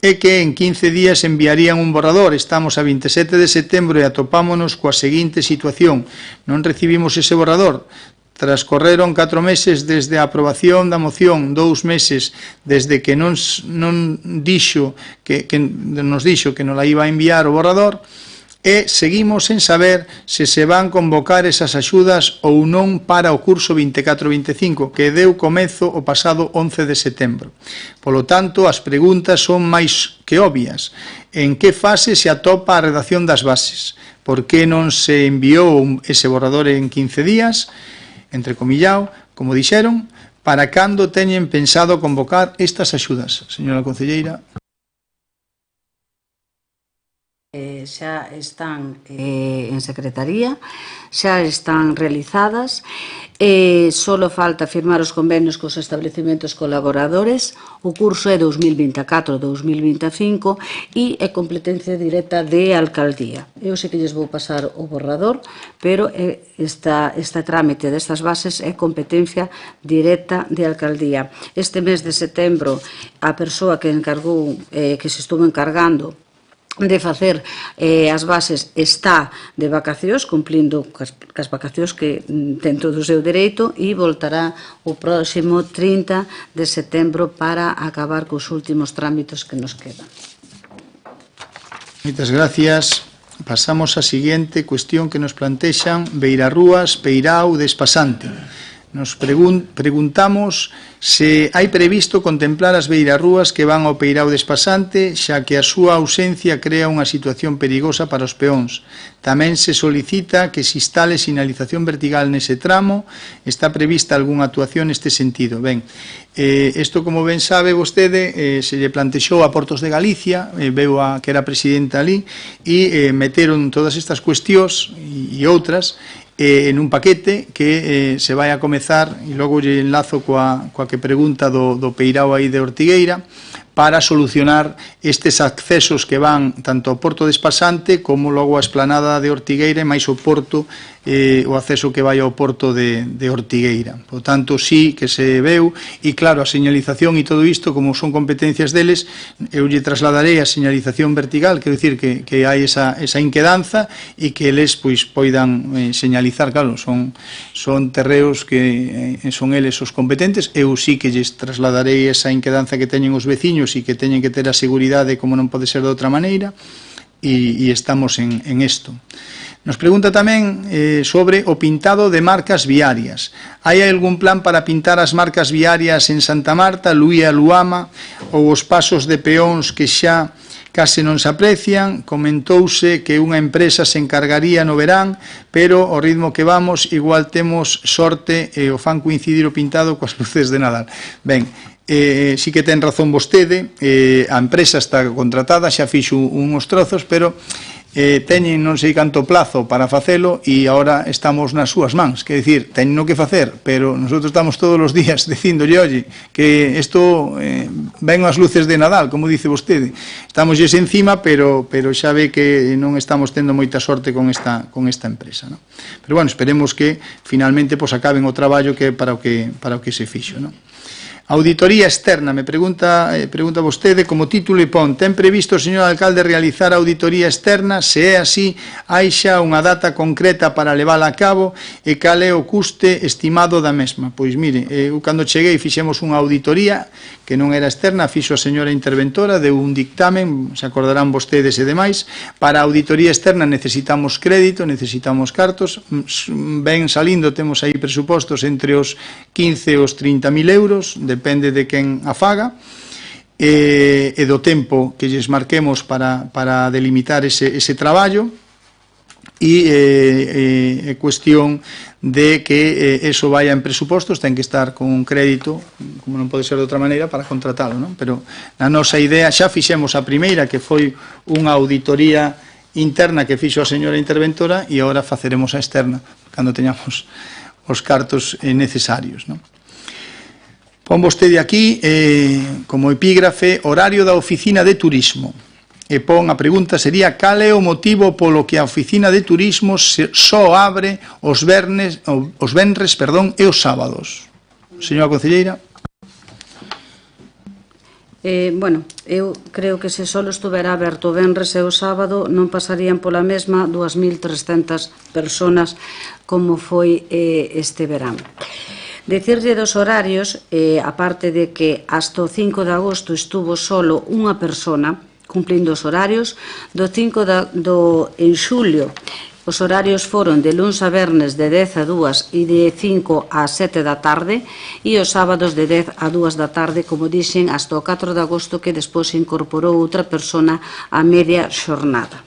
Speaker 1: e que en 15 días enviarían un borrador. Estamos a 27 de setembro e atopámonos coa seguinte situación: non recibimos ese borrador. Transcorreron 4 meses desde a aprobación da moción, 2 meses desde que nos dixo que nos la iba a enviar o borrador, e seguimos sen saber se se van convocar esas axudas ou non para o curso 24-25, que deu comezo o pasado 11 de setembro. Polo tanto, as preguntas son máis que obvias. En que fase se atopa a redacción das bases? Por que non se enviou ese borrador en 15 días? Entrecomillado, como dixeron, para cando teñen pensado convocar estas axudas? Señora concelleira.
Speaker 4: Xa están en secretaría, xa están realizadas, solo falta firmar os convenios cos establecementos colaboradores. O curso é 2024-2025 e é competencia directa de alcaldía. Eu sei que lles vou pasar o borrador, pero este trámite destas bases é competencia directa de alcaldía. Este mes de setembro, a persoa que encargou, que se estuvo encargando de facer as bases está de vacacións, cumplindo cas vacacións que ten todo o seu dereito, e voltará o próximo 30 de setembro para acabar cos últimos trámites que nos quedan.
Speaker 1: Moitas gracias. Pasamos á seguinte cuestión que nos plantexan Beirarrúas, Peirao, Despasante. Nos preguntamos se hai previsto contemplar as beirarrúas que van ao Peirao Despasante, xa que a súa ausencia crea unha situación perigosa para os peóns. Tamén se solicita que se instale sinalización vertical nese tramo. Está prevista algunha actuación neste sentido? Ben, isto, como ben sabe vostede, se lle plantexou a Portos de Galicia, veu a que era presidenta ali, e meteron todas estas cuestións e outras en un paquete que se vai a comezar, e logo lle enlazo coa que pregunta do Peirao aí de Ortigueira, para solucionar estes accesos que van tanto ao Porto de Despasante como logo a esplanada de Ortigueira e máis o Porto, o acceso que vai ao Porto de Ortigueira. Por tanto, sí que se veu, e claro, a señalización e todo isto, como son competencias deles, eu lle trasladarei a señalización vertical, quero dicir que hai esa inquedanza e que eles poidan señalizar, claro, son terreos que son eles os competentes. Eu sí que lles trasladarei esa inquedanza que teñen os veciños e que teñen que ter a seguridade como non pode ser de outra maneira, e estamos en isto. Nos pregunta tamén sobre o pintado de marcas viarias. Hai algún plan para pintar as marcas viarias en Santa Marta, Luía, Luama, ou os pasos de peóns que xa case non se aprecian, comentouse que unha empresa se encargaría no verán, pero ao ritmo que vamos igual temos sorte e o fan coincidir o pintado coas luces de Nadal. Ben, sí que ten razón vostede, a empresa está contratada, xa fixo uns trozos, pero teñen non sei canto plazo para facelo e agora estamos nas súas mans, que decir, teñen no que facer, pero nosotros estamos todos os días dicíndolle, oye, que isto ven as luces de Nadal, como dice vostede, estamos encima, pero xa ve que non estamos tendo moita sorte con esta empresa, ¿no? Pero bueno, esperemos que finalmente pues, acaben o traballo que para o que se fixo, ¿no? Auditoría externa, me pregunta vostede, como título e pon, ten previsto o señor alcalde realizar auditoría externa, se é así, hai xa unha data concreta para levala a cabo e cal é o custe estimado da mesma? Pois mire, eu cando cheguei fixemos unha auditoría que non era externa, fixo a señora interventora, deu un dictamen, se acordarán vostedes e demais, para a auditoría externa necesitamos crédito, necesitamos cartos, ven salindo, temos aí presupostos entre os 15 e os 30.000 euros, depende de quen a faga, e do tempo que lles marquemos para delimitar ese traballo, e é cuestión de que eso vaya en presupostos, ten que estar con un crédito, como non pode ser de outra maneira, para contratalo, non? Pero na nosa idea, xa fixemos a primeira, que foi unha auditoría interna que fixo a señora interventora, e agora faceremos a externa, cando teñamos os cartos necesarios, non? Pon vostede aquí, como epígrafe, horario da oficina de turismo. E pon, a pregunta sería, cal é o motivo polo que a oficina de turismo só abre os venres e os sábados? Señora concelleira.
Speaker 4: Bueno, eu creo que se só estuvera aberto o venres e o sábado non pasarían pola mesma 2.300 personas como foi este verán. Decirlle dos horarios, aparte de que hasta o 5 de agosto estuvo solo unha persona cumplindo os horarios, en xulio os horarios foron de luns a vernes de 10 a 2 e de 5 a 7 da tarde e os sábados de 10 a 2 da tarde, como dixen, hasta o 4 de agosto que despois incorporou outra persona a media xornada.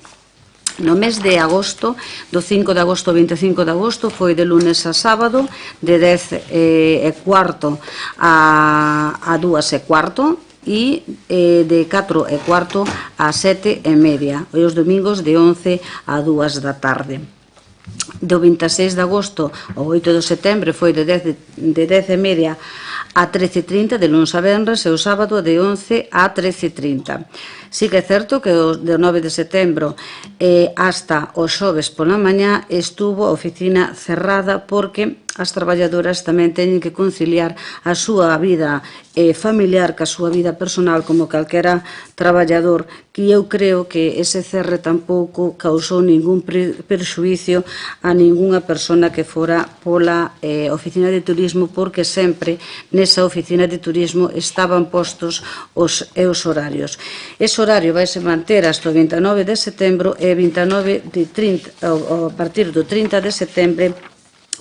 Speaker 4: No mes de agosto, do 5 de agosto ao 25 de agosto, foi de lunes a sábado, de 10 e cuarto a 2 e cuarto, e de 4 e cuarto a 7 e media, e os domingos de 11 a 2 da tarde. Do 26 de agosto ao 8 de setembro foi de 10 e media a 13:30 de lunes a venres e o sábado de 11 a 13:30. Sí que é certo que o 9 de setembro hasta o xoves pola mañá estuvo a oficina cerrada porque as traballadoras tamén teñen que conciliar a súa vida familiar ca súa vida personal como calquera traballador, que eu creo que ese cerre tampouco causou ningún perxuízo a ningunha persona que fora pola oficina de turismo, porque sempre nesa oficina de turismo estaban postos os horarios. Ese horario vai se manter hasta o 29 de setembro e a partir do 30 de setembro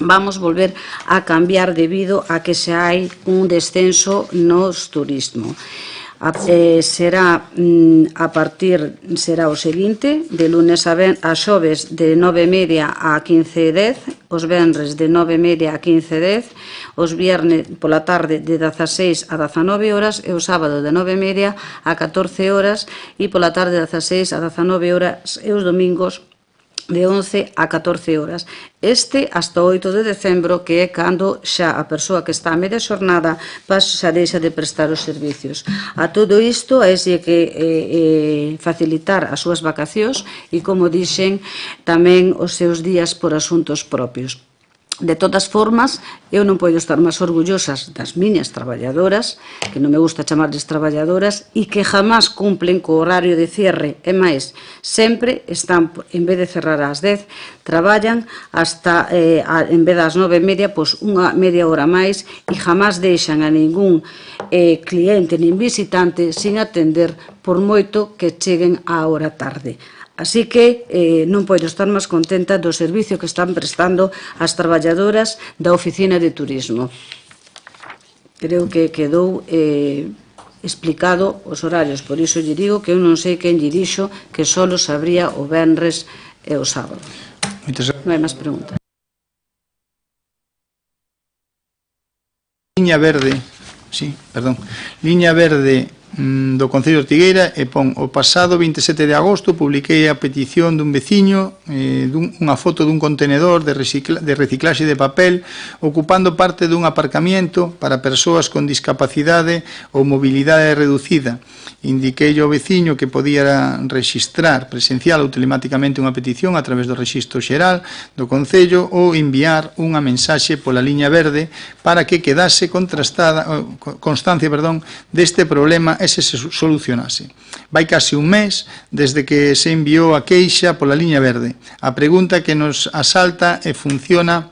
Speaker 4: vamos volver a cambiar debido a que se hai un descenso no turismo. Será o seguinte, de lunes a xoves de 9:30 a 15:10, os venres de 9:30 a 15:10, os viernes pola tarde de 16 a 19 horas e o sábado de 9:30 a 14 horas e pola tarde de 16 a 19 horas e os domingos de 11 a 14 horas. Este hasta o 8 de decembro, que é cando xa a persoa que está a media xornada xa deixa de prestar os servicios. A todo isto, é que facilitar as súas vacacións e, como dixen, tamén os seus días por asuntos propios. De todas formas, eu non podo estar máis orgullosas das miñas traballadoras, que non me gusta chamarles traballadoras, e que jamás cumplen co horario de cierre. E máis, sempre están, en vez de cerrar ás 10, traballan hasta, en vez das 9:30, pois unha media hora máis, e jamás deixan a ningún cliente nin visitante sin atender, por moito que cheguen á hora tarde. Así que non podo estar máis contenta do servicio que están prestando as traballadoras da oficina de turismo. Creo que quedou explicado os horarios. Por iso lle digo que eu non sei quen lle dixo que só se abría o venres e o sábado. Non hai máis preguntas.
Speaker 1: Liña verde, sí, perdón, liña verde do Concello de Ortigueira e pon o pasado 27 de agosto publiquei a petición dun veciño unha foto dun contenedor de reciclaxe de papel ocupando parte dun aparcamiento para persoas con discapacidade ou mobilidade reducida. Indiquei ao veciño que podía registrar presencial ou telematicamente unha petición a través do rexistro xeral do Concello ou enviar unha mensaxe pola liña verde para que quedase constancia deste problema e se solucionase. Vai case un mes desde que se enviou a queixa pola liña verde. A pregunta que nos asalta funciona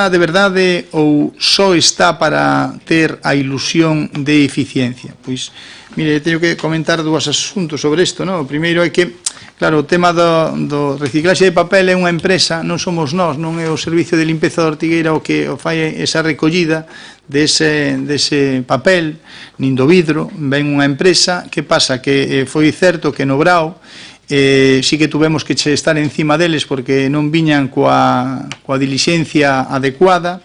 Speaker 1: de verdade ou só está para ter a ilusión de eficiencia? Pois, mire, teño que comentar dúas asuntos sobre isto, non? O primeiro é que, claro, o tema do reciclaxe de papel é unha empresa, non somos nós, non é o Servicio de Limpeza de Ortigueira o que fai esa recollida dese papel, nin do vidro, ven unha empresa. Que pasa? Que foi certo que no Brao sí que tuvemos que estar encima deles porque non viñan coa dilixencia adecuada.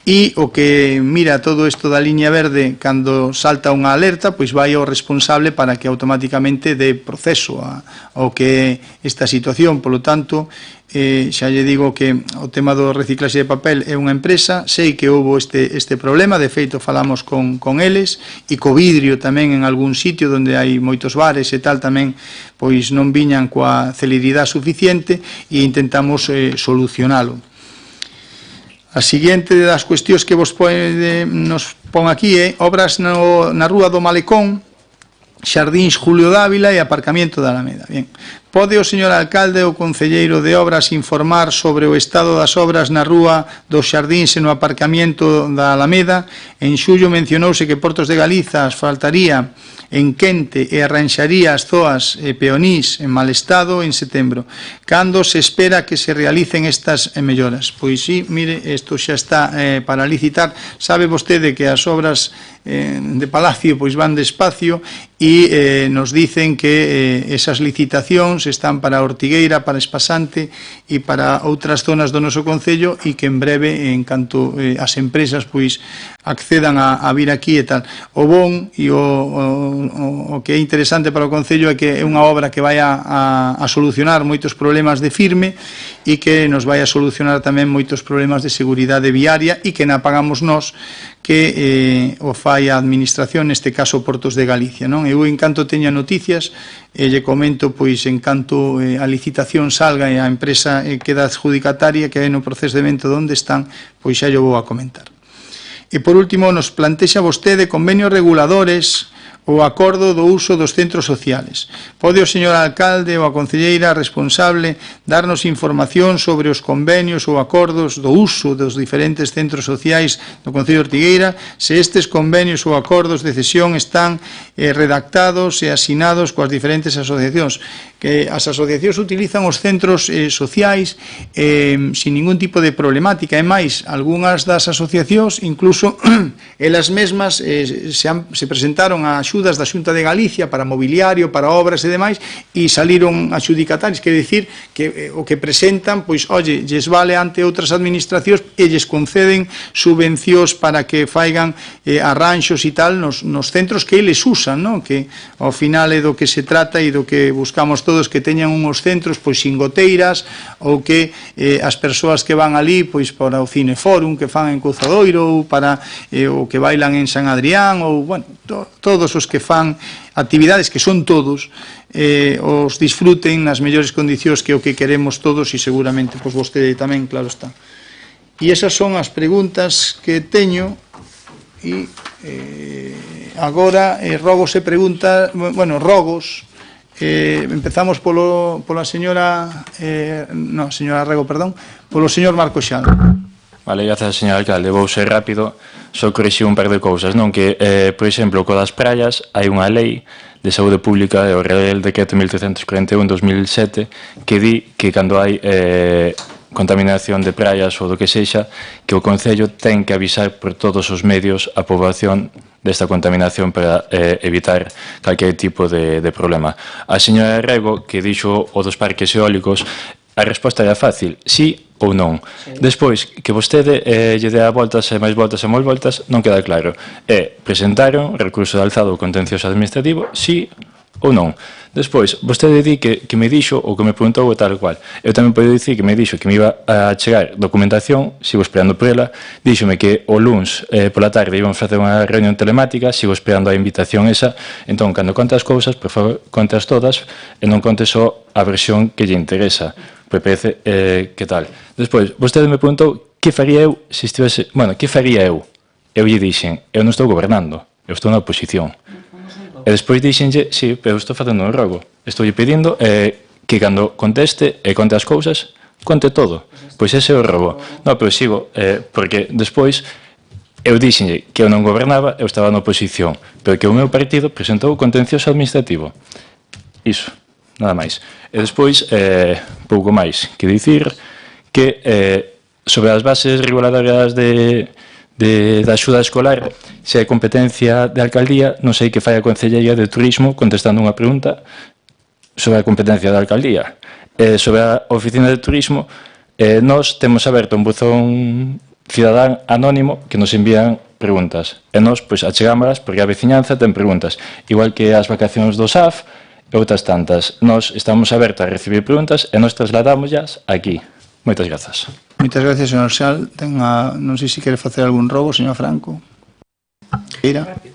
Speaker 1: E o que mira todo isto da liña verde, cando salta unha alerta, pois vai ao responsable para que automáticamente dé proceso ao que é esta situación. Polo tanto, xa lle digo que o tema do reciclaxe de papel é unha empresa, sei que houve este problema, de feito falamos con eles, e co vidrio tamén en algún sitio onde hai moitos bares e tal tamén, pois non viñan coa celeridade suficiente e intentamos solucionalo. A seguinte das cuestións que nos pon aquí é obras na Rúa do Malecón, Xardíns Julio Dávila e aparcamiento da Alameda. Bien. Pode o señor alcalde ou concelleiro de obras informar sobre o estado das obras na Rúa dos Xardíns e no aparcamiento da Alameda? En xullo mencionouse que Portos de Galiza asfaltaría en quente e arranxaría as zoas peonís en mal estado en setembro. Cando se espera que se realicen estas melloras? Pois sí, mire, isto xa está para licitar. Sabe vostede que as obras de Palacio pois van despacio e nos dicen que esas licitacións están para Ortigueira, para Espasante e para outras zonas do noso Concello e que en breve, en canto as empresas pois accedan a vir aquí e tal. O bon e o que é interesante para o Concello é que é unha obra que vai a solucionar moitos problemas de firme e que nos vai a solucionar tamén moitos problemas de seguridade viaria e que na pagamos nós, que o fai a Administración, neste caso Portos de Galicia, non? Eu en canto teña noticias lle comento, pois en canto a licitación salga e a empresa queda adjudicataria, que é no procedimento onde están, pois xa yo vou a comentar. E por último, nos plantexa vostede convenios reguladores o acordo do uso dos centros sociales. Pode o señor alcalde ou a concelleira responsable darnos información sobre os convenios ou acordos do uso dos diferentes centros sociais do Concello de Ortigueira, se estes convenios ou acordos de cesión están redactados e asinados coas diferentes asociacións? Que as asociacións utilizan os centros sociais sin ningún tipo de problemática, e máis, algunhas das asociacións incluso elas mesmas se presentaron a axudas da Xunta de Galicia para mobiliario, para obras e demais, e saliron adxudicatarios, quer dicir que o que presentan, pois, oye, lles vale ante outras administracións e lles conceden subvencións para que faigan arranxos e tal nos centros que eles usan, non? Que ao final é do que se trata e do que buscamos todos, que teñan uns centros pois sin goteiras, ou que as persoas que van ali pois para o Cineforum que fan en Couzadoiro, ou para o que bailan en San Adrián, ou, bueno, todos os que fan actividades que son todos os disfruten nas mellores condicións, que é o que queremos todos, e seguramente pois vostede tamén, claro está. E esas son as preguntas que teño. E agora rogos e preguntas, bueno, rogos. Empezamos pola señora señora Rego, perdón, polo señor Marco Xal.
Speaker 5: Vale, gracias, señor alcalde. Vou ser rápido, só corrixir un par de cousas, non? Que, por exemplo, co das praias hai unha lei de saúde pública, o Real Decreto 1341-2007, que di que cando hai contaminación de praias ou do que sexa, que o Concello ten que avisar por todos os medios a poboación desta contaminación para evitar calquer tipo de problema. A señora Rego, que dixo o dos parques eólicos, a resposta era fácil, sí ou non. Despois, que vostede lle dea voltas e máis voltas e máis voltas, non queda claro. Presentaron recurso de alzado ou contencioso administrativo, sí ou non. Despois, vostede di que me dixo ou que me preguntou o tal cual. Eu tamén podo dicir que me dixo que me iba a chegar documentación, sigo esperando por ela, díxome que o luns pola tarde íbamos facer unha reunión telemática, sigo esperando a invitación esa, entón, cando conte as cousas, por favor, conte as todas e non conte só a versión que lle interesa. Pois parece que tal. Despois, vostede me preguntou que faría eu se estivese... Bueno, que faría eu? Eu lle dixen, eu non estou gobernando, eu estou na oposición. E despois dixenlle, sí, pero estou facendo un rogo. Estou lle pedindo que cando conteste e conte as cousas, conte todo. Pois ese é o robo. Non, pero sigo, porque despois eu dixenlle que eu non gobernaba, eu estaba na oposición, pero que o meu partido presentou o contencioso administrativo. Iso, nada máis. E despois, pouco máis que dicir que sobre as bases reguladoras da axuda escolar, se é competencia de alcaldía, non sei que fai a Concellería de Turismo contestando unha pregunta sobre a competencia da alcaldía. Sobre a oficina de turismo, nós temos aberto un buzón cidadán anónimo que nos envían preguntas. E nós, pois, achegámolas porque a veciñanza ten preguntas. Igual que as vacacións do SAF e outras tantas. Nós estamos abertos a recibir preguntas e nós trasladámoslas aquí. Moitas grazas.
Speaker 1: Moitas gracias, señor Sal. Non sei se quere facer algún robo, señor Franco.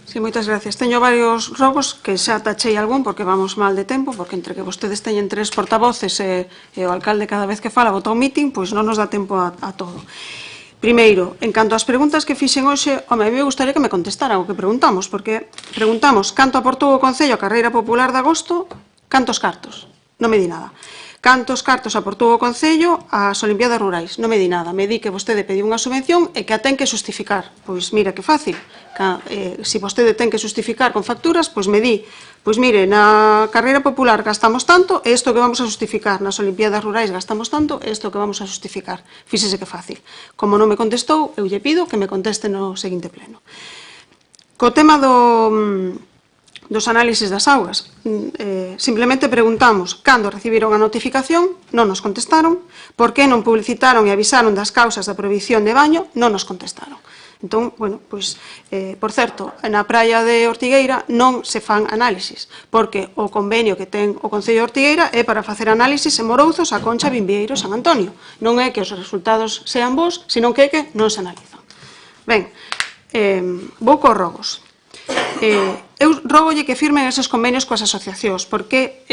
Speaker 3: Sí, moitas gracias. Teño varios robos que xa tachei algún porque vamos mal de tempo, porque entre que vostedes teñen 3 portavoces e o alcalde cada vez que fala bota un meeting, pois non nos dá tempo a todo. Primeiro, en canto ás preguntas que fixen hoxe, a mí me gustaría que me contestaran o que preguntamos, porque preguntamos canto aportou o Concello a Carreira Popular de agosto, cantos cartos, non me di nada. Cantos cartos aportou o Concello ás Olimpiadas Rurais? Non me di nada. Me di que vostede pediu unha subvención e que a ten que justificar. Pois mira que fácil. Se vostede ten que justificar con facturas, pois me di, pois mire, na Carreira Popular gastamos tanto, e isto que vamos a justificar. Nas Olimpiadas Rurais gastamos tanto, e isto que vamos a justificar. Fíxese que fácil. Como non me contestou, eu lle pido que me conteste no seguinte pleno. Co tema dos análisis das augas. Simplemente preguntamos cando recibiron a notificación, non nos contestaron, por que non publicitaron e avisaron das causas da prohibición de baño, non nos contestaron. Entón, bueno, pois, por certo, na praia de Ortigueira non se fan análisis, porque o convenio que ten o Concello de Ortigueira é para facer análisis en Morouzos, A Concha, Vimbieiro, San Antonio. Non é que os resultados sean bons, senón que é que non se analizan. Ben, vou cos rogos. Eu rogolle que firmen esos convenios coas asociacións, porque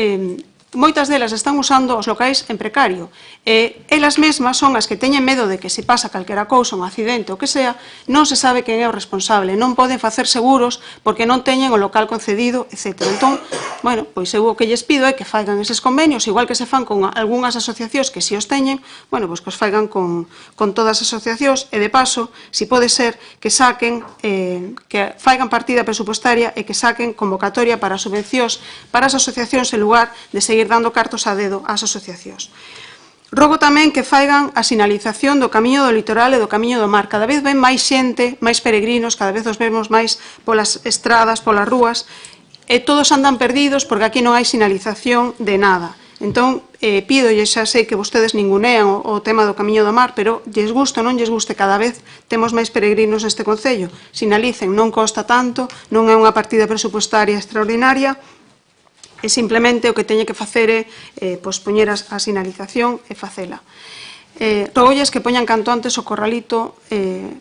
Speaker 3: moitas delas están usando os locais en precario e elas mesmas son as que teñen medo de que se pasa calquera cousa, un accidente ou que sea, non se sabe quen é o responsable, non poden facer seguros porque non teñen o local concedido, etc. Entón, bueno, pois eu o que lles pido é que faigan eses convenios, igual que se fan con algunhas asociacións que si os teñen, bueno, pois que os faigan con todas as asociacións e de paso, si pode ser, que saquen, que faigan partida presupostaria e que saquen convocatoria para subvencións para as asociacións en lugar de seguir dando cartos a dedo ás asociacións. Rogo tamén que faigan a sinalización do camiño do litoral e do camiño do mar. Cada vez ven máis xente, máis peregrinos, cada vez os vemos máis polas estradas, polas rúas, e todos andan perdidos porque aquí non hai sinalización de nada. Entón, pido, e xa sei que vostedes ningunean o tema do camiño do mar, pero lles guste ou non lles guste, cada vez temos máis peregrinos neste Concello. Sinalicen, non costa tanto, non é unha partida presupostaria extraordinaria, e simplemente o que teñe que facer é poñer a sinalización e facela. Rogolles que poñan canto antes o corralito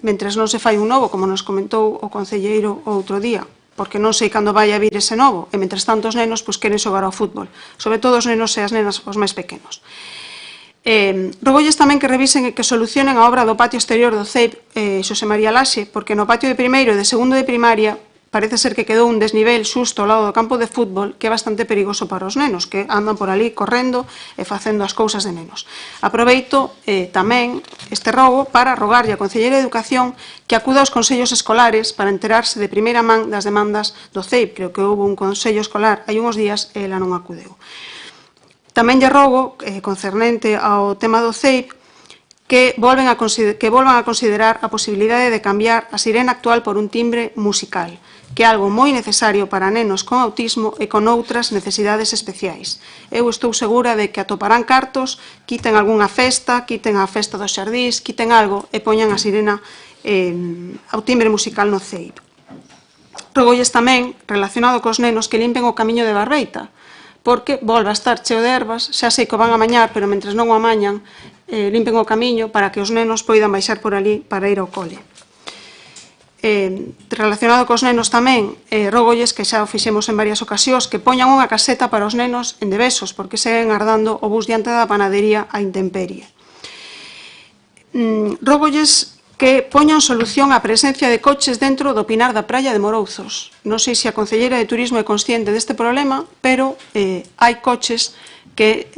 Speaker 3: mentres non se fai un novo, como nos comentou o concelleiro outro día, porque non sei cando vai a vir ese novo, e mentres tanto os nenos queren xogar ao fútbol, sobre todo os nenos e as nenas os máis pequenos. Rogolles tamén que revisen e que solucionen a obra do patio exterior do CEIP Xosé María Laxe, porque no patio de primeiro e de segundo de primaria parece ser que quedou un desnivel xusto ao lado do campo de fútbol que é bastante perigoso para os nenos, que andan por ali correndo e facendo as cousas de nenos. Aproveito tamén este rogo para rogarlle a Concelleira de Educación que acuda aos consellos escolares para enterarse de primeira man das demandas do CEIP. Creo que houve un consello escolar hai uns días e ela non acudeu. Tamén lle rogo, concernente ao tema do CEIP, que volvan a considerar a posibilidade de cambiar a sirena actual por un timbre musical, que é algo moi necesario para nenos con autismo e con outras necesidades especiais. Eu estou segura de que atoparán cartos, quiten algunha festa, quiten a festa dos xardís, quiten algo e poñan a sirena ao timbre musical no CEIP. Rogolles tamén, relacionado cos nenos, que limpen o camiño de Barbeita, porque volva a estar cheo de ervas, xa sei que o van a mañar, pero mentres non o amañan, limpen o camiño para que os nenos poidan baixar por ali para ir ao cole. Relacionado cos nenos tamén, rogolles, que xa o fixemos en varias ocasións, que poñan unha caseta para os nenos en Devesos, porque seguen ardando o bus diante da panadería a intemperie. Rogolles que poñan solución á presencia de coches dentro do Pinar da Praia de Morouzos. Non sei se a Concelleira de Turismo é consciente deste problema, pero hai coches que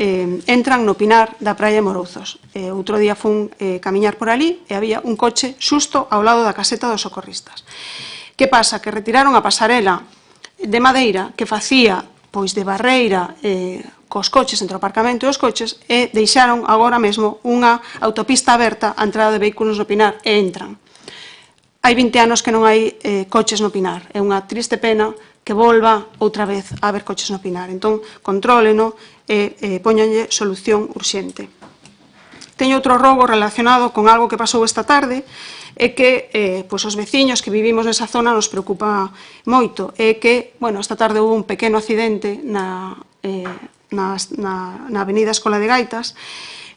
Speaker 3: entran no Pinar da Praia de Morouzos. Outro día fun camiñar por ali e había un coche xusto ao lado da caseta dos socorristas. Que pasa? Que retiraron a pasarela de madeira que facía pois de barreira cos coches entre o aparcamento e os coches e deixaron agora mesmo unha autopista aberta á entrada de vehículos no Pinar e entran. Hai 20 anos que non hai coches no Pinar. É unha triste pena que volva outra vez a haber coches no Pinar. Entón, contróleno e poñanlle solución urxente. Teño outro rogo relacionado con algo que pasou esta tarde, e que os veciños que vivimos nesa zona nos preocupa moito, e que, esta tarde houve un pequeno accidente na avenida Escola de Gaitas,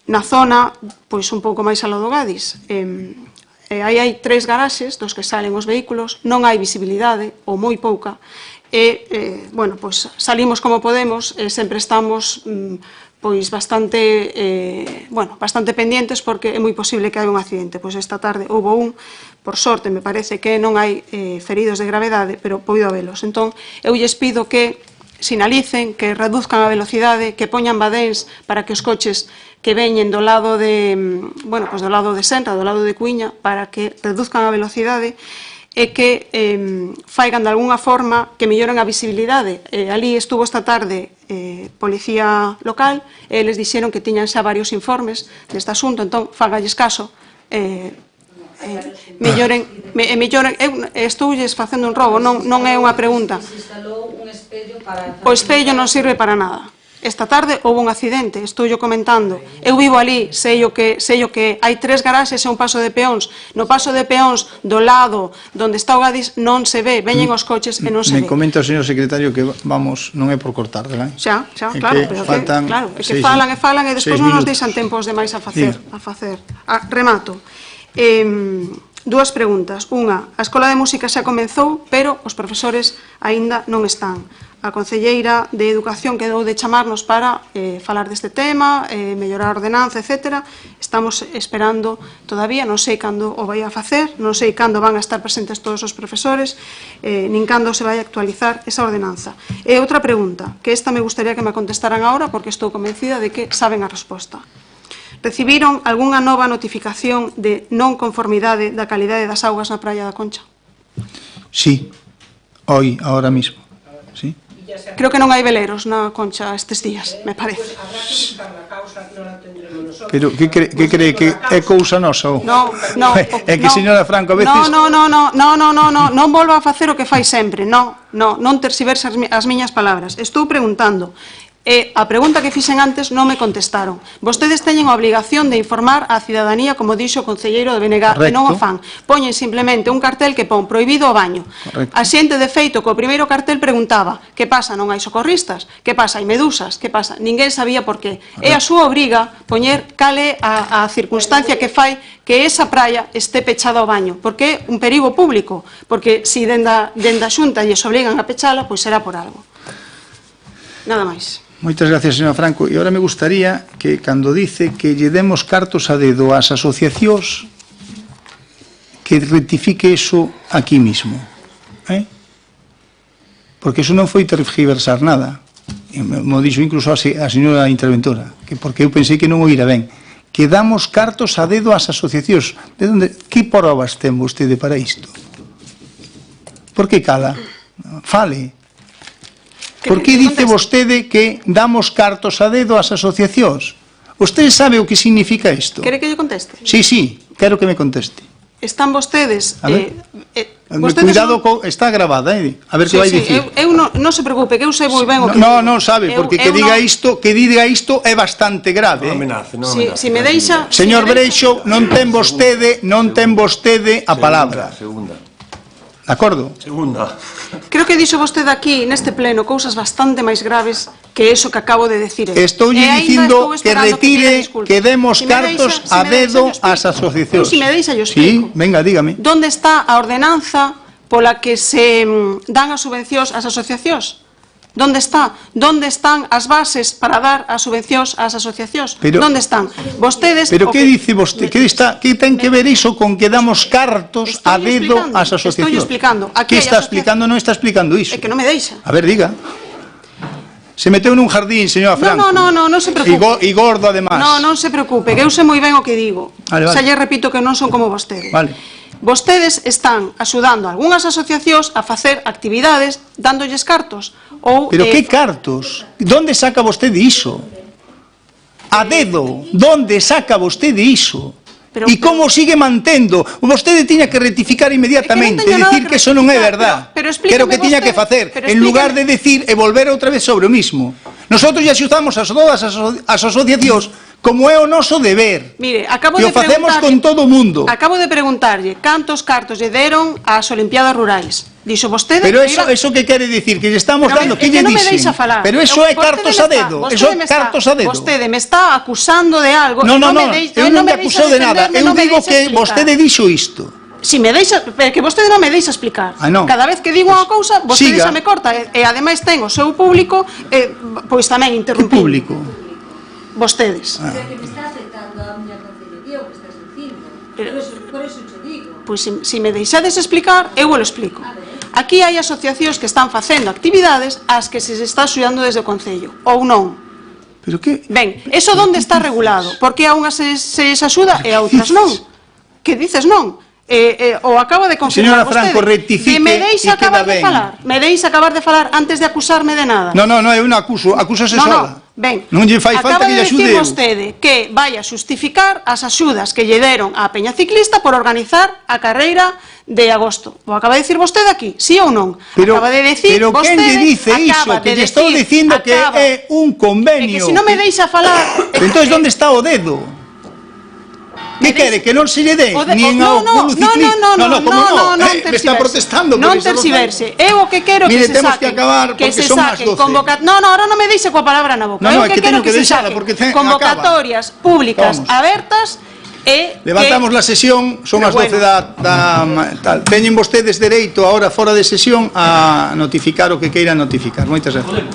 Speaker 3: na zona, un pouco máis aló do Gadis. Aí hai 3 garaxes dos que salen os vehículos, non hai visibilidade, ou moi pouca, e, salimos como podemos, e sempre estamos bastante pendientes porque é moi posible que haia un accidente. Esta tarde houve un, por sorte, me parece que non hai feridos de gravedade, pero poido habelos. Entón, eu lles pido que sinalicen, que reduzcan a velocidade, que poñan badéns para que os coches que veñen do lado de Senra, do lado de Cuiña, para que reduzcan a velocidade e que faigan de alguna forma que melloren a visibilidade. Ali estuvo esta tarde policía local e eles dixeron que tiñan xa varios informes deste asunto, entón fagalles caso, melloren, estoulles facendo un robo, non é unha pregunta. O espello non sirve para nada. Esta tarde houve un accidente, estou comentando. Eu vivo ali, sei o que hai 3 garaxes e un paso de peóns. No paso de peóns do lado onde está o Gadis non se ve, veñen os coches e non se ve.
Speaker 1: Me comenta o señor secretario que non é por cortar, ¿verdad?
Speaker 3: Xa, claro, pero que falan e despois non nos deixan tempos demais a facer. Remato. 2 preguntas. Unha, a Escola de Música xa comenzou, pero os profesores aínda non están. A Concelleira de Educación quedou de chamarnos para falar deste tema, mellorar a ordenanza, etc. Estamos esperando todavía, non sei cando o vai a facer, non sei cando van a estar presentes todos os profesores, nin cando se vai a actualizar esa ordenanza. E outra pregunta, que esta me gustaría que me contestaran agora, porque estou convencida de que saben a resposta. Recibiron algunha nova notificación de non conformidade da calidade das augas na Praia da Concha?
Speaker 1: Sí, hoy, ahora mismo. Sí.
Speaker 3: Creo que non hai veleros na Concha estes días, me parece.
Speaker 1: Pero que cree que é cousa nosa? É que, señora Franco, a veces...
Speaker 3: Non volva a facer o que fai sempre, non terxiverse as miñas palabras. Estou preguntando, e a pregunta que fixen antes non me contestaron. Vostedes teñen a obligación de informar á cidadanía, como dixo o concelleiro de BNG, e non o fan. Poñen simplemente un cartel que pon prohibido o baño. A xente, de feito, co primeiro cartel preguntaba: que pasa, non hai socorristas? Que pasa, hai medusas? Que pasa? Ninguén sabía por qué. É a súa obriga poñer cale a circunstancia que fai que esa praia este pechada ao baño, porque é un perigo público, porque se dende a Xunta lles obligan a pechala, pois será por algo. Nada máis.
Speaker 1: Moitas gracias, señora Franco. E agora me gustaría que, cando dice que lle demos cartos a dedo ás asociacións, que rectifique iso aquí mismo. Porque iso non foi tergiversar nada. Mo dixo incluso a señora interventora, porque eu pensei que non o ira ben. Que damos cartos a dedo ás asociacións. Que probas ten vostede para isto? Por que cala? Fale. Por que dice vostede que damos cartos a dedo ás asociacións? Usted sabe o que significa isto?
Speaker 3: Quere que lle conteste?
Speaker 1: Sí, quero que me conteste.
Speaker 3: Están vostedes...
Speaker 1: A ver. Cuidado, está grabada, a ver que vai dicir.
Speaker 3: Non se preocupe, que eu sei moi ben o que...
Speaker 1: Non sabe, porque que diga isto é bastante grave.
Speaker 9: Non amenace, non amenace.
Speaker 3: Si me deixa...
Speaker 1: Señor Breixo, non ten vostede a palabra.
Speaker 9: Segunda.
Speaker 1: De acordo?
Speaker 9: Segunda.
Speaker 3: Creo que dixo vostede aquí, neste pleno, cousas bastante máis graves que eso que acabo de decir.
Speaker 1: Estoulle dicindo que retire, que demos cartos a dedo ás asociacións.
Speaker 3: Si me deixa, yo explico.
Speaker 1: Sí, venga, dígame.
Speaker 3: Donde está a ordenanza pola que se dan as subvencións ás asociacións? Donde está? Donde están as bases para dar as subvencións ás asociacións? Donde están? Vostedes...
Speaker 1: Pero que dice vostede? Que ten que ver iso con que damos cartos a dedo ás asociacións?
Speaker 3: Estou explicando.
Speaker 1: Que está explicando? Non está explicando iso.
Speaker 3: É que non me deixa.
Speaker 1: A ver, diga. Se meteu nun jardín, señora Franco.
Speaker 3: Non se preocupe.
Speaker 1: E gordo, además.
Speaker 3: Non se preocupe, que eu sei moi ben o que digo. Xa lle repito que non son como vostede.
Speaker 1: Vale.
Speaker 3: Vostedes están axudando a algunhas asociacións a facer actividades dándolles cartos.
Speaker 1: Pero que cartos? Donde saca vostede iso? A dedo, donde saca vostede iso? E como sigue mantendo? Vostede tiña que rectificar inmediatamente e dicir que eso non é verdad. Que era o que tiña que facer, en lugar de decir e volver outra vez sobre o mismo. Nosotros lle axudamos a todas as asociacións como é o noso deber.
Speaker 3: Mire, acabo
Speaker 1: de preguntarlle, que o facemos con todo o mundo.
Speaker 3: Acabo de preguntarlle cantos cartos lle deron ás Olimpiadas Rurais. Dixo vostede...
Speaker 1: Pero eso que quere dicir? Que lle estamos dando? Que lle dixen?
Speaker 3: Non me deixa falar.
Speaker 1: Pero eso é cartos a dedo. Eso é cartos a dedo.
Speaker 3: Vostede me está acusando de algo...
Speaker 1: Non, eu non me acuso de nada. Eu digo que vostede dixo isto.
Speaker 3: Si me deixa, que vostede non me deixa explicar. Cada vez que digo unha cousa, vostede xa me corta. E ademais ten o seu público, pois tamén interrumpindo.
Speaker 1: Que público?
Speaker 3: Vostedes.
Speaker 4: Pero que me está afectando a miña concellería o que estás dicindo. Por eso te digo.
Speaker 3: Pois se me deixades explicar, eu o explico. Aquí hai asociacións que están facendo actividades ás que se está axudando desde o Concello, ou non.
Speaker 1: Pero que...
Speaker 3: Ben, eso onde está regulado? Porque a unhas se axuda e a outras non. Que dices non? O acabo de confirmar vostede.
Speaker 1: Señora Franco, rectifique
Speaker 3: me deixa acabar de falar. Me deixa acabar de falar antes de acusarme de nada.
Speaker 1: Non, eu non acuso, acúsase sola.
Speaker 3: Ben,
Speaker 1: non lle fai falta que lle axude eu.
Speaker 3: Acaba de dicir vostede que vai a xustificar as axudas que lle deron á Peña Ciclista por organizar a carreira de agosto. O acaba de dicir vostede aquí, sí ou non? Acaba de dicir
Speaker 1: pero quen lle dice iso? Que lle estou dicindo que é un convenio.
Speaker 3: E que se non me deixa falar...
Speaker 1: Entón, onde está o dedo? Que quere? Que non se lle dé?
Speaker 3: Non,
Speaker 1: me está protestando.
Speaker 3: Non terxiverse. Eu o que quero que se saquen ahora non me deixe coa palabra na boca. Eu o que quero que se saquen convocatorias públicas abertas e...
Speaker 1: Levantamos la sesión, son as 12 da... Teñen vostedes dereito ahora fora de sesión a notificar o que queiran notificar. Moitas gracias.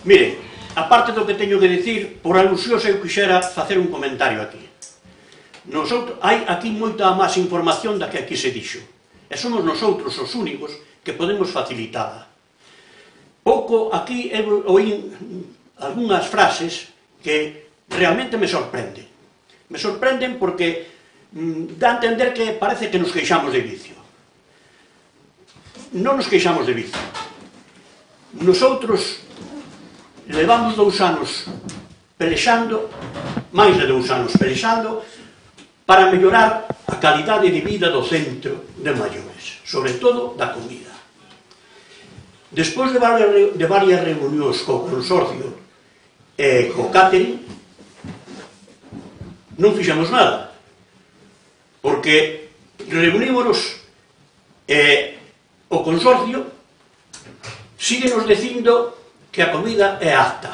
Speaker 12: Mire, aparte do que teño que dicir, por alusións eu quixera facer un comentario aquí. Hai aquí moita máis información da que aquí se dixo. E somos nosotros os únicos que podemos facilitala. Pouco aquí oí algunhas frases que realmente me sorprenden. Me sorprenden porque dá a entender que parece que nos queixamos de vicio. Non nos queixamos de vicio. Nosotros levamos 2 anos pelexando, máis de 2 anos pelexando, para mellorar a calidade de vida do centro de Maiores, sobre todo da comida. Despois de varias reunións co consorcio e co catering, non fixemos nada, porque reunímonos e o consorcio síguenos dicindo que a comida é apta,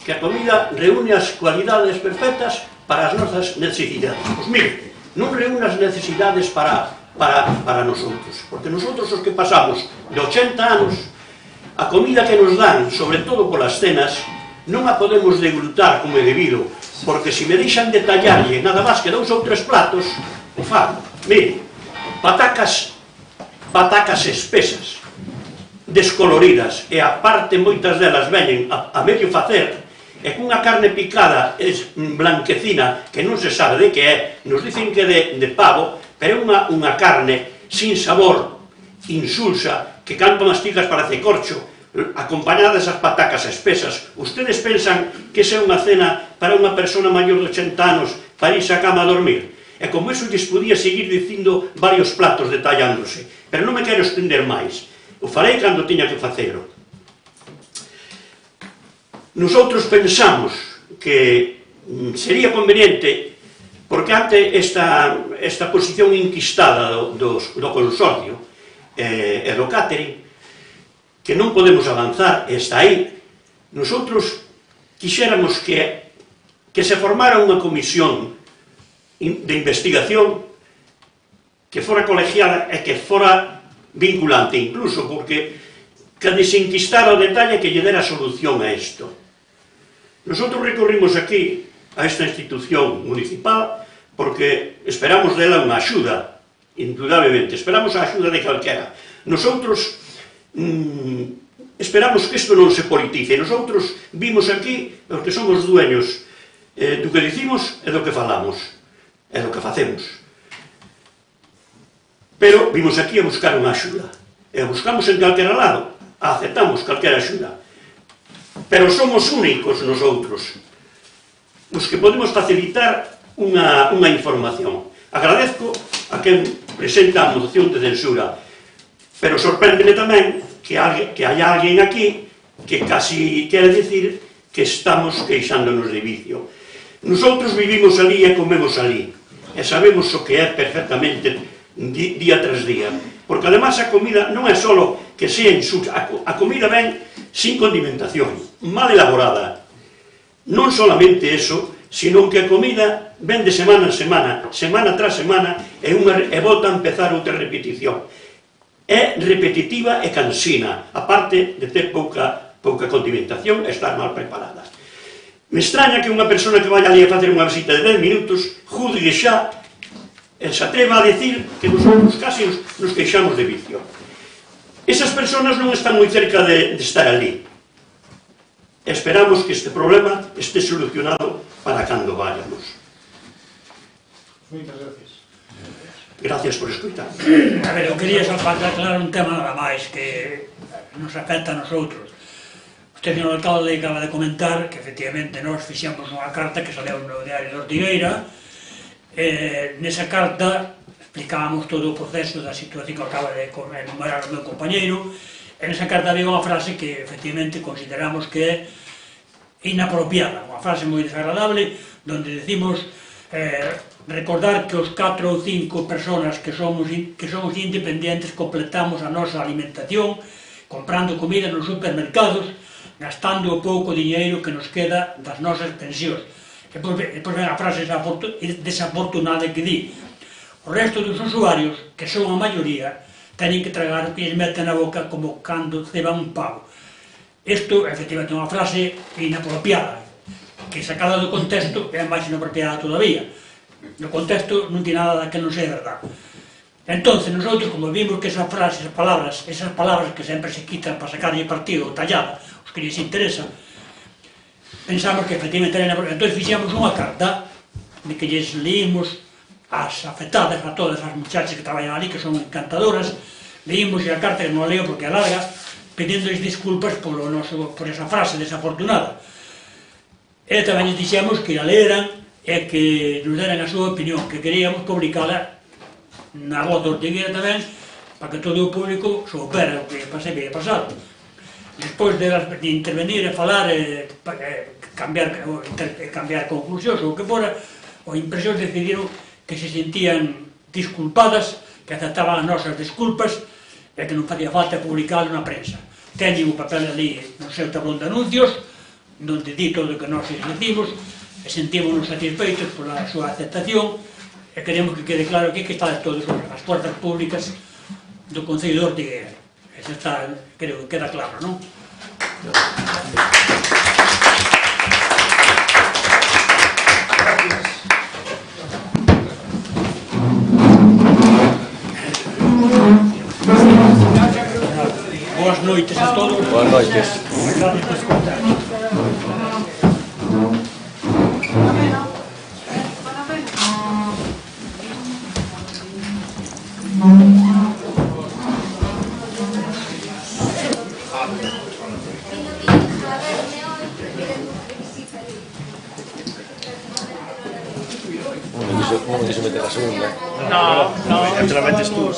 Speaker 12: que a comida reúne as cualidades perfectas para as nosas necesidades. Pois mire, non reúne as necesidades para nosotros, porque nosotros os que pasamos de 80 anos, a comida que nos dan, sobre todo polas cenas, non a podemos deglutar como é debido, porque se me deixan detallarlle nada máis que 2 ou 3 platos, o fago. Mire, patacas espesas, descoloridas, e a parte moitas delas veñen a medio facer, e cunha carne picada blanquecina que non se sabe de que é, nos dicen que de pavo, pero é unha carne sin sabor, insulsa, que canto masticas parece corcho, acompañada desas patacas espesas. Ustedes pensan que esa é unha cena para unha persona maior de 80 anos para irse a cama a dormir? E como eso lles podía seguir dicindo varios platos detallándose, pero non me quero estender máis. O farei cando tiña que facelo. Nosotros pensamos que sería conveniente, porque ante esta posición inquistada do consorcio e do catering, que non podemos avanzar, está aí, nosotros quixéramos que se formara unha comisión de investigación que fora colegiada e que fora vinculante incluso, porque que desenquistara o detalle que lle dera solución a isto. Nosotros recorrimos aquí a esta institución municipal porque esperamos dela unha axuda, indudablemente, esperamos a axuda de calquera. Nosotros esperamos que isto non se politice. Nosotros vimos aquí os que somos dueños do que dicimos e do que falamos e do que facemos, pero vimos aquí a buscar unha axuda e a buscamos en calquera lado, aceptamos calquera axuda, pero somos únicos nosotros os que podemos facilitar unha información. Agradezco a quen presenta a moción de censura, pero sorpréndeme tamén que haya alguén aquí que casi quere dicir que estamos queixándonos de vicio. Nosotros vivimos ali e comemos ali, e sabemos o que é perfectamente día tras día, porque además a comida non é só que sea insulsa, a comida ven sin condimentación, mal elaborada. Non solamente eso, sino que a comida ven de semana en semana, semana tras semana, e volta a empezar outra repetición. É repetitiva e cansina, aparte de ter pouca condimentación e estar mal preparada. Me extraña que unha persona que vaya ali a facer unha visita de 10 minutos juzgue xa e se atreva a decir que nosotros casi nos queixamos de vicio. Esas personas non están moi cerca de estar ali. Esperamos que este problema este solucionado para cando vayamos.
Speaker 13: Moitas gracias.
Speaker 12: Gracias por escutar.
Speaker 13: A ver, eu quería só aclarar un tema nada máis que nos afecta a nosotros. Usted, señor alcalde, acaba de comentar que efectivamente nós fixemos unha carta que saleu no Diario de Ortigueira. Nesa carta explicábamos todo o proceso da situación que acaba de enumerar o meu compañeiro. En esa carta había unha frase que efectivamente consideramos que é inapropiada, unha frase moi desagradable, donde decimos recordar que os 4 ou 5 personas que somos independientes completamos a nosa alimentación comprando comida nos supermercados, gastando o pouco diñeiro que nos queda das nosas pensións. E depois ven a frase desafortunada que di: o resto dos usuarios, que son a maioría, teñen que tragar o que lles meten na boca como cando ceban un pavo. Isto, efectivamente, é unha frase inapropiada, que sacada do contexto é máis inapropiada todavía. No contexto non tiene nada que non sea verdad. Entonces, nosotros, como vimos que esas frases, esas palabras que sempre se quitan para sacarlle partido ou tallada, os que lles interesa, pensamos que efectivamente era inapropiada. Entón, fixemos unha carta de que lles leímos as afectadas, a todas as muchachas que traballan ali, que son encantadoras, leímos a carta, que non a leo porque é larga, pedíndoles disculpas por esa frase desafortunada. E tamén lles dixemos que a leeran e que nos deran a súa opinión, que queríamos publicala na Voz de Ortigueira tamén, para que todo o público soupera o que ia pasar. Despois de intervenir e falar, cambiar conclusións ou o que fora, os impresións decidiron que se sentían disculpadas, que aceptaban as nosas disculpas e que non facía falta publicalo na prensa. Teñen o papel ali no seu tablón de anuncios, onde di todo o que nós decimos, e sentímonos satisfeitos pola súa aceptación, e queremos que quede claro aquí que están todas as fuerzas públicas do Concello de Ortigueira. Eso está, creo que queda claro, non? Boas noites a todos.
Speaker 2: Boas noites.
Speaker 13: Gracias por escutar.
Speaker 9: No, no. Te la metes tú.